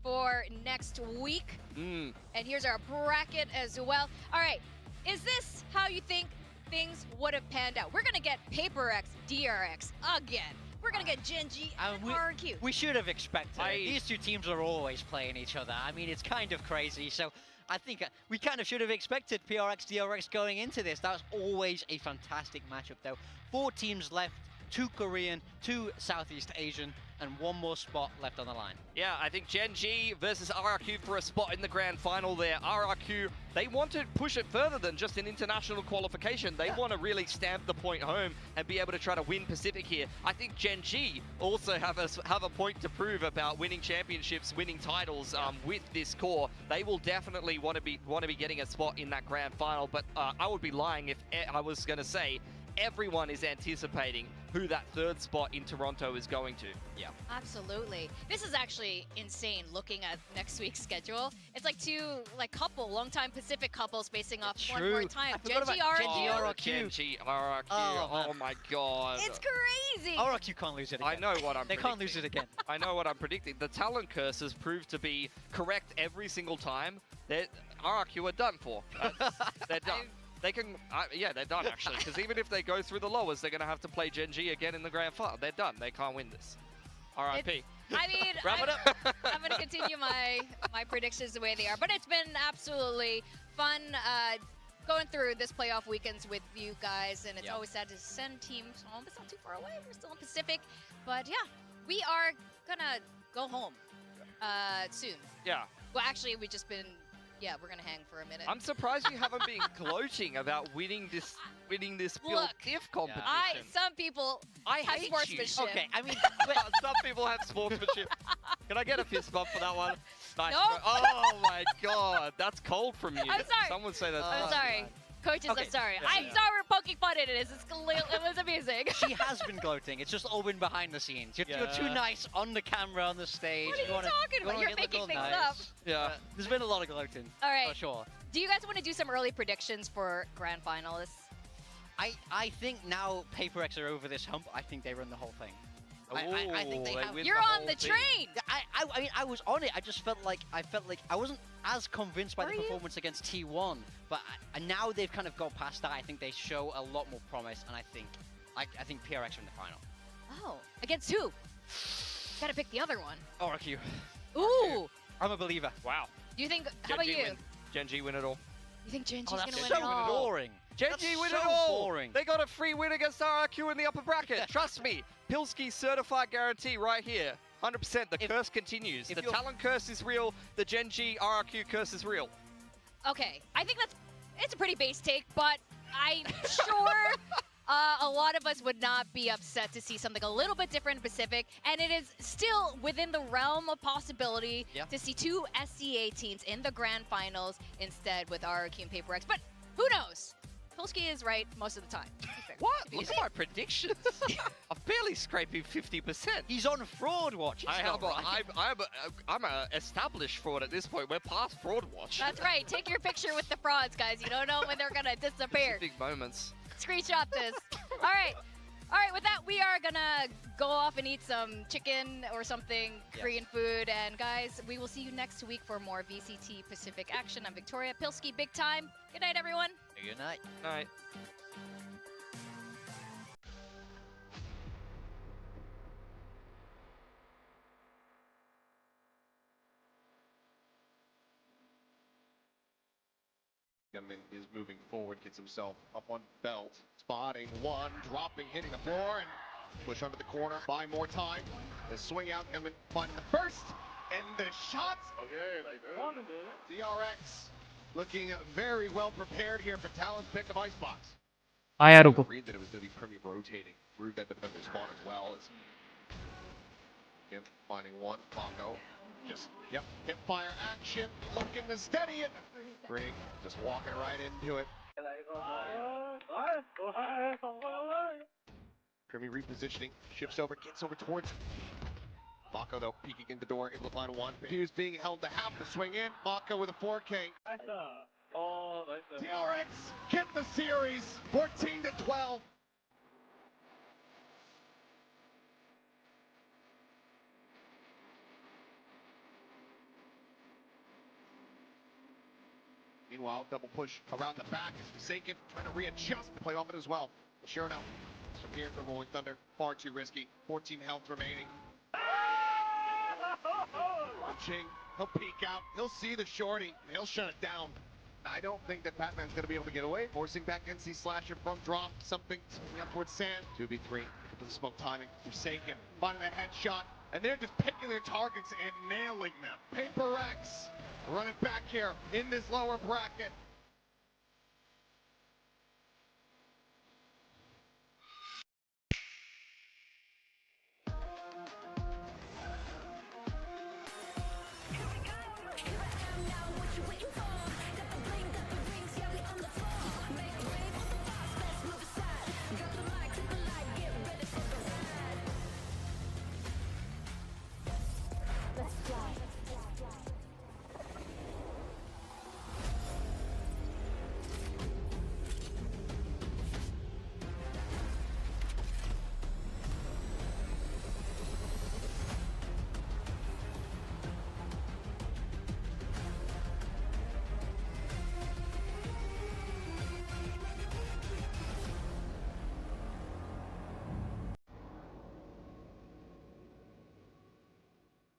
for next week. And here's our bracket as well. All right, is this how you think things would have panned out? We're going to get PRX, DRX again. We're going to get Gen.G and RyuK. We should have expected it. These 2 teams are always playing each other. I mean, it's kind of crazy. So I think we kind of should have expected PRX, DRX going into this. That was always a fantastic matchup, though. 4 teams left. 2 Korean, 2 Southeast Asian, and 1 more spot left on the line. Yeah, I think Gen.G versus RyuK for a spot in the grand final there. RyuK, they want to push it further than just an international qualification. They want to really stamp the point home and be able to try to win Pacific here. I think Gen.G also have a point to prove about winning championships, winning titles with this core. They will definitely want to be getting a spot in that grand final, but I would be lying if I was going to say everyone is anticipating who that third spot in Toronto is going to. Yeah. Absolutely. This is actually insane looking at next week's schedule. It's like two long-time Pacific couples facing off one more time. Genji RRQ. Genji RRQ. Oh my god. It's crazy. RRQ can't lose it again. I know what I'm They can't lose it again. I know what I'm predicting. The talent curse has proved to be correct every single time. RRQ are done for. They're done. They can, yeah, they're done actually. Because even if they go through the lowers, they're going to have to play Genji again in the grand final. They're done. They can't win this. RIP. I mean, Wrap it up. I'm going to continue my predictions the way they are. But it's been absolutely fun going through this playoff weekends with you guys. And it's always sad to send teams home. It's not too far away. We're still in Pacific. But yeah, we are going to go home soon. Yeah. Well, actually, we've just been... Yeah, we're gonna hang for a minute. I'm surprised you haven't been gloating about winning this Build Diff competition. Some people have hate sportsmanship. You. Okay, I mean, some people have sportsmanship. Can I get a fist bump for that one? Nice. Nope. Oh my god, that's cold from you. I'm sorry. Someone say that. I'm sorry. Coaches, Okay. I'm sorry. Yeah, I'm sorry we're poking fun at it. It was amazing. She has been gloating. It's just all been behind the scenes. You're too nice on the camera, on the stage. What are you talking about? You're making things up. Yeah. There's been a lot of gloating. All right. For sure. Do you guys want to do some early predictions for grand finalists? I think now PRX are over this hump. I think they run the whole thing. I think they have. You're on the train. I mean, I was on it. I just felt like I wasn't as convinced by the performance against T1, but now they've kind of got past that. I think they show a lot more promise, and I think PRX are in the final. Oh, against who? Gotta pick the other one. RRQ. Ooh. I'm a believer. Wow. Do you think? How about you? Genji win it all. You think Genji's Oh, gonna that's win so it all? boring. Genji win so it all. boring. They got a free win against RRQ in the upper bracket. Trust me. Pilski certified guarantee right here. 100%. The curse continues. The talent curse is real. The Genji RRQ curse is real. Okay, I think it's a pretty base take, but I'm sure a lot of us would not be upset to see something a little bit different in Pacific, and it is still within the realm of possibility to see two SCA teams in the grand finals instead with RRQ and PRX, but who knows? Pilski is right most of the time. What? Look at my predictions. I'm barely scraping 50%. He's on fraud watch. I'm a established fraud at this point. We're past fraud watch. That's right. Take your picture with the frauds, guys. You don't know when they're gonna disappear. Big moments. Screenshot this. All right. All right, with that, we are gonna go off and eat some chicken or something, Korean food. And guys, we will see you next week for more VCT Pacific action. I'm Victoria Pilski, big time. Good night, everyone. Good night. Night. Is moving forward, gets himself up on belt, spotting one, dropping, hitting the floor, and push under the corner, buy more time. The swing out, and find the first, and the shots. Okay, DRX looking very well prepared here for Talon's pick of Icebox. RyuK. Read that it was going to be Premier rotating through that defender spawn as well as him finding one, Bongo. Just, hip fire action, looking to steady it. Ring, just walking right into it. Premier repositioning, shifts over, gets over towards Mako though, peeking in the door, able to find one. Hughes being held to half the swing in. Mako with a 4K. DRX get the series, 14-12. Meanwhile, double push around the back as Forsaken trying to readjust the play off it as well. Sure enough, from here for Rolling Thunder, far too risky. 14 health remaining. Ching, he'll peek out, he'll see the shorty, and he'll shut it down. I don't think that Batman's going to be able to get away. Forcing back NC Slasher from drop, something up towards Sand. 2v3, for the smoke timing. Forsaken, finding a headshot, and they're just picking their targets and nailing them. PRX running back here in this lower bracket.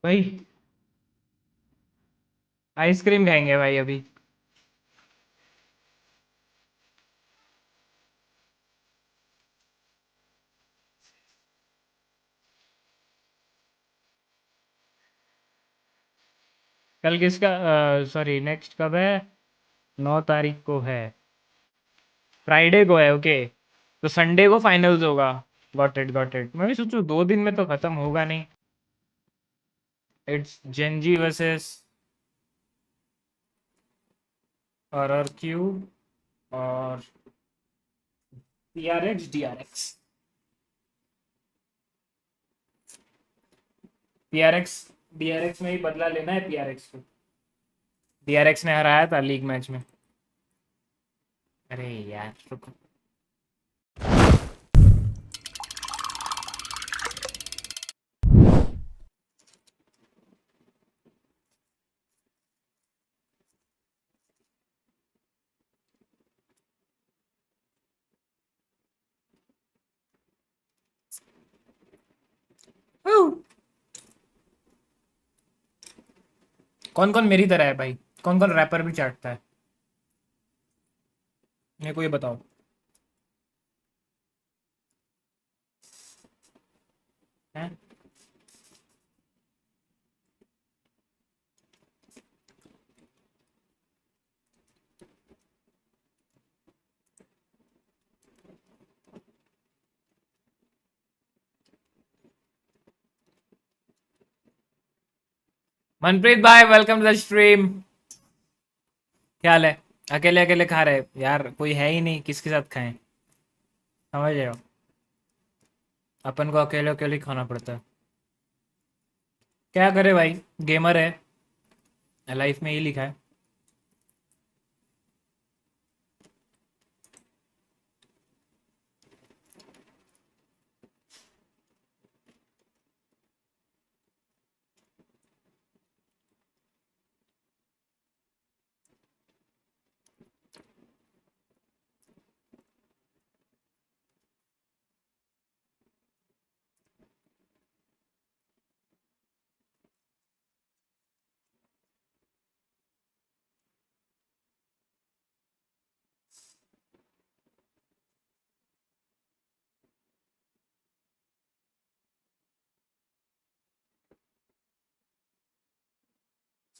भाई ice cream खाएंगे भाई अभी। कल किसका sorry next कब है? 9 तारीख को है, फ्राइडे को है। ओके, तो संडे को फाइनल्स होगा। Got it. मैं भी सोचूं 2 दिन में तो खत्म होगा नहीं। इट्स जेनजी वर्सेस और क्यूब और PRX DRX। PRX DRX में ही बदला लेना है PRX को। DRX ने हराया था लीग मैच में। अरे यार रुको। कौन कौन मेरी तरह है भाई? कौन कौन रैपर भी चाटता है? मेरे को ये बताओ। हैं? मनप्रीत भाई वेलकम टू द स्ट्रीम। क्या हाल है? अकेले अकेले खा रहे यार, कोई है ही नहीं, किसके साथ खाएं? समझ रहे हो, अपन को अकेले अकेले खाना पड़ता है। क्या करे भाई, गेमर है, लाइफ में ही लिखा है।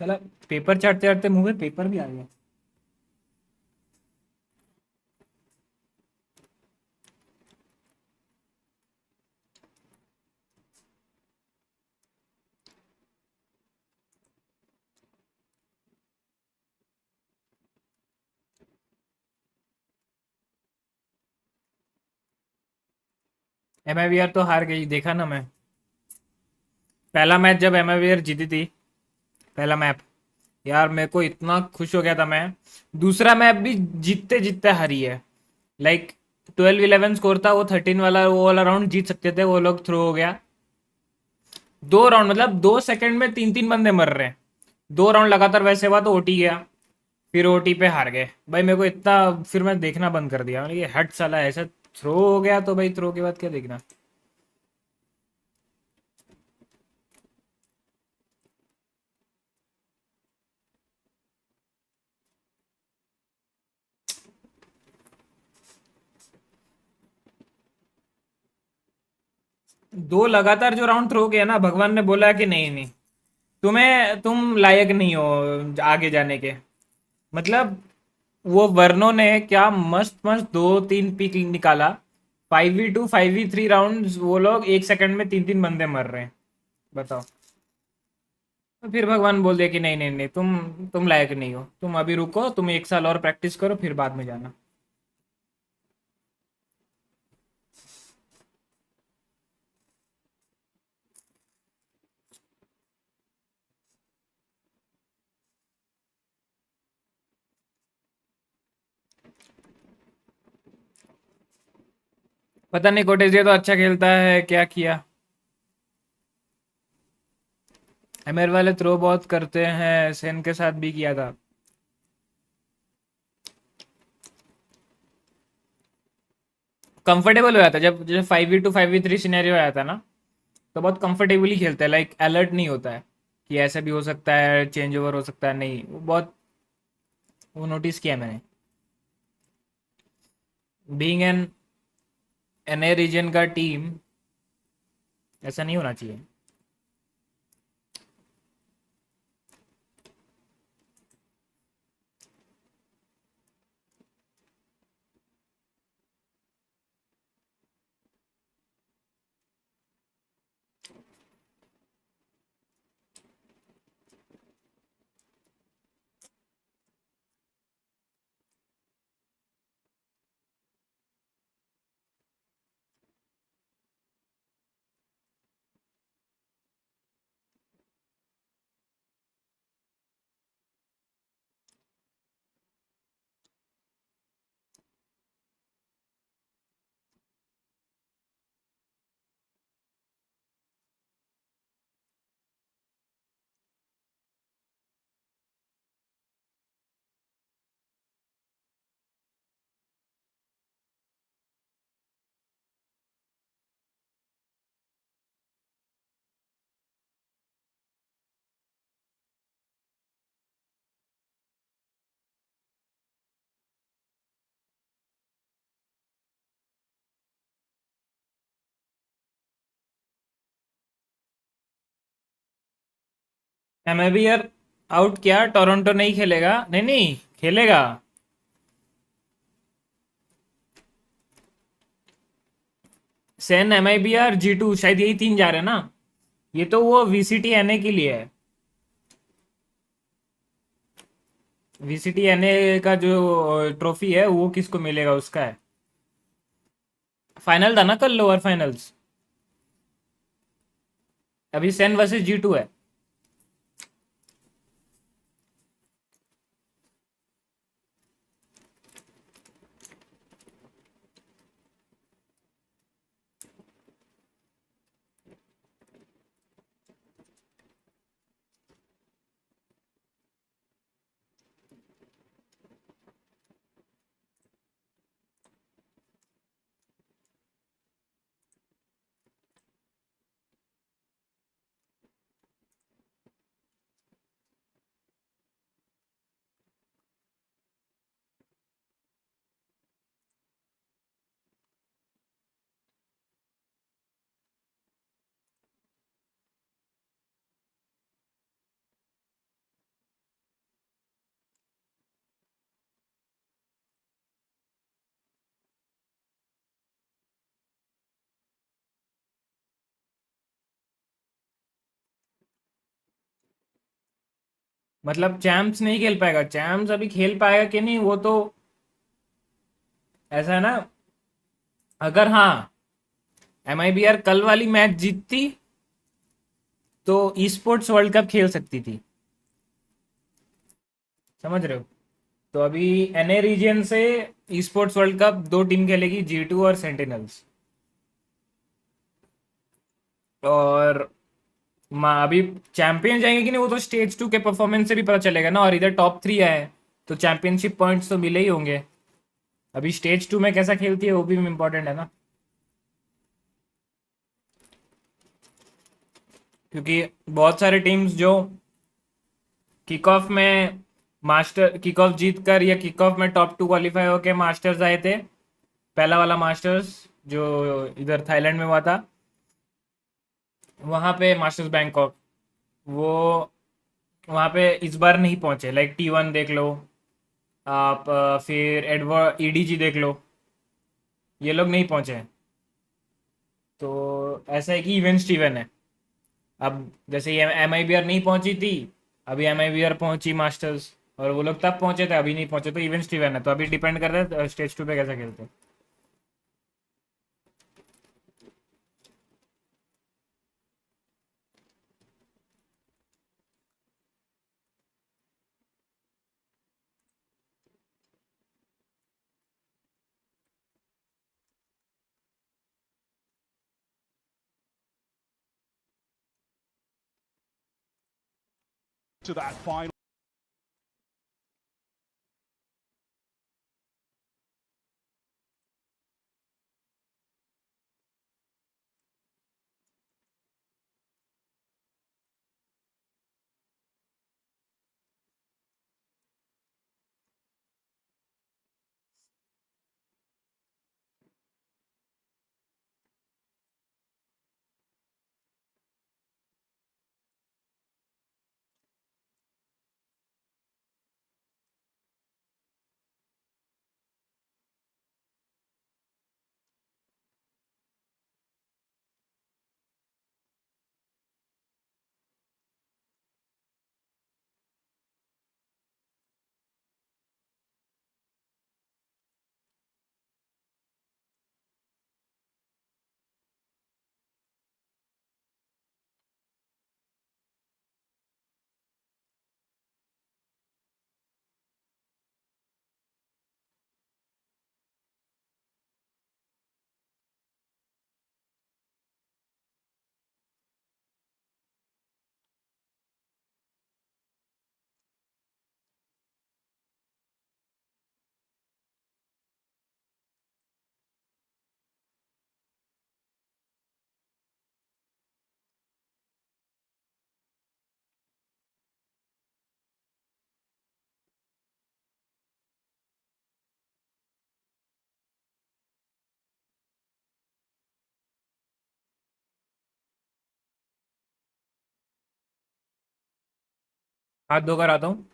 साला पेपर चाटते चाटते मुंह में पेपर भी आ गया। MIVR तो हार गई, देखा ना मैं। पहला मैच जब MIVR जीती थी, पहला मैप, यार मेरे को इतना खुश हो गया था मैं। दूसरा मैप भी जीतते जीतते हारी है। लाइक 12-11 स्कोर था, वो 13 वाला वो वाला राउंड जीत सकते थे, वो लोग थ्रो हो गया। 2 राउंड मतलब 2 सेकंड में 3-3 बंदे मर रहे हैं। 2 राउंड लगातार वैसे हुआ तो ओटी गया, फिर ओटी पे हार गए भाई। मेरे को इतना, फिर मैं देखना बंद कर दिया। ये हट साला, ऐसा थ्रो हो गया तो भाई थ्रो के बाद क्या देखना। दो लगातार जो राउंड थ्रो किया ना, भगवान ने बोला कि नहीं नहीं, तुम लायक नहीं हो आगे जाने के। मतलब वो वर्नो ने क्या मस्त मस्त 2-3 पिक निकाला। 5v2 5v3 राउंड, वो लोग 1 सेकंड में 3-3 बंदे मर रहे हैं, बताओ। तो फिर भगवान बोल दिया कि नहीं नहीं नहीं, तुम लायक नहीं हो, तुम अभी रुको, तुम 1 साल और प्रैक्टिस करो, फिर बाद में जाना। पता नहीं, कोटेज ये तो अच्छा खेलता है, क्या किया। एमएर वाले थ्रो बहुत करते हैं, सेन के साथ भी किया था। कंफर्टेबल हो जाता है जब जब 5v2 5v3 सिनेरियो आया था ना, तो बहुत कंफर्टेबली खेलता है, लाइक अलर्ट नहीं होता है। कि ऐसा भी हो सकता है, चेंज ओवर हो सकता है, नहीं वो बहुत वो नोटिस किया मैंने। बीइंग एन एनए रीजन का टीम ऐसा नहीं होना चाहिए। एमआईबीआर आउट किया, टोरंटो नहीं खेलेगा, नहीं नहीं खेलेगा। सेन एमआईबीआर G2 शायद यही तीन जा रहे हैं ना। ये तो वो वीसीटी एनए के लिए है। वीसीटी एनए का जो ट्रॉफी है वो किसको मिलेगा उसका है। फाइनल था ना कल, लोअर फाइनल्स। अभी सेन वर्सेस G2 है। मतलब चैम्प्स नहीं खेल पाएगा। चैम्प्स अभी खेल पाएगा कि नहीं वो तो ऐसा है ना। अगर हाँ एमआईबीआर कल वाली मैच जीतती तो ई स्पोर्ट्स वर्ल्ड कप खेल सकती थी, समझ रहे हो। तो अभी एनए रीजन से ई स्पोर्ट्स वर्ल्ड कप दो टीम खेलेगी, G2 और सेंटिनल्स। और अभी चैंपियन जाएंगे कि नहीं वो तो स्टेज 2 के परफॉर्मेंस से भी पता चलेगा ना। और इधर टॉप 3 आए तो चैंपियनशिप पॉइंट्स तो मिले ही होंगे। अभी स्टेज 2 में कैसा खेलती है वो भी इम्पोर्टेंट है ना, क्योंकि बहुत सारे टीम्स जो किक ऑफ में मास्टर किक ऑफ जीत कर या किक ऑफ में टॉप 2 क्वालिफाई होकर मास्टर्स आए थे। पहला वाला मास्टर्स जो इधर थाईलैंड में हुआ था, वहां पे मास्टर्स बैंकॉक, वो वहां पे इस बार नहीं पहुंचे। लाइक T1 देख लो आप, फिर एडवर्ड EDG देख लो, ये लोग नहीं पहुंचे। तो ऐसा है कि इवेंट स्टीवन है। अब जैसे ये एमआईबीआर नहीं पहुंची थी, अभी एमआईबीआर पहुंची मास्टर्स, और वो लोग तब पहुंचे थे अभी नहीं पहुंचे, तो इवेंट स्टीवन है। तो अभी डिपेंड कर रहा है स्टेज 2 पे कैसा खेलते हैं। To that final. हाथ धोकर आता हूँ,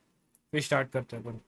फिर स्टार्ट करते हैं।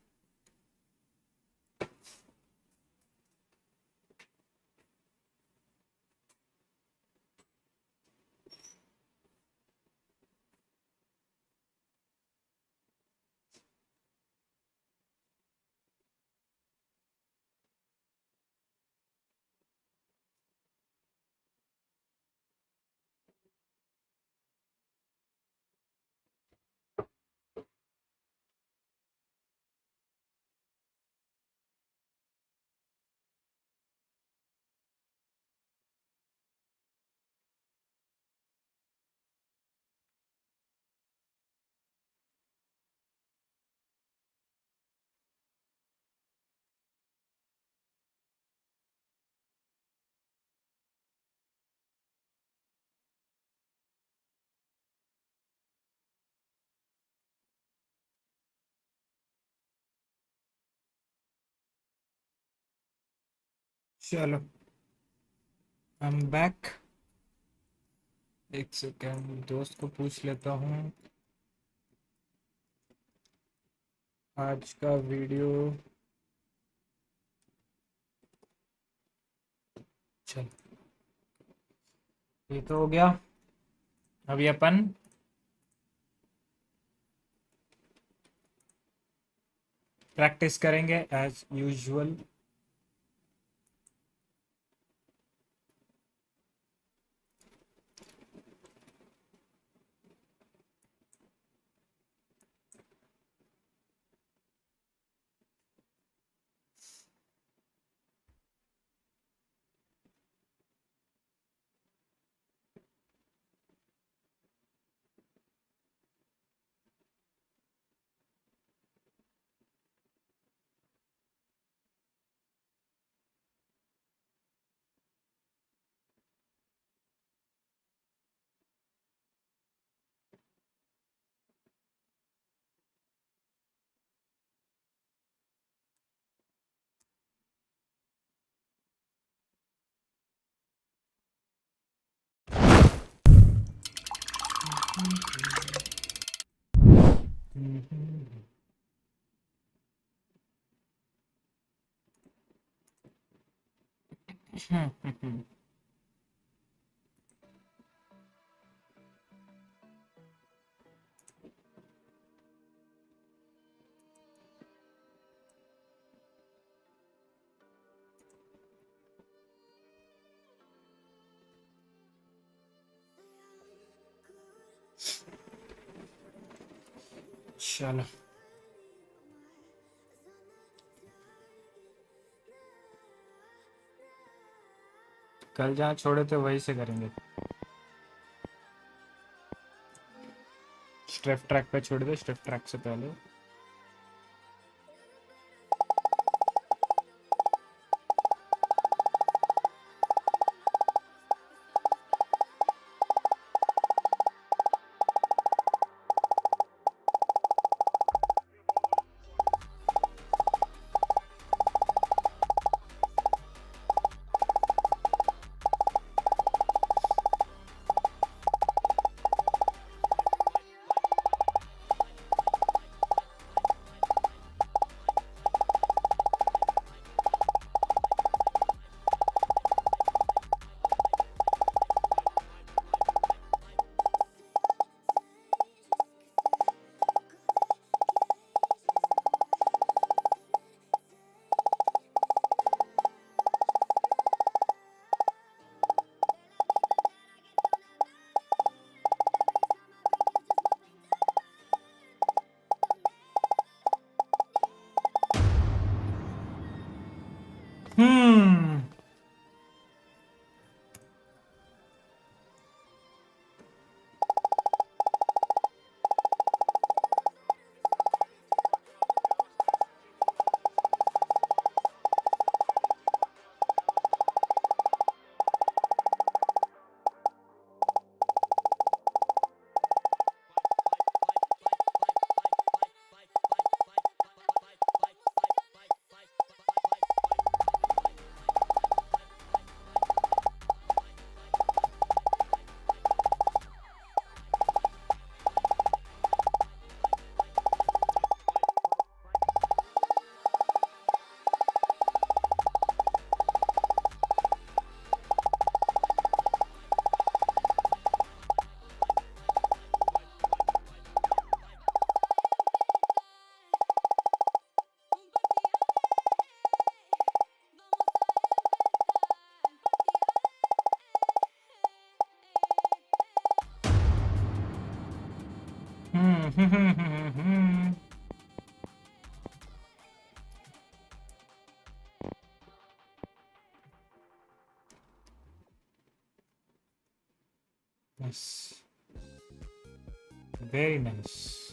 चलो, आई एम बैक। एक सेकेंड, दोस्त को पूछ लेता हूँ आज का वीडियो। चल, ये तो हो गया। अभी अपन प्रैक्टिस करेंगे एज यूजुअल। चलो, कल जहाँ छोड़े थे वहीं से करेंगे। स्ट्रेफ ट्रैक पे छोड़ दे, स्ट्रेफ ट्रैक से पहले। Nice. Very nice.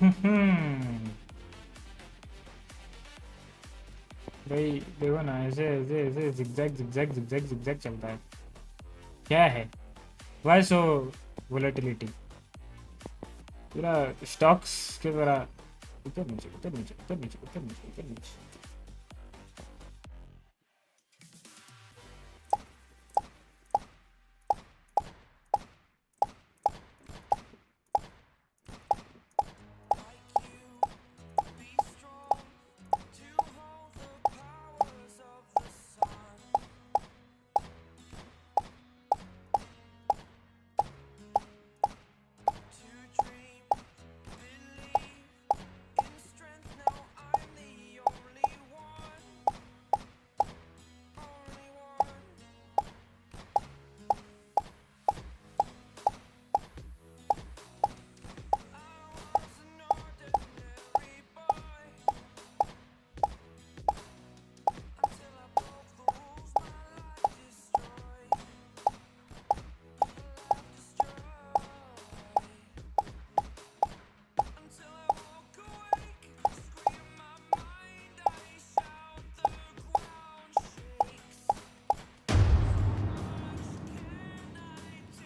भाई देखो ना, ऐसे ऐसे ऐसे zigzag zigzag zigzag zigzag चलता है, क्या है? Why so volatility? पूरा स्टॉक्स के तरह ऊपर नीचे ऊपर नीचे ऊपर नीचे ऊपर नीचे ऊपर नीचे.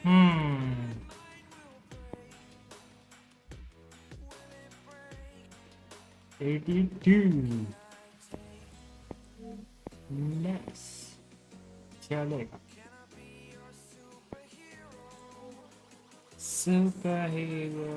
Hmm. $82. Nice. चलेगा. Superhero.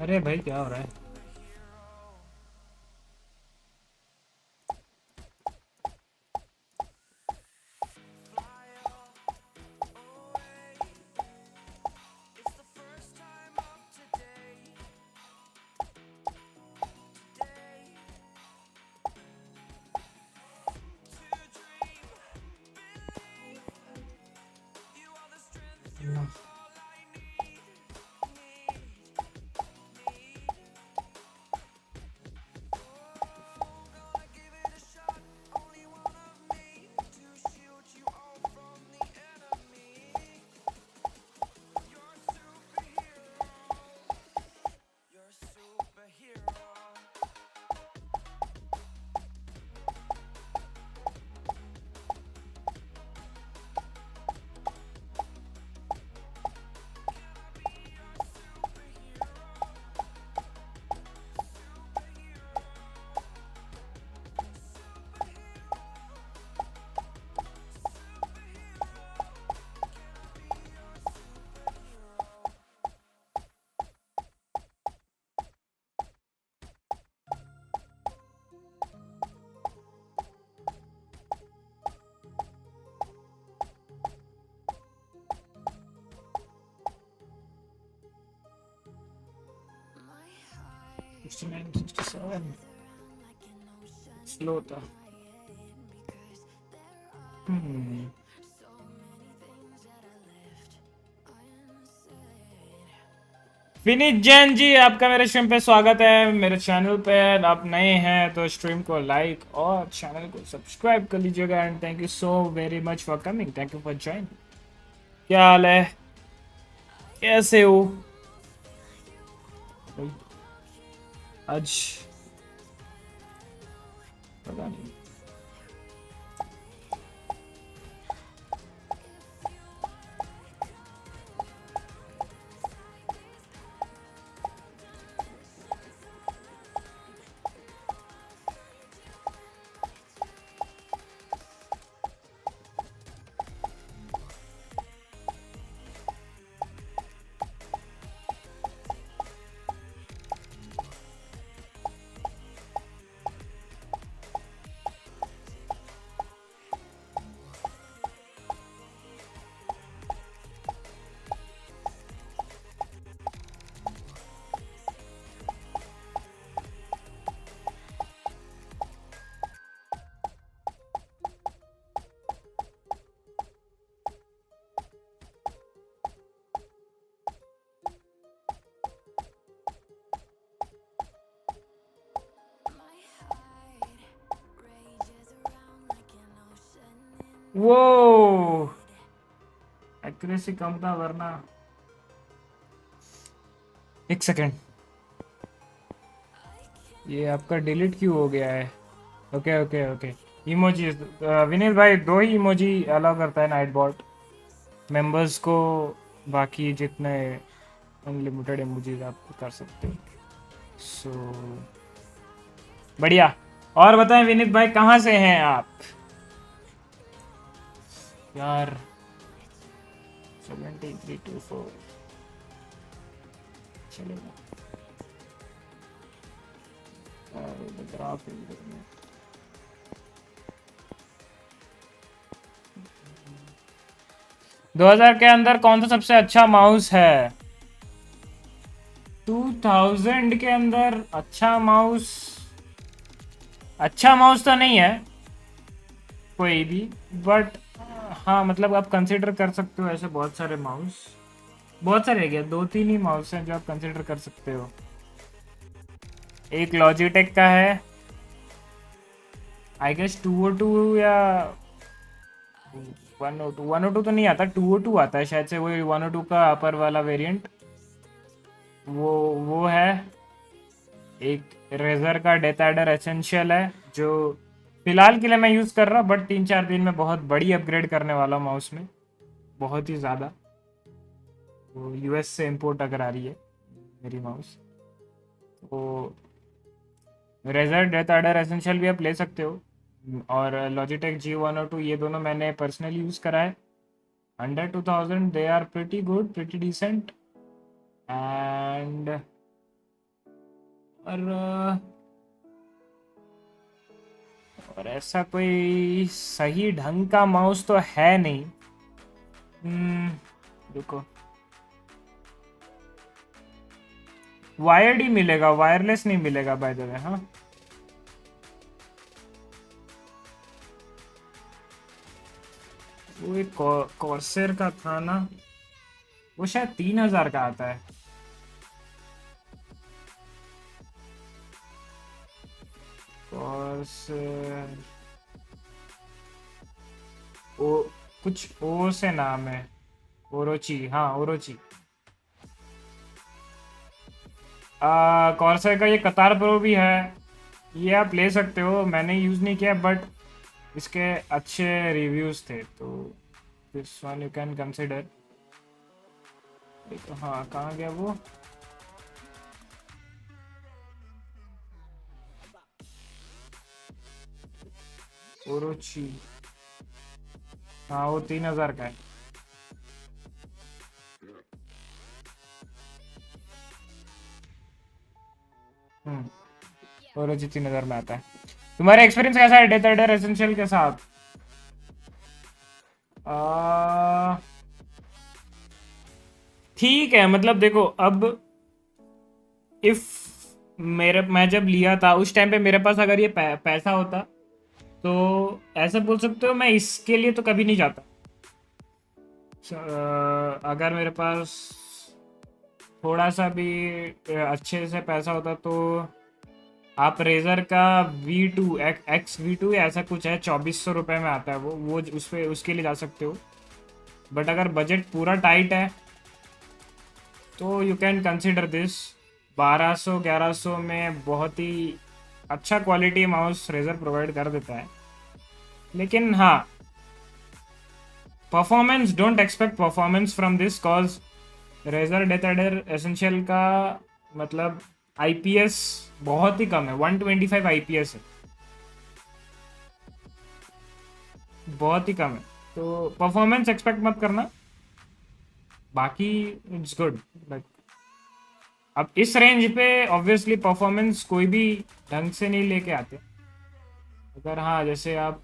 अरे भाई क्या हो रहा है? Slow था. विनीत जैन जी, आपका मेरे स्ट्रीम पे स्वागत है. मेरे चैनल पे आप नए हैं तो स्ट्रीम को लाइक और चैनल को सब्सक्राइब कर लीजिएगा. And thank you so very much for coming. Thank you for joining. क्या हाल है? कैसे हो? आज पता नहीं. वो एक्यूरेसी कम था वरना। एक सेकेंड, ये आपका डिलीट क्यों हो गया है? Okay okay okay. Emoji Vineet भाई 2 ही इमोजी अलाउ करता है नाइट बॉट मेंबर्स को, बाकी जितने अनलिमिटेड इमोजीज आप कर सकते हो। सो बढ़िया। और बताएं विनीत भाई कहाँ से हैं आप? यार 7324 चलेगा। 2000 के अंदर कौन सा सबसे अच्छा माउस है? 2000 के अंदर अच्छा माउस तो नहीं है कोई भी, बट हाँ मतलब आप कंसिडर कर सकते हो। ऐसे बहुत सारे है क्या, 2-3 ही माउस हैं जो आप कंसिडर कर सकते हो। एक लॉजिटेक का है आई गेस 202 या 102 तो नहीं आता, 202 आता है शायद से, वही 102 का अपर वाला वेरिएंट वो है। एक रेजर का डेथ एडर एसेंशियल है जो फिलहाल के लिए मैं यूज कर रहा, बट 3-4 दिन में बहुत बड़ी अपग्रेड करने वाला माउस में, बहुत ही ज्यादा। वो यूएस से इंपोर्ट अगर आ रही है मेरी माउस, तो रेजर डेथ एडर एसेंशियल भी आप ले सकते हो। और लॉजिटेक G102 ये दोनों मैंने पर्सनली यूज करा है। Under 2000 they are pretty good, pretty decent. And और ऐसा कोई सही ढंग का माउस तो है नहीं। रुको, वायर्ड ही मिलेगा, वायरलेस नहीं मिलेगा बाय द वे। हाँ वो एक कॉर्सेर का था ना, वो शायद 3000 का आता है। कॉर्सेर ओ कुछ ओ से नाम है, ओरोची। हाँ ओरोची। कॉर्सेर का ये कतार प्रो भी है, ये आप ले सकते हो। मैंने यूज नहीं किया बट इसके अच्छे रिव्यूज थे, तो this one you can consider. हाँ कहाँ गया वो? ओरोची, हाँ वो 3000 का है। ओरोची 3000 में आता है। तुम्हारा एक्सपीरियंस कैसा है डेथ एडर एसेंशियल के साथ? ठीक है, मतलब देखो अब इफ मैं जब लिया था उस टाइम पे मेरे पास अगर ये पैसा होता तो ऐसा बोल सकते हो मैं इसके लिए तो कभी नहीं जाता। अगर मेरे पास थोड़ा सा भी अच्छे से पैसा होता तो आप रेजर का V2 XV2 या ऐसा कुछ है, 2400 रुपये में आता है वो उसके लिए जा सकते हो। बट अगर बजट पूरा टाइट है तो यू कैन कंसिडर दिस। 1200-1100 में बहुत ही अच्छा क्वालिटी माउस रेजर प्रोवाइड कर देता है। लेकिन हाँ, performance, don't expect performance from this cause Razer Death Adder Essential का मतलब IPS बहुत ही कम है, 125 IPS है, बहुत ही कम है। तो परफॉर्मेंस एक्सपेक्ट मत करना, बाकी इट्स गुड। लाइक अब इस रेंज पे ऑब्वियसली परफॉर्मेंस कोई भी ढंग से नहीं लेके आते। अगर हाँ जैसे आप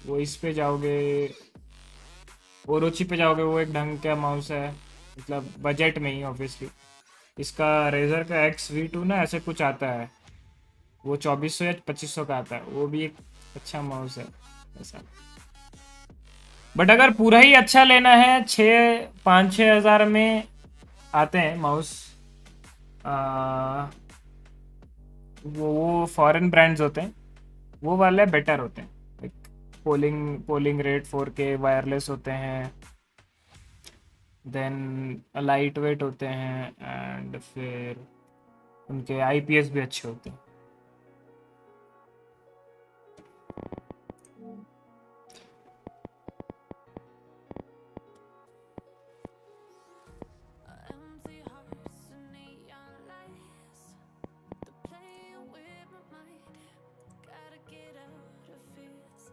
वो इस पे जाओगे, ओरोची पे जाओगे, वो एक ढंग का माउस है मतलब बजट में ही। ऑब्वियसली इसका रेजर का XV2 ना ऐसे कुछ आता है, वो 2400 या 2500 का आता है, वो भी एक अच्छा माउस है ऐसा। बट अगर पूरा ही अच्छा लेना है, 5-6 हज़ार में आते हैं माउस, वो फॉरेन ब्रांड्स होते हैं, वो वाले बेटर होते हैं। पोलिंग रेट 4K, वायरलेस होते हैं, देन लाइट वेट होते हैं, एंड फिर उनके IPS भी अच्छे होते हैं। Empty hearts and neon lights. They're playing with my mind. Gotta get out of here tonight.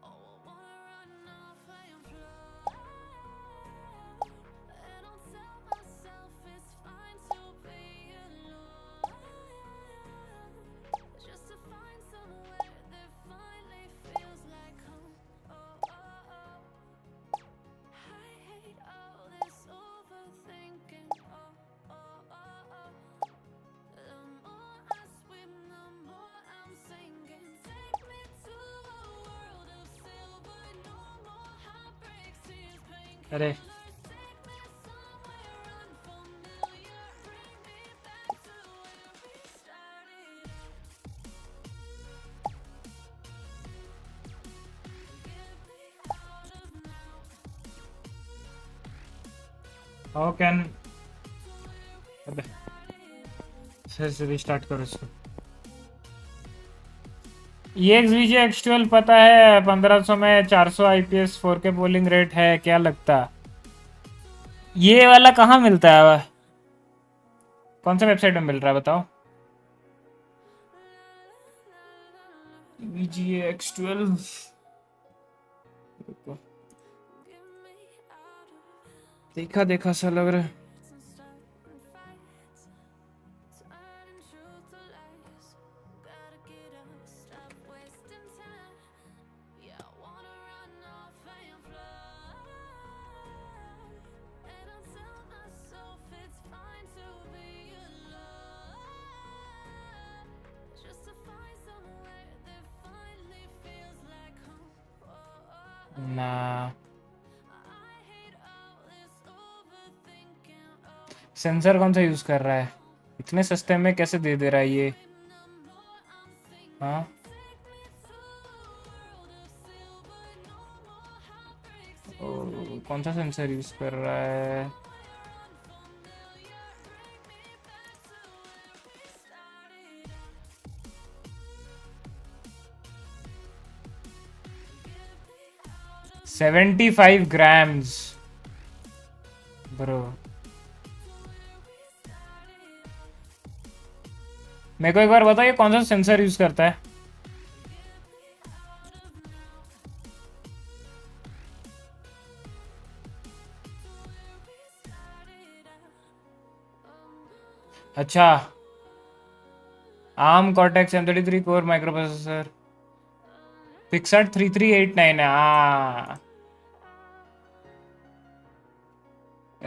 Oh, I wanna run off and fly. And I'll tell myself it's fine to be alone. Just to find somewhere that finally feels like home. Oh, oh, oh. I hate all this overthinking. Oh, oh, oh, oh. The more I swim, the more I'm sinking. Take me to a world of silver. No more heartbreaks, tears, painkillers. अरे Take me somewhere unfamiliar. Bring me back to where we started. Get me out of now. How can, अबे फिर से restart करो इसको। EXVG X12 पता है 1500 में 400 IPS 4K polling rate है, क्या लगता? ये वाला कहाँ मिलता है? कौन सा वेबसाइट में मिल रहा है बताओ? VGA X12 देखा देखा सा लग रहा है। ना सेंसर कौन सा यूज कर रहा है? इतने सस्ते में कैसे दे रहा है ये? हाँ कौन सा सेंसर यूज कर रहा है? $75 grams ब्रो। मेरे को एक बार बताओ ये कौन सा सेंसर यूज करता है? अच्छा ARM Cortex M33 core micro processor, PixArt 3389 है। हाँ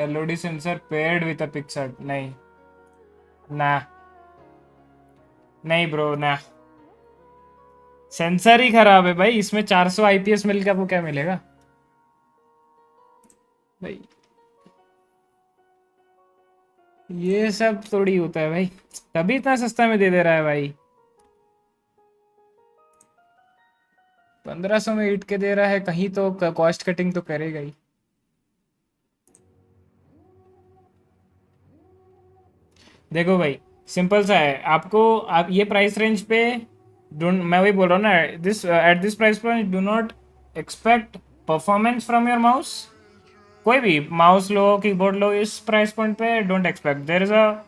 LOD sensor paired with a PixArt, नहीं ना नहीं ब्रो ना, सेंसर ही खराब है भाई। इसमें 400 IPS मिल के आपको क्या मिलेगा भाई? ये सब थोड़ी होता है भाई, तभी इतना सस्ता में दे रहा है भाई। 1500 में 8K दे रहा है, कहीं तो कॉस्ट कटिंग तो करेगा ही। देखो भाई सिंपल सा है, आपको आप ये प्राइस रेंज पे मैं वही बोल रहा हूँ ना, at this price point do not expect performance from your mouse. कोई भी माउस लो, कीबोर्ड लो, इस प्राइस पॉइंट पे don't expect. There is a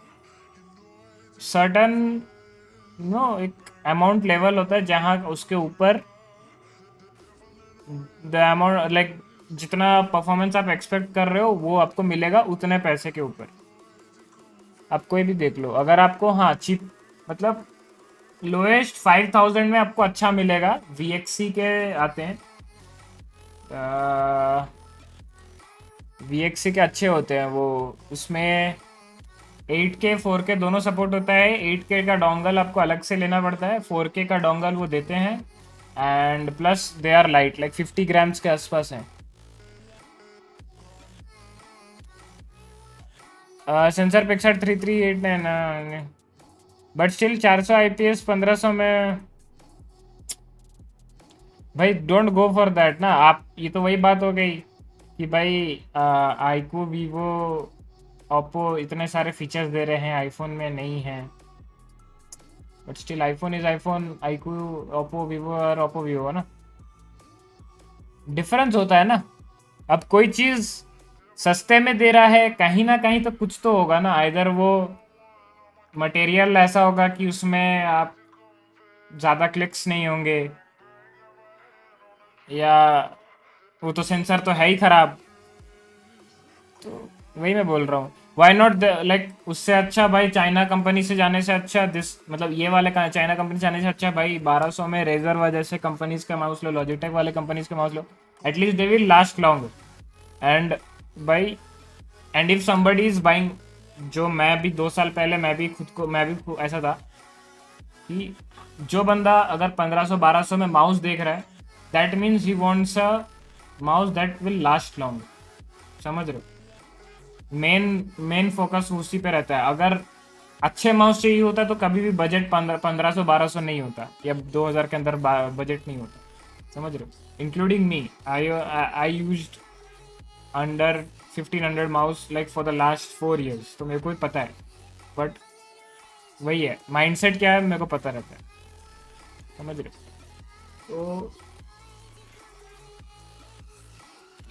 certain एक अमाउंट लेवल होता है जहाँ उसके ऊपर द अमाउंट लाइक जितना परफॉर्मेंस आप एक्सपेक्ट कर रहे हो वो आपको मिलेगा उतने पैसे के ऊपर। आप कोई भी देख लो, अगर आपको हाँ चीप मतलब लोएस्ट 5000 में आपको अच्छा मिलेगा, VXC के आते हैं, VXC के अच्छे होते हैं वो, उसमें 8K 4K दोनों सपोर्ट होता है। 8K का डोंगल आपको अलग से लेना पड़ता है, 4K का डोंगल वो देते हैं, and plus they are light, like 50 grams के आसपास हैं। Sensor PixArt 3389 but still 400 IPS 1500 में भाई डोंट गो फॉर दैट ना आप। ये तो वही बात हो गई कि भाई आईक्यू वीवो ओप्पो इतने सारे फीचर्स दे रहे हैं, आईफोन में नहीं है। But still iPhone is iPhone, IQ Oppo Vivo और ओप्पो वीवो ना, डिफरेंस होता है ना। अब कोई चीज सस्ते में दे रहा है, कहीं ना कहीं तो कुछ तो होगा ना। इधर वो मटेरियल ऐसा होगा कि उसमें आप ज़्यादा क्लिक्स नहीं होंगे, या वो तो सेंसर तो है ही खराब। तो वही मैं बोल रहा हूँ, वाई नॉट लाइक उससे अच्छा भाई चाइना कंपनी से जाने से अच्छा दिस, मतलब ये वाले चाइना कंपनी से जाने से अच्छा भाई 1200 में रेजर व जैसे कंपनीज का माउस लो, लॉजिटेक वाले कंपनीज का माउस लो, at least they will last long. And भाई and if somebody is buying, जो मैं भी 2 साल पहले मैं भी ऐसा था कि जो बंदा अगर 1500-1200 में माउस देख रहा है, that means he wants a mouse that will last long. समझ रहे हो? मेन फोकस उसी पे रहता है। अगर अच्छे माउस चाहिए होता तो कभी भी बजट 1500-1200 नहीं होता, या 2000 के अंदर बजट नहीं होता। समझ रहे हो? Including me, I used under 1500 mouse like for the last 4 years, तो मेरे को भी पता है। बट वही है, माइंडसेट क्या है मेरे को पता रहता है। समझ रहे हो? तो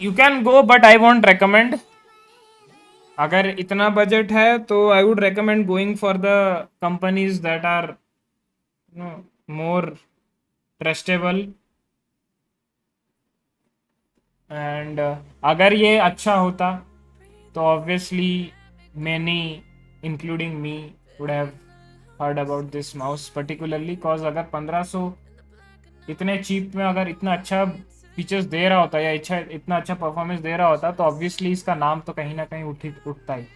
you can go, but I won't recommend. अगर इतना बजट है तो I would recommend going for the companies that are more trustable. And अगर ये अच्छा होता तो obviously many including me would have heard about this mouse particularly, cause अगर 1500 इतने चीप में अगर इतना अच्छा फीचर्स दे रहा होता या इतना अच्छा परफॉर्मेंस दे रहा होता तो ऑब्वियसली इसका नाम तो कहीं ना कहीं उठता ही।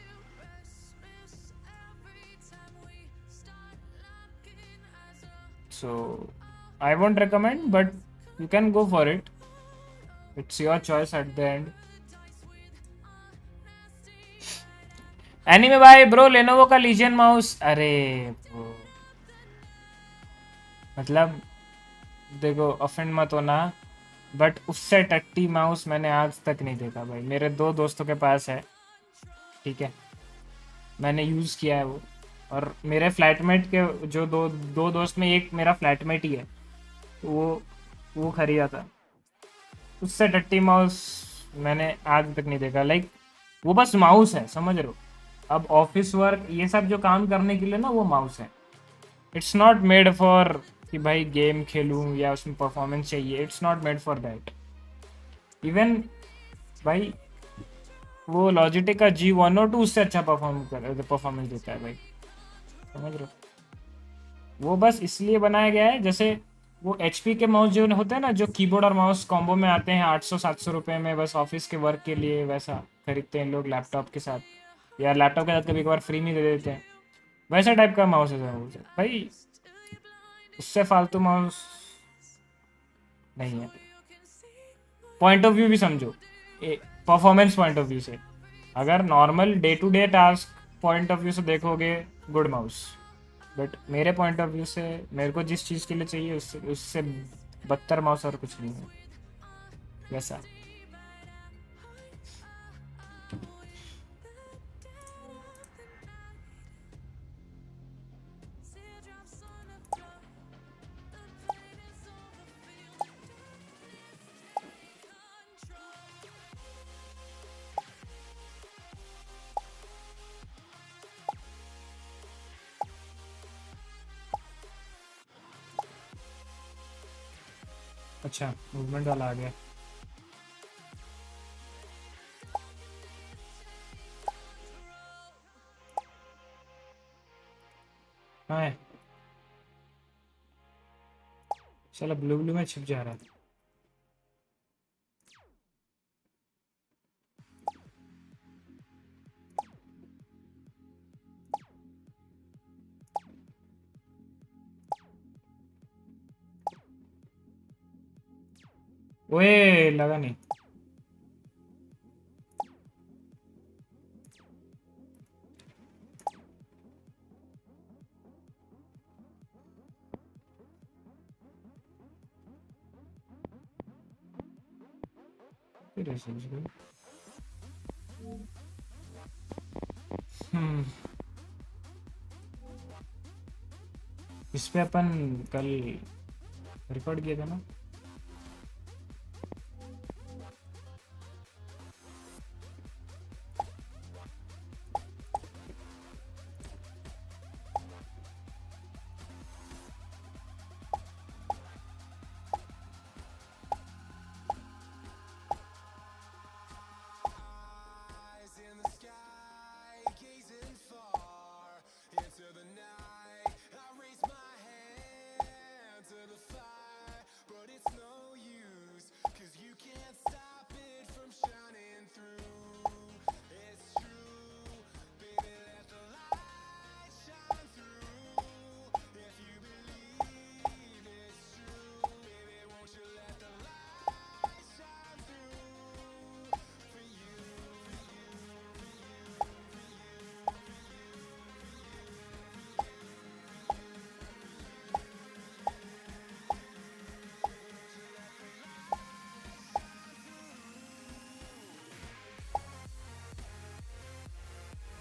So I won't recommend, but you can go for it. It's your choice at the end. Anime भाई ब्रो, लेनोवो का लीजियन माउस, अरे ब्रो मतलब देखो ऑफेंड मत होना, बट उससे टट्टी माउस मैंने आज तक नहीं देखा भाई। मेरे 2 दोस्तों के पास है, ठीक है, मैंने यूज़ किया है वो। और मेरे फ्लैटमेट के जो दो दोस्त में एक मेरा फ्लैटमेट ही है, तो वो खरीदा था। उससे टट्टी माउस मैंने आज तक नहीं देखा। लाइक वो बस माउस है, समझ रहे हो? अब ऑफिस वर्क ये सब जो काम करने के लिए ना वो माउस है। इट्स नॉट मेड फॉर कि भाई गेम खेलूँ या उसमें परफॉर्मेंस चाहिए। It's not made for that. Even भाई वो लॉजिटेक का G102 उससे अच्छा परफॉर्मेंस देता है भाई। समझ रहे हो? वो बस इसलिए बनाया गया है, जैसे वो HP के माउस जो होते हैं ना, जो कीबोर्ड और माउस कॉम्बो में आते हैं 800-700 रुपये में, बस ऑफिस के वर्क के लिए वैसा खरीदते हैं लोग लैपटॉप के साथ, या लैपटॉप के साथ कभी कभार फ्री में दे देते हैं, वैसा टाइप का माउस है भाई। उससे फालतू माउस नहीं है। पॉइंट ऑफ व्यू भी समझो, परफॉर्मेंस पॉइंट ऑफ व्यू से, अगर normal day to day task point of view से देखोगे, गुड माउस। बट मेरे पॉइंट ऑफ व्यू से मेरे को जिस चीज़ के लिए चाहिए उससे बदतर माउस और कुछ नहीं है वैसा। अच्छा, मूवमेंट वाला आ गया। हाँ है, चलो ब्लू में छिप जा रहा है। ओए लगा नहीं। Seriously. इस पे अपन कल रिकॉर्ड किया था ना.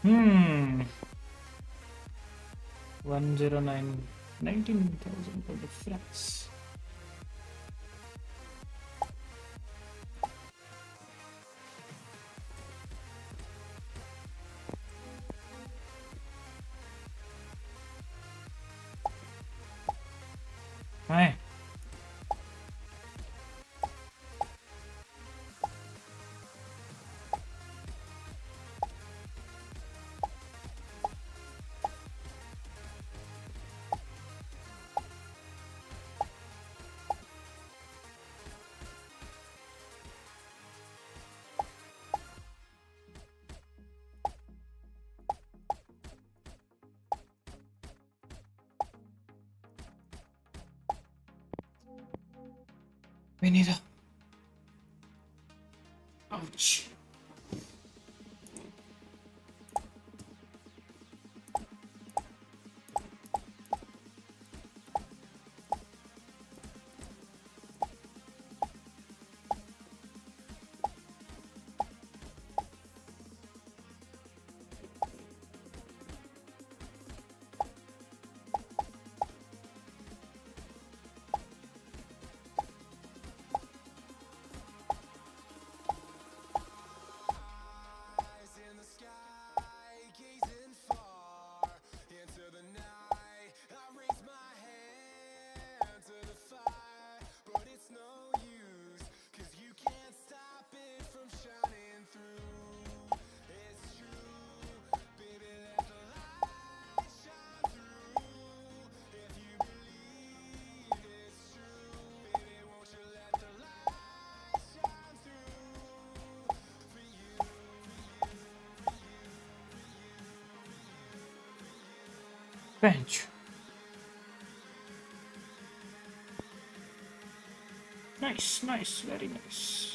Hmm. 109, 19,000 for difference. Hi. We need a... Ouch. Bench. Nice, nice, very nice.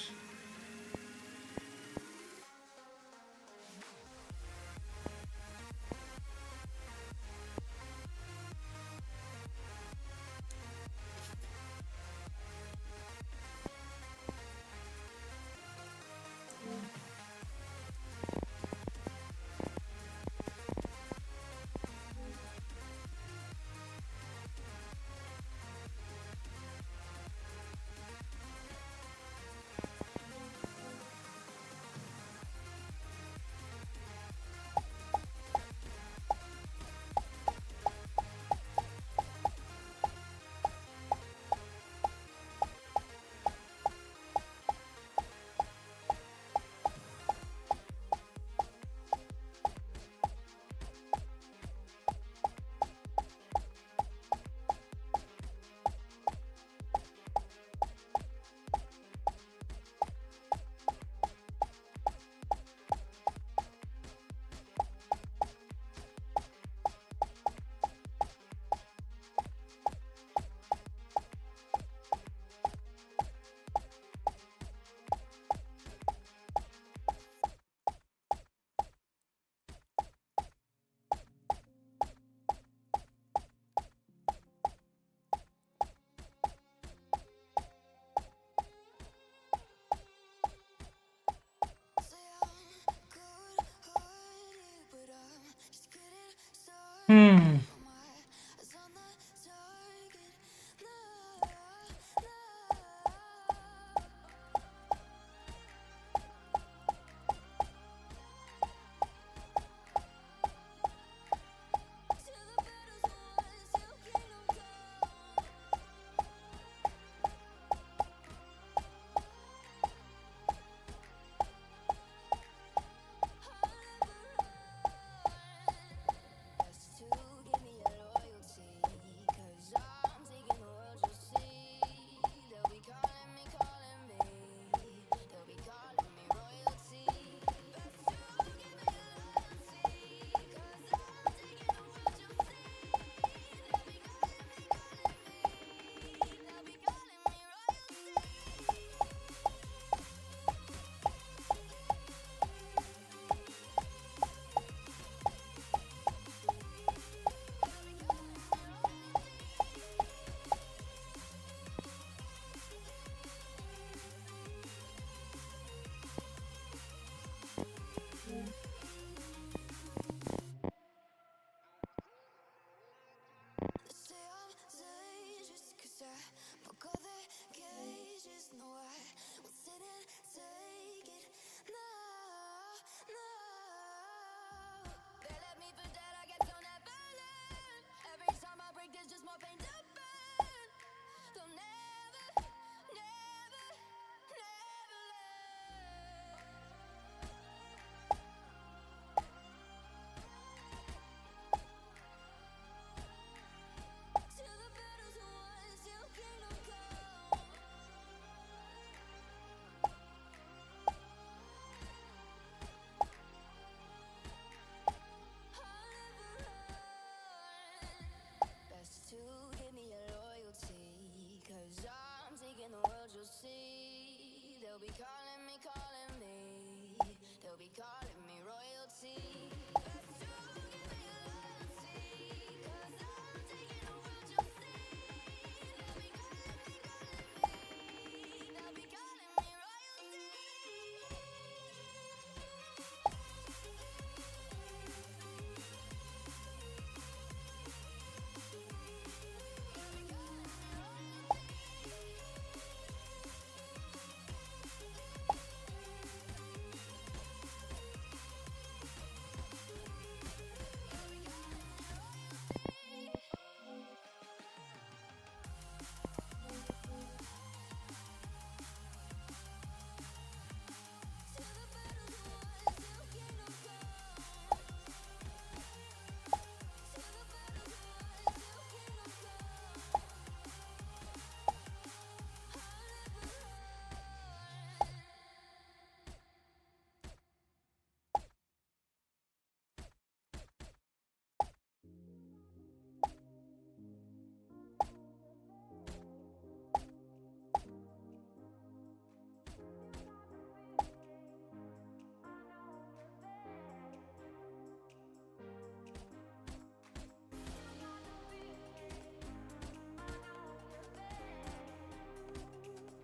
Hmm.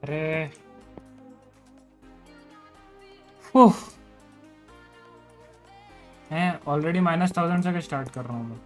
अरे मैं ऑलरेडी -1000 से स्टार्ट कर रहा हूँ मैं।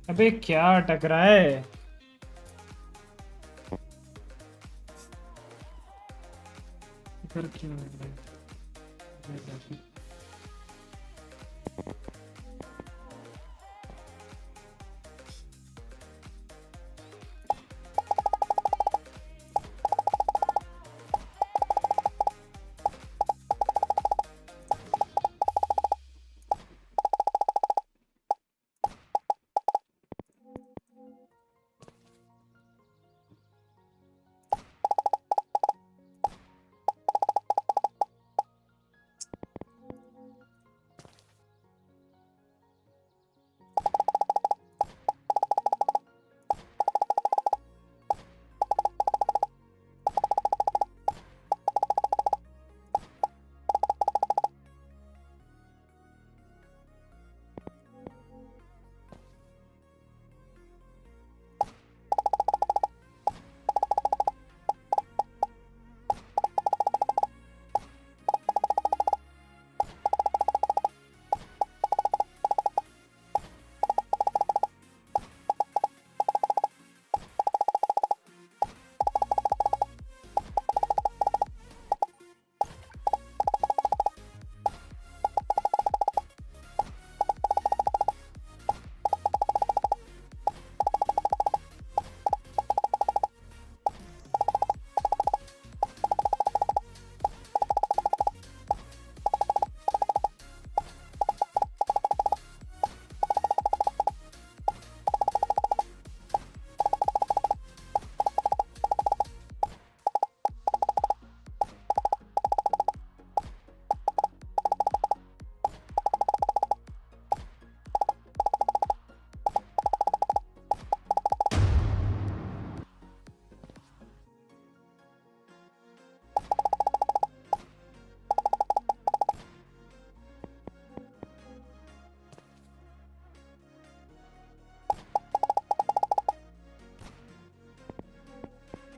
अबे क्या अटक रहा है? इधर क्यों है?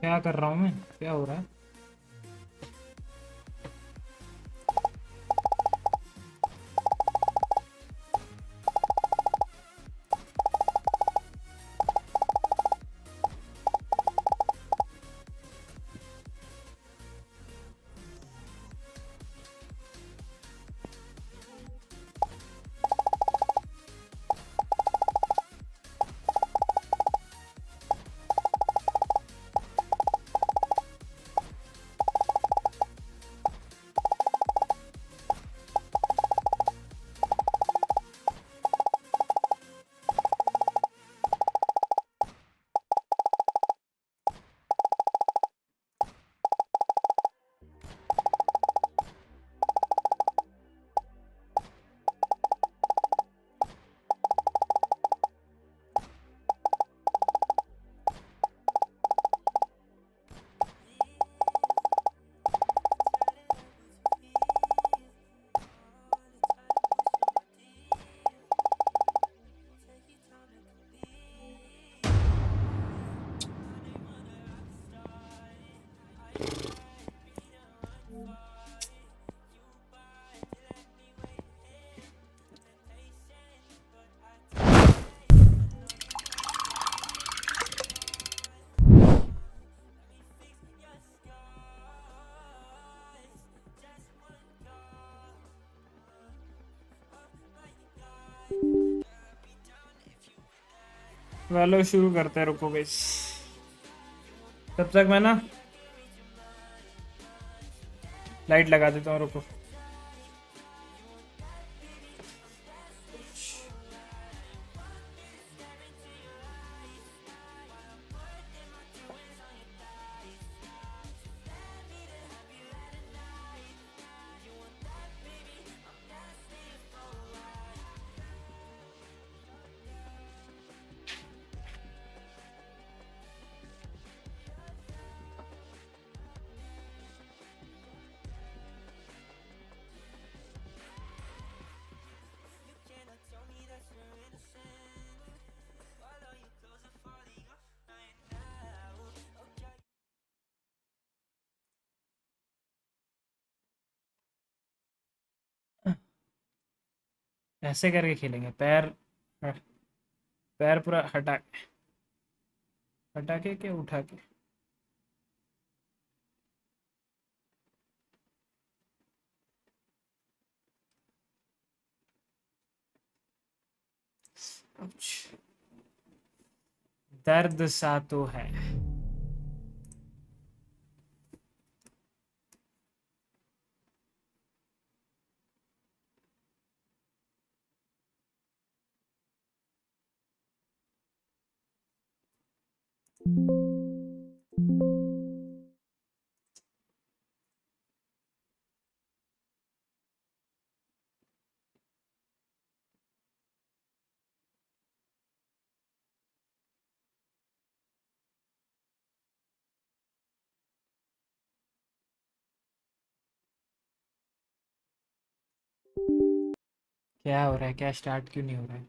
क्या कर रहा हूँ मैं? क्या हो रहा है? वालो शुरू करते हैं, रुको गाइस। तब तक मैं ना लाइट लगा देता हूँ, रुको। ऐसे करके खेलेंगे, पैर पैर पूरा हटा के क्या उठा के? दर्द सा तो है। क्या हो रहा है? क्या स्टार्ट क्यों नहीं हो रहा है?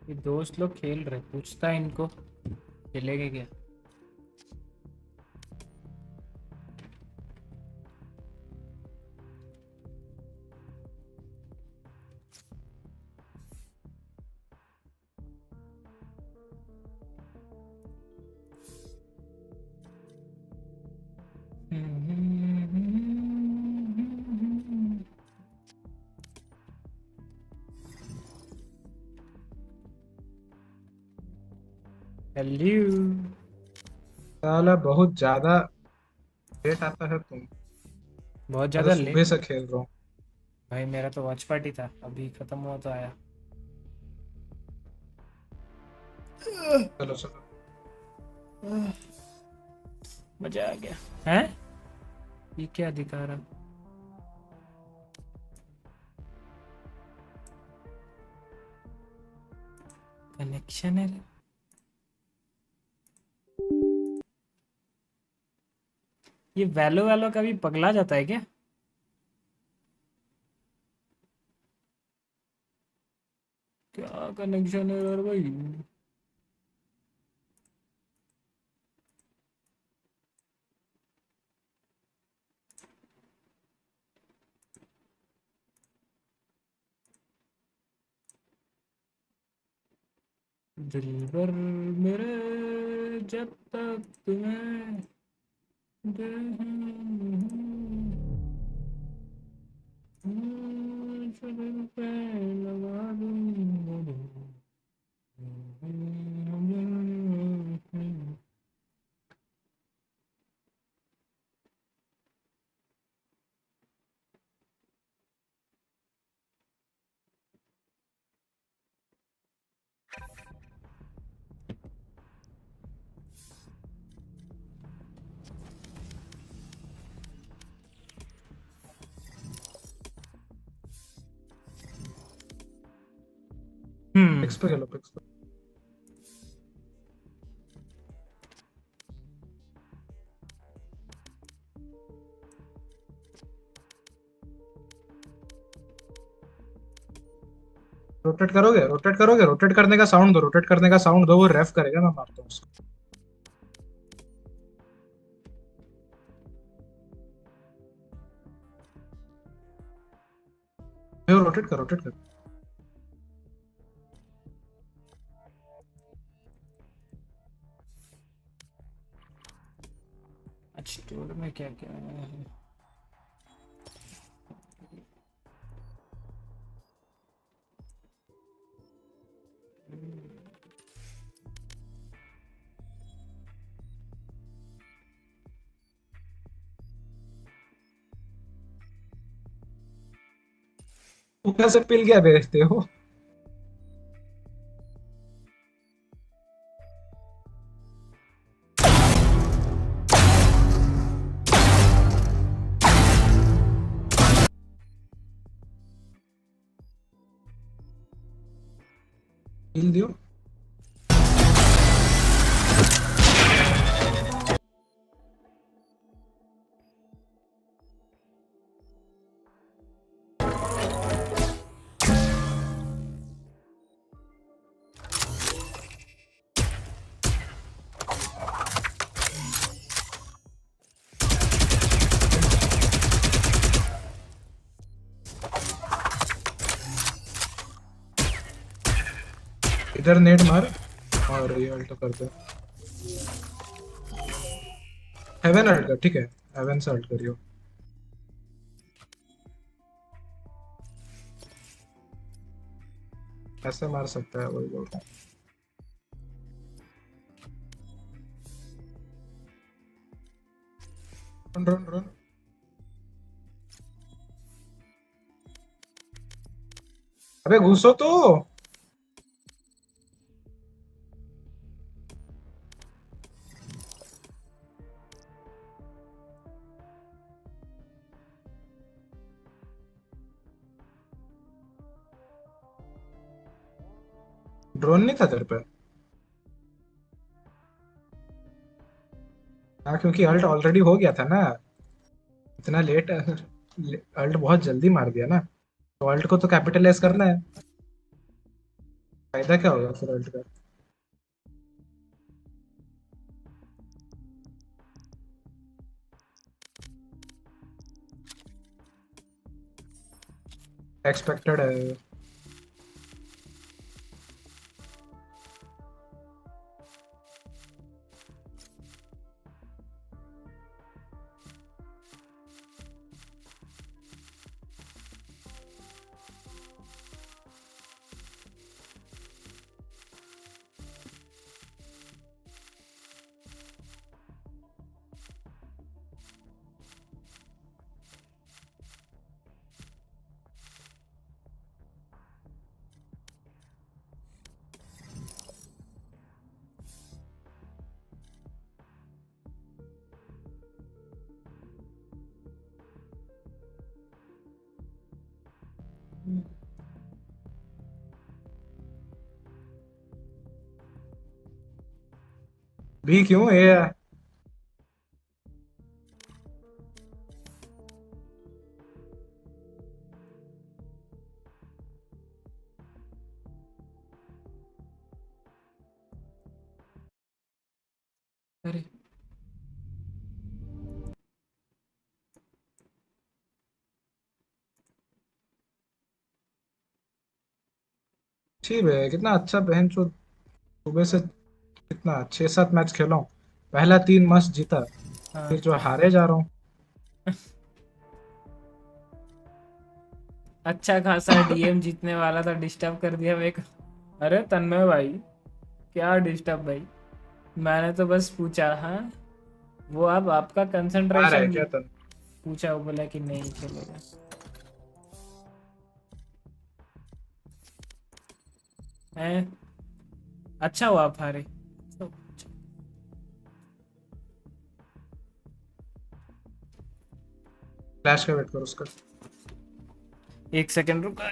ये दोस्त लोग खेल रहे, पूछता है इनको खेलेंगे क्या? हेलो साला बहुत ज्यादा लेट आता है तुम। बहुत मैं ज्यादा तो सुबह लेट से खेल रहा हूँ। भाई, मेरा तो वॉच पार्टी था, अभी खत्म हुआ तो आया। चलो चलो। मजा आ गया हैं? ये क्या दिखा रहा? कनेक्शन है। ये वैलो वैलो का भी पगला जाता है क्या? क्या कनेक्शन है यार भाई? दिलबर मेरे, जब तक तुम्हें पिक्स पे खेलो, पिक्स पे। रोटेट करने का साउंड दो, रोटेट करने का साउंड दो, वो रेफ करेगा, मैं मारता हूँ उसको। रोटेट कर। अच्छा टूर में क्या क्या है? ऊपर से पिल क्या भेजते हो? पिल दियो। इधर नेट मार और ये अल्ट कर दे। हेवन अल्ट कर, ठीक है, हेवन से अल्ट करियो। ऐसे मार सकता है, वही बोल रहा हूँ। रन। अबे घुसो तो। ड्रोन नहीं था तेरे पे? हाँ, क्योंकि अल्ट ऑलरेडी हो गया था ना, इतना लेट। अल्ट बहुत जल्दी मार दिया ना, तो अल्ट को तो कैपिटलाइज करना है। फायदा क्या होगा फिर अल्ट का? एक्सपेक्टेड है। भी क्यों ये? अरे ठीक है, कितना अच्छा बहन चो। सुबह से कितना 6-7 मैच खेला हूँ, पहला 3 मस्त जीता, हाँ। फिर जो हारे जा रहा हूँ। अच्छा खासा डीएम जीतने वाला था, डिस्टर्ब कर दिया मेरे को। अरे तन्मय भाई, क्या डिस्टर्ब भाई? मैंने तो बस पूछा। हाँ, वो अब आपका आ रहा है कंसंट्रेशन क्या तन? पूछा, वो बोला कि नहीं चलेगा। हैं? अच्छा हुआ आप हारे। फ्लैश का वेट करो उसका। 1 सेकंड रुका।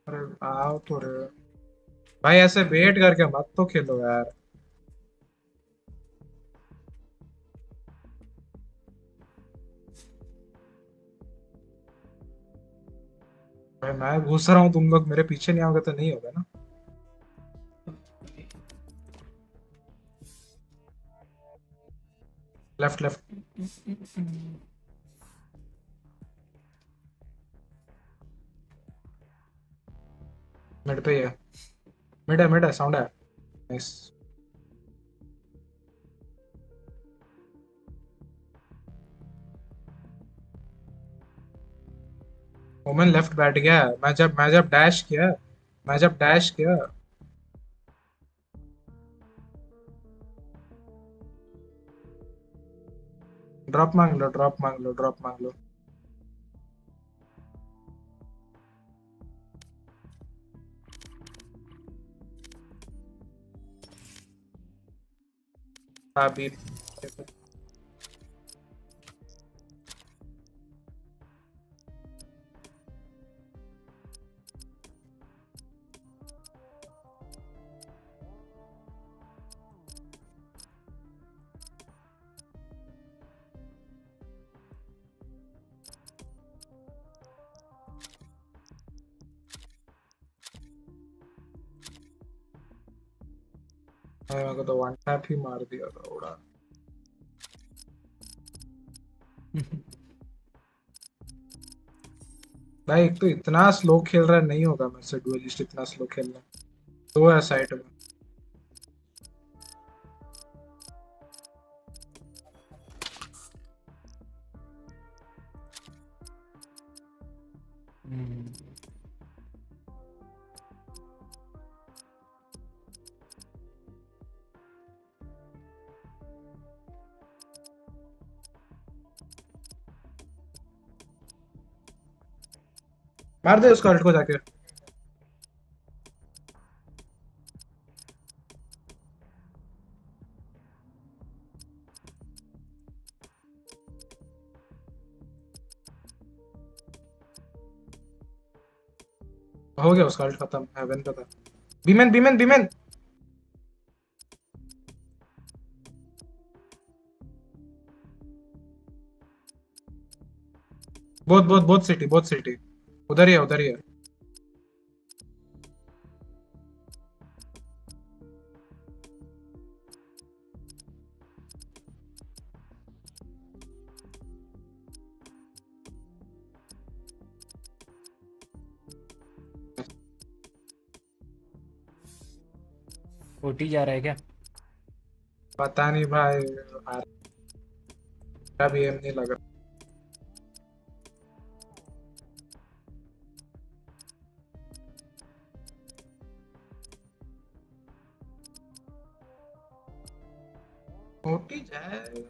अरे आओ तो रे भाई, ऐसे वेट करके मत तो खेलो यार। भाई मैं घुस रहा हूँ, तुम लोग मेरे पीछे नहीं आओगे तो नहीं होगा ना। लेफ्ट लेफ्ट मिड पे ही है, मिड है साउंड है। नाइस। ओमन लेफ्ट बैठ गया। मैं जब डैश किया ड्रॉप मांग लो। अभी मेरे को तो वन टैप ही मार दिया था उड़ा। भाई एक तो इतना स्लो खेल रहा है, नहीं होगा मुझसे डुएलिस्ट इतना स्लो खेलना। तो है साइड में। मार दे उसको अल्ट को जाके। हो गया उसका अल्ट खत्म। हेवन पे था। बीमेन बोथ सिटी उधर ही है। ओटी जा रहा है क्या? पता नहीं भाई, अभी एम नहीं लग रहा। ओटी जाए।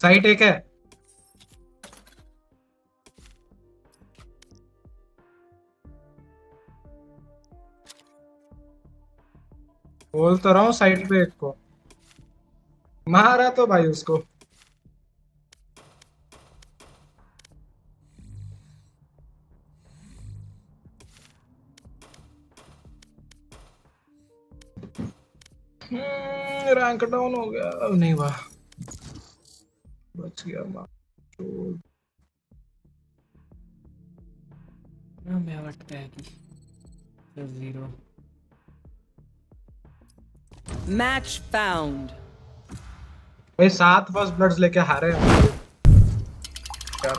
साइट एक है। बोल तो रहा हूँ साइट पे एक को मारा तो भाई उसको। रैंक डाउन हो गया। अब नहीं हुआ, बच गया मार। मैं जीरो मैच फाउंड। भाई 7 फर्स्ट ब्लड्स लेके हारे हैं यार।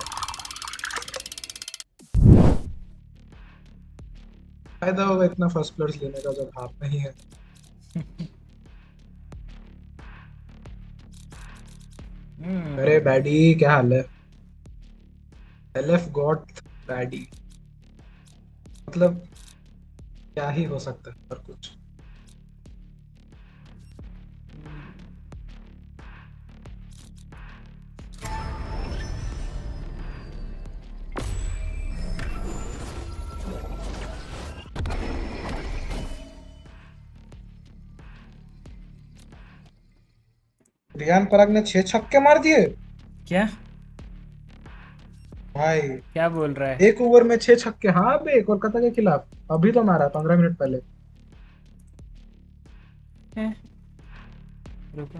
फायदा होगा इतना फर्स्ट ब्लड्स लेने का जब हार नहीं है। अरे बैडी क्या हाल है? एलएफ गॉट बैडी, मतलब क्या ही हो सकता है पर कुछ। रियान पराग ने 6 छक्के मार दिए क्या भाई? क्या बोल रहा है? एक ओवर में 6 छक्के। हाँ बे, कोलकाता के खिलाफ अभी तो मारा 15 मिनट पहले। रुको।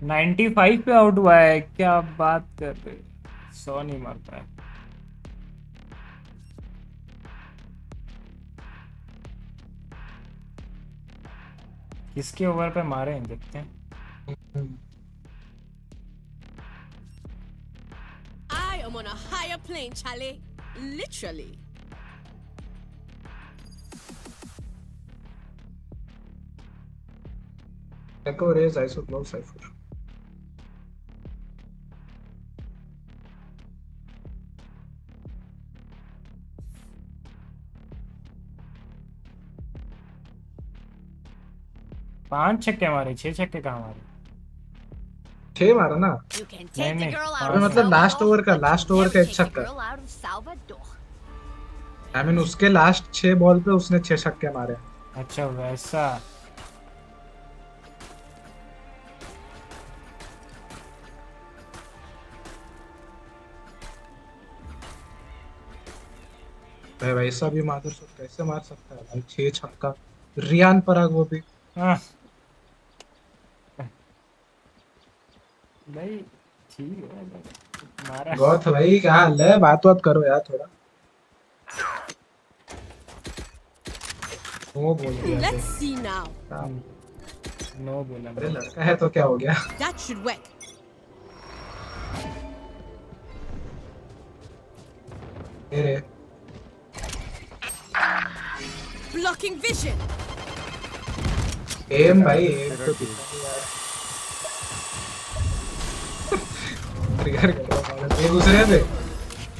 नाइन्टी 95 पे आउट हुआ है, क्या बात कर रहे? 100 नहीं मार पाया। किसके ओवर पे मारे हैं देखते हैं। I am on a higher plane, Charlie. Literally. Echo raise ISO close cipher. पांच छक्के मारे, 6 छक्के कहाँ मारे? 6 मारा ना? नहीं नहीं, अबे मतलब लास्ट ओवर का एक छक्का। आई मीन उसके लास्ट 6 बॉल पे उसने 6 छक्के मारे। अच्छा वैसा। भाई वैसा भी मार सकता, कैसे मार सकता है भाई? 6 छक्का, रियान पराग वो भी। नहीं ठीक है मारा। गौत भाई क्या हाल है? बात करो यार थोड़ा। नो बोल दिया। Let's see now. नो बोला। अरे लड़का है तो क्या हो गया? That should work. अरे Blocking vision. एम भाई एम तो ट्रिगर कर रहा है। ये दूसरे पे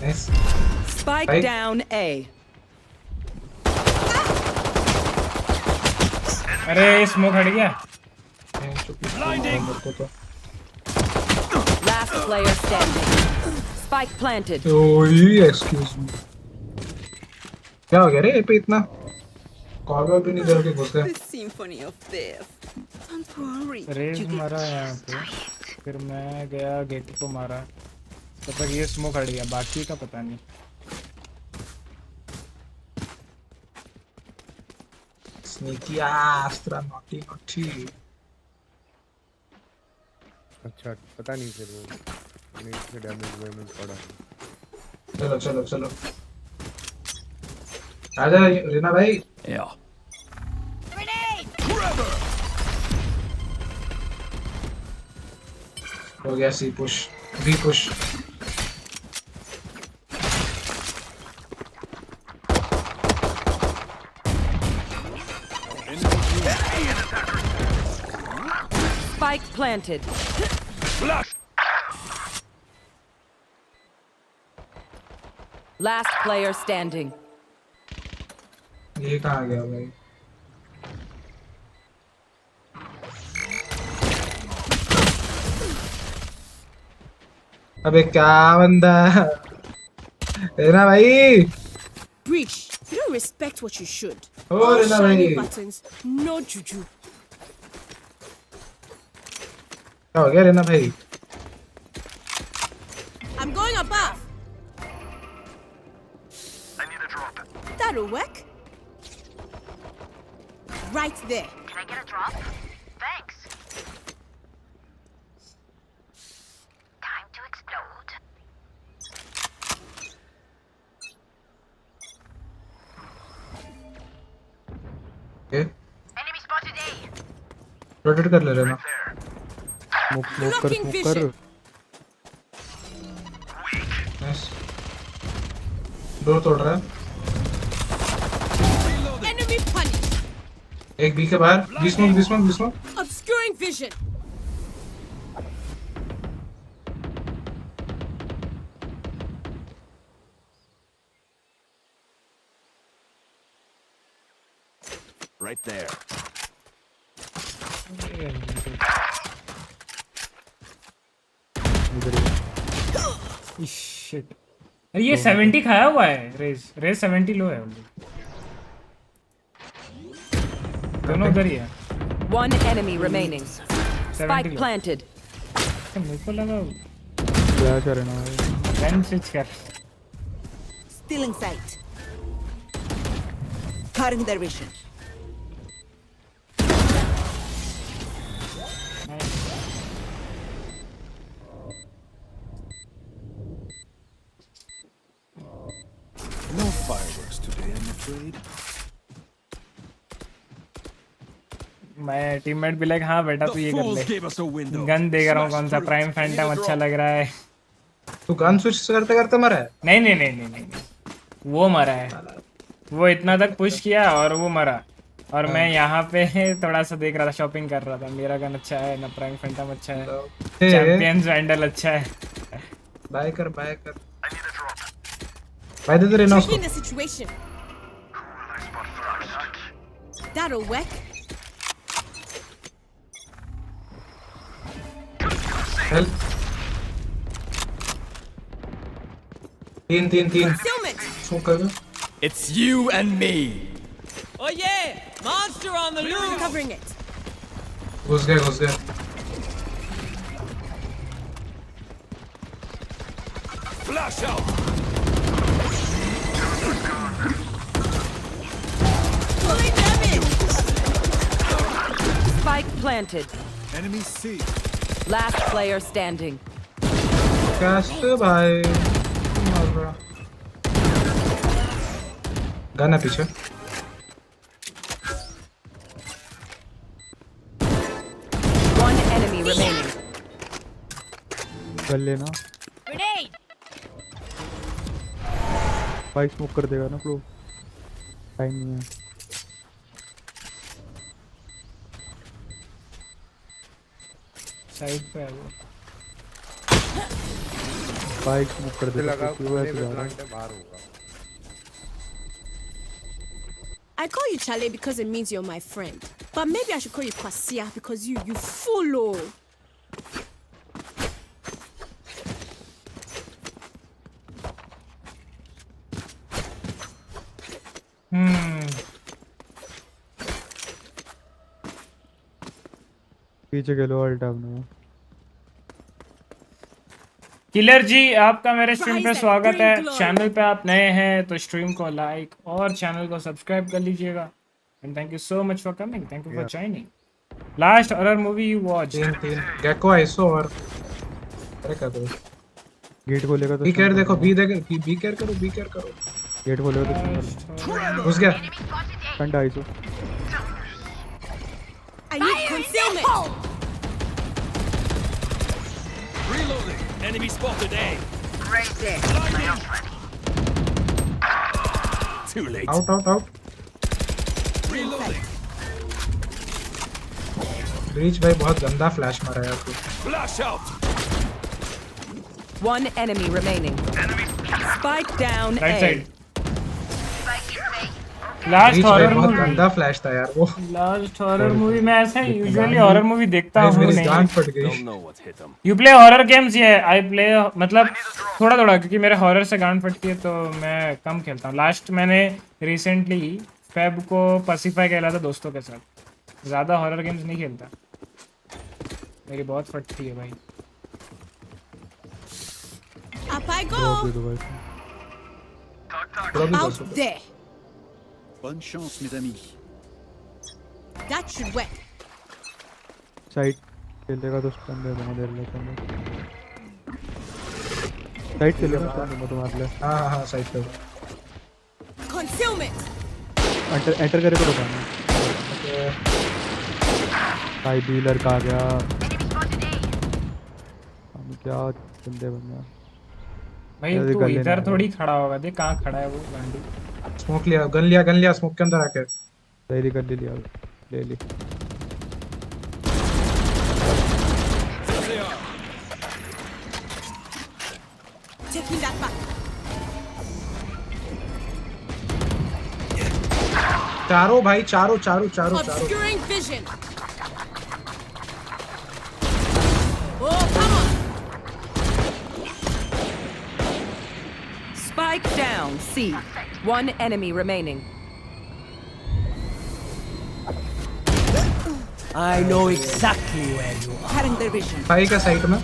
नाइस। Spike down A. अरे स्मोक हट गया। Last player standing. Spike planted. ओए एक्सक्यूज मी, क्या हो गया रे पे इतना? कॉर्नर पे नहीं करके घुस गया। The symphony of death. Don't worry. Raze मारा यहाँ पे, फिर मैं गया गेट को मारा, तब तक ये स्मोक हट गया, बाकी का पता नहीं। Sneaky Astra naughty naughty. अच्छा पता नहीं फिर वो नहीं से डैमेज पड़ा। चलो चलो चलो आजा रीना भाई। Yeah. हो गया C push, B push. Spike planted. Last player standing. ये कहाँ गया भाई? अबे क्या बंदा है ना भाई? Breach. You don't respect what you should. Oh, All Rina shiny bhai. buttons, no juju. क्या हो गया रीना भाई? I'm going above. I need a drop. That'll work. Right there. Can I get a drop? Thanks. Time to explode. Okay. Enemy spotted A. Rotate कर ले Reyna. Move कर। Nice. Door तोड़ रहा है। Enemy punished. एक B के बाहर। B smoke. Obscuring vision. Right there. Shit, अरे ये 70 खाया हुआ है। रेस 70 लो है दोनों उधर ही है। One enemy remaining. Spike planted. मेरे को लगा क्या करना है? गन स्विच कर। Still in sight. Cutting their vision. No fireworks today, I'm afraid. मैं टीममेट भी लाइक हाँ बेटा तू ये कर ले, गन देख रहा हूँ कौन सा प्राइम फैंटम अच्छा लग रहा है। तू गन स्विच करते करते मरा है? नहीं नहीं नहीं नहीं नहीं, वो मरा है, वो इतना तक पुश किया और वो मरा, और मैं यहाँ पे थोड़ा सा देख रहा था, शॉपिंग कर रहा था। मेरा गन अच्छा है ना, प्राइम फैंटम अच्छा है, चैंपियंस वैंडल अच्छा है। बाय कर बाय दे तेरे नॉस को। That'll work. हेल्प। तीन स्मोक कर दो। It's you and me. Oh yeah! Monster on the loose! Covering it. घुस गए Flash out. Pulling damage. Spike planted. Enemy C. Last player standing. कैसे भाई मार रहा? गन है पीछे। One enemy remaining. कर लेना। Grenade. भाई स्मोक कर देगा ना प्रो, टाइम नहीं है। साइड पे है वो। भाई स्मोक कर देगा लगा तो क्यों ऐसे जा रहा है? बाहर होगा। I call you Chale because it means you're my friend. But maybe I should call you Kwasia because you follow. पीछे के लो अल्ट आपने। किलर जी आपका मेरे स्ट्रीम पे स्वागत है। चैनल पे आप नए हैं तो स्ट्रीम को लाइक और चैनल को सब्सक्राइब कर लीजिएगा। And thank you so much for coming, thank you for joining. Last horror movie you watch? Gekko Iso और अरे कर दो। गेट खोलेगा तो बी केयर देखो, बी करो, गेट खोलेगा तो घुस गया। ठंडा Iso. I need concealment. Reloading. Enemy spotted A. Right there. Too late. Out. Reloading. Breach भाई बहुत गंदा फ्लैश मारा है आपको। Flash out. One enemy remaining. Spike down right A. Side. Last breach भाई हॉरर बहुत मूवी, गंदा फ्लैश था यार वो। लास्ट हॉरर मूवी में ऐसा ही यूजुअली हॉरर मूवी देखता हूँ मेरी नहीं। गांड फट गई। Don't know what's hit them. You play horror games? ये आई प्ले मतलब थोड़ा क्योंकि मेरे हॉरर से गांड फटती है तो मैं कम खेलता हूँ। लास्ट मैंने रिसेंटली फेब को पसिफाई खेला था दोस्तों के साथ, ज़्यादा हॉरर गेम्स नहीं खेलता, मेरी बहुत फटती है भाई। Up I go. Out there. Bonne chance, mes amis. That should work. Side खेलेगा तो स्टन दे दूंगा, देर लेता हूँ। साइड खेलेगा स्टन दूंगा तुम्हारे लिए। हाँ साइड पे। Concealment. एंटर करे तो बताना। भाई डीलर का गया। हम क्या बंदे बन गया भाई तू इधर थोड़ी खड़ा होगा, देख कहाँ खड़ा है वो गांडी। स्मोक लिया, गन लिया स्मोक के अंदर आके। सही कर लिया, ले ली। Taking that back. चारों भाई चारों। Obscuring vision. Oh, come on. Spike down, C. One enemy remaining. I know exactly where you are. Cutting their vision. भाई का साइड में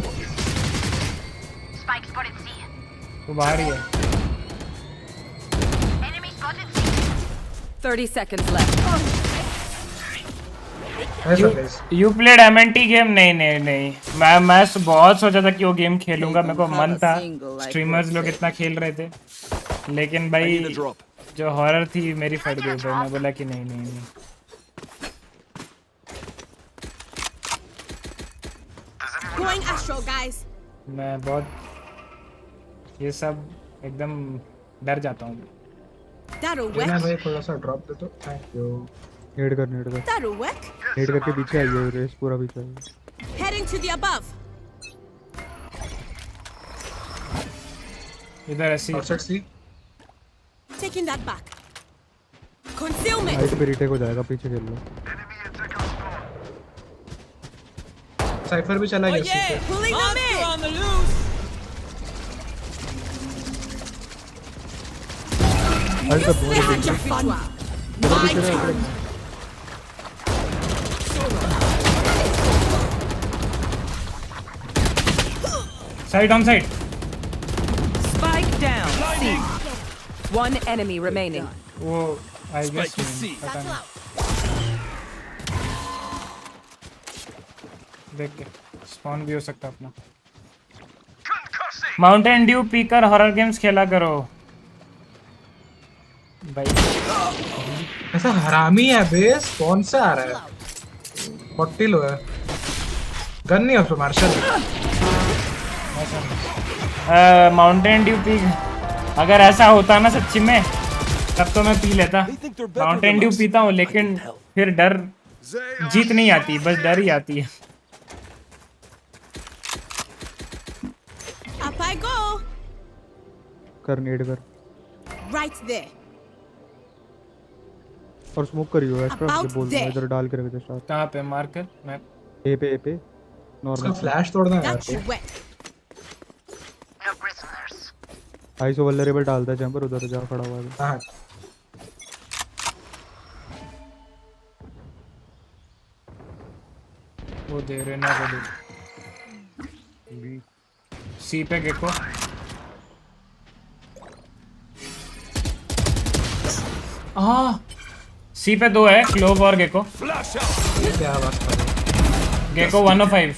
Spike spotted C. वो बाहर ही है. Enemy spotted C. 30 seconds left. You played MNT game? नहीं. मैं बहुत सोचा था कि वो गेम खेलूंगा. मेरे को मन था. स्ट्रीमर्स लोग इतना खेल रहे थे. लेकिन भाई जो हॉरर थी मेरी फट गई भाई. मैं बोला कि नहीं. Going astral, guys. मैं बहुत ये सब एकदम डर जाता हूँ. That'll ना work. भाई थोड़ा सा ड्रॉप दे दो. Thank you. नेड कर That'll work. नेड करके पीछे आइए. रेस पूरा पीछे आइए. Heading to the above. इधर ऐसी. Outside C. Taking that back. Concealment. Height पे रीटेक हो जाएगा. पीछे खेल लो. साइफर भी चला गया सी पे. Pulling them in. On the loose. Height पे They had your fun. My turn. Side on side. Spike down, C. One enemy remaining. वो I guess Spike is C. पता नहीं. देख के स्पॉन भी हो सकता अपना. माउंटेन ड्यू पीकर हॉरर गेम्स खेला करो भाई. ऐसा हरामी है बेस. कौन सा आ रहा है? 40 लो है. गन नहीं है उसमें मार्शल. माउंटेन ड्यू पी अगर ऐसा होता ना सच्ची में तब तो मैं पी लेता. माउंटेन ड्यू पीता हूँ लेकिन फिर डर जीत नहीं आती. बस डर ही आती है. Up I go. कर नेड कर. Right there. और स्मोक करियो. एक्स्ट्रा About बोल there. इधर डाल के रख दे. स्टार्ट कहाँ पे मार्कर? मैप ए पे नॉर्मल. फ्लैश तोड़ना है. That should work. No prisoners. 250 vulnerable डालता है. चैम्बर उधर जा खड़ा हुआ है. हां वो दे रहे ना वो सी पे गेको. सी पे 2 है. क्लोव और गेको. क्या बात कर रहे हो? गेको 105.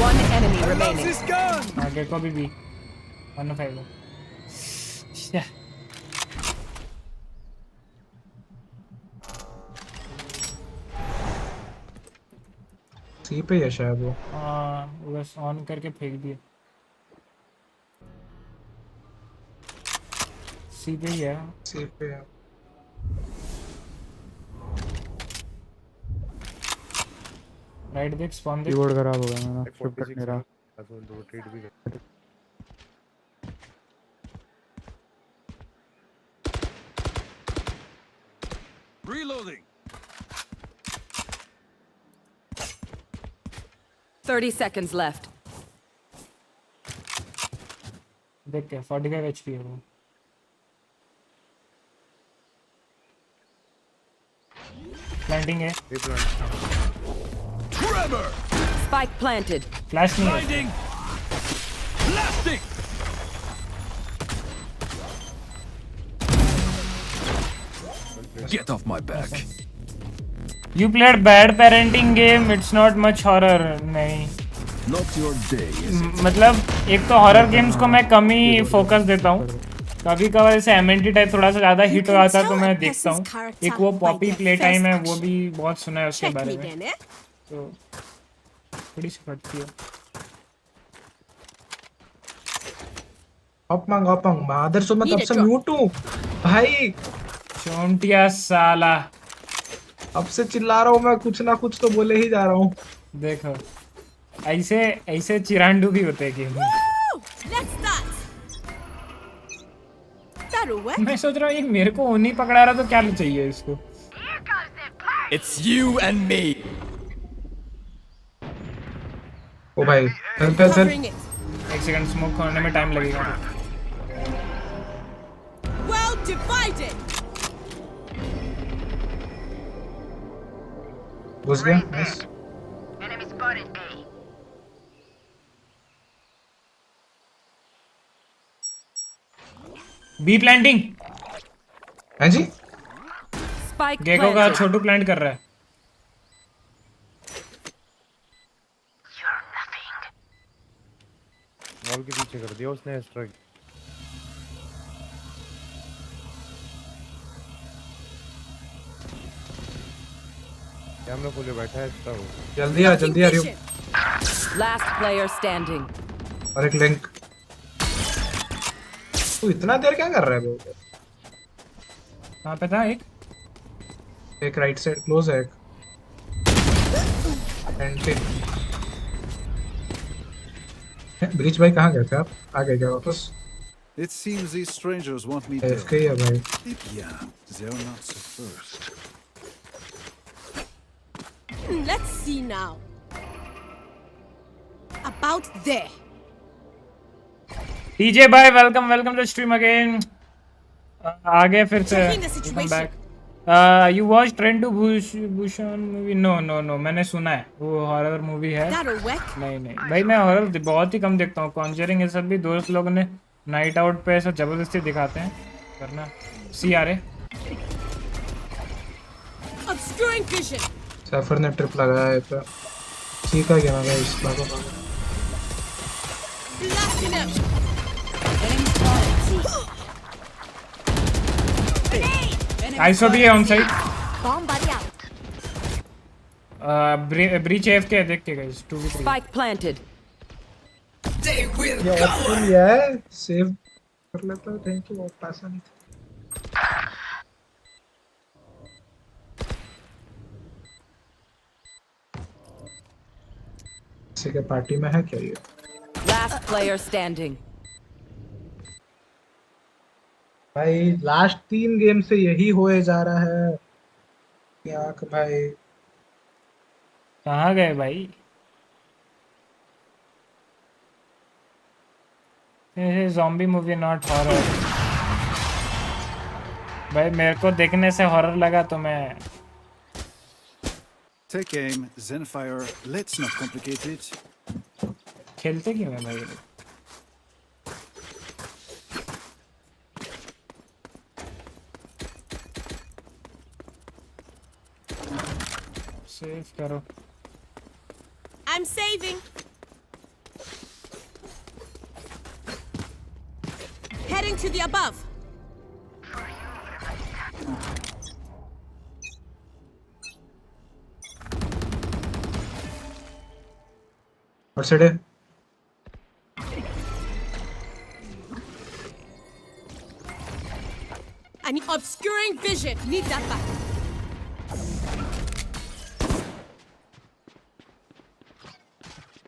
One enemy remaining. हाँ गेको भी 105 है. सी पे है शायद वो. हाँ बस ऑन करके फेंक दिए. सी पे ही है. सी पे है. राइट देख स्पॉन देख. कीबोर्ड खराब हो गया. मेरा शिफ्ट कट नहीं रहा. दो ट्रेड भी कर. Reloading. 30 seconds left. देख के 45 HP है वो. प्लांटिंग है. Tremor. Spike planted. फ्लैश नहीं है. Blinding. Blasting. Get off my back. You played bad parenting game. It's not much horror. नहीं. Not your day, is it? मतलब एक तो हॉरर गेम्स को मैं कम ही फोकस देता हूँ. कभी कभार जैसे एमएनटी टाइप थोड़ा सा ज्यादा हिट हो जाता है तो मैं देखता हूँ. एक वो पॉपी प्ले टाइम है वो भी बहुत सुना है उसके बारे में. तो थोड़ी सी फटती है. अपमंग मादर सो मैं तब से म्यूट हूँ भाई. चोंटिया साला. अब से चिल्ला रहा हूँ मैं. कुछ ना कुछ तो बोले ही जा रहा हूँ. देखो ऐसे चिरांडू भी होते हैं गेम. मैं सोच रहा हूँ ये मेरे को नहीं पकड़ा रहा तो क्या चाहिए इसको. It's you and me. ओ भाई चल. सेकंड स्मोक होने में टाइम लगेगा। Well divided. घुस गया। Nice. Enemy spotted A. B planting. हाँ जी। Spike गेको का planted. छोटू प्लांट कर रहा है। वॉल के पीछे कर दिया उसने स्ट्राइक। कैमरा खोले बैठा है इसका वो। जल्दी आ रियो। Last player standing. और एक लिंक। तू इतना देर क्या कर रहा है बे? कहाँ पे था एक राइट साइड क्लोज है एक। एंटी। ब्रिज भाई कहाँ गए थे आप? आ गए क्या वापस? It seems these strangers want me dead. AFK है भाई। Yeah, they're not so first. Let's see now. About there. TJ भाई वेलकम टू स्ट्रीम अगेन। आ गए फिर से। Checking the situation. You watch Train to Busan movie? No मैंने सुना है वो हॉरर मूवी है। That'll work. नहीं भाई मैं हॉरर बहुत ही कम देखता हूँ। कॉन्जरिंग ये सब भी दोस्त लोगों ने नाइट आउट पे ऐसा जबरदस्ती दिखाते हैं करना। सी आ रहे Obscuring vision. सैफर ने ट्रिप लगाया है पे। सी का क्या नाम है इस भागो। Blasting him. आईसो भी है on side. Bomb buddy out. Breach F के देख के गाइस 2v3। Spike planted. ये ऑप्शन है सेव कर लेता हूं। Thank you. पैसा नहीं था। किसी के पार्टी में है क्या ये? Last player standing. भाई लास्ट 3 गेम से यही होए जा रहा है। याक भाई कहाँ गए भाई? Zombie movie not horror. भाई मेरे को देखने से हॉरर लगा तो मैं Take aim, then fire. Let's not complicate it. खेलते क्यों है भाई? सेव करो। I'm saving. Heading to the above. और सेडे I need obscuring vision. Need that back.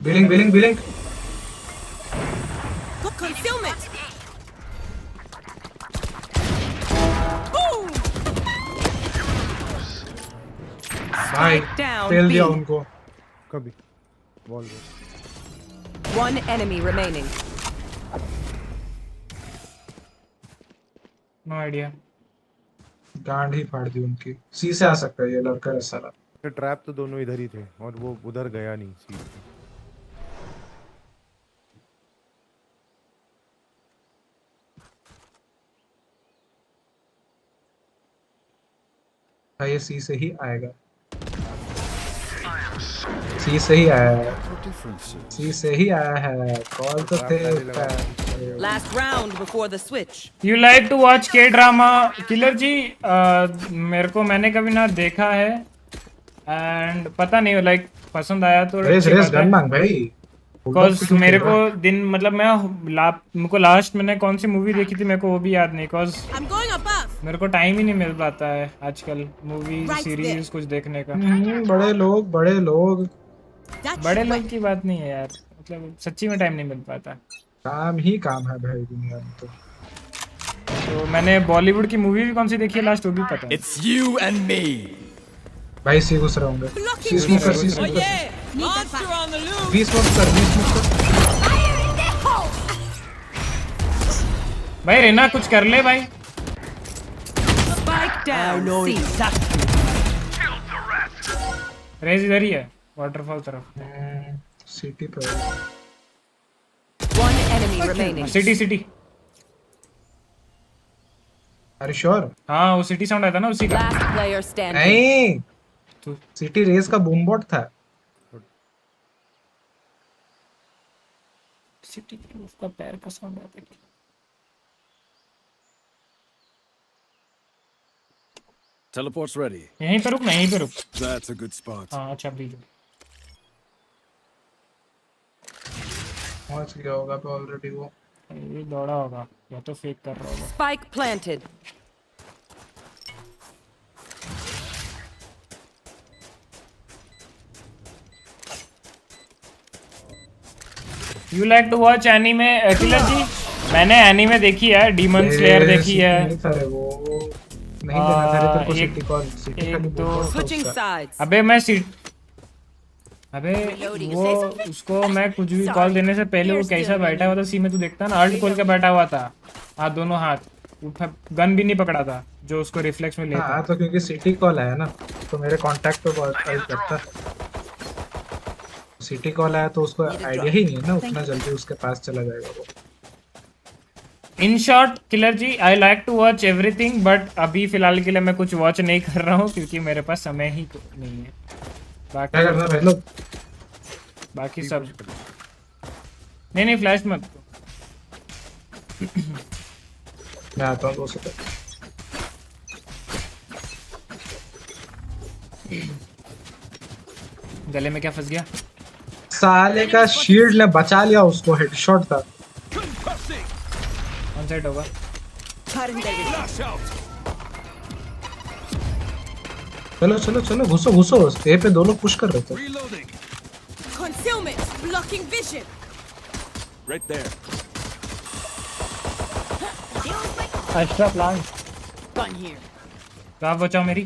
बिलिंग। Got concealment. Boom. भाई down, फेल दिया B. उनको। कभी wall One enemy remaining. No idea. गांड ही फाड़ दी उनकी। सी से आ सकता है ये लड़का है साला। ट्रैप तो दोनों इधर ही थे और वो उधर गया नहीं सी। ये सी से ही आएगा। सी से ही आया है। सी से ही आया है। कॉल तो थे। Last round before the switch. You like to watch K drama? Killer ji मेरे को मैंने कभी ना देखा है एंड पता नहीं लाइक पसंद आया तो रेस गन मांग भाई। बिकॉज मेरे को दिन मतलब मेरे को लास्ट मैंने कौन सी मूवी देखी थी मेरे को वो भी याद नहीं बिकॉज मेरे को टाइम ही नहीं मिल पाता है आजकल मूवी सीरीज कुछ देखने का। बड़े लोग की बात नहीं है यार मतलब सच्ची में टाइम नहीं मिल पाता। काम ही काम है भाई दुनिया में तो मैंने बॉलीवुड की मूवी भी कौन सी देखी है लास्ट वो भी पता है। It's you and me. भाई सी घुस रहा हूँ। सी स्मोक कर। 20 स्मोक कर। भाई रेना कुछ कर ले भाई। Spike down. रेज इधर ही है वाटरफॉल तरफ। सिटी पे One enemy remaining. सिटी अरे श्योर। हाँ वो सिटी साउंड आया था ना उसी का। Last player standing. नहीं सिटी रेस का बूम बॉट था। सिटी उसका पैर का साउंड आता है। Teleport's ready. यहीं पे रुक ना, यहीं पे रुक। That's a good spot. हाँ अच्छा ब्रीज। पहुंच गया होगा पे ऑलरेडी वो। ये दौड़ा होगा या तो फेक कर रहा होगा। Spike planted. You like to watch anime killer ji? मैंने एनीमे देखी है, डीमन स्लेयर देखी है। नहीं था रे वो नहीं देना था रे तेरे को सिटी कॉल। सिटी खाली बोल। Switching sides. अबे वो उसको मैं कुछ भी कॉल देने से पहले वो कैसा बैठा हुआ था सी में, तू देखता ना अल्ट खोल के बैठा हुआ था, हाथ दोनों हाथ, गन भी नहीं पकड़ा था जो उसको रिफ्लेक्स में लेता। हाँ तो क्योंकि सिटी कॉल आया ना तो मेरे कांटेक्ट पे बहुत हेल्प करता। सिटी कॉल आया तो उसको आइडिया ही नहीं है ना उतना जल्दी उसके पास चला जाएगा वो। In short killer ji I like to watch everything but अभी फिलहाल के लिए मैं कुछ वॉच नहीं कर रहा हूँ क्योंकि मेरे पास समय ही नहीं है। बाकी सब नहीं फ्लैश मत मैं आता हूँ 2 सेकंड। गले में क्या फंस गया? साले का शील्ड ने बचा लिया उसको, हेडशॉट था। वन साइड होगा। चलो घुसो ए पे 2 लोग पुश कर रहे थे। Concealment, blocking vision. Right there. Extra plan Gun here. आप बचाओ मेरी।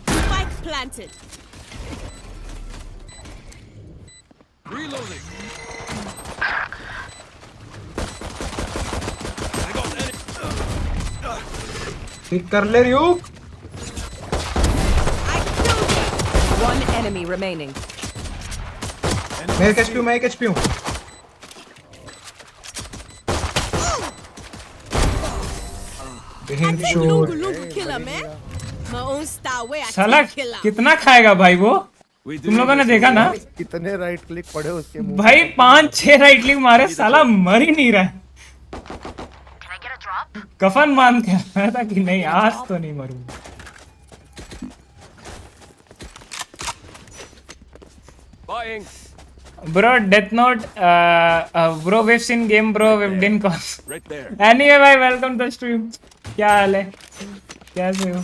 Spike planted. Reloading. ठीक कर ले RyuK। One enemy remaining. मैं एक HP हूँ। Killer man. My own style way I साला kill her. कितना खाएगा भाई वो? तुम लोगों ने देखा ना कितने राइट क्लिक पड़े उसके मुंह भाई 5-6 राइट क्लिक मारे, साला मर ही नहीं रहा है। कफन मान के आया था कि नहीं आज तो नहीं मरूंगा। Bro, Death Note, bro, we've seen game, bro, we've done cause. Anyway, भाई, welcome to the stream. क्या हाल है? कैसे हो?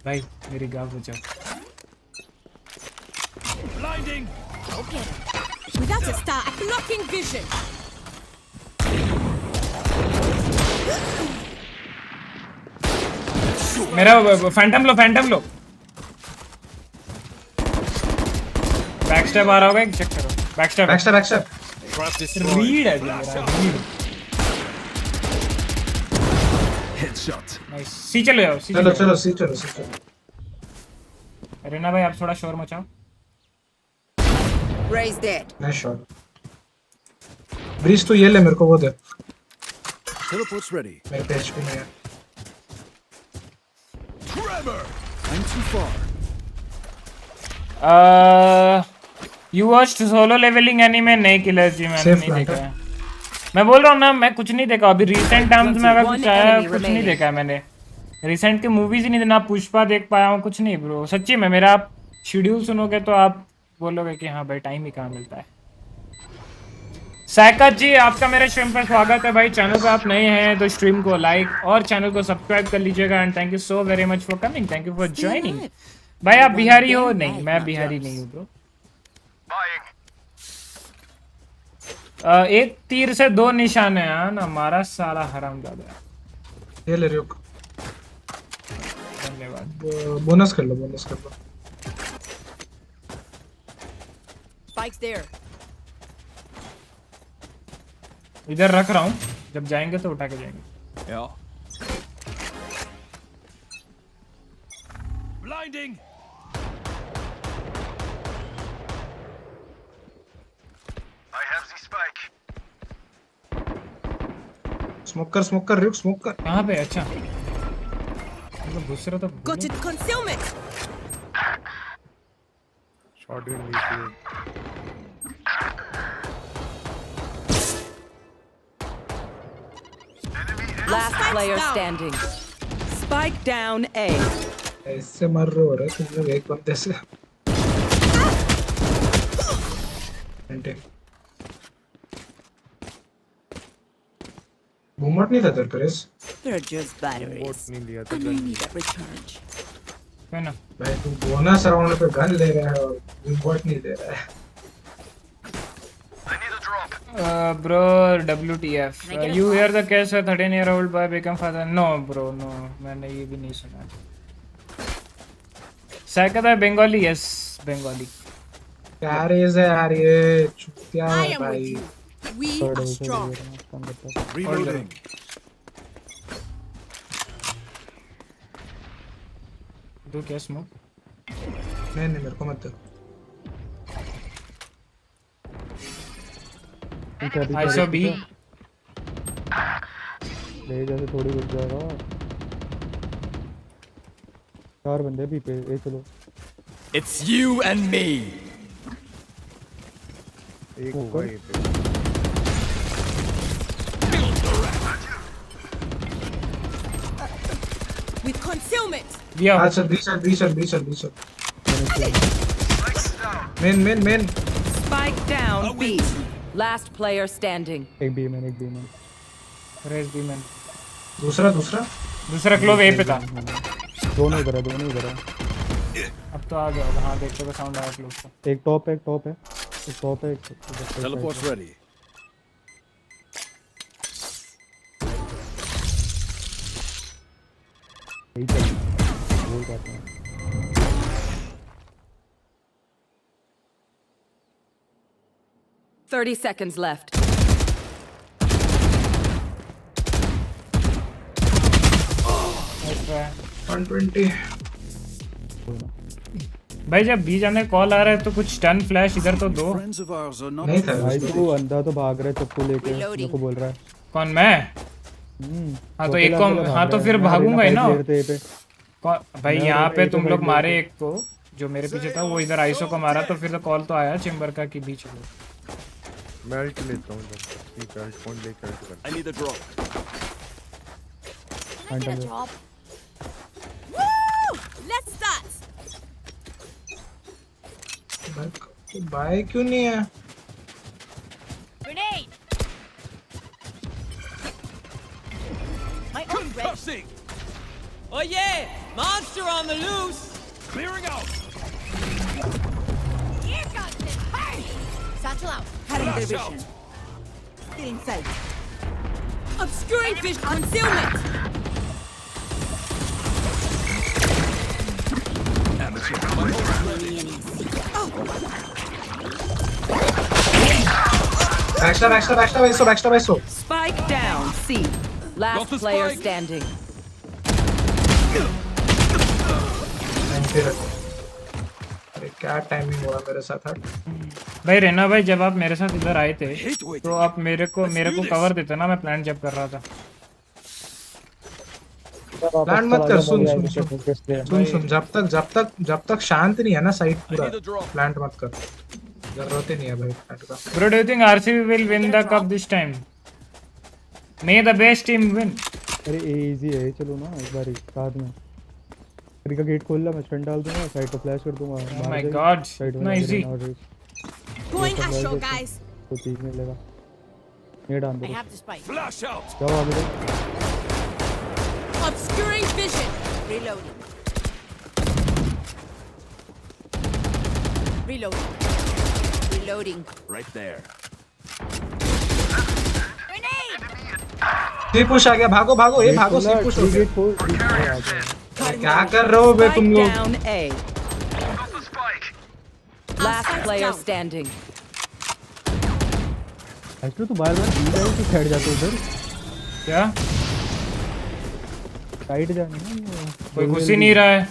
भाई, मेरी गाँव बचाओ। Blinding. Okay. Without a star, I'm blocking vision. मेरा फैंटम लो बैकस्टेप आ रहा होगा, चेक करो। बैकस्टेप रीड है मेरा रीड। Headshot. नाइस। सी चलो जाओ, चलो। रेना भाई आप थोड़ा शोर मचाओ। Raise dead. Nice shot. Breach तो ये ले, मेरे को वो दे। Teleport's ready. मेरे पे HP नहीं है। I'm too far. You watched solo leveling anime? नहीं किलर जी मैंने नहीं देखा है। मैं बोल रहा हूँ ना, मैं कुछ नहीं देखा अभी रिसेंट टाइम्स में। अगर कुछ आया कुछ नहीं देखा है मैंने। रिसेंट के मूवीज ही नहीं ना पुष्पा देख पाया हूँ, कुछ नहीं ब्रो सच्ची में। मेरा आप शेड्यूल सुनोगे तो आप बोलोगे कि हाँ भाई टाइम ही कहाँ मिलता है। साइकत जी आपका मेरे स्ट्रीम पर स्वागत है भाई। चैनल पे आप नए हैं तो स्ट्रीम को लाइक और चैनल को सब्सक्राइब कर लीजिएगा। And thank you so very much for coming, thank you for joining. भाई आप बिहारी हो? नहीं मैं बिहारी नहीं हूँ ब्रो। एक तीर से 2 निशान है ना, हमारा सारा हरामजादा। ये ले RyuK। धन्यवाद। बोनस कर लो। Spike's there. इधर रख रहा हूँ, जब जाएंगे तो उठा के जाएंगे। Blinding. I have the spike. Smoke कर RyuK स्मोक कर। कहाँ पे? अच्छा मतलब घुस रहा था। Got it, concealment. शॉटगन लीजिए। Last player standing. Spike down A. ऐसे मर रहे हो रहे तुम लोग एक बंदे से। बूमर नहीं था तेरे क्रिस? They're just batteries. नहीं लिया था। And I need a recharge. है ना? भाई तू बोनस राउंड पे गन ले रहा है और बूमर नहीं दे रहा है। Bro, WTF? You hear the case a 13-year-old boy become father? No, bro, no. मैंने ये भी नहीं सुना। कहता है बंगाली, yes, बंगाली। क्या रेज है यार ये? चुतिया है भाई। We are strong. Reloading. दो क्या स्मोक? नहीं मेरे को मत दो। ISO B। ले जैसे थोड़ी रुक जाएगा। 4 बंदे भी पे ए चलो। It's you and me. एक होगा ये पे। With concealment. Yeah. अच्छा B. Main. Spike down B. Last player standing. एक B man. Raze B man. दूसरा क्लोव A पे था। दोनों इधर है। अब तो आ गया होगा। हाँ देखते का साउंड आया क्लोव का। एक टॉप है। Teleport's ready. यही चल बोल करते हैं। $30 seconds left. 120। भाई जब बी जाने कॉल आ रहा है तो कुछ टर्न फ्लैश इधर तो दो। नहीं था भाई तू अंधा तो भाग रहा है चप्पू लेके मेरे को बोल रहा है। कौन मैं? हाँ तो एक को हाँ तो फिर भागूंगा ही ना। भाई यहाँ पे तुम लोग मारे एक को जो मेरे पीछे था, वो इधर आइसो को मारा तो फिर तो कॉल तो आया चेंबर का कि बीच में। मैं अल्ट लेता हूँ जब ठीक है फोन लेकर I need a drop. Woo! Let's start. Buy क्यों नहीं है? Grenade. My own Concussing. Oh yeah! Monster on the loose! Clearing out. Here comes the party. Satchel out. Cutting their Flash vision. Get inside. Obscuring fish concealment. Backstab ISO. Spike down C. Last player standing. अरे क्या timing हुआ मेरे साथ। भाई रेना भाई जब आप मेरे साथ इधर आए थे तो आप मेरे को कवर देते ना, मैं प्लान जब कर रहा था। प्लान मत कर। सुन जब तक शांत नहीं है ना साइड पूरा, प्लान मत कर। जरूरत ही नहीं है भाई प्लान का। Bro, do you think RCB will win the cup this time? May the best team win. अरे इजी है चलो ना एक बार साथ में। का गेट खोल ला, मैं स्टंट डाल दूंगा, साइड पे फ्लैश कर दूंगा। Oh my god, इतना easy। Going astral, guys. तो ठीक मिलेगा। ये डाल दो। I have the spike. Flash out. जाओ आगे। Obscuring vision. Reloading. Reloading. Right there. Grenade. C push आ गया। भागो ये भागो। सी पुश हो गया। क्या कर रहे हो बे तुम लोग? Down A. Last player standing. Actually तू बार-बार बी जाए तो साइड जाते उधर क्या साइड जाना ना कोई घुस ही नहीं रहा है।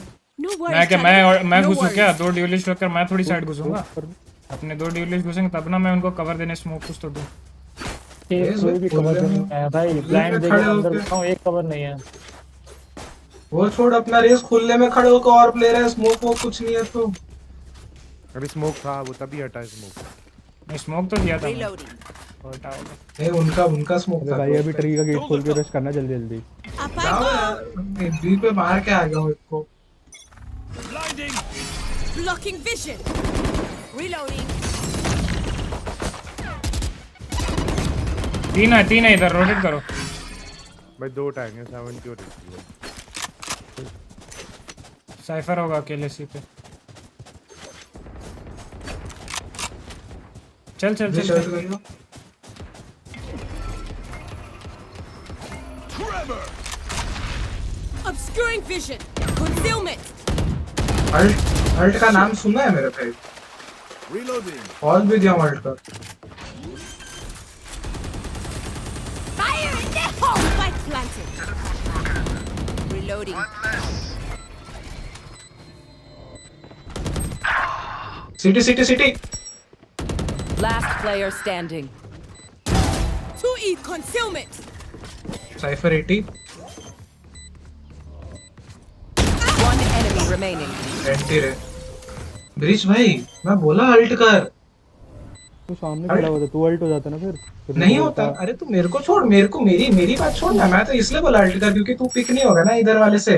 मैं घुसूं क्या? दो ड्यूलिस्ट होकर मैं थोड़ी साइड घुसूंगा। अपने दो ड्यूलिस्ट घुसेंगे तब ना मैं उनको कवर देने स्मोक कुछ तो दूं। कोई भी कवर नहीं है भाई, ब्लाइंड देके अंदर घुसा हूं, एक कवर नहीं है। वो छोड़, अपना रेस खुलने में खड़े होकर और प्लेयर है, स्मोक वो कुछ नहीं है तो। अभी स्मोक था, वो तभी हटा स्मोक। मैं स्मोक तो दिया था। नहीं उनका स्मोक था भाई। अभी ट्री का गेट खोल के रश करना जल्दी जल्दी। जाओ यार, बी पे बाहर के आ गया हूं इसको। Blocking vision. Reloading. तीन है इधर, रोटेट करो भाई। दो टैग हैं 70 और 80। साइफर होगा अकेले सी पे। चल Obscuring vision. Concealment. अल्ट का नाम सुना है मेरे भाई। Reloading. ऑल भी दिया अल्ट का। Fire in the hole. Spike planted. Reloading. City. Last player standing. 2E concealment. Cypher 80. One enemy remaining. Anti रे। ब्रिज भाई, मैं बोला अल्ट कर। तू सामने खड़ा होता तो अल्ट हो जाता ना फिर नहीं होता। अरे तू मेरे को छोड़, मेरी बात छोड़ ना। मैं तो इसलिए बोला अल्ट कर क्योंकि तू पिक नहीं होगा ना इधर वाले से।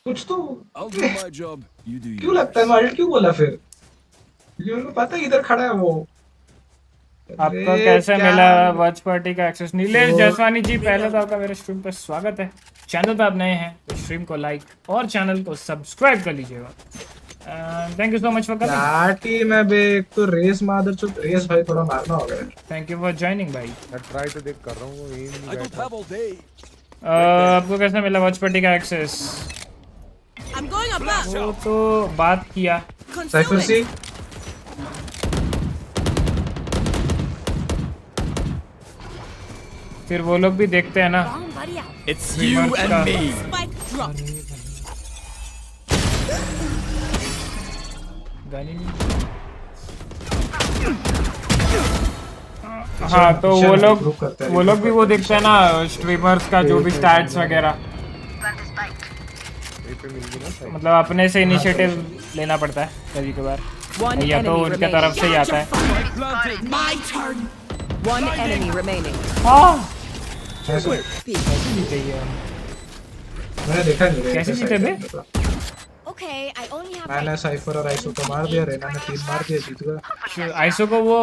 कुछ तो क्यों लगता है मैं अल्ट क्यों बोला फिर? क्योंकि उनको पता है इधर खड़ा है वो। आपको कैसे मिला वॉच पार्टी का एक्सेस? नीलेश जसवानी जी, पहले तो आपका मेरे स्ट्रीम पर स्वागत है। चैनल पे आप नए हैं तो स्ट्रीम को लाइक और चैनल को सब्सक्राइब कर लीजिएगा। Thank you so much for coming. मैं बे एक तो रेस मादरचोद रेस भाई थोड़ा मारना होगा। थैंक यू फॉर जॉइनिंग भाई। मैं ट्राई तो देख कर रहा हूं, वो एम नहीं बैठा। आपको कैसे मिला वॉच पार्टी का एक्सेस? वो तो बात किया। साइफर सी फिर वो लोग भी देखते हैं ना। It's you and me. हाँ तो वो लोग भी वो देखते हैं ना स्ट्रीमर्स का जो भी स्टैट्स वगैरह। मतलब अपने से इनिशिएटिव लेना पड़ता है कभी कभार, या तो उनके तरफ से ही आता है। One enemy remaining. मैंने देखा नहीं कैसे जीते थे? मैंने साइफर और आइसो को मार दिया, रेना ने 3 मार दिया, जीत गया। आइसो को वो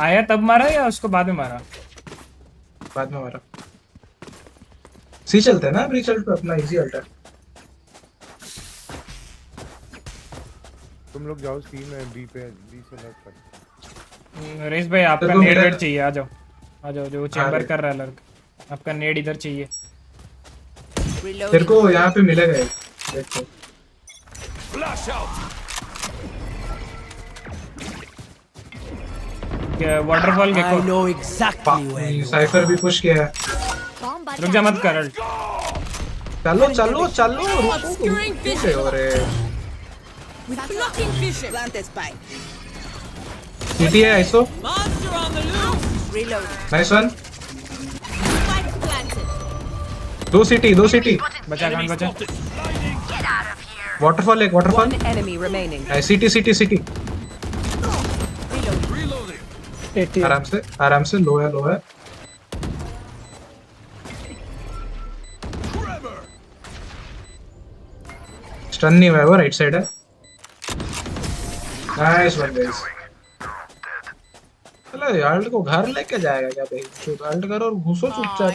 आया तब मारा या उसको बाद में मारा? बाद में मारा। सी चलते हैं ना ब्रीच अल्ट पे, अपना इजी अल्ट है। तुम लोग जाओ सी में, बी पे बी से लेफ्ट कर। रेस भाई आपका नेड वेड चाहिए, आ जाओ जो चैम्बर कर रहा है लड़का, आपका नेड इधर चाहिए। तेरे को यहाँ पे मिलेगा देखो। क्या वाटरफॉल देखो। साइफर भी पुश किया है। रुक जा मत कर। चलो सीटी है आइसो। Nice one. 2 सीटी बचा कान बचा। वाटरफॉल एक वाटरफॉल। सीटी आराम से लो है। स्टन नहीं हुआ है वो, राइट साइड है। Nice one guys. चलो यार को घर लेके जाएगा क्या भाई? चुप अल्ट करो और घुसो चुपचाप।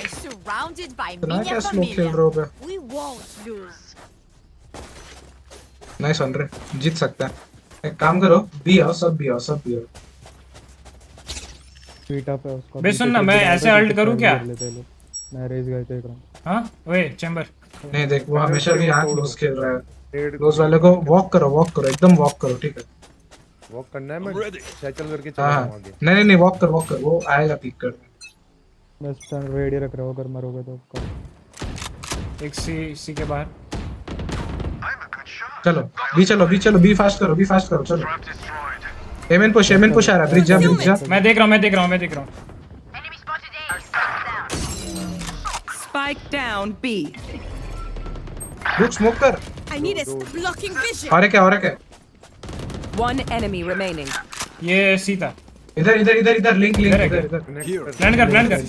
इतना क्या स्लो खेल रहे हो पे? नाइस वन रे, जीत सकता है। एक काम करो, बी आओ सब बी आओ। स्वीट अप है उसका। बे सुन ना, मैं ऐसे अल्ट करूं क्या? मैं रेज गए देख रहा हूं। हां ओए चैम्बर नहीं देख, वो हमेशा भी आंख क्लोज खेल रहा है। क्लोज वाले को वॉक करो एकदम वॉक करो, ठीक है? वॉक करना है मैं साइकिल करके चला हाँ जाऊँ आगे। नहीं वॉक कर वो आएगा पीक कर। मैं स्टन रेडी रख रहा हूँ, अगर मरोगे तो कर। एक सी के बाहर। चलो बी बी फास्ट करो चलो। एमएन पुश आ रहा है, ब्रिज जा। मैं देख रहा हूँ Spike down B. रुक स्मोक कर। I need a blocking vision. और है क्या One enemy remaining. ये सी था। इधर लिंक इधर प्लान कर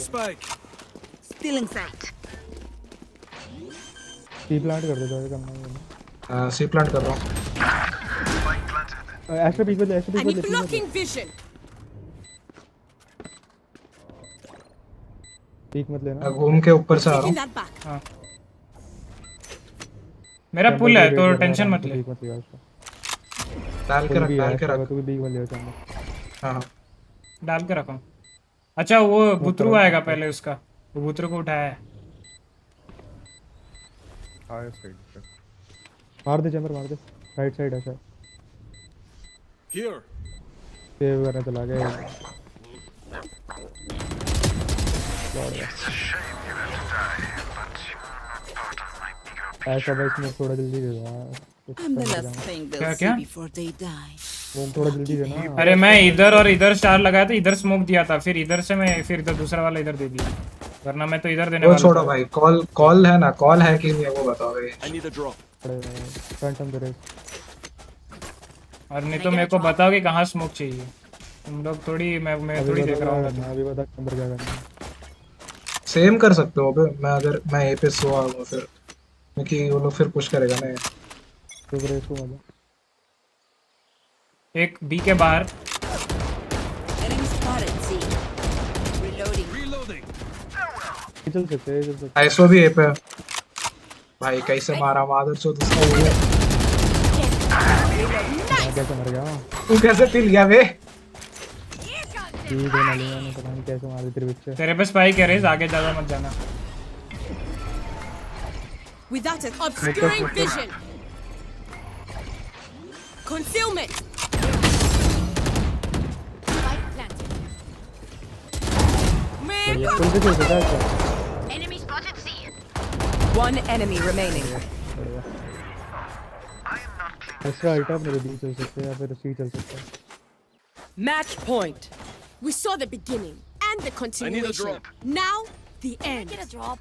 Stealing sight. सी प्लांट कर दे जो करना है। हां सी प्लांट कर रहा हूं। ऐसे पीक ले I need blocking vision. Peak मत लेना। घूम के ऊपर से आ रहा हूं। हां मेरा पुल है तो टेंशन मत ले। डाल के रख तू भी बीक मत ले चंदा। हां डाल के रखो। अच्छा वो बुतरू आएगा पहले, उसका वो बुतरू को उठाया है। हां साइड पे मार दे चैम्बर, मार दे। राइट साइड है शायद। Here. सेव करने चला गया। ऐसा बस मैं थोड़ा जल्दी दे दो। I'm the last thing they'll see before they die. वो थोड़ा जल्दी देना। अरे मैं इधर और इधर स्टार लगाया था, इधर स्मोक दिया था, फिर इधर से मैं फिर इधर दूसरा वाला इधर दे दिया, वरना मैं तो इधर देने वाला था। छोड़ो भाई, कॉल है ना, कॉल है कि नहीं वो बताओ भाई। I need a drop. Phantom दे रहे। और नहीं तो मेरे को बताओ कि कहाँ स्मोक चाहिए। तुम लोग थोड़ी मैं थोड़ी देख रहा हूँ। अभी बता अंदर क्या करना है। सेम कर सकते हो। मैं अगर मैं ए पे सो आऊंगा फिर, क्योंकि वो लोग फिर पुश करेगा ना। तो ब्रेक को मतलब एक बी के बाहर। चल सकते हैं। आईएसओ भी ए पे। भाई कैसे मारा मादर चोद उसका। कैसे मर गया? तू कैसे पिल गया बे? ठीक है ना, मैंने पता नहीं कैसे मार दी तेरे बच्चे। तेरे पे स्पाइक है रेस, आगे ज्यादा मत जाना। Without an obscuring vision. Concealment. Enemy spotted C. One enemy remaining. ऐसा आइटम मेरे बीच चल सकते हैं या फिर सी चल सकते हैं। Match point. We saw the beginning and the continuation. Now the end. Get a drop.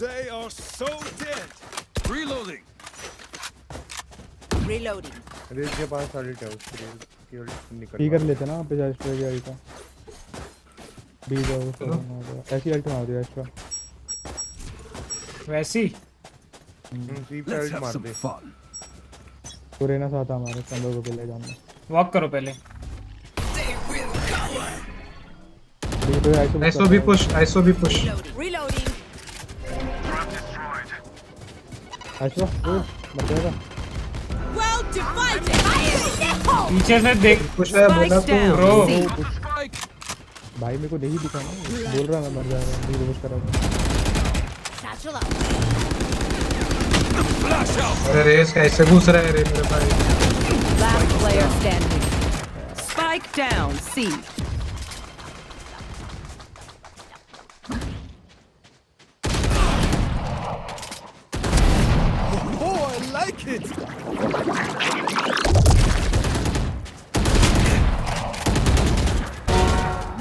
They are so dead. Reloading. Reloading. Raze के पास सारी टाउस निकल। ठीक कर लेते ना पे जा स्ट्रेट गया था। बी जाओ ऐसी अल्ट मार दिया एक्स्ट्रा। वैसी सी पे अल्ट मार दे। तो रेना साथ हमारे संभव को ले जाना। वॉक करो पहले। आईएसओ भी पुश। Reloading. अच्छा मर जाएगा। Well divided. पीछे से देख। पुश है बोला तू ब्रो। भाई मेरे को नहीं दिखा ना, बोल रहा मैं मर जाएगा। नहीं रोज कर रहा हूं। अरे रेस कैसे घुस रहा है रे मेरे भाई। Last player standing. Spike down C. Oh, I like it.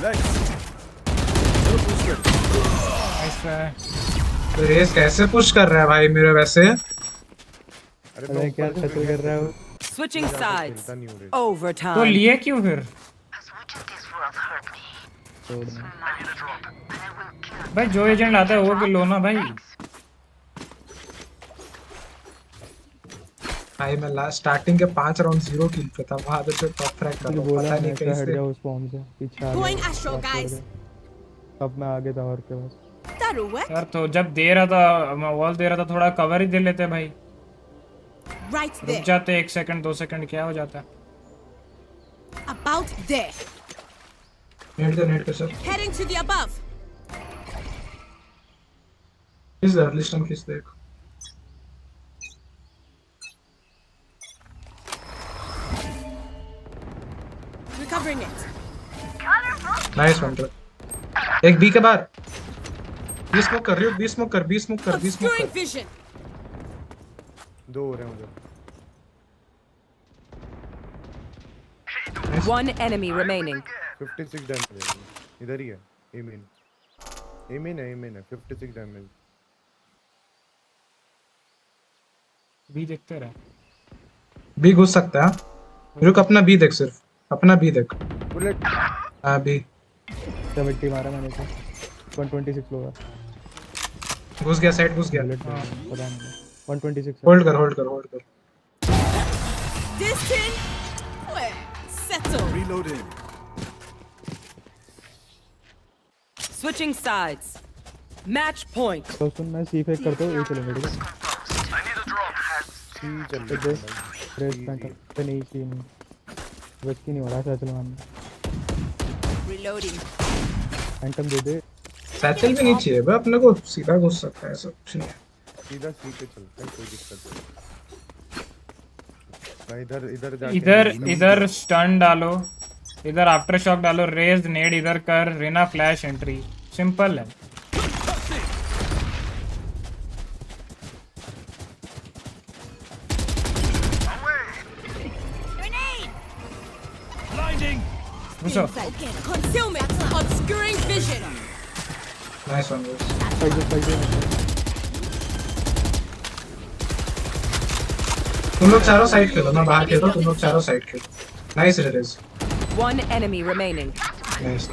Next. Raze कैसे पुश कर रहा है भाई मेरे वैसे। अरे क्या खतरे कर रहा है वो। Switching sides. तो Overtime. लिए क्यों फिर? भाई जो एजेंट आता है वो भी लो ना भाई। भाई मैं लास्ट स्टार्टिंग के 5 राउंड 0 किल पे था, वहां पे टॉप फ्रैग कर रहा हूं, पता नहीं हट कैसे। गया उस फॉर्म से पीछे आ Going astral, guys. अब मैं आगे था और के पास। That'll work. यार तो जब दे रहा था, मैं वॉल दे रहा था, थोड़ा कवर ही दे लेते भाई। Right रुक there. जाते 1 सेकंड 2 सेकंड क्या हो जाता। About there. नेट कर sir. Heading to the above. किस लिस्ट किस देख। bring it. Nice one. एक बी के बाहर। बी स्मोक कर रही हूँ, बी स्मोक कर, बी स्मोक कर, बी स्मोक Obscuring कर। vision. 2 हो रहे हैं उधर। One enemy remaining. 56 डैमेज है, इधर ही है। एमिन है 56 डैमेज। बी देखते रहे। बी घुस सकता है। रुक, अपना बी देख, सिर्फ अपना बी देख। बुलेट। हाँ बी 70 मारा मैंने तो 126 लो। घुस गया, साइड घुस गया। पता नहीं 126। होल्ड कर। Distant. Settle. Reloading. Switching sides. Match point. तो सुन, मैं सी फेक करता हूँ, ये चलेंगे ठीक है। सी चल एक दो रेस पैंट पे नहीं, सी नहीं बच की नहीं हो रहा था। चलो हम Reloading. एंटम दे दे। सैचल भी नहीं चाहिए भाई, अपने को सीधा घुस सकता है, ऐसा कुछ नहीं है। सीधा सी पे चलता है, कोई दिक्कत नहीं। मैं इधर स्टन डालो, इधर आफ्टर शॉक डालो, रेज नेड इधर कर, रेना फ्लैश एंट्री, सिंपल है। घुसो। Concealment. Obscuring vision. Nice one. तुम लोग चारों साइड खेलो, मैं बाहर खेल रहा हूँ, तुम लोग चारों साइड खेलो। Nice Raze. One enemy remaining. Nice.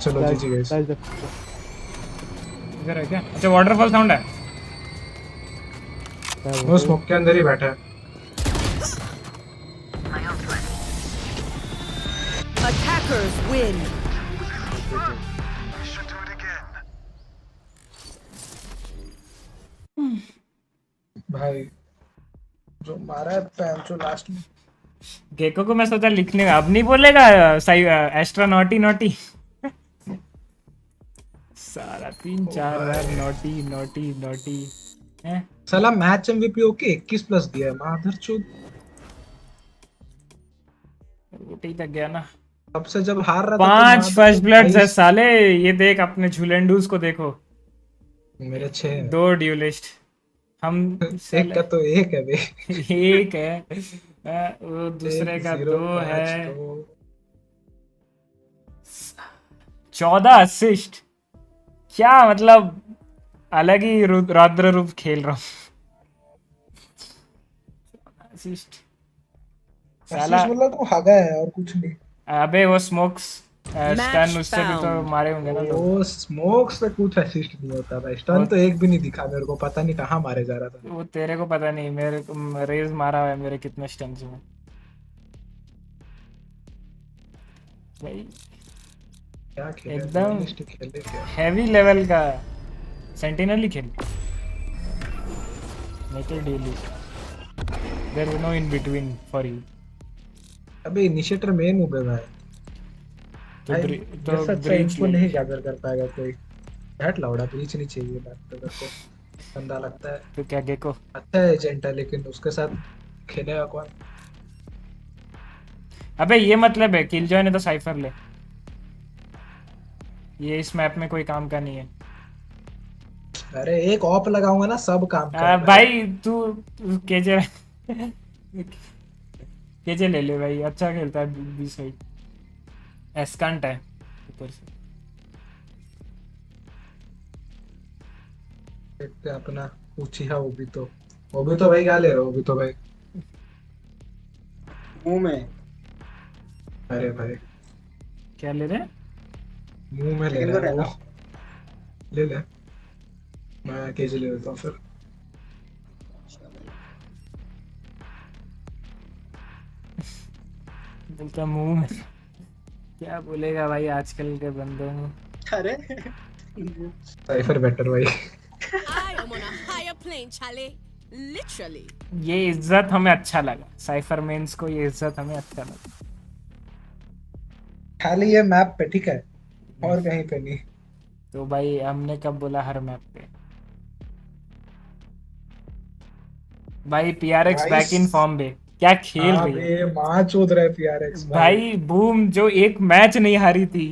चलो जीजी गाइस। इधर है क्या? अच्छा वाटरफॉल साउंड है। वो स्मोक के अंदर ही बैठा है। Attackers win. भाई जो मारा है पैंचो लास्ट में। गेको को मैं सोचा लिखने का, अब नहीं बोलेगा एक्स्ट्रा नॉटी सारा 3-4 बार नॉटी हैं। साला मैच एमवीपी ओके 21+ दिया है, मादरचोद। उठी तक गया ना। सबसे जब हार रहा था 5 फर्स्ट ब्लड्स है साले। ये देख अपने झुलेंडूस को देखो, मेरे 6 2 ड्यूलिस्ट। हम एक का तो एक है बे। एक है, वो दूसरे का 2 है। 14 असिस्ट, क्या मतलब अलग ही रौद्र रूप खेल रहा हूँ। असिस्ट साला मतलब तो हगा है और कुछ नहीं। अबे वो स्मोक्स स्टन उससे भी तो मारे होंगे ना। वो स्मोक्स से कुछ असिस्ट नहीं होता था। स्टन तो एक भी नहीं दिखा मेरे को, पता नहीं कहाँ मारे जा रहा था। वो तेरे को पता नहीं, मेरे को रेज मारा हुआ है मेरे कितने स्टन्स में भाई। क्या खेल एकदम हैवी लेवल का सेंटिनल ही खेल। नेकेड डेली, there is no in between for you. अबे इनिशिएटर मेन हो गया है तो ब्रीच को नहीं गैदर कर पाएगा कोई। हट लाउडा, ब्रीच नहीं चाहिए। बात तो मेरे को गंदा लगता है। तो क्या गेको अच्छा है एजेंट है, लेकिन उसके साथ खेलेगा कौन? अबे ये मतलब है किल जॉय ने तो साइफर ले, ये इस मैप में कोई काम का नहीं है। अरे एक ऑप लगाऊंगा ना सब काम कर भाई तू केजे केजे ले ले भाई, अच्छा खेलता है। बी साइड एस्कंट है ऊपर से। देखते अपना ऊंची है वो भी तो भाई क्या ले रहा हो? वो भी तो भाई मुंह में। अरे भाई क्या ले रहे? मुंह में ले रहा है। ले ले, मैं केजे ले लेता हूँ फिर। बोलता मुंह में, क्या बोलेगा भाई आजकल के बंदों में। अरे साइफर बेटर भाई। I am on a higher plane, Charlie. Literally. ये इज्जत हमें अच्छा लगा, साइफर मेंस को ये इज्जत हमें अच्छा लगा। खाली ये मैप पे ठीक है, और कहीं पे नहीं। तो भाई हमने कब बोला हर मैप पे? भाई PRX बैक इन फॉर्म बे। क्या खेल रही है अबे मां चोद रहा है PRX भाई। बूम जो एक मैच नहीं हारी थी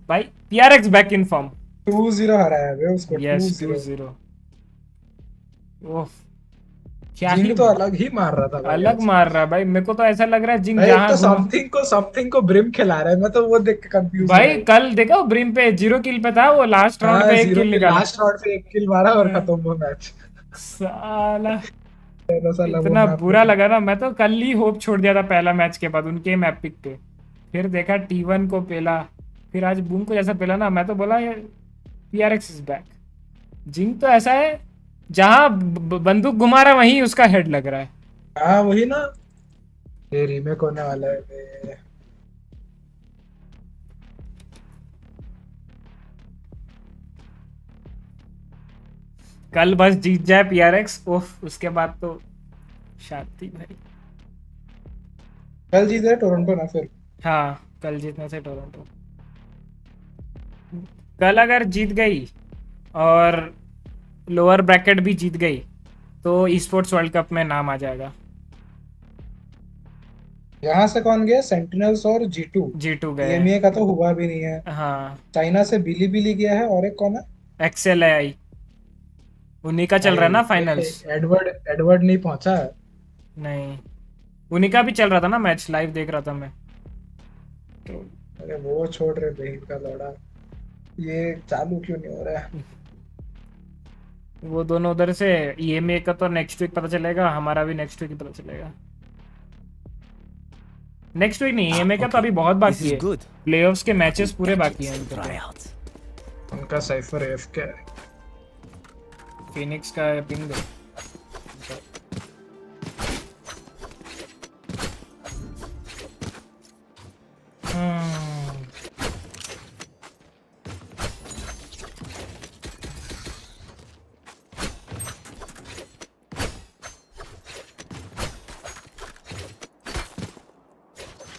भाई, PRX बैक इन फॉर्म। 2-0 हराया है बे उसको। यस 2-0 2-0। ओह क्या ही जिंग तो अलग ही मार रहा था भाई अलग आज। मार रहा भाई। मेरे को तो ऐसा लग रहा है जिंग भाई एक जहां तो घूम। समथिंग को ब्रिम खिला रहा है, मैं तो वो देख के कंफ्यूज हूं भाई भाई। कल देखा ब्रिम पे 0 किल पे था वो, लास्ट राउंड हाँ पे 1 जीरो किल के निकाला। लास्ट राउंड पे 1 किल मारा और खत्म हुआ मैच। साला साला वो इतना मैप बुरा लगा ना, मैं तो कल ही होप छोड़ दिया था पहला मैच के बाद उनके मैप पिक पे। फिर देखा T1 को पेला, फिर आज बूम को जैसा पेला ना, मैं तो बोला PRX इज बैक। जिंग तो ऐसा है जहां बंदूक घुमा रहा वहीं उसका हेड लग रहा है। हाँ वही ना, ये रीमेक होने वाला है बे। कल बस जीत जाए PRX, ओफ उसके बाद तो शांति भाई। कल जीत है टोरंटो ना फिर। हाँ कल जीतने से टोरंटो। कल अगर जीत गई और लोअर ब्रैकेट भी जीत गई तो esports वर्ल्ड कप में नाम आ जाएगा। यहाँ से कौन गया? सेंटिनल्स और G2 गए। BME का तो हुआ भी नहीं है। हाँ चाइना से बिली गया है, और एक कौन है? XLI उन्हीं का चल रहा है ना फाइनल्स। एडवर्ड नहीं पहुंचा। नहीं उन्हीं का भी चल रहा था ना मैच, लाइव देख रहा था मैं तो। अरे वो छोड़ रहे बहन का लौड़ा, ये चालू क्यों नहीं हो रहा है? वो दोनों उधर से। EMA का तो नेक्स्ट वीक पता चलेगा, हमारा भी नेक्स्ट वीक ही पता चलेगा। नेक्स्ट वीक नहीं, EMA का तो अभी बहुत बाकी है। प्लेऑफ्स के मैचेस पूरे बाकी हैं उनके। उनका साइफर AFK है। फिनिक्स का पिंग दे।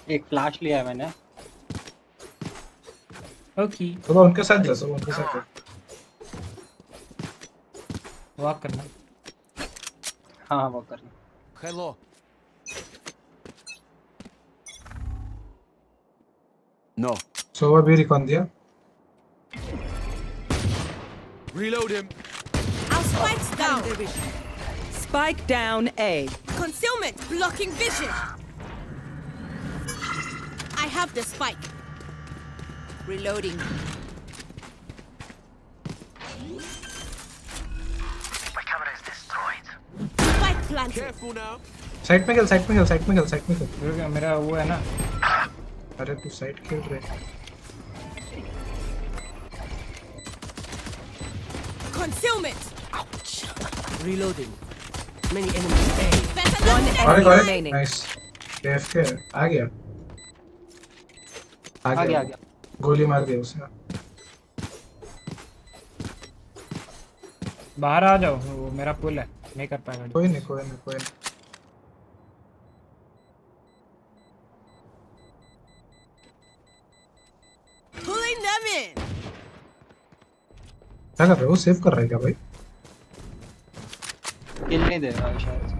एक फ्लैश लिया है मैंने। ओके तो उनके साथ जा, सब उनके साथ जा। वॉक करना। हाँ वॉक करना। Hello. No. सोवा भी रिकॉन दिया। Reload him. Our spike's down. Spike down A. Concealment blocking vision. I have the spike. Reloading. My camera is destroyed. Spike planted. Careful now. Side में खेल। रुक, मेरा वो है ना। अरे तू साइड खेल रहे। Concealment. Ouch. Reloading. Many enemies A. One अरे enemy remaining. नाइस। AFK आ गया। आ गया। गोली मार दिया उसने। बाहर आ जाओ, वो मेरा पुल है, नहीं कर पाएगा। कोई नहीं। Pulling them in. क्या कर रहे हो? सेव कर रहा है क्या भाई? किल नहीं दे रहा है शायद से।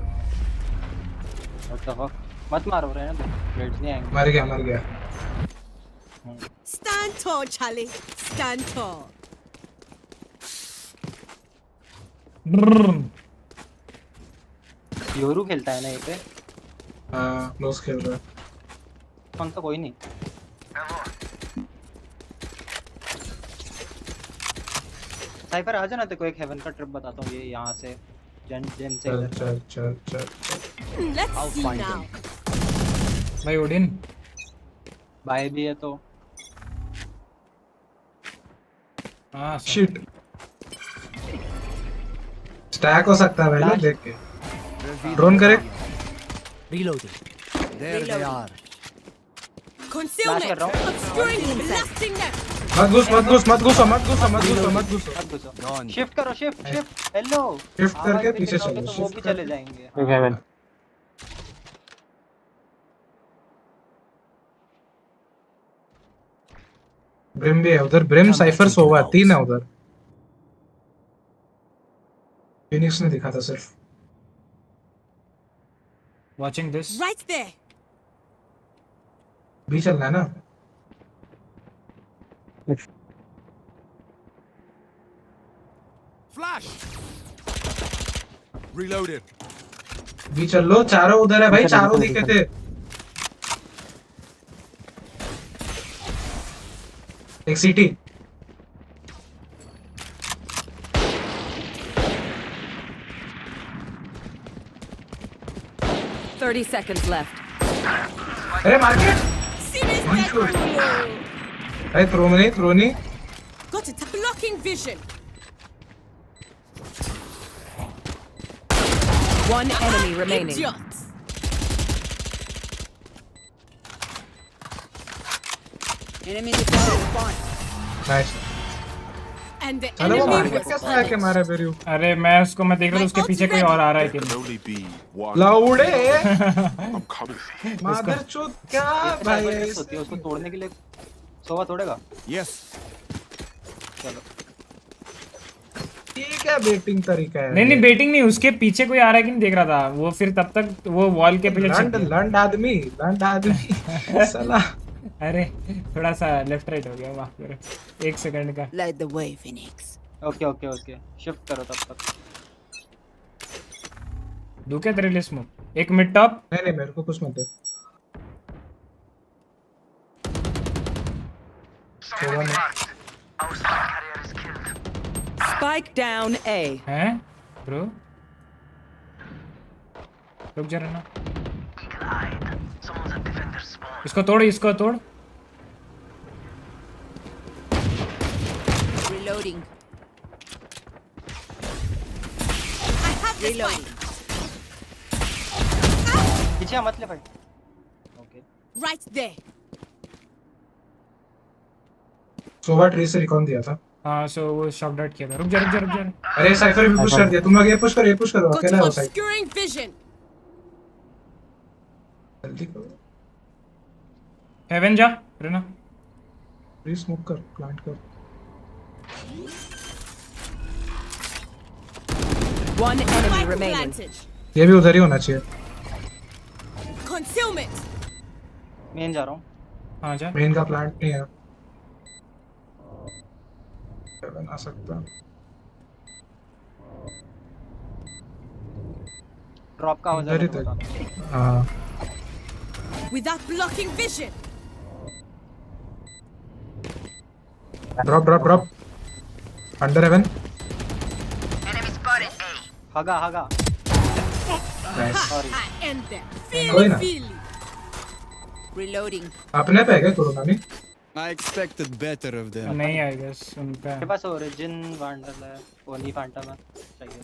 What the fuck? मत मारो रहे हैं तो ब्लेड्स नहीं आएंगे। मर गया। Stand tall, Charlie. Stand tall. Yoru खेलता है ना ये पे। हाँ क्लोज खेल रहा है। कौन सा कोई नहीं। साइफर आ जाना, तेरे को एक हेवन का ट्रिप बताता हूँ। ये यहाँ से जन से चल। Let's see now. भाई ओडिन बाय भी है तो। हाँ शिट। स्टैक हो सकता है भाई, लोग देख के। ड्रोन करे। Reloading. There they are. Concealment. Obscuring him. Blasting them. मत घुसो। शिफ्ट करो, शिफ्ट। हेलो। शिफ्ट करके पीछे चलो। तो वो भी चले जाएंगे। ब्रिम भी है उधर। ब्रिम साइफर सोवा 3 है उधर। फिनिक्स ने दिखा था सिर्फ। Watching this. Right there. भी चलना है ना. Flash. Reloaded. भी चल लो. चारों उधर है भाई. चारों दिखे थे. एक सीटी. Thirty seconds left. अरे मार्केट. अरे थ्रो नहीं. Got it. Blocking vision. One enemy remaining. Idiots. Enemy spawn. Nice. And the चलो वो enemy मार्केट was कैसा है कि मारे बेरियो. अरे मैं देख रहा हूँ उसके पीछे कोई और आ रहा है कि लाउडे. मादरचोद क्या भाई. उसको तोड़ने के लिए सोवा तोड़ेगा. Yes. चलो. ठीक है बेटिंग तरीका है. नहीं बेटिंग नहीं. उसके पीछे कोई आ रहा है कि नहीं देख रहा था वो. फिर तब तक वो वॉल के पीछे लंड आदमी. साला. अरे थोड़ा सा लेफ्ट राइट हो गया. माफ करो. 1 सेकंड का. Light the way, Phoenix. Okay. Shift करो तब तक. दो क्या तेरे लिए स्मोक. एक मिड टॉप. नहीं मेरे को कुछ मत दे. Spike down A. हैं ब्रो. रुक जा रहना. इसको तोड़. Reloading. I have this spike. पीछे मत ले भाई. Okay. Right there. Sova tree से रिकॉन दिया था. हाँ सो वो शॉट डाउट किया था. रुक जा. अरे साइफर भी पुश कर दिया. तुम लोग ये पुश करो. अकेला हो साइफर. Obscuring vision. जल्दी करो. हेवन जा रहना. प्लीज स्मोक कर. प्लांट कर. One enemy remaining. ये भी उधर ही होना चाहिए. Concealment. मेन जा रहा हूँ. हाँ जा. मेन का प्लांट नहीं है. बना सकता. ड्रॉप का हो जाएगा. हाँ. Without blocking vision. Drop. Under heaven. Enemy spotted A. Haga. Nice. Sorry. I end them. कोई ना. Feely. Reloading. अपने पे है क्या कोरोना में? I expected better of them. नहीं आई गेस उनका. मेरे पास ओरिजिन वांडल है. ओनली फैंटम है. चाहिए.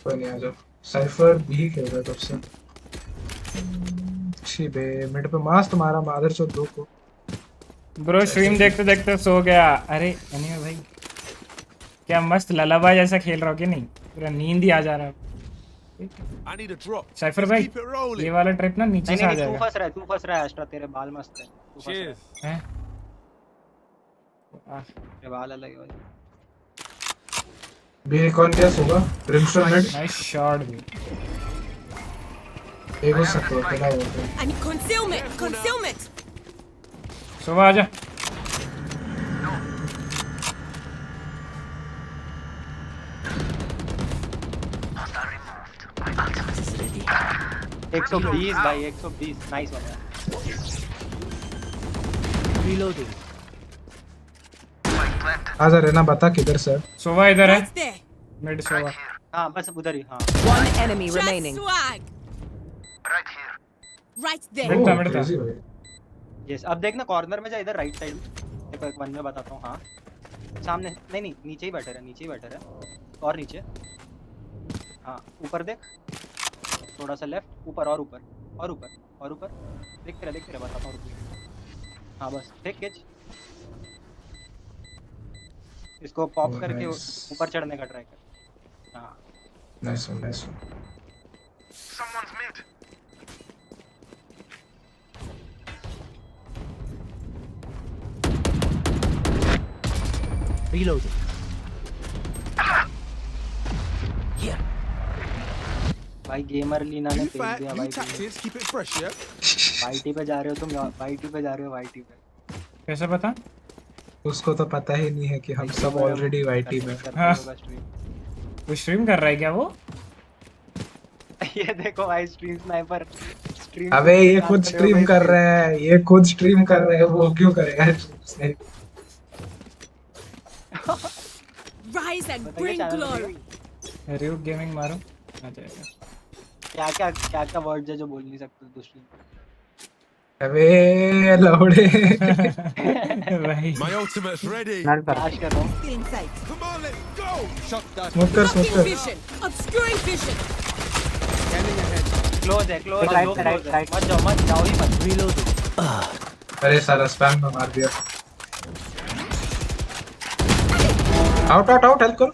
कोई नहीं आ जाओ. साइफर भी खेल रहा है तब से. छी बे मिड पे मास तुम्हारा मादरचोद दो को. ब्रो स्ट्रीम देखते सो गया. अरे अनिल भाई क्या मस्त ललाबा जैसा खेल रहा हो कि नहीं. पूरा नींद ही आ जा रहा है. I need a drop. Cipher भाई ये वाला ट्रिप ना नीचे से आ जाएगा. तू फंस रहा है एस्ट्रा. तेरे बाल मस्त है. हैं तेरे बाल अलग है. बी कौन क्या होगा. Brimstone mid. नाइस शॉट भी. एक हो सकता है. क्या होगा. I need concealment. सुबह आजा. एक 120 भाई. 120. नाइस वाला. Reloading. आजा रहना. बता किधर से. सुबह इधर है. मिड सोवा. हाँ बस उधर ही. हाँ. One enemy remaining. Right there. Mid था. यस. अब देखना कॉर्नर में जा. इधर राइट साइड में. देखो एक वन में बताता हूँ. हाँ सामने. नहीं नीचे ही बैठे रहे. और नीचे. हाँ ऊपर देख. थोड़ा सा लेफ्ट. ऊपर. देखते रहे बताता हूँ. हाँ बस देख कैच. इसको पॉप करके ऊपर चढ़ने का ट्राई कर. हाँ nice one. Someone's mid. Reloading. Here. भाई गेमर लीना ने फेंक fact, दिया new भाई tactics, keep it fresh, yeah? YT पे जा रहे हो तुम वाईटी पे जा रहे हो वाईटी पे कैसे पता? उसको तो पता ही नहीं है कि हम सब ऑलरेडी वाईटी में हाँ। वो स्ट्रीम कर रहा है क्या वो? ये देखो भाई स्ट्रीम स्नाइपर स्ट्रीम अबे ये खुद स्ट्रीम कर रहे हैं, ये खुद स्ट्रीम कर रहे हैं, वो क्यों करेगा? Rise and bring glory. RyuK gaming मारो आ जाएगा। क्या वर्ड है जो बोल नहीं सकते दूसरी? अबे लौड़े भाई My ultimate's ready. फ्लैश कर रहा हूं। Come on, let's go. Shut that. Smoke कर Blocking vision. Obscuring vision. Close है क्लोज राइट मत जाओ ही मत रीलोड। अरे साला स्पैम में मार दिया। आउट हेल्प करो।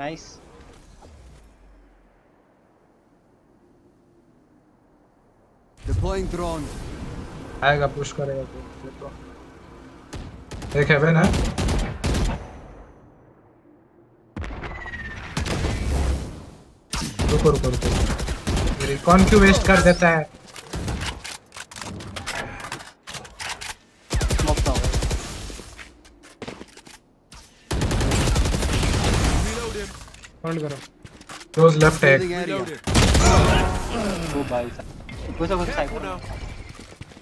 Nice Deploying drone. आएगा पुश करेगा तो एक हेवन है। रुको मेरी कौन क्यों वेस्ट कर देता है? होल्ड करो। क्लोज लेफ्ट है। वो भाई साहब cycle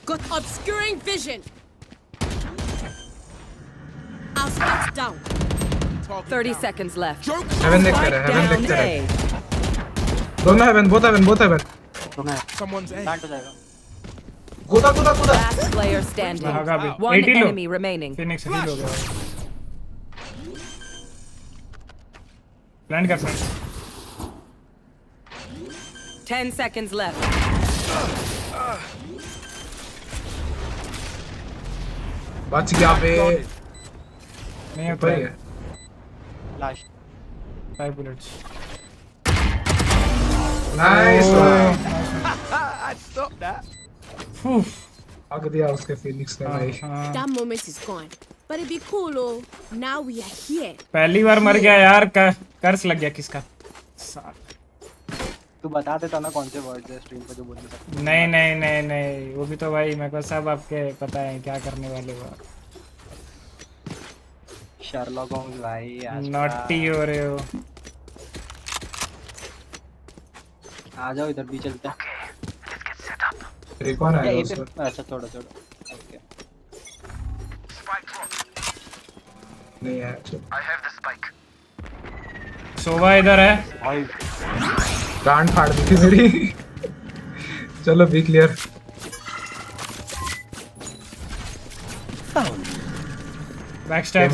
Got obscuring vision. Our spikes down. 30 seconds left. Heaven देखते रहे। दोनों heaven, both heaven. Someone's A. Start हो जाएगा। कूदा। Last player standing. भागा भी। One 80 लो। enemy remaining. फिनिक्स हील हो गया। प्लान कर सकते। 10 seconds left. बच गया बे। नहीं होता है। Flash 5 bullets. Nice I stopped that. भाग दिया उसके फिनिक्स ने भाई। That moment is gone. But it'd be cool, oh. Now we are here. पहली बार मर गया यार, कर्स लग गया किसका? तू बता देता ना कौन से वर्ड्स है स्ट्रीम पे जो बोल नहीं सकते। नहीं, वो भी तो भाई मेरे को सब आपके पता है क्या करने वाले हो। शर्लॉक होम्स भाई नॉटी हो रहे हो। आ जाओ इधर भी चलते हैं। कौन है उसको? अच्छा छोड़ो ओके नहीं है। सोवा इधर है। गांड फाड़ दी थी मेरी। चलो B clear. Backstab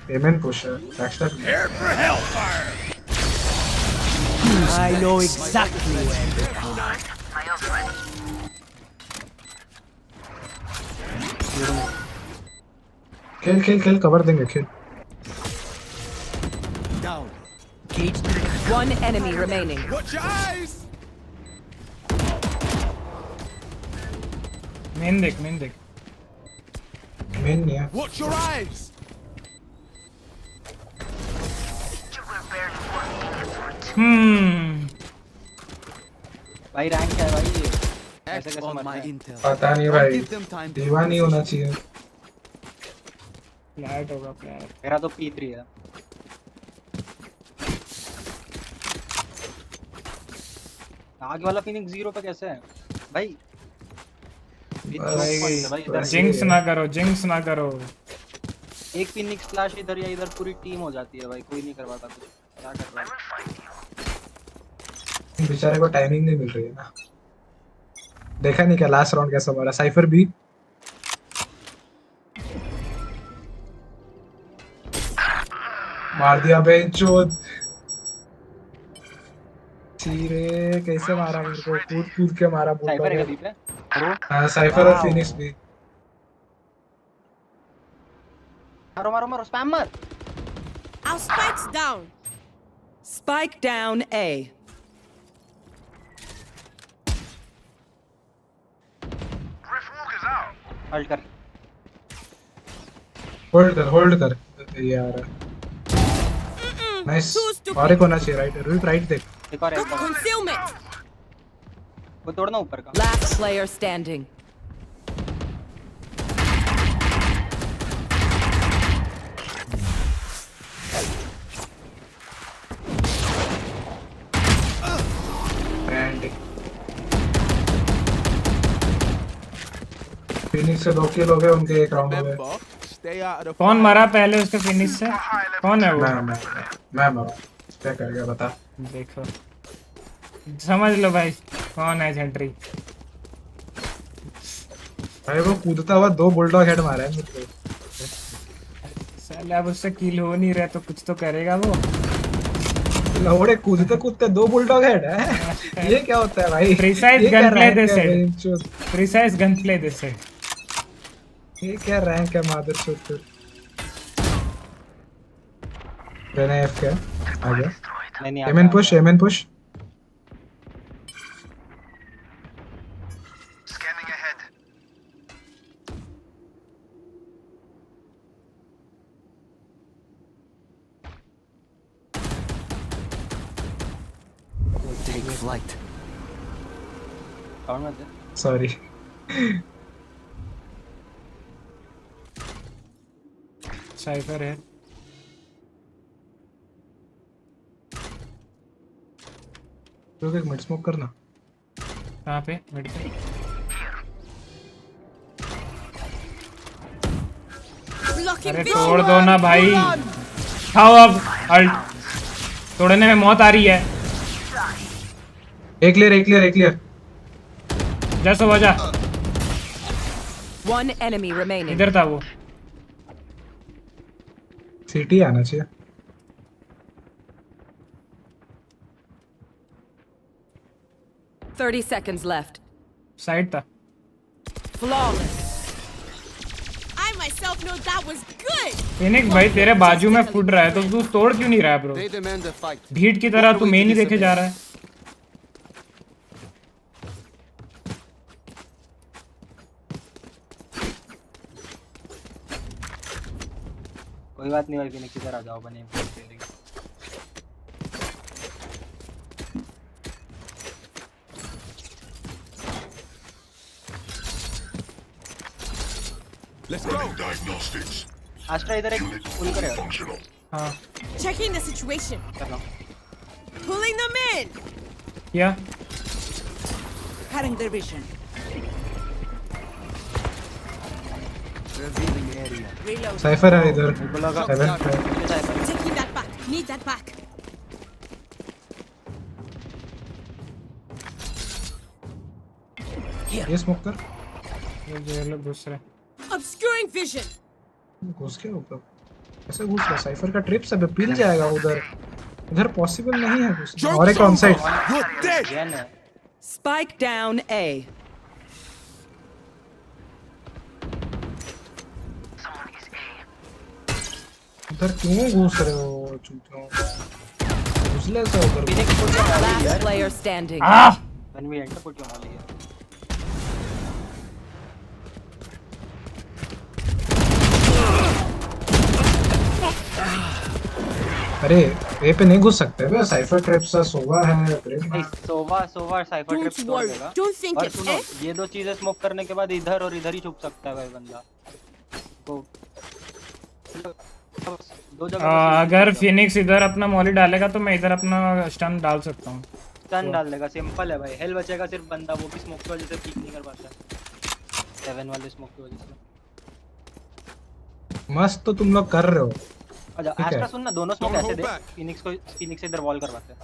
payment push है। Backstab. I know exactly where. खेल कवर देंगे खेल। Down. One enemy remaining. Watch your eyes. Main देख। मेन नहीं है। Watch your eyes. भाई रैंक है भाई ये ऐसे कैसे मर रहा है? पता नहीं भाई, दीवा नहीं होना चाहिए। फ्लैट होगा फ्लैट। मेरा तो P3 है। आगे वाला फिनिक्स 0 पे कैसे है भाई? जिंक्स ना करो। एक फिनिक्स फ्लैश इधर या इधर पूरी टीम हो जाती है भाई, कोई नहीं करवाता कुछ। क्या कर रहा है बेचारे को? टाइमिंग नहीं मिल रही है ना। देखा नहीं क्या लास्ट राउंड कैसा मारा? साइफर भी मार दिया बेंचोद। सीरे कैसे मारा मेरे को? कूद के मारा। साइफर है कभी पे? हां साइफर और फिनिक्स भी। मारो स्पैम मार। Our spikes down. Spike down A. Hold कर यार। नाइस। और एक होना चाहिए राइट। राइट देख। एक और एक Concealment. वो तोड़ना ऊपर का। Last player standing. फिनिक्स से 2 किल हो गए उनके एक राउंड में। कौन मरा पहले उसके फिनिश से? कौन है वो? मैं मरा। क्या करेगा बता। देखो समझ लो भाई कौन है सेंट्री। भाई वो कूदता हुआ 2 बुलडॉग हेड मारा है मुझे। साले अब उससे किल हो नहीं रहा तो कुछ तो करेगा वो। लौड़े कूदते कूदते 2 बुलडॉग हेड है। ये क्या होता है भाई? Precise gun play this said. Precise gun play this said. ये क्या रैंक है मादरचोद फिर? मैंने एफ क्या आ गया। MN push MN push. Scanning ahead. Take flight. Sorry. Cypher है। तो एक मिड स्मोक करना। कहाँ पे? मिड पे। अरे तोड़ दो ना भाई। खाओ अब अल्ट। तोड़ने में मौत आ रही है। एक क्लियर। जैसा वजह। One enemy remaining. इधर था वो। सिटी आना चाहिए। Thirty seconds left. साइड था। Flawless. I myself know that was good. Phoenix भाई तेरे बाजू में फुट रहा है तो तू तोड़ क्यों नहीं रहा है ब्रो? भीड़ की तरह तू मेन ही देखे जा रहा है। कोई बात नहीं भाई फिनिक्स इधर आ जाओ बने खेलेंगे। Let's go. Diagnostics. आस्ट्रा इधर एक पुल करे। हाँ। Checking the situation. करना। Pulling them in. क्या? Cutting their vision. Revealing area. Reload. Cipher है इधर। Taking that back. Need that back. ये स्मोक कर। ये लोग घुस रहे। Obscuring vision. घुस के ऊपर ऐसे घुस रहा। साइफर का ट्रिप सब पिल जाएगा उधर पॉसिबल नहीं है घुसना। और एक on side. Spike down A. उधर क्यों घुस रहे हो चूतियों? घुस ले सा उधर। Last player standing. When we enter, put your molly here. अरे ए पे नहीं घुस सकते बे। साइफर ट्रैप सा सोवा है। नहीं सोवा साइफर ट्रिप तोड़ देगा। और सुनो ये 2 चीजें स्मोक करने के बाद इधर और इधर ही छुप सकता है भाई बंदा। तो दो जगह अगर फिनिक्स इधर अपना मॉली डालेगा तो मैं इधर अपना स्टन डाल सकता हूँ। स्टन डाल देगा। सिंपल है भाई। हेल बचेगा सिर्फ बंदा, वो भी स्मोक की वजह से पीक नहीं कर पाता। 7 वाले स्मोक की वजह से। मस्त तो तुम लोग कर रहे हो। अच्छा आस्ट्रा सुन ना, दोनों स्मोक ऐसे दे। फिनिक्स से इधर वॉल करवाते हैं।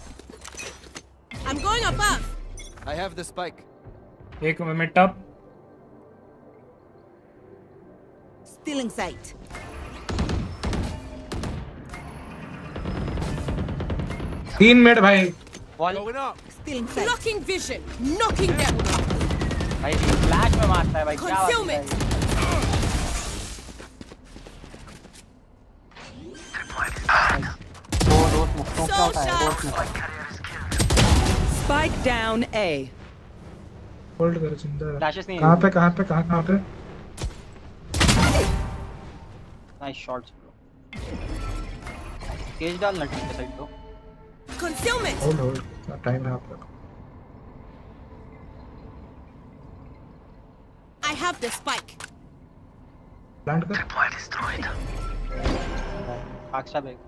I'm going above. I have the spike. एक मिनट टॉप। Stealing sight. तीन मिनट भाई। Stealing sight. Blocking vision. Knocking them. भाई फ्लैश में मारता है भाई। क्या बात है? Spike down A. होल्ड कर जिंदा। फ्लैशेस नहीं है। कहां पे? Nice shots bro. केज डालना ठीक है साइड तो। Concealment. होल्ड टाइम है आप लोग I have the spike. Plant कर अक्षा बैग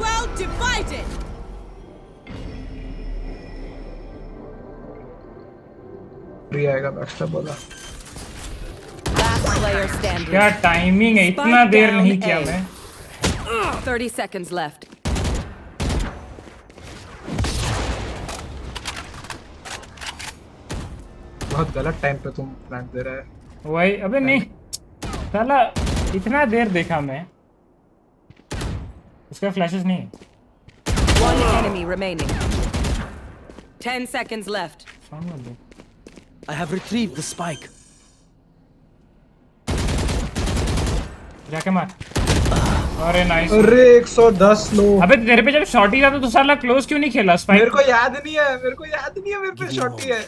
Well divided. फ्री आएगा बैकस्टैप बोला Last player standing. क्या टाइमिंग है, इतना Spike देर down नहीं किया A. मैं. 30 seconds left. बहुत गलत टाइम पे तुम प्लांट दे रहा है. वही अबे नहीं साला इतना देर देखा मैं. उसका फ्लैशेस नहीं. One enemy remaining. 10 seconds left. I have retrieved the spike. जाके मार. अरे नाइस. अरे 110 लो. अबे तेरे पे जब शॉटी था तो साला क्लोज क्यों नहीं खेला स्पाइक? मेरे को याद नहीं है मेरे पे शॉटी है.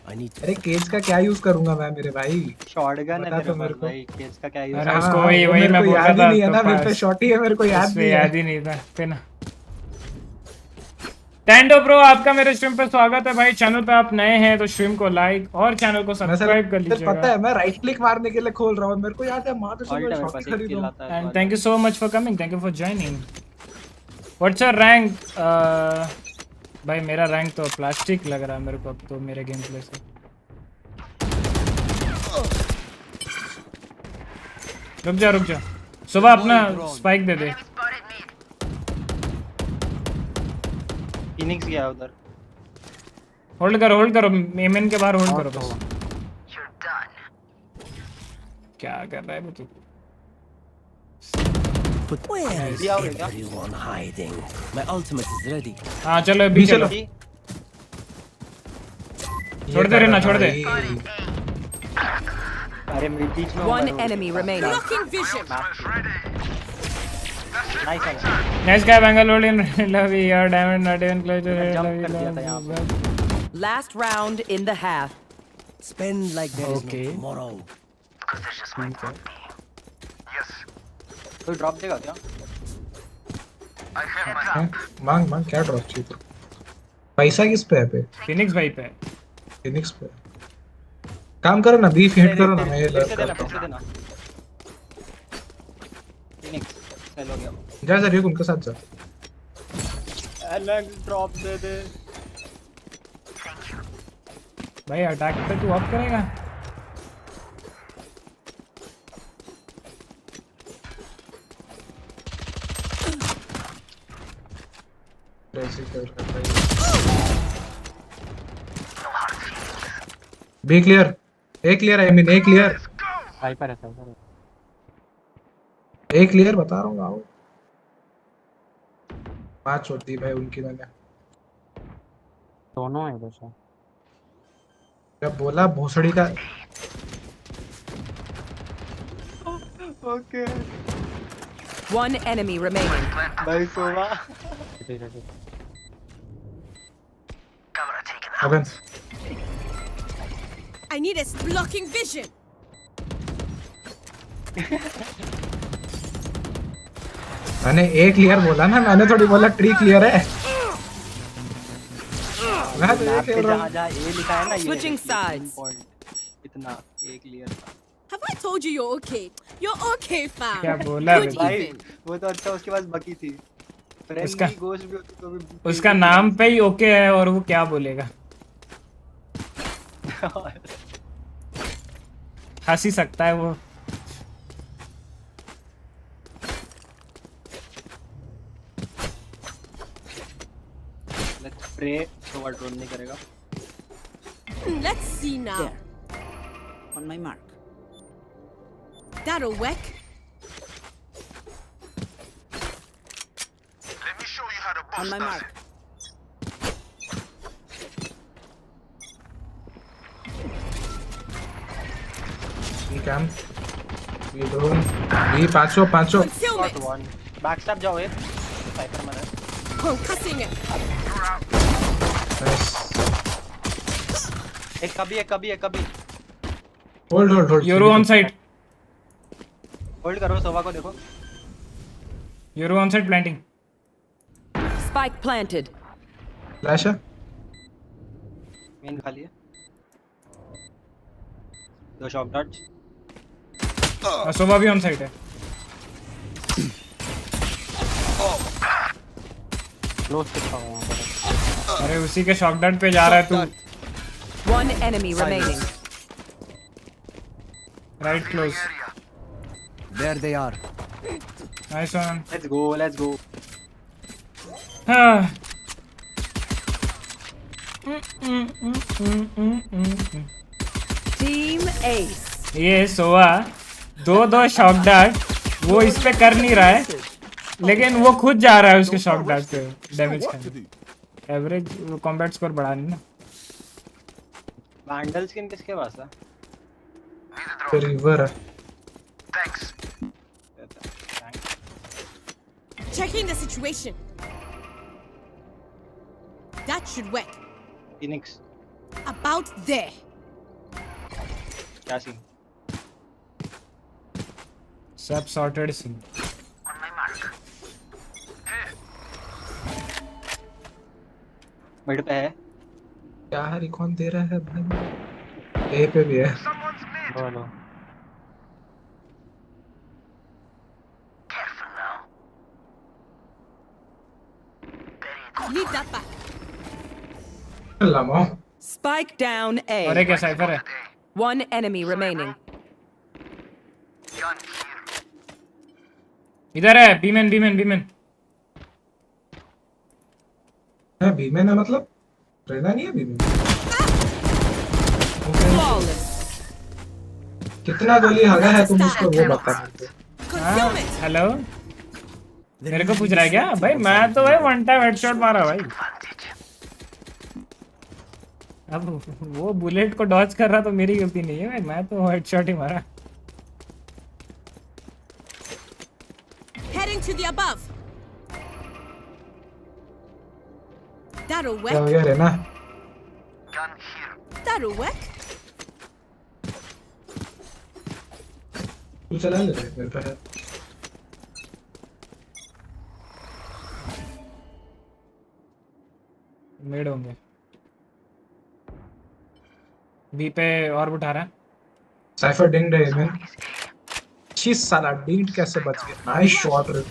अरे केज का क्या यूज करूंगा मैं मेरे भाई? शॉटगन है तो मेरे भाई, केज का क्या यूज? अरे उसको वही मैं बोल रहा था. नहीं है ना मेरे पे शॉटी है, मेरे को याद ही नहीं था पे ना. टेंडो ब्रो आपका मेरे स्ट्रीम पे स्वागत है भाई. चैनल पे आप नए हैं तो स्ट्रीम को लाइक और चैनल को सब्सक्राइब कर लीजिएगा. पता है मैं राइट क्लिक मारने के लिए खोल रहा हूं, मेरे को याद है मार तो शॉटी खरीदूं. And thank you so much for coming, thank you for joining. What's your rank? भाई मेरा रैंक तो प्लास्टिक लग रहा है मेरे को अब तो मेरे गेम प्ले से. रुक जा सुबह अपना स्पाइक दे दे. फिनिक्स गया उधर. होल्ड करो एमएन के बाहर होल्ड करो बस. क्या कर रहा है तू? Where is everyone hiding? My ultimate is ready. हाँ चलो अभी चलो. छोड़ दे रहना, छोड़ दे. अरे मेरी बीच में. One enemy remaining. Blocking vision. Nice guy Bangalore in love you diamond not even close to love. Last round in the half. Spend like there is no tomorrow. कोई ड्रॉप देगा क्या? मांग क्या ड्रॉप चाहिए? पैसा किस पे है? पे फिनिक्स भाई पे. फिनिक्स पे काम करो ना, बीफ हिट करो ना. मैं ये देना. फिनिक्स चल हो गया. जा सर उनके साथ जा. अलग ड्रॉप दे दे भाई. अटैक पे तू ऑफ करेगा? B clear. A clear I mean A clear. Hyper है सर. ए क्लियर बता रहा हूँ. आओ मैच होती है भाई उनकी. मैंने दोनों है बस. जब बोला भोसड़ी का. ओके. One enemy remaining. भाई सोवा. अबे I need a blocking vision. मैंने ए क्लियर बोला ना, मैंने थोड़ी बोला ट्री क्लियर है. मैं तो ये खेल रहा हूं. जहां ए लिखा है ना, ये Switching sides. इतना ए क्लियर था. Have I told you you're okay? You're okay, fam. क्या बोला भाई? वो तो अच्छा उसके पास बकी थी. उसका गोश्त भी होती तो भी उसका नाम पे ही ओके है और वो क्या बोलेगा? हंस ही सकता है वो. लेट्स प्रे तो वो ड्रोन नहीं करेगा. Let's see now. There. On my mark. That'll work. Let me show you how to bust. On my mark. Cam ये ड्रोन ये 500 Concealment. वन बैकस्टैप जाओ. एक साइपर मार. Concussing it. एक कभी hold euro on side. Hold करो. सोवा को देखो. Euro on side planting. Spike planted. Flash है मेन खाली है 2 शॉट डॉट्स सोवा भी ऑन साइड है क्लोज करता हूं वहां पर अरे उसी के शॉट डॉट पे जा रहा है तू One enemy remaining. Right close There they are. Nice one let's go Team Ace. ये सोवा 2 शॉट डार्ट वो इस पे कर नहीं रहा है लेकिन वो खुद जा रहा है उसके शॉट डार्ट पे डैमेज करने एवरेज कॉम्बैट स्कोर बढ़ा नहीं ना वैंडल स्किन किसके पास है रिवर है Checking the situation. That should work. Phoenix. About there. क्या सीन सब सॉर्टेड सीन मिड पे है क्या है रिकॉन दे रहा है भाई ए पे भी है बोलो Leave that back. Lamo Spike down A. अरे क्या साइफर है One enemy remaining. इधर है बीमन है बीमन है मतलब रहना नहीं है बीमन Flawless. कितना गोली हगा है तुम उसको वो बता हेलो मेरे को पूछ रहा है क्या भाई मैं तो भाई वन टाइम हेडशॉट मारा भाई अब वो बुलेट को डॉज कर रहा तो मेरी गलती नहीं है भाई मैं तो हेडशॉट ही मारा Heading to the above. That'll क्या हो work. गया रहना That'll work. तू चला ले मेरे पे है मेड होंगे बी पे और उठा रहा है साइफर डिंग रहे मैन शीट साला डिंग कैसे बच गया नाइस शॉट रे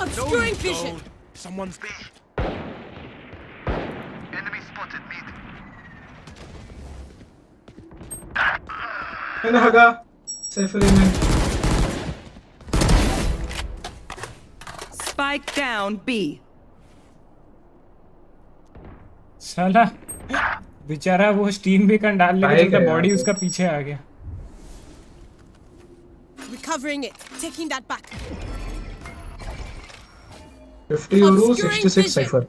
Obscuring vision. Someone's Enemy spotted mid. मैंने हगा साइफर में Spike down B. साला बेचारा वो स्टीम भी कर डाल लेके चलता बॉडी उसका पीछे आ गया Recovering it. Taking that back. 50 euro 66 cipher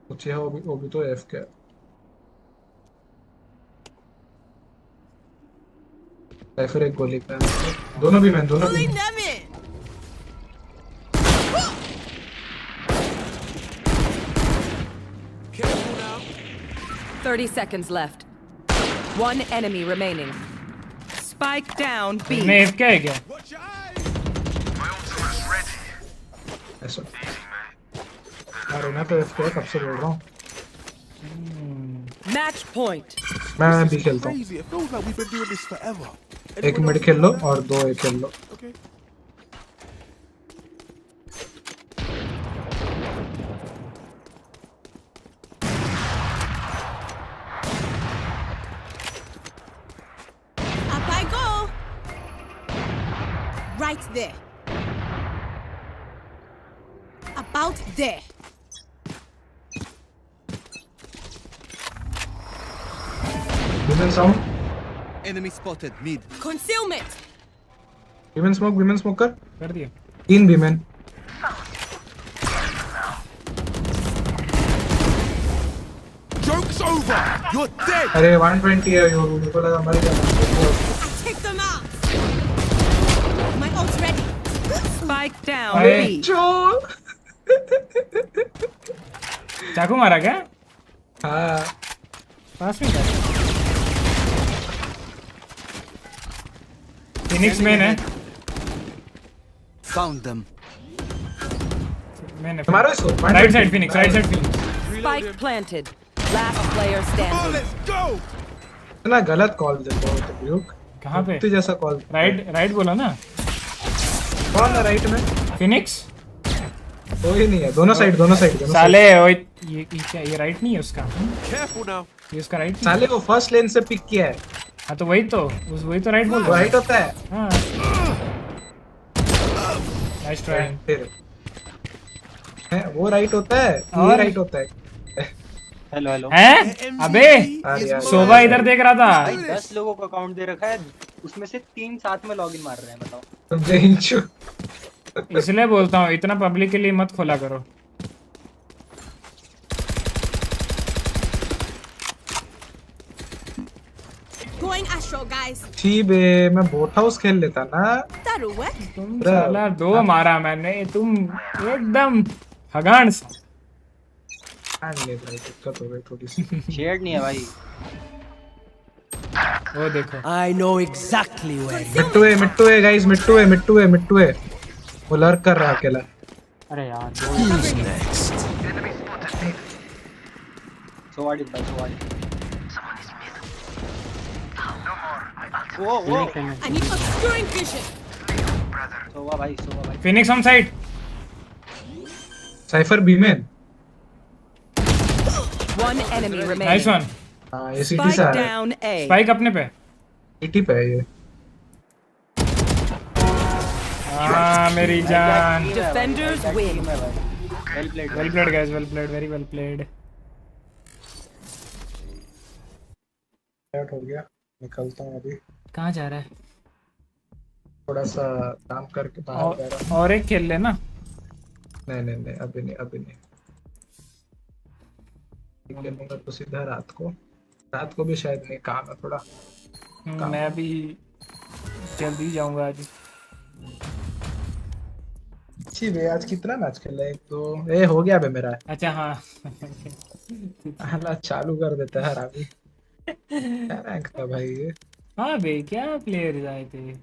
कुछ है वो भी तो एफ के साइफर एक गोली पे दोनों भी Pulling them in. 30 seconds left. One enemy remaining. Spike down B. मैं एफ क्या है क्या ऐसा अरे ना तो एफ के कब से बोल रहा हूँ Match point. मैं भी खेलता हूँ crazy. It feels like we've been doing this forever. एक मिनट खेल लो और 2 एक खेल लो Okay. Up I go. Right there. About there. Women sound Enemy spotted mid. Concealment. Women smoke कर दिया 3 women Joke's over. You're dead. अरे 120 है यो मेरे को लगा मर गया Take them out. My ult's ready. Spike down अरे B. चाकू मारा क्या हाँ पास में था फिनिक्स मैन है Found them. मैंने मारो इसको right side Phoenix Spike planted. Last player standing. इतना गलत कॉल देते हो तुम लोग। कहाँ पे? तू जैसा कॉल राइट बोला ना। कौन है राइट में? फिनिक्स कोई नहीं है, दोनों साइड साले ये क्या, ये राइट नहीं है उसका? ये उसका राइट साले वो फर्स्ट लेन से पिक किया है। हाँ तो वही तो राइट बोल रहा है। राइट होता है। हाँ नाइस ट्राई। वो राइट होता है, ये राइट होता है। हेलो हैं? अबे शोभा इधर देख रहा था। भाई 10 लोगों को अकाउंट दे रखा है, उसमें से 3 साथ में लॉगिन मार रहे हैं, बताओ। इसलिए बोलता हूँ इतना पब्लिक के लिए मत खोला करो। Going Astro, guys. ठीक है, मैं बोट हाउस खेल लेता ना। That'll work. तुम साला 2 मारा मैंने, तुम एकदम हगान सा। भाई दिक्कत हो गई थोड़ी सी। शेयर्ड नहीं है भाई। वो देखो। I know exactly where. मिट्टू है गाइस, मिट्टू है। वो लर्क कर रहा है अकेला। अरे यार Who's next? So what is that? Whoa. I need obscuring vision. सोवा भाई। Phoenix on side. Cipher बीमेन। One enemy remaining. Nice one. हाँ ये सिटी से आ रहा है। Down A. स्पाइक अपने पे। सिटी पे है ये। हाँ मेरी जान। Defenders win. Well played guys, well played, very well played. हो गया, निकलता हूँ अभी। कहाँ जा रहा है? थोड़ा सा काम करके बाहर जा रहा हूँ। और एक खेल लेना। नहीं अभी नहीं। खेलूंगा तो सीधा रात को भी शायद नहीं, काम है थोड़ा। मैं भी जल्दी जाऊंगा आज। ठीक है, आज कितना मैच खेला? 1 2 ए हो गया बे मेरा। अच्छा हाँ। हां चालू कर देता है अभी। क्या रैंक था भाई ये? हाँ बे क्या प्लेयर्स आए थे।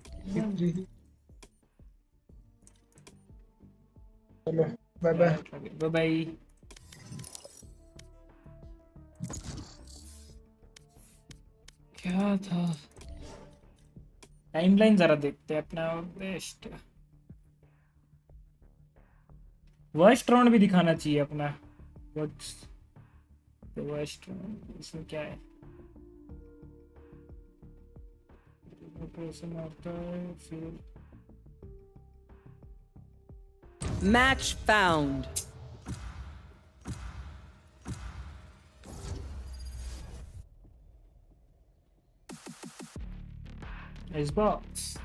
चलो बाय बाय। क्या था? टाइमलाइन जरा देखते हैं अपना। बेस्ट वर्स्ट राउंड भी दिखाना चाहिए अपना। What's the worst round? इसमें क्या है? ऑपरेशन आता है फिर। Match found. Xbox.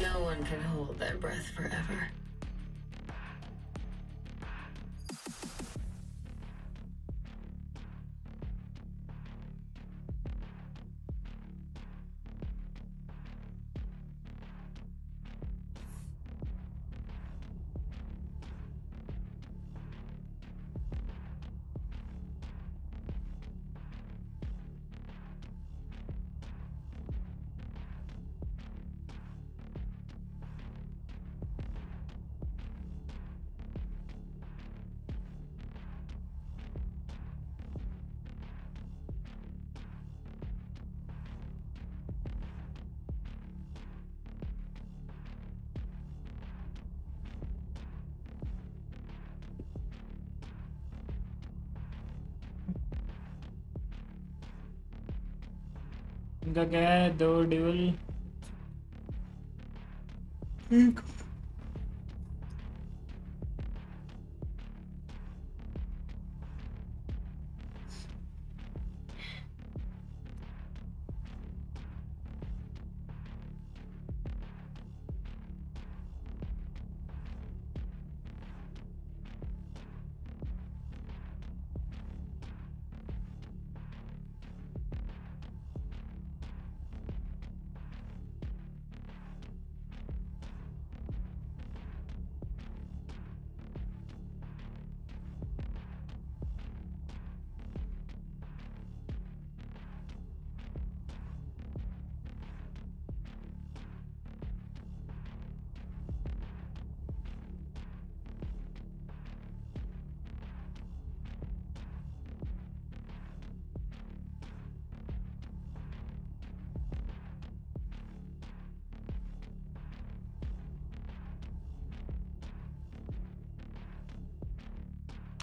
No one can hold their breath forever. इनका क्या है 2 dual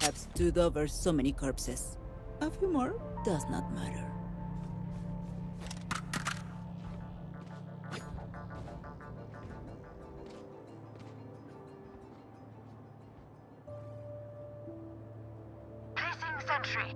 Have stood over so many corpses. A few more does not matter. Placing sentry.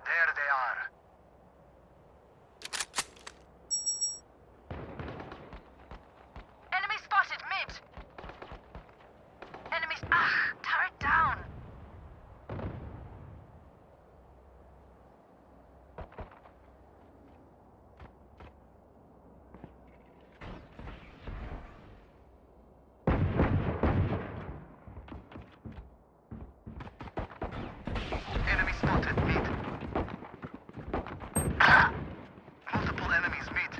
There they are. Enemy spotted mid. Enemies. Turret down. Enemy spotted mid. Multiple enemies mid.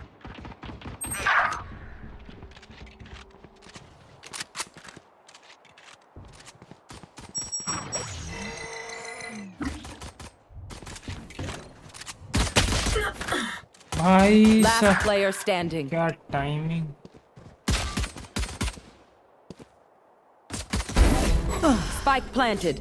भाई Last साहब player standing. क्या timing Spike planted.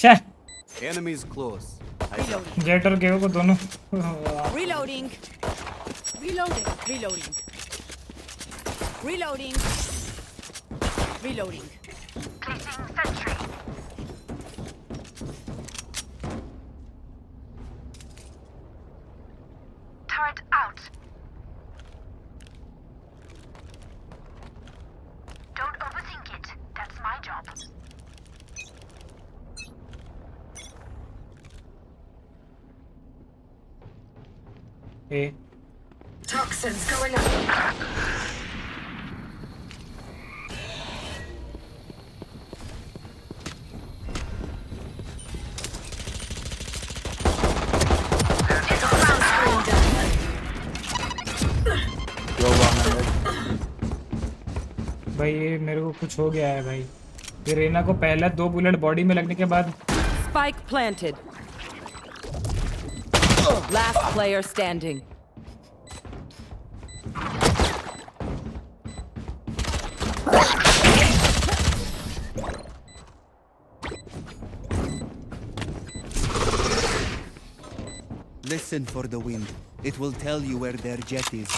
शे Enemies close. Jet और gave को दोनों Reloading. Reloading. Reloading. Reloading. Reloading. Placing sentry. Turret out. Don't overthink it. That's my job. A Toxins going up. भाई ये मेरे को कुछ हो गया है भाई ये रेना को पहला 2 बुलेट बॉडी में लगने के बाद Spike planted. Last player standing. Listen for the wind. It will tell you where their jet is.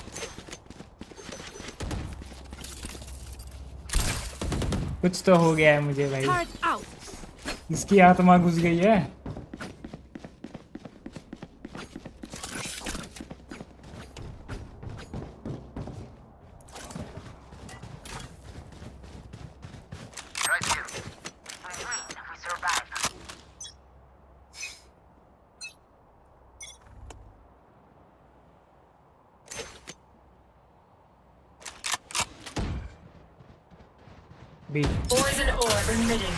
कुछ तो हो गया है मुझे भाई Turret out. इसकी आत्मा घुस गई है Right here. We win. We survive. B. Poison orb emitting.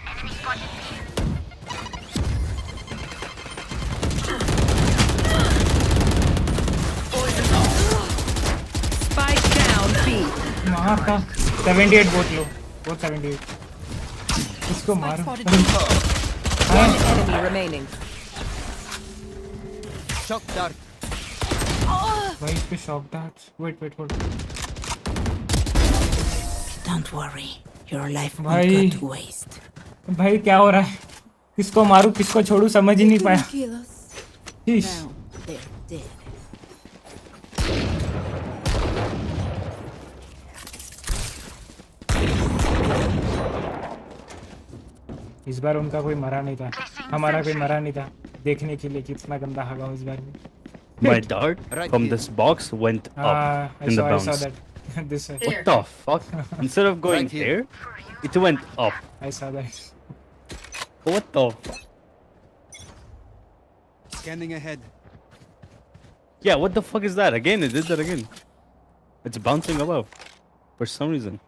Enemy spotted B. Poison orb. Spike down B. मार का 78 बोथ लो, बोथ 78. इसको मारो. One enemy remaining. Shock dart. भाई इस पे shock darts. Wait, hold. Don't worry, your life won't भाई. go to waste. भाई क्या हो रहा है? किसको मारूं किसको छोड़ूं समझ ही नहीं पाया. Sheesh. Now they're dead. इस बार उनका कोई मरा नहीं था, हमारा कोई मरा नहीं था. देखने के लिए कितना गंदा हगा इस बार में. My dart from this box went up in the bounce. I saw that. This way. What the fuck? Instead of going here, it went up. I saw that. What the fuck? Scanning ahead. Yeah, what the fuck is that? Again, it did that again. It's bouncing above for some reason.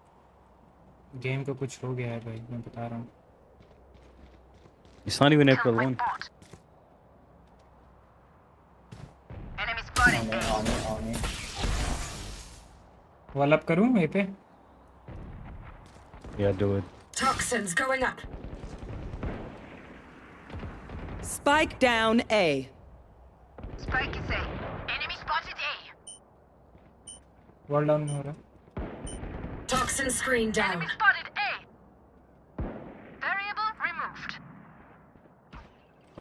Game को कुछ हो गया है भाई, मैं बता रहा हूँ. It's not even April 1. Enemy spotted. Wall up करूँ ए पे? Yeah, do it. Toxins going up. Spike down A. Spike is A. Enemy spotted A. Wall down हो रहा. Toxin screen down. Enemy spotted A. Variable removed.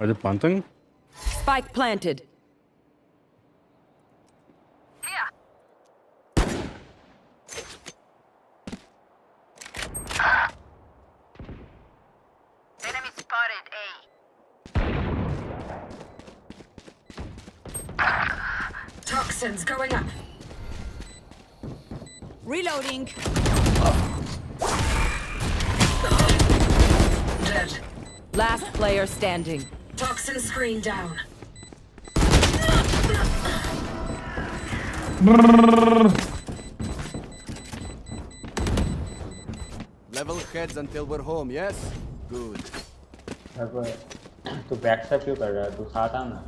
Are they planting? Spike planted. Here. Enemy spotted A. Toxins going up. Reloading. Dead. Last player standing. Toxin screen down. Level heads until we're home, yes? Good. तू back step क्यों कर रहा है? तू साथ आ ना.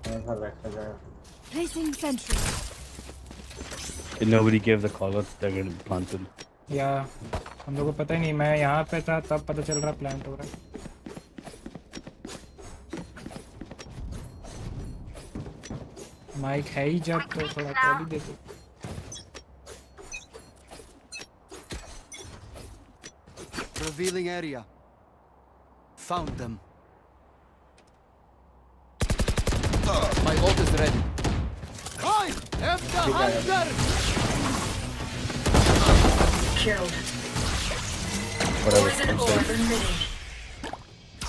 मेरे साथ बैक स्टेप कर. Placing sentry. Did nobody gave the call out they're gonna be planted? Yeah, हम लोगों को पता ही नहीं. मैं यहाँ पे था तब पता चल रहा प्लांट हो रहा है. माइक है ही जब तो थोड़ा कॉल ही दे दो. Revealing area. Found them. My ult is ready. I am the hunter! Killed. Whatever. Poison I'm orb safe. emitting.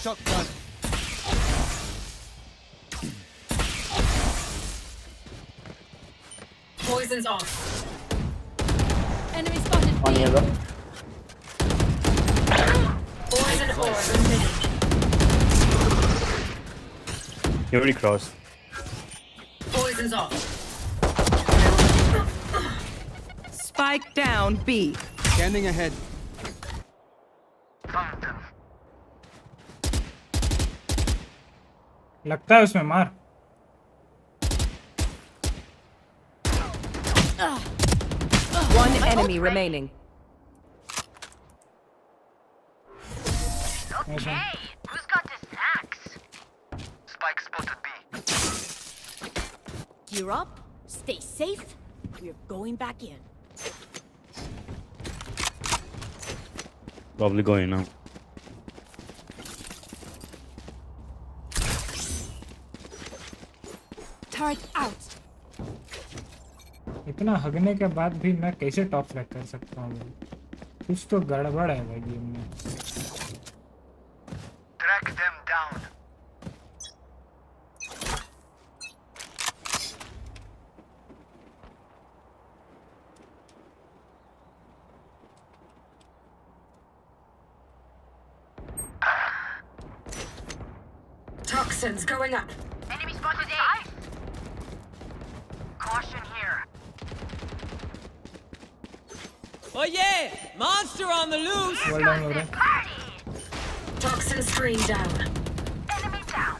Shotgun. Poison's off. Enemy spotted. On yellow. Poison orb emitting. He already crossed. Poison's off. Spike down B. Scanning ahead. लगता है उसमें मार. One enemy remaining. Okay, who's got the snacks? Spike spotted B. Gear up. Stay safe. We're going back in. Probably going now. Turret out. इतना हगने के बाद भी मैं कैसे टॉप फ्लैग कर सकता हूँ? कुछ तो गड़बड़ है भाई गेम में. Track them down. Toxins going up. Enemy spotted A. Caution here. Oh yeah! Monster on the loose! Well done, हो रहा है. Toxin screen down. Enemy down.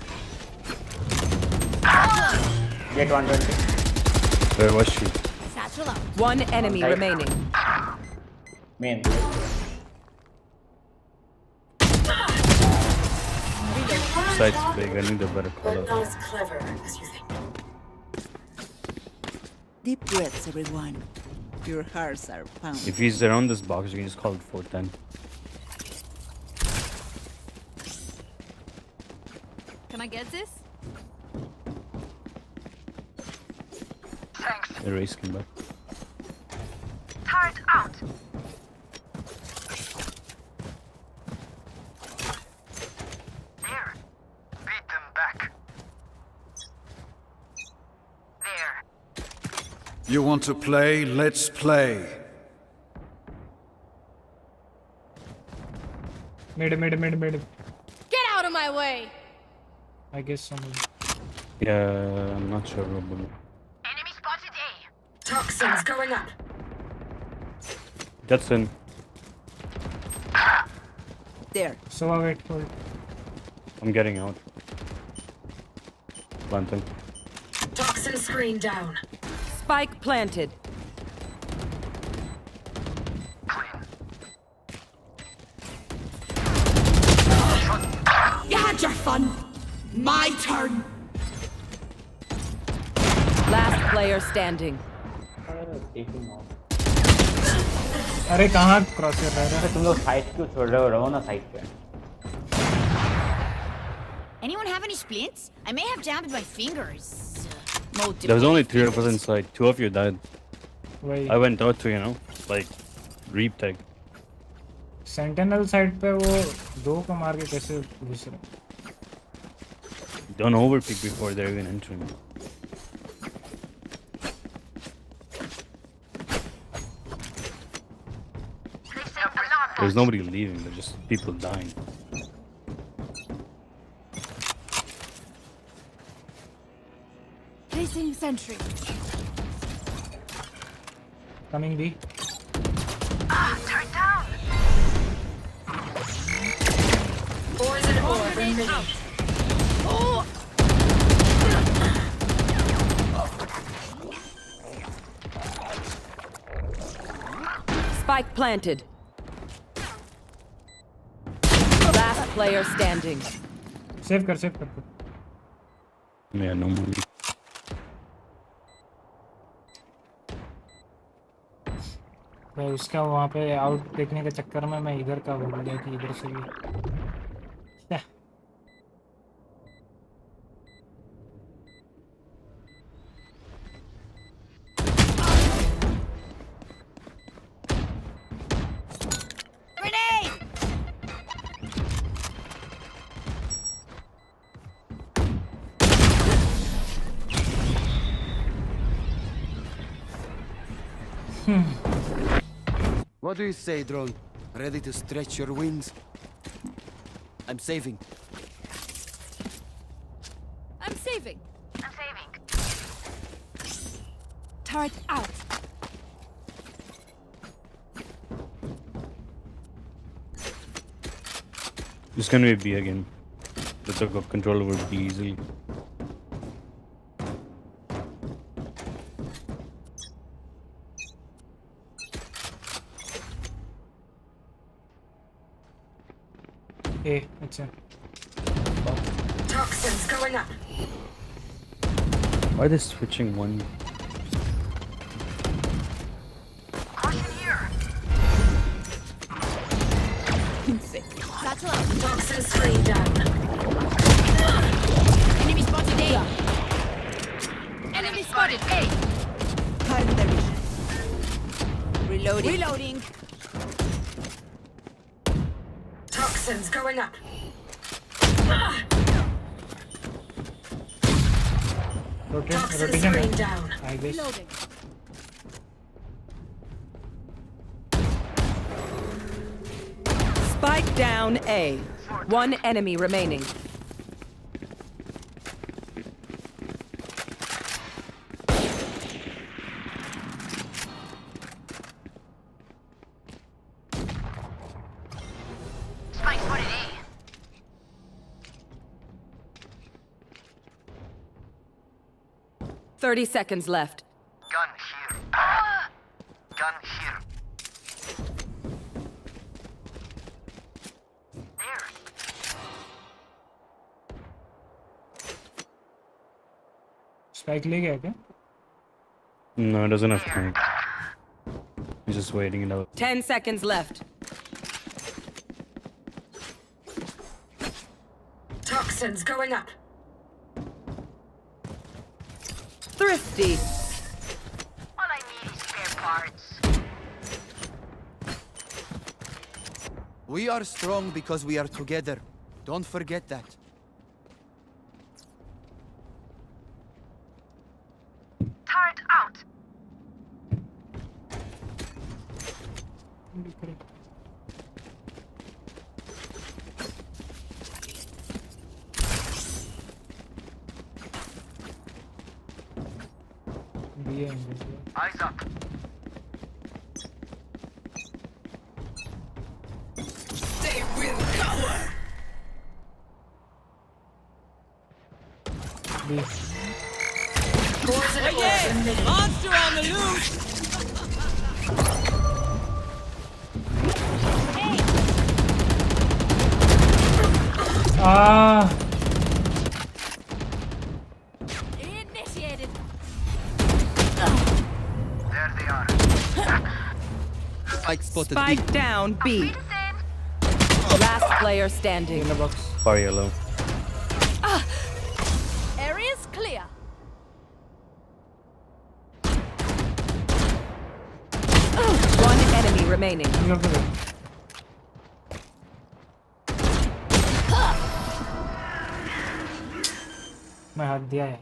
Get 120. Where was she? Satchel out. One enemy Side. remaining. Main. Side's big. I need a better call Not out. as clever as you think. Deep breaths, everyone. Your hearts are pounding. If he's around this box, you can just call it 410. Can I get this? Erase came back. Turret out. There. Beat them back. There. You want to play? Let's play. Mid. Get out of my way! I guess someone. Yeah, I'm not sure. But... Enemy spotted A. Toxins going up. That's in. There. So wait, hold. I'm getting out. Planting. Toxin screen down. Spike planted. You had your fun. My turn. Last player standing. अरे कहाँ cross कर रहा है? तुम लोग side क्यों छोड़ रहे हो? रहो ना साइड पे. Anyone have any splints? I may have jammed my fingers. There was only 3 of us inside. 2 of you died. वही. I went out to, you know, like, reap tag. Sentinel side पे वो 2 को मार के कैसे घुस रहे? Don't overpeak before they're even entering. There's nobody leaving, there's just people dying. Placing sentry. Coming B. Turret down. Poison orb emitting. Oh! Spike planted. Last player standing. Save कर. Yeah, no money. भाई उसका वहाँ पे out देखने के चक्कर में मैं इधर का बोल गया कि इधर से भी. What do you say, drone? Ready to stretch your wings? I'm saving. I'm saving. I'm saving. Turret out. It's gonna be B again. They took control over B easily. Hey, it's in. Toxins going up. Why are they switching one? Caution here. Satchel out. Toxin screen down. Enemy spotted A. Enemy spotted A. Cutting the vision. Reloading. Reloading. Toxins going up. Toxin screen down. I guess. Reloading. Spike down A. One enemy remaining. 30 seconds left. Gun here. Gun here. There. Spike ले गया क्या? No, it doesn't have time. He's just waiting it out. 10 seconds left. Toxins going up. Thrifty. All I need is spare parts. We are strong because we are together. Don't forget that. Turret out. Eyes up. They will cover. Oh yeah! Monster on the loose! Initiated. There they are. Spike spotted. Spike down B. Last player standing. In the box. Far yellow. Area's clear. One enemy remaining. मैं हाथ दिया है.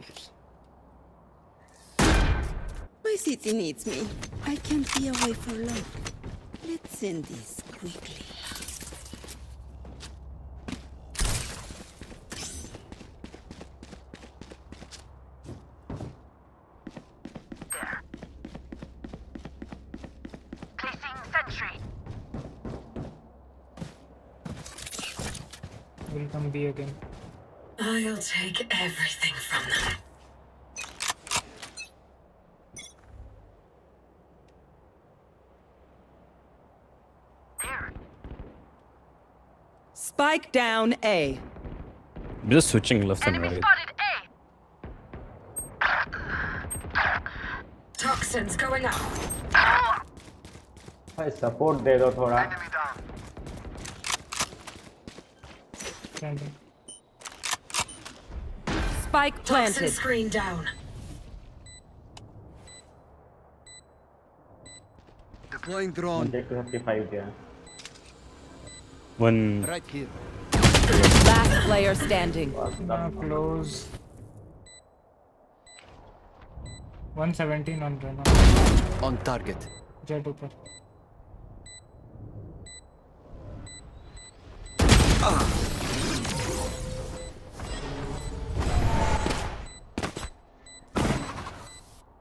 My city needs me. I can't be away for long. Let's end this quickly. Placing sentry. Will come B again. I'll take everything from them. Spike down A. We're just switching left and right. Toxins going up. भाई support दे दो थोड़ा. Spike Toxin planted. screen down. Deploying drone. 155 दिया. One. Right here. Last player standing. Close. 117 on Rena. On target. Jet ऊपर.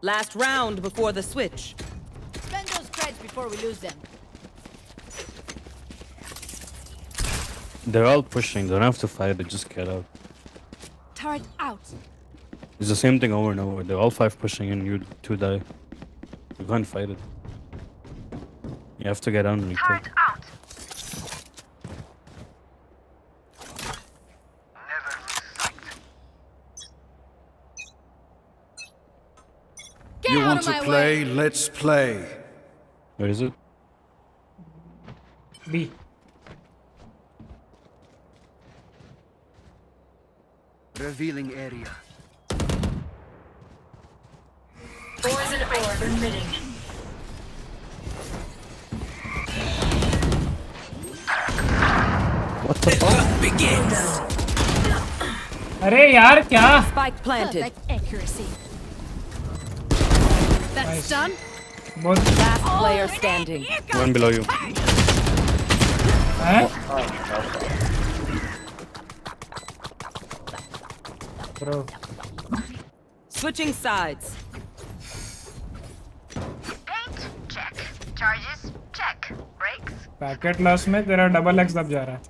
Last round before the switch. Spend those creds before we lose them. They're all pushing. They don't have to fight it. Just get out. Turret out. It's the same thing over and over. They're all 5 pushing and you 2 die. You can't fight it. You have to get down and retake. Turret out. Get You out want of to my play? way. Let's play. Where is it? B. Revealing area. Poison orb emitting. What the fuck? Begins. अरे यार क्या? Spike planted. Perfect accuracy. That's done. Both. Last player standing. One below you. हैं? Bro. Switching sides. Paint check. Charges check. Brakes. Packet loss में तेरा double x दब जा रहा है.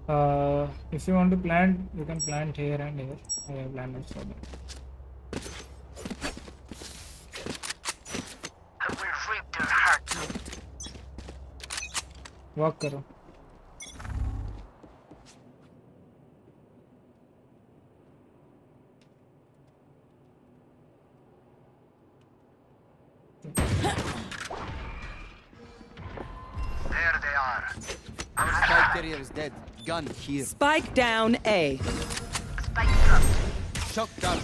If you want to plant, you can plant here and here. I have planned for that. I will rip their hearts out. Walk karo. There they are. Our spike carrier is dead. Gun here. Spike down A. Spike dropped. Shock down.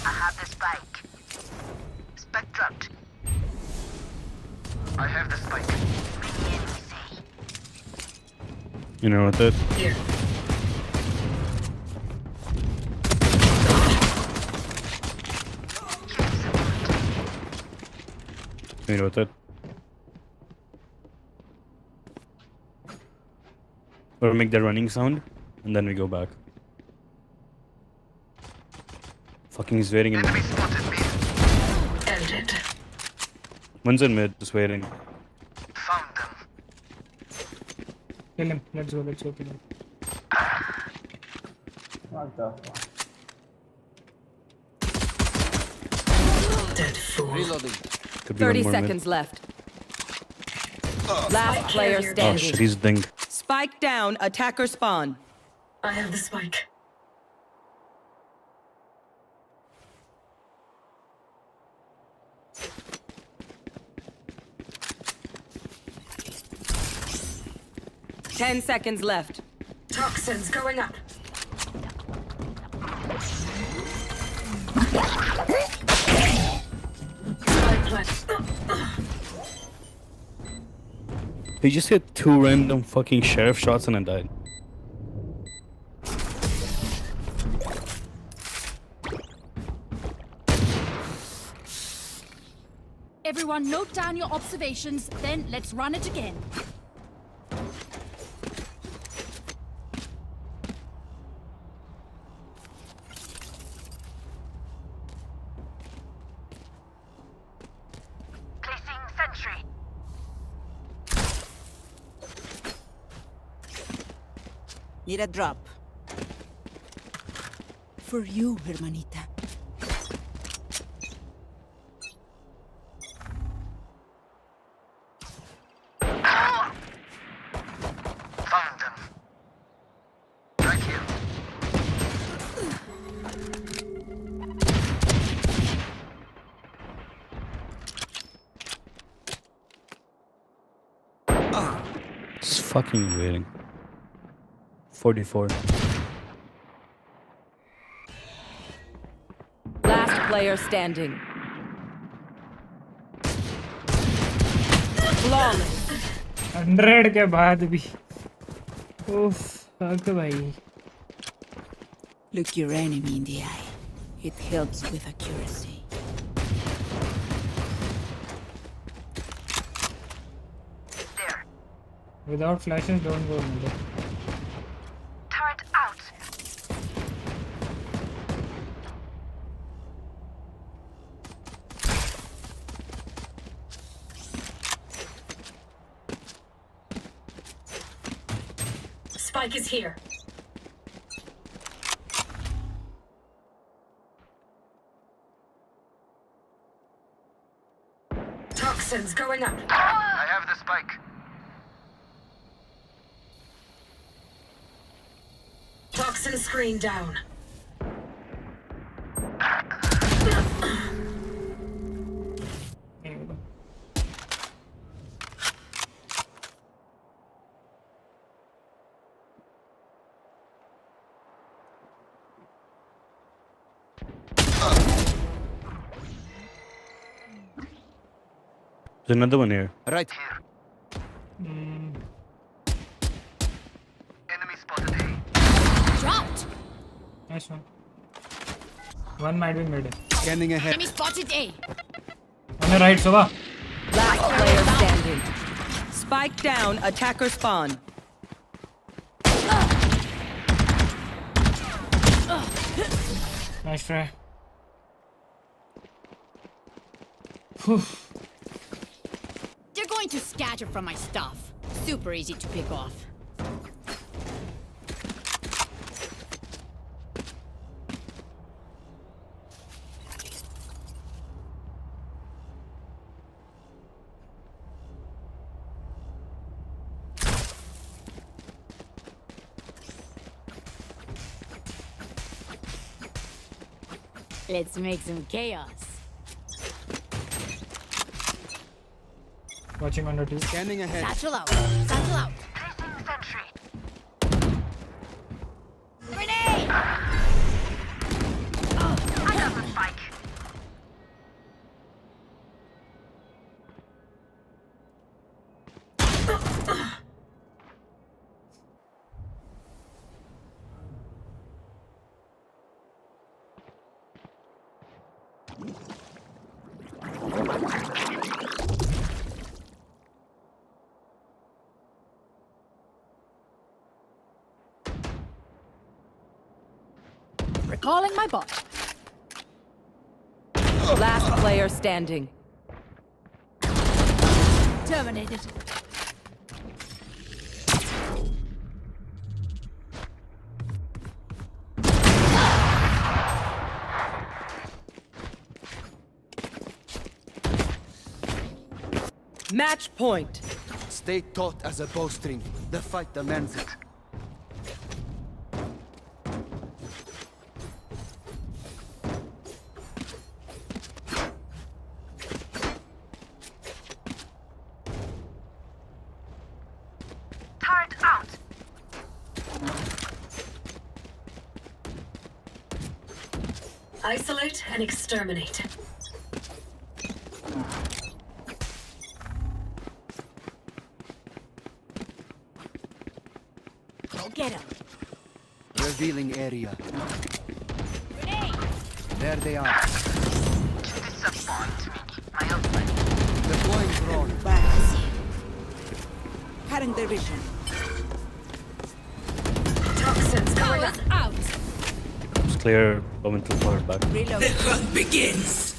I have the spike. Spike dropped. I have the spike. Many enemies say. You know what that? Here. You know what that? Or make the running sound, and then we go back. Fucking he's waiting in mid. Ended. One's in mid, just waiting. Found them. Kill him. Let's go kill him. What the fuck? Dead fool. Reloading. 30 seconds left. Last player Oh standing. shit, he's dinged. Spike down, attacker spawn. I have the spike. Ten seconds left. Toxins going up. He just hit 2 random fucking sheriff shots and I died. Everyone note down your observations, then let's run it again. Placing sentry. Need a drop. For you, hermanita. Found them. Right here. Just fucking waiting. 44. Last player standing. Flawless. 100 के बाद भी. Oof, fuck भाई. Look your enemy in the eye. It helps with accuracy. Without flashes, don't go middle. Turret out. Spike is here. Toxins going up. I have the spike. Toxin screen down. There's another one here. Right. Enemy spotted A. Dropped. Nice one. One might be mid. Scanning ahead. Enemy spotted A. On the right, Sova. Last player standing. Spike down, attacker spawn. Nice try. They're going to scatter from my stuff. Super easy to pick off. Let's make some chaos. Watching on the two. Scanning ahead. Satchel out. Satchel out. Placing sentry. Grenade! I got the spike. Recalling my bot. Last player standing. Terminated. Match point. Stay taut as a bowstring. The fight demands it. Turret out. Isolate and exterminate. Go get him. Revealing area. Grenade! There they are. Disappoint me. My ultimate. Deploying drone. Current division. Toxins going up. Out. It's clear. Going too far back. Reload. The hunt begins.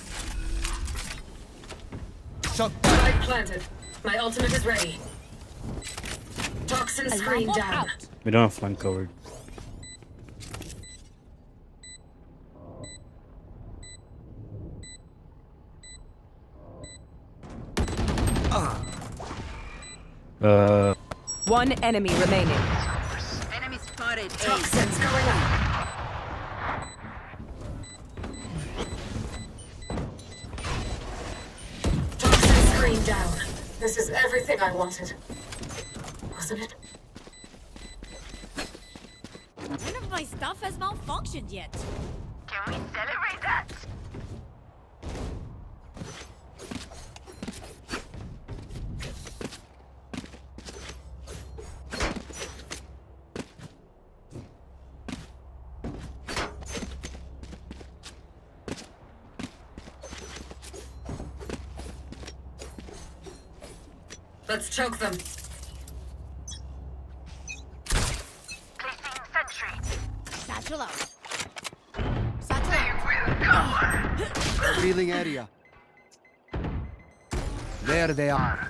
Shot. Spike planted. My ultimate is ready. Toxin screen Alarm down. out. We don't have flank covered. One enemy remaining. Enemy spotted. Toxins going up. Toxin screen down. This is everything I wanted. Wasn't it? None of my stuff has malfunctioned yet. Can we celebrate that? Let's choke them. Placing sentry. Satchel out. Satchel out. Revealing area. There they are.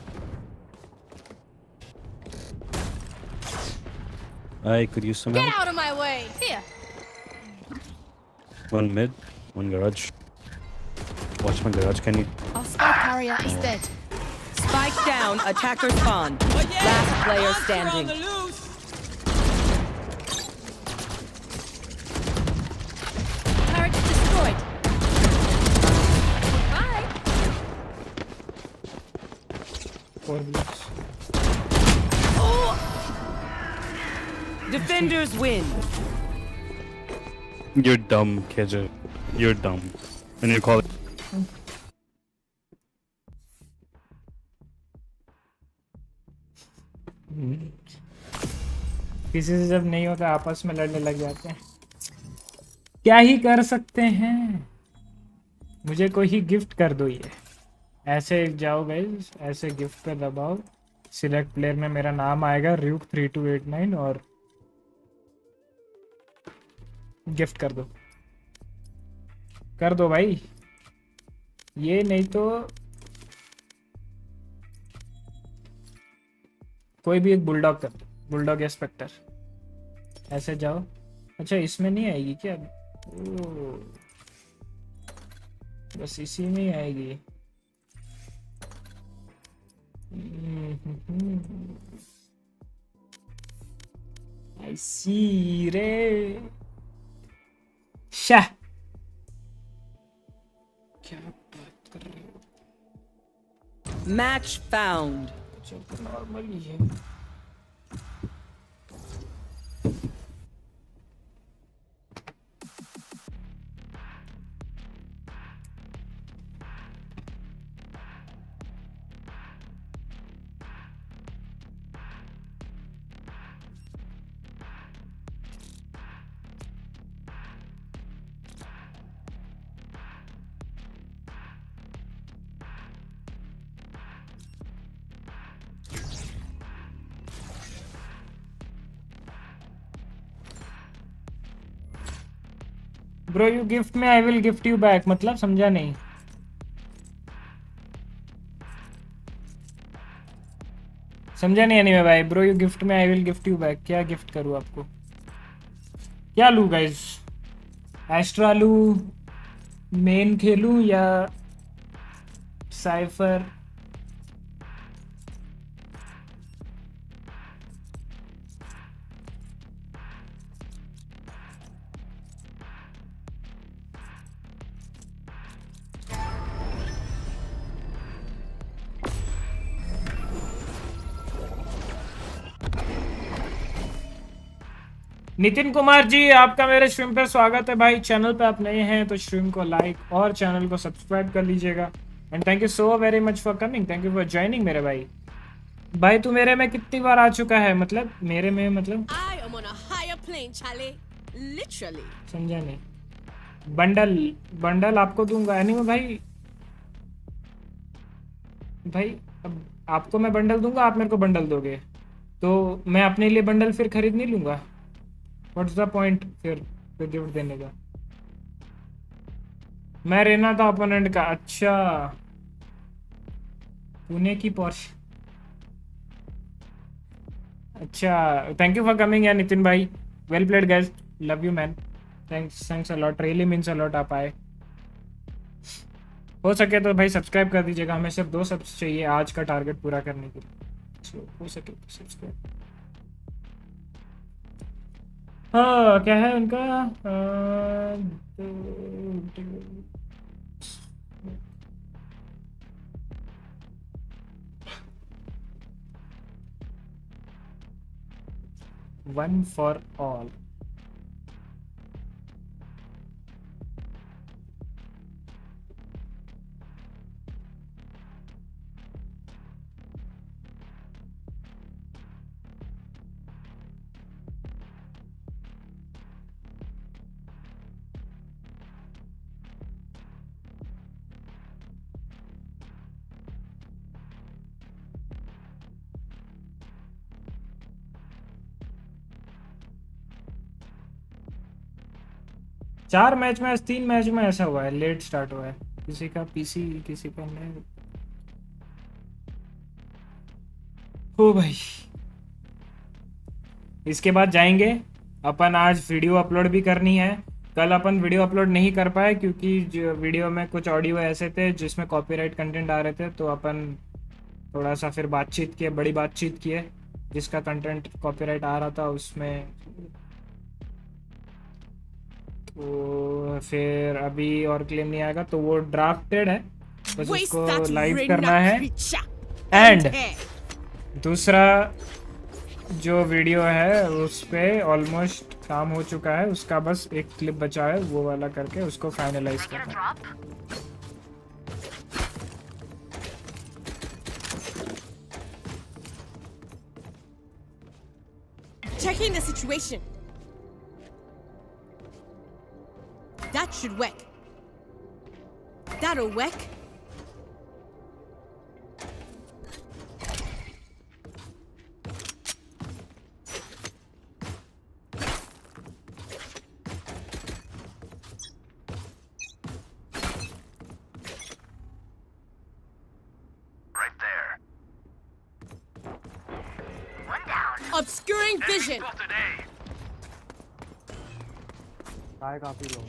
I could use some Get help. out of my way. Here. One mid, one garage. Watch my garage. Can you? Our spike carrier is dead. Spike down. Attacker spawn. Last player standing. Turret destroyed. Bye. Four blocks. Defenders win. You're dumb, KJ. You're dumb. And you call it. किसी से जब नहीं होता आपस में लड़ने लग जाते हैं. क्या ही कर सकते हैं. मुझे कोई ही गिफ्ट कर दो. ये ऐसे जाओ गाइस, ऐसे गिफ्ट पे दबाओ. सिलेक्ट प्लेयर में मेरा नाम आएगा RyuK 3289 और गिफ्ट कर दो भाई. ये नहीं तो कोई भी एक बुलडॉग कर दो. बुलडॉग या स्पेक्टर. ऐसे जाओ. अच्छा इसमें नहीं आएगी क्या? ओह, बस इसी में ही आएगी. I see रे. Shah Match found. नॉर्मल ही है. ब्रो यू गिफ्ट में I will gift you back, मतलब समझा नहीं. समझा नहीं एनीवे भाई. ब्रो यू गिफ्ट में I will gift you back, क्या गिफ्ट करूँ आपको? क्या लूँ गाइस? एस्ट्रा लूँ, मेन खेलूँ या साइफर? नितिन कुमार जी, आपका मेरे स्ट्रीम पर स्वागत है भाई. चैनल पे आप नए हैं तो स्ट्रीम को लाइक और चैनल को सब्सक्राइब कर लीजिएगा. And thank you so very much for coming. Thank you for joining मेरे भाई. भाई तू मेरे में कितनी बार आ चुका है? मतलब मेरे में मतलब I am on a higher plane, Charlie. Literally. समझा नहीं. बंडल आपको दूंगा एनीवे भाई. भाई अब आपको मैं बंडल दूंगा, आप मेरे को बंडल दोगे, तो मैं अपने लिए बंडल फिर खरीद नहीं लूंगा. व्हाट्स द पॉइंट फिर गिफ्ट देने का? मैं रहना था ओपोनेंट का. अच्छा, पुणे की पॉर्श. अच्छा, थैंक यू फॉर कमिंग यार नितिन भाई. Well played guys, love you man. Thanks a lot, really means a lot. आप आए. हो सके तो भाई सब्सक्राइब कर दीजिएगा. हमें सिर्फ 2 सब्स चाहिए आज का टारगेट पूरा करने के लिए. सो हो सके तो सब्सक्राइब. हाँ, क्या है उनका? One for all. चार मैच में 3 मैच में ऐसा हुआ है, लेट स्टार्ट हुआ है. किसी का पीसी, किसी का नहीं. हो भाई, इसके बाद जाएंगे अपन. आज वीडियो अपलोड भी करनी है. कल अपन वीडियो अपलोड नहीं कर पाए क्योंकि जो वीडियो में कुछ ऑडियो ऐसे थे जिसमें कॉपीराइट कंटेंट आ रहे थे, तो अपन थोड़ा सा फिर बातचीत किए, बड़ी बातचीत किए. जिसका कंटेंट कॉपीराइट आ रहा था उसमें, तो फिर अभी और क्लेम नहीं आएगा, तो वो ड्राफ्टेड है, बस उसको लाइव करना है. एंड दूसरा जो वीडियो है उस पे ऑलमोस्ट काम हो चुका है, उसका बस एक क्लिप बचा है, वो वाला करके उसको फाइनलाइज करना है. Checking the situation. That should work. That'll work. Right there. One down. Obscuring vision. काय काफी लो.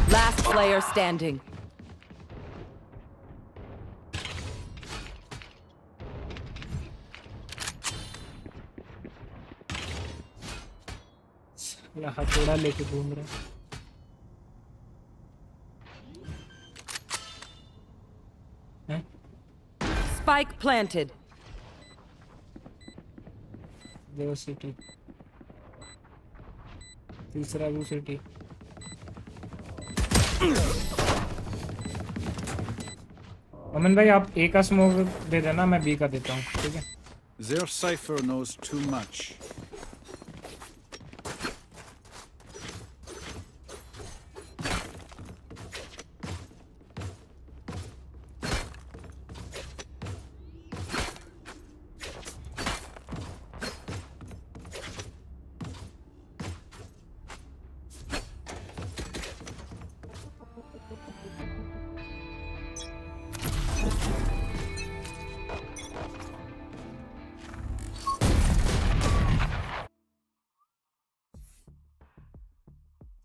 Last player standing. हथौड़ा लेके घूम रहे हैं। Spike planted. VCT तीसरा VCT। अमन भाई आप A का स्मोक दे देना, मैं B का देता हूँ, ठीक है? Their cipher knows too much.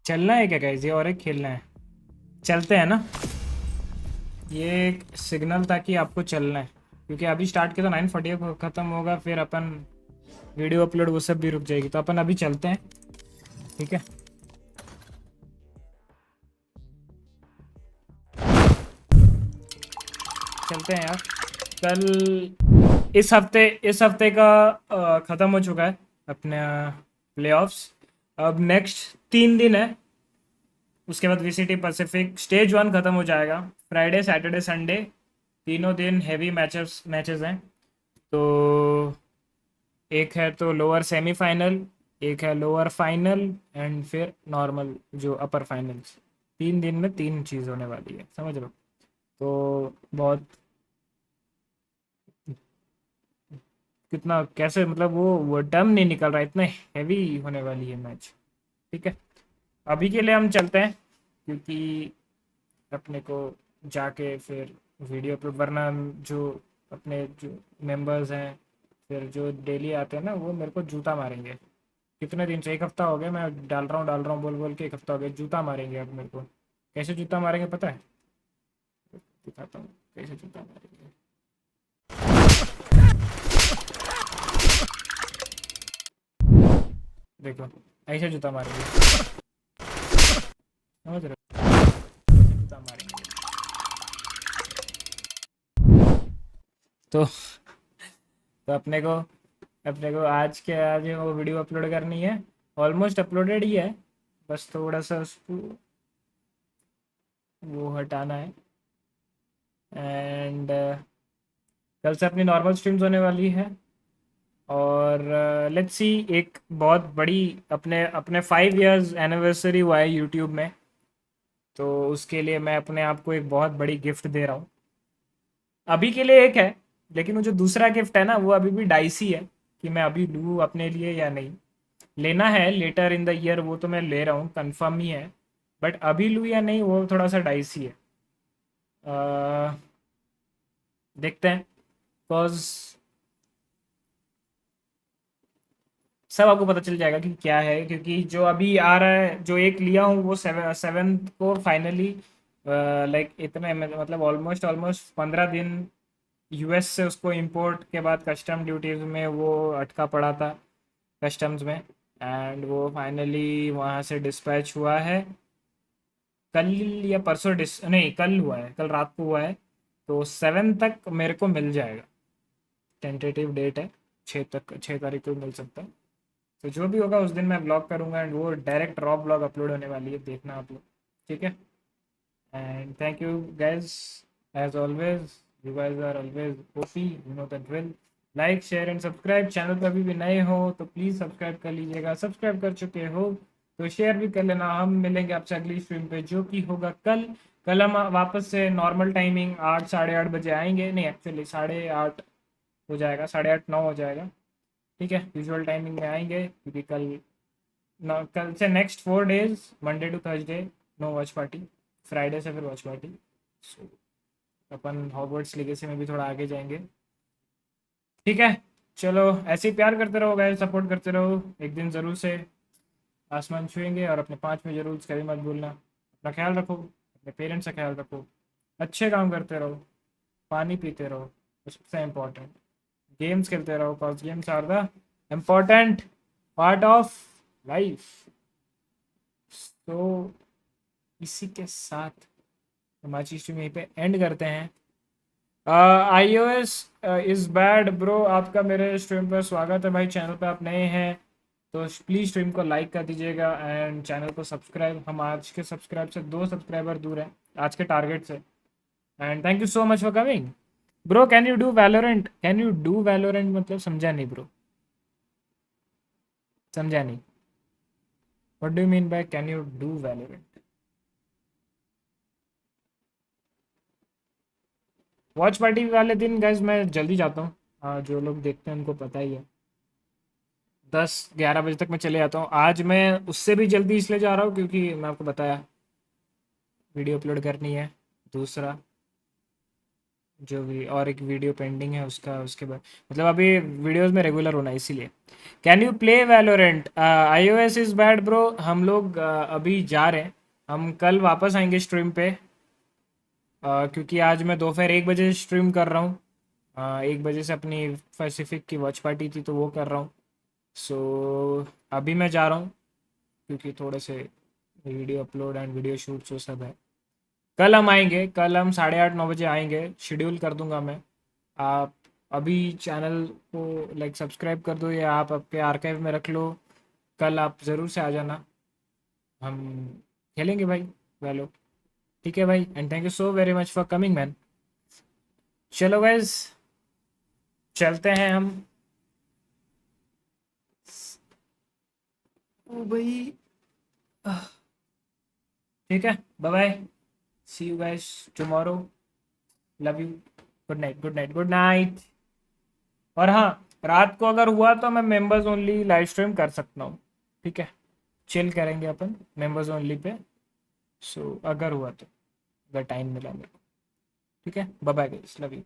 चलना है क्या गाइस, ये और एक खेलना है? चलते हैं ना, ये एक सिग्नल था कि आपको चलना है, क्योंकि अभी स्टार्ट किया तो 9:40 को ख़त्म होगा, फिर अपन वीडियो अपलोड वो सब भी रुक जाएगी, तो अपन अभी चलते हैं, ठीक है? चलते हैं यार। कल इस हफ्ते का ख़त्म हो चुका है अपने प्लेऑफ्स। अब नेक्स्ट 3 दिन है, उसके बाद VCT पैसिफिक स्टेज 1 ख़त्म हो जाएगा। फ्राइडे सैटरडे संडे तीनों दिन हैवी मैचेस हैं। तो एक है तो लोअर सेमीफाइनल, एक है लोअर फाइनल एंड फिर नॉर्मल जो अपर फाइनल्स। 3 दिन में 3 चीज़ होने वाली है, समझ लो। तो बहुत कितना कैसे मतलब वो टर्म नहीं निकल रहा, इतना हैवी होने वाली है मैच, ठीक है? अभी के लिए हम चलते हैं, क्योंकि अपने को जाके फिर वीडियो अपलोड, वरना जो अपने जो मेंबर्स हैं फिर जो डेली आते हैं ना, वो मेरे को जूता मारेंगे। कितने दिन से, 1 हफ्ता हो गया मैं डाल रहा हूँ बोल के 1 हफ्ता हो गया, जूता मारेंगे अब मेरे को। कैसे जूता मारेंगे पता है? दिखाता हूँ कैसे जूता मारेंगे। देखो ऐसे जूता मारेंगे, समझ रहे हो? जूता मारेंगे तो अपने को आज वो वीडियो अपलोड करनी है। ऑलमोस्ट अपलोडेड ही है, बस थोड़ा सा उसको वो हटाना है। एंड कल से अपनी नॉर्मल स्ट्रीम्स होने वाली है, और लेट्स सी एक बहुत बड़ी अपने 5 इयर्स एनिवर्सरी हुआ है यूट्यूब में, तो उसके लिए मैं अपने आप को एक बहुत बड़ी गिफ्ट दे रहा हूँ। अभी के लिए एक है, लेकिन वो जो दूसरा गिफ्ट है ना, वो अभी भी डाइसी है कि मैं अभी लूँ अपने लिए या नहीं। लेना है लेटर इन द ईयर, वो तो मैं ले रहा हूँ, कंफर्म ही है, बट अभी लूँ या नहीं वो थोड़ा सा डाइसी है। देखते हैं, बिकॉज सब आपको पता चल जाएगा कि क्या है, क्योंकि जो अभी आ रहा है, जो एक लिया हूँ वो 7th को फाइनली लाइक इतने मतलब ऑलमोस्ट 15 दिन US से उसको इंपोर्ट के बाद कस्टम ड्यूटीज़ में वो अटका पड़ा था कस्टम्स में, एंड वो फाइनली वहाँ से डिस्पैच हुआ है। कल या परसों नहीं, कल हुआ है, कल रात को हुआ है, तो 7 तक मेरे को मिल जाएगा। टेंटेटिव डेट है 6 तारीख को मिल सकता है। तो जो भी होगा उस दिन मैं ब्लॉग करूँगा, एंड वो डायरेक्ट रॉ ब्लॉग अपलोड होने वाली है, देखना आप लोग, ठीक है? And thank you guys as always, you guys are always OP, you know the drill. Like share and subscribe, channel पर अभी भी नए हो तो प्लीज़ सब्सक्राइब कर लीजिएगा, सब्सक्राइब कर चुके हो तो शेयर भी कर लेना। हम मिलेंगे आपसे अगली स्ट्रीम पे, जो कि होगा कल हम वापस से नॉर्मल टाइमिंग 8 साढ़े 8 बजे आएंगे, नहीं एक्चुअली 8:30 हो जाएगा, 8:30 9 हो जाएगा, ठीक है? यूजुअल टाइमिंग में आएंगे, क्योंकि कल से next 4 days Monday to Thursday no watch party, Friday से फिर वॉच पार्टी। सो अपन हॉगवर्ट्स लेगेसी में भी थोड़ा आगे जाएंगे, ठीक है? चलो ऐसे ही प्यार करते रहो गाइस, सपोर्ट करते रहो, एक दिन ज़रूर से आसमान छुएंगे, और अपने 5 में जरूर कभी मत भूलना। अपना ख्याल रखो, अपने पेरेंट्स का ख्याल रखो, अच्छे काम करते रहो, पानी पीते रहो, वो सबसे इम्पोर्टेंट, गेम्स खेलते रहो, cause games are the important part of life. तो इसी के साथ हमारी स्ट्रीम यहीं पे एंड करते हैं। iOS इज बैड ब्रो, आपका मेरे स्ट्रीम पर स्वागत है भाई। चैनल पे आप नए हैं तो प्लीज़ स्ट्रीम को लाइक कर दीजिएगा एंड चैनल को सब्सक्राइब। हम आज के सब्सक्राइब से 2 सब्सक्राइबर दूर हैं आज के टारगेट से। And thank you so much for coming bro. Can you do Valorant? Can you do Valorant मतलब समझा नहीं ब्रो, समझा नहीं। What do you mean by can you do Valorant? Watch party वाले दिन गाइस मैं जल्दी जाता हूँ, जो लोग देखते हैं उनको पता ही है, 10-11 बजे तक मैं चले जाता हूँ। आज मैं उससे भी जल्दी इसलिए जा रहा हूँ क्योंकि मैं आपको बताया वीडियो अपलोड करनी है, दूसरा जो भी और एक वीडियो पेंडिंग है उसका, उसके बाद मतलब अभी वीडियोस में रेगुलर होना है इसीलिए। Can you play Valorant? iOS is bad bro. हम लोग अभी जा रहे हैं, हम कल वापस आएंगे स्ट्रीम पे, क्योंकि आज मैं दोपहर 1 बजे स्ट्रीम कर रहा हूँ। 1 बजे से अपनी पैसिफिक की वॉच पार्टी थी तो वो कर रहा हूँ। सो अभी मैं जा रहा हूँ क्योंकि थोड़े से video upload and video shoot जो सब है। कल हम आएंगे, कल हम 8:30-9 बजे आएंगे, शेड्यूल कर दूंगा मैं। आप अभी चैनल को लाइक सब्सक्राइब कर दो या आप आपके आर्काइव में रख लो, कल आप ज़रूर से आ जाना, हम खेलेंगे भाई वैलो। ठीक है भाई, and thank you so very much for coming man. चलो गाइज चलते हैं हम। ओ भाई ठीक है, bye bye, see you guys tomorrow, love you, good night good night good night. और हाँ, रात को अगर हुआ तो मैं मेंबर्स ओनली लाइव स्ट्रीम कर सकता हूँ, ठीक है, चिल करेंगे अपन मेंबर्स ओनली पे। सो अगर हुआ तो, अगर टाइम मिला मेरे को, ठीक है, bye bye guys, love you.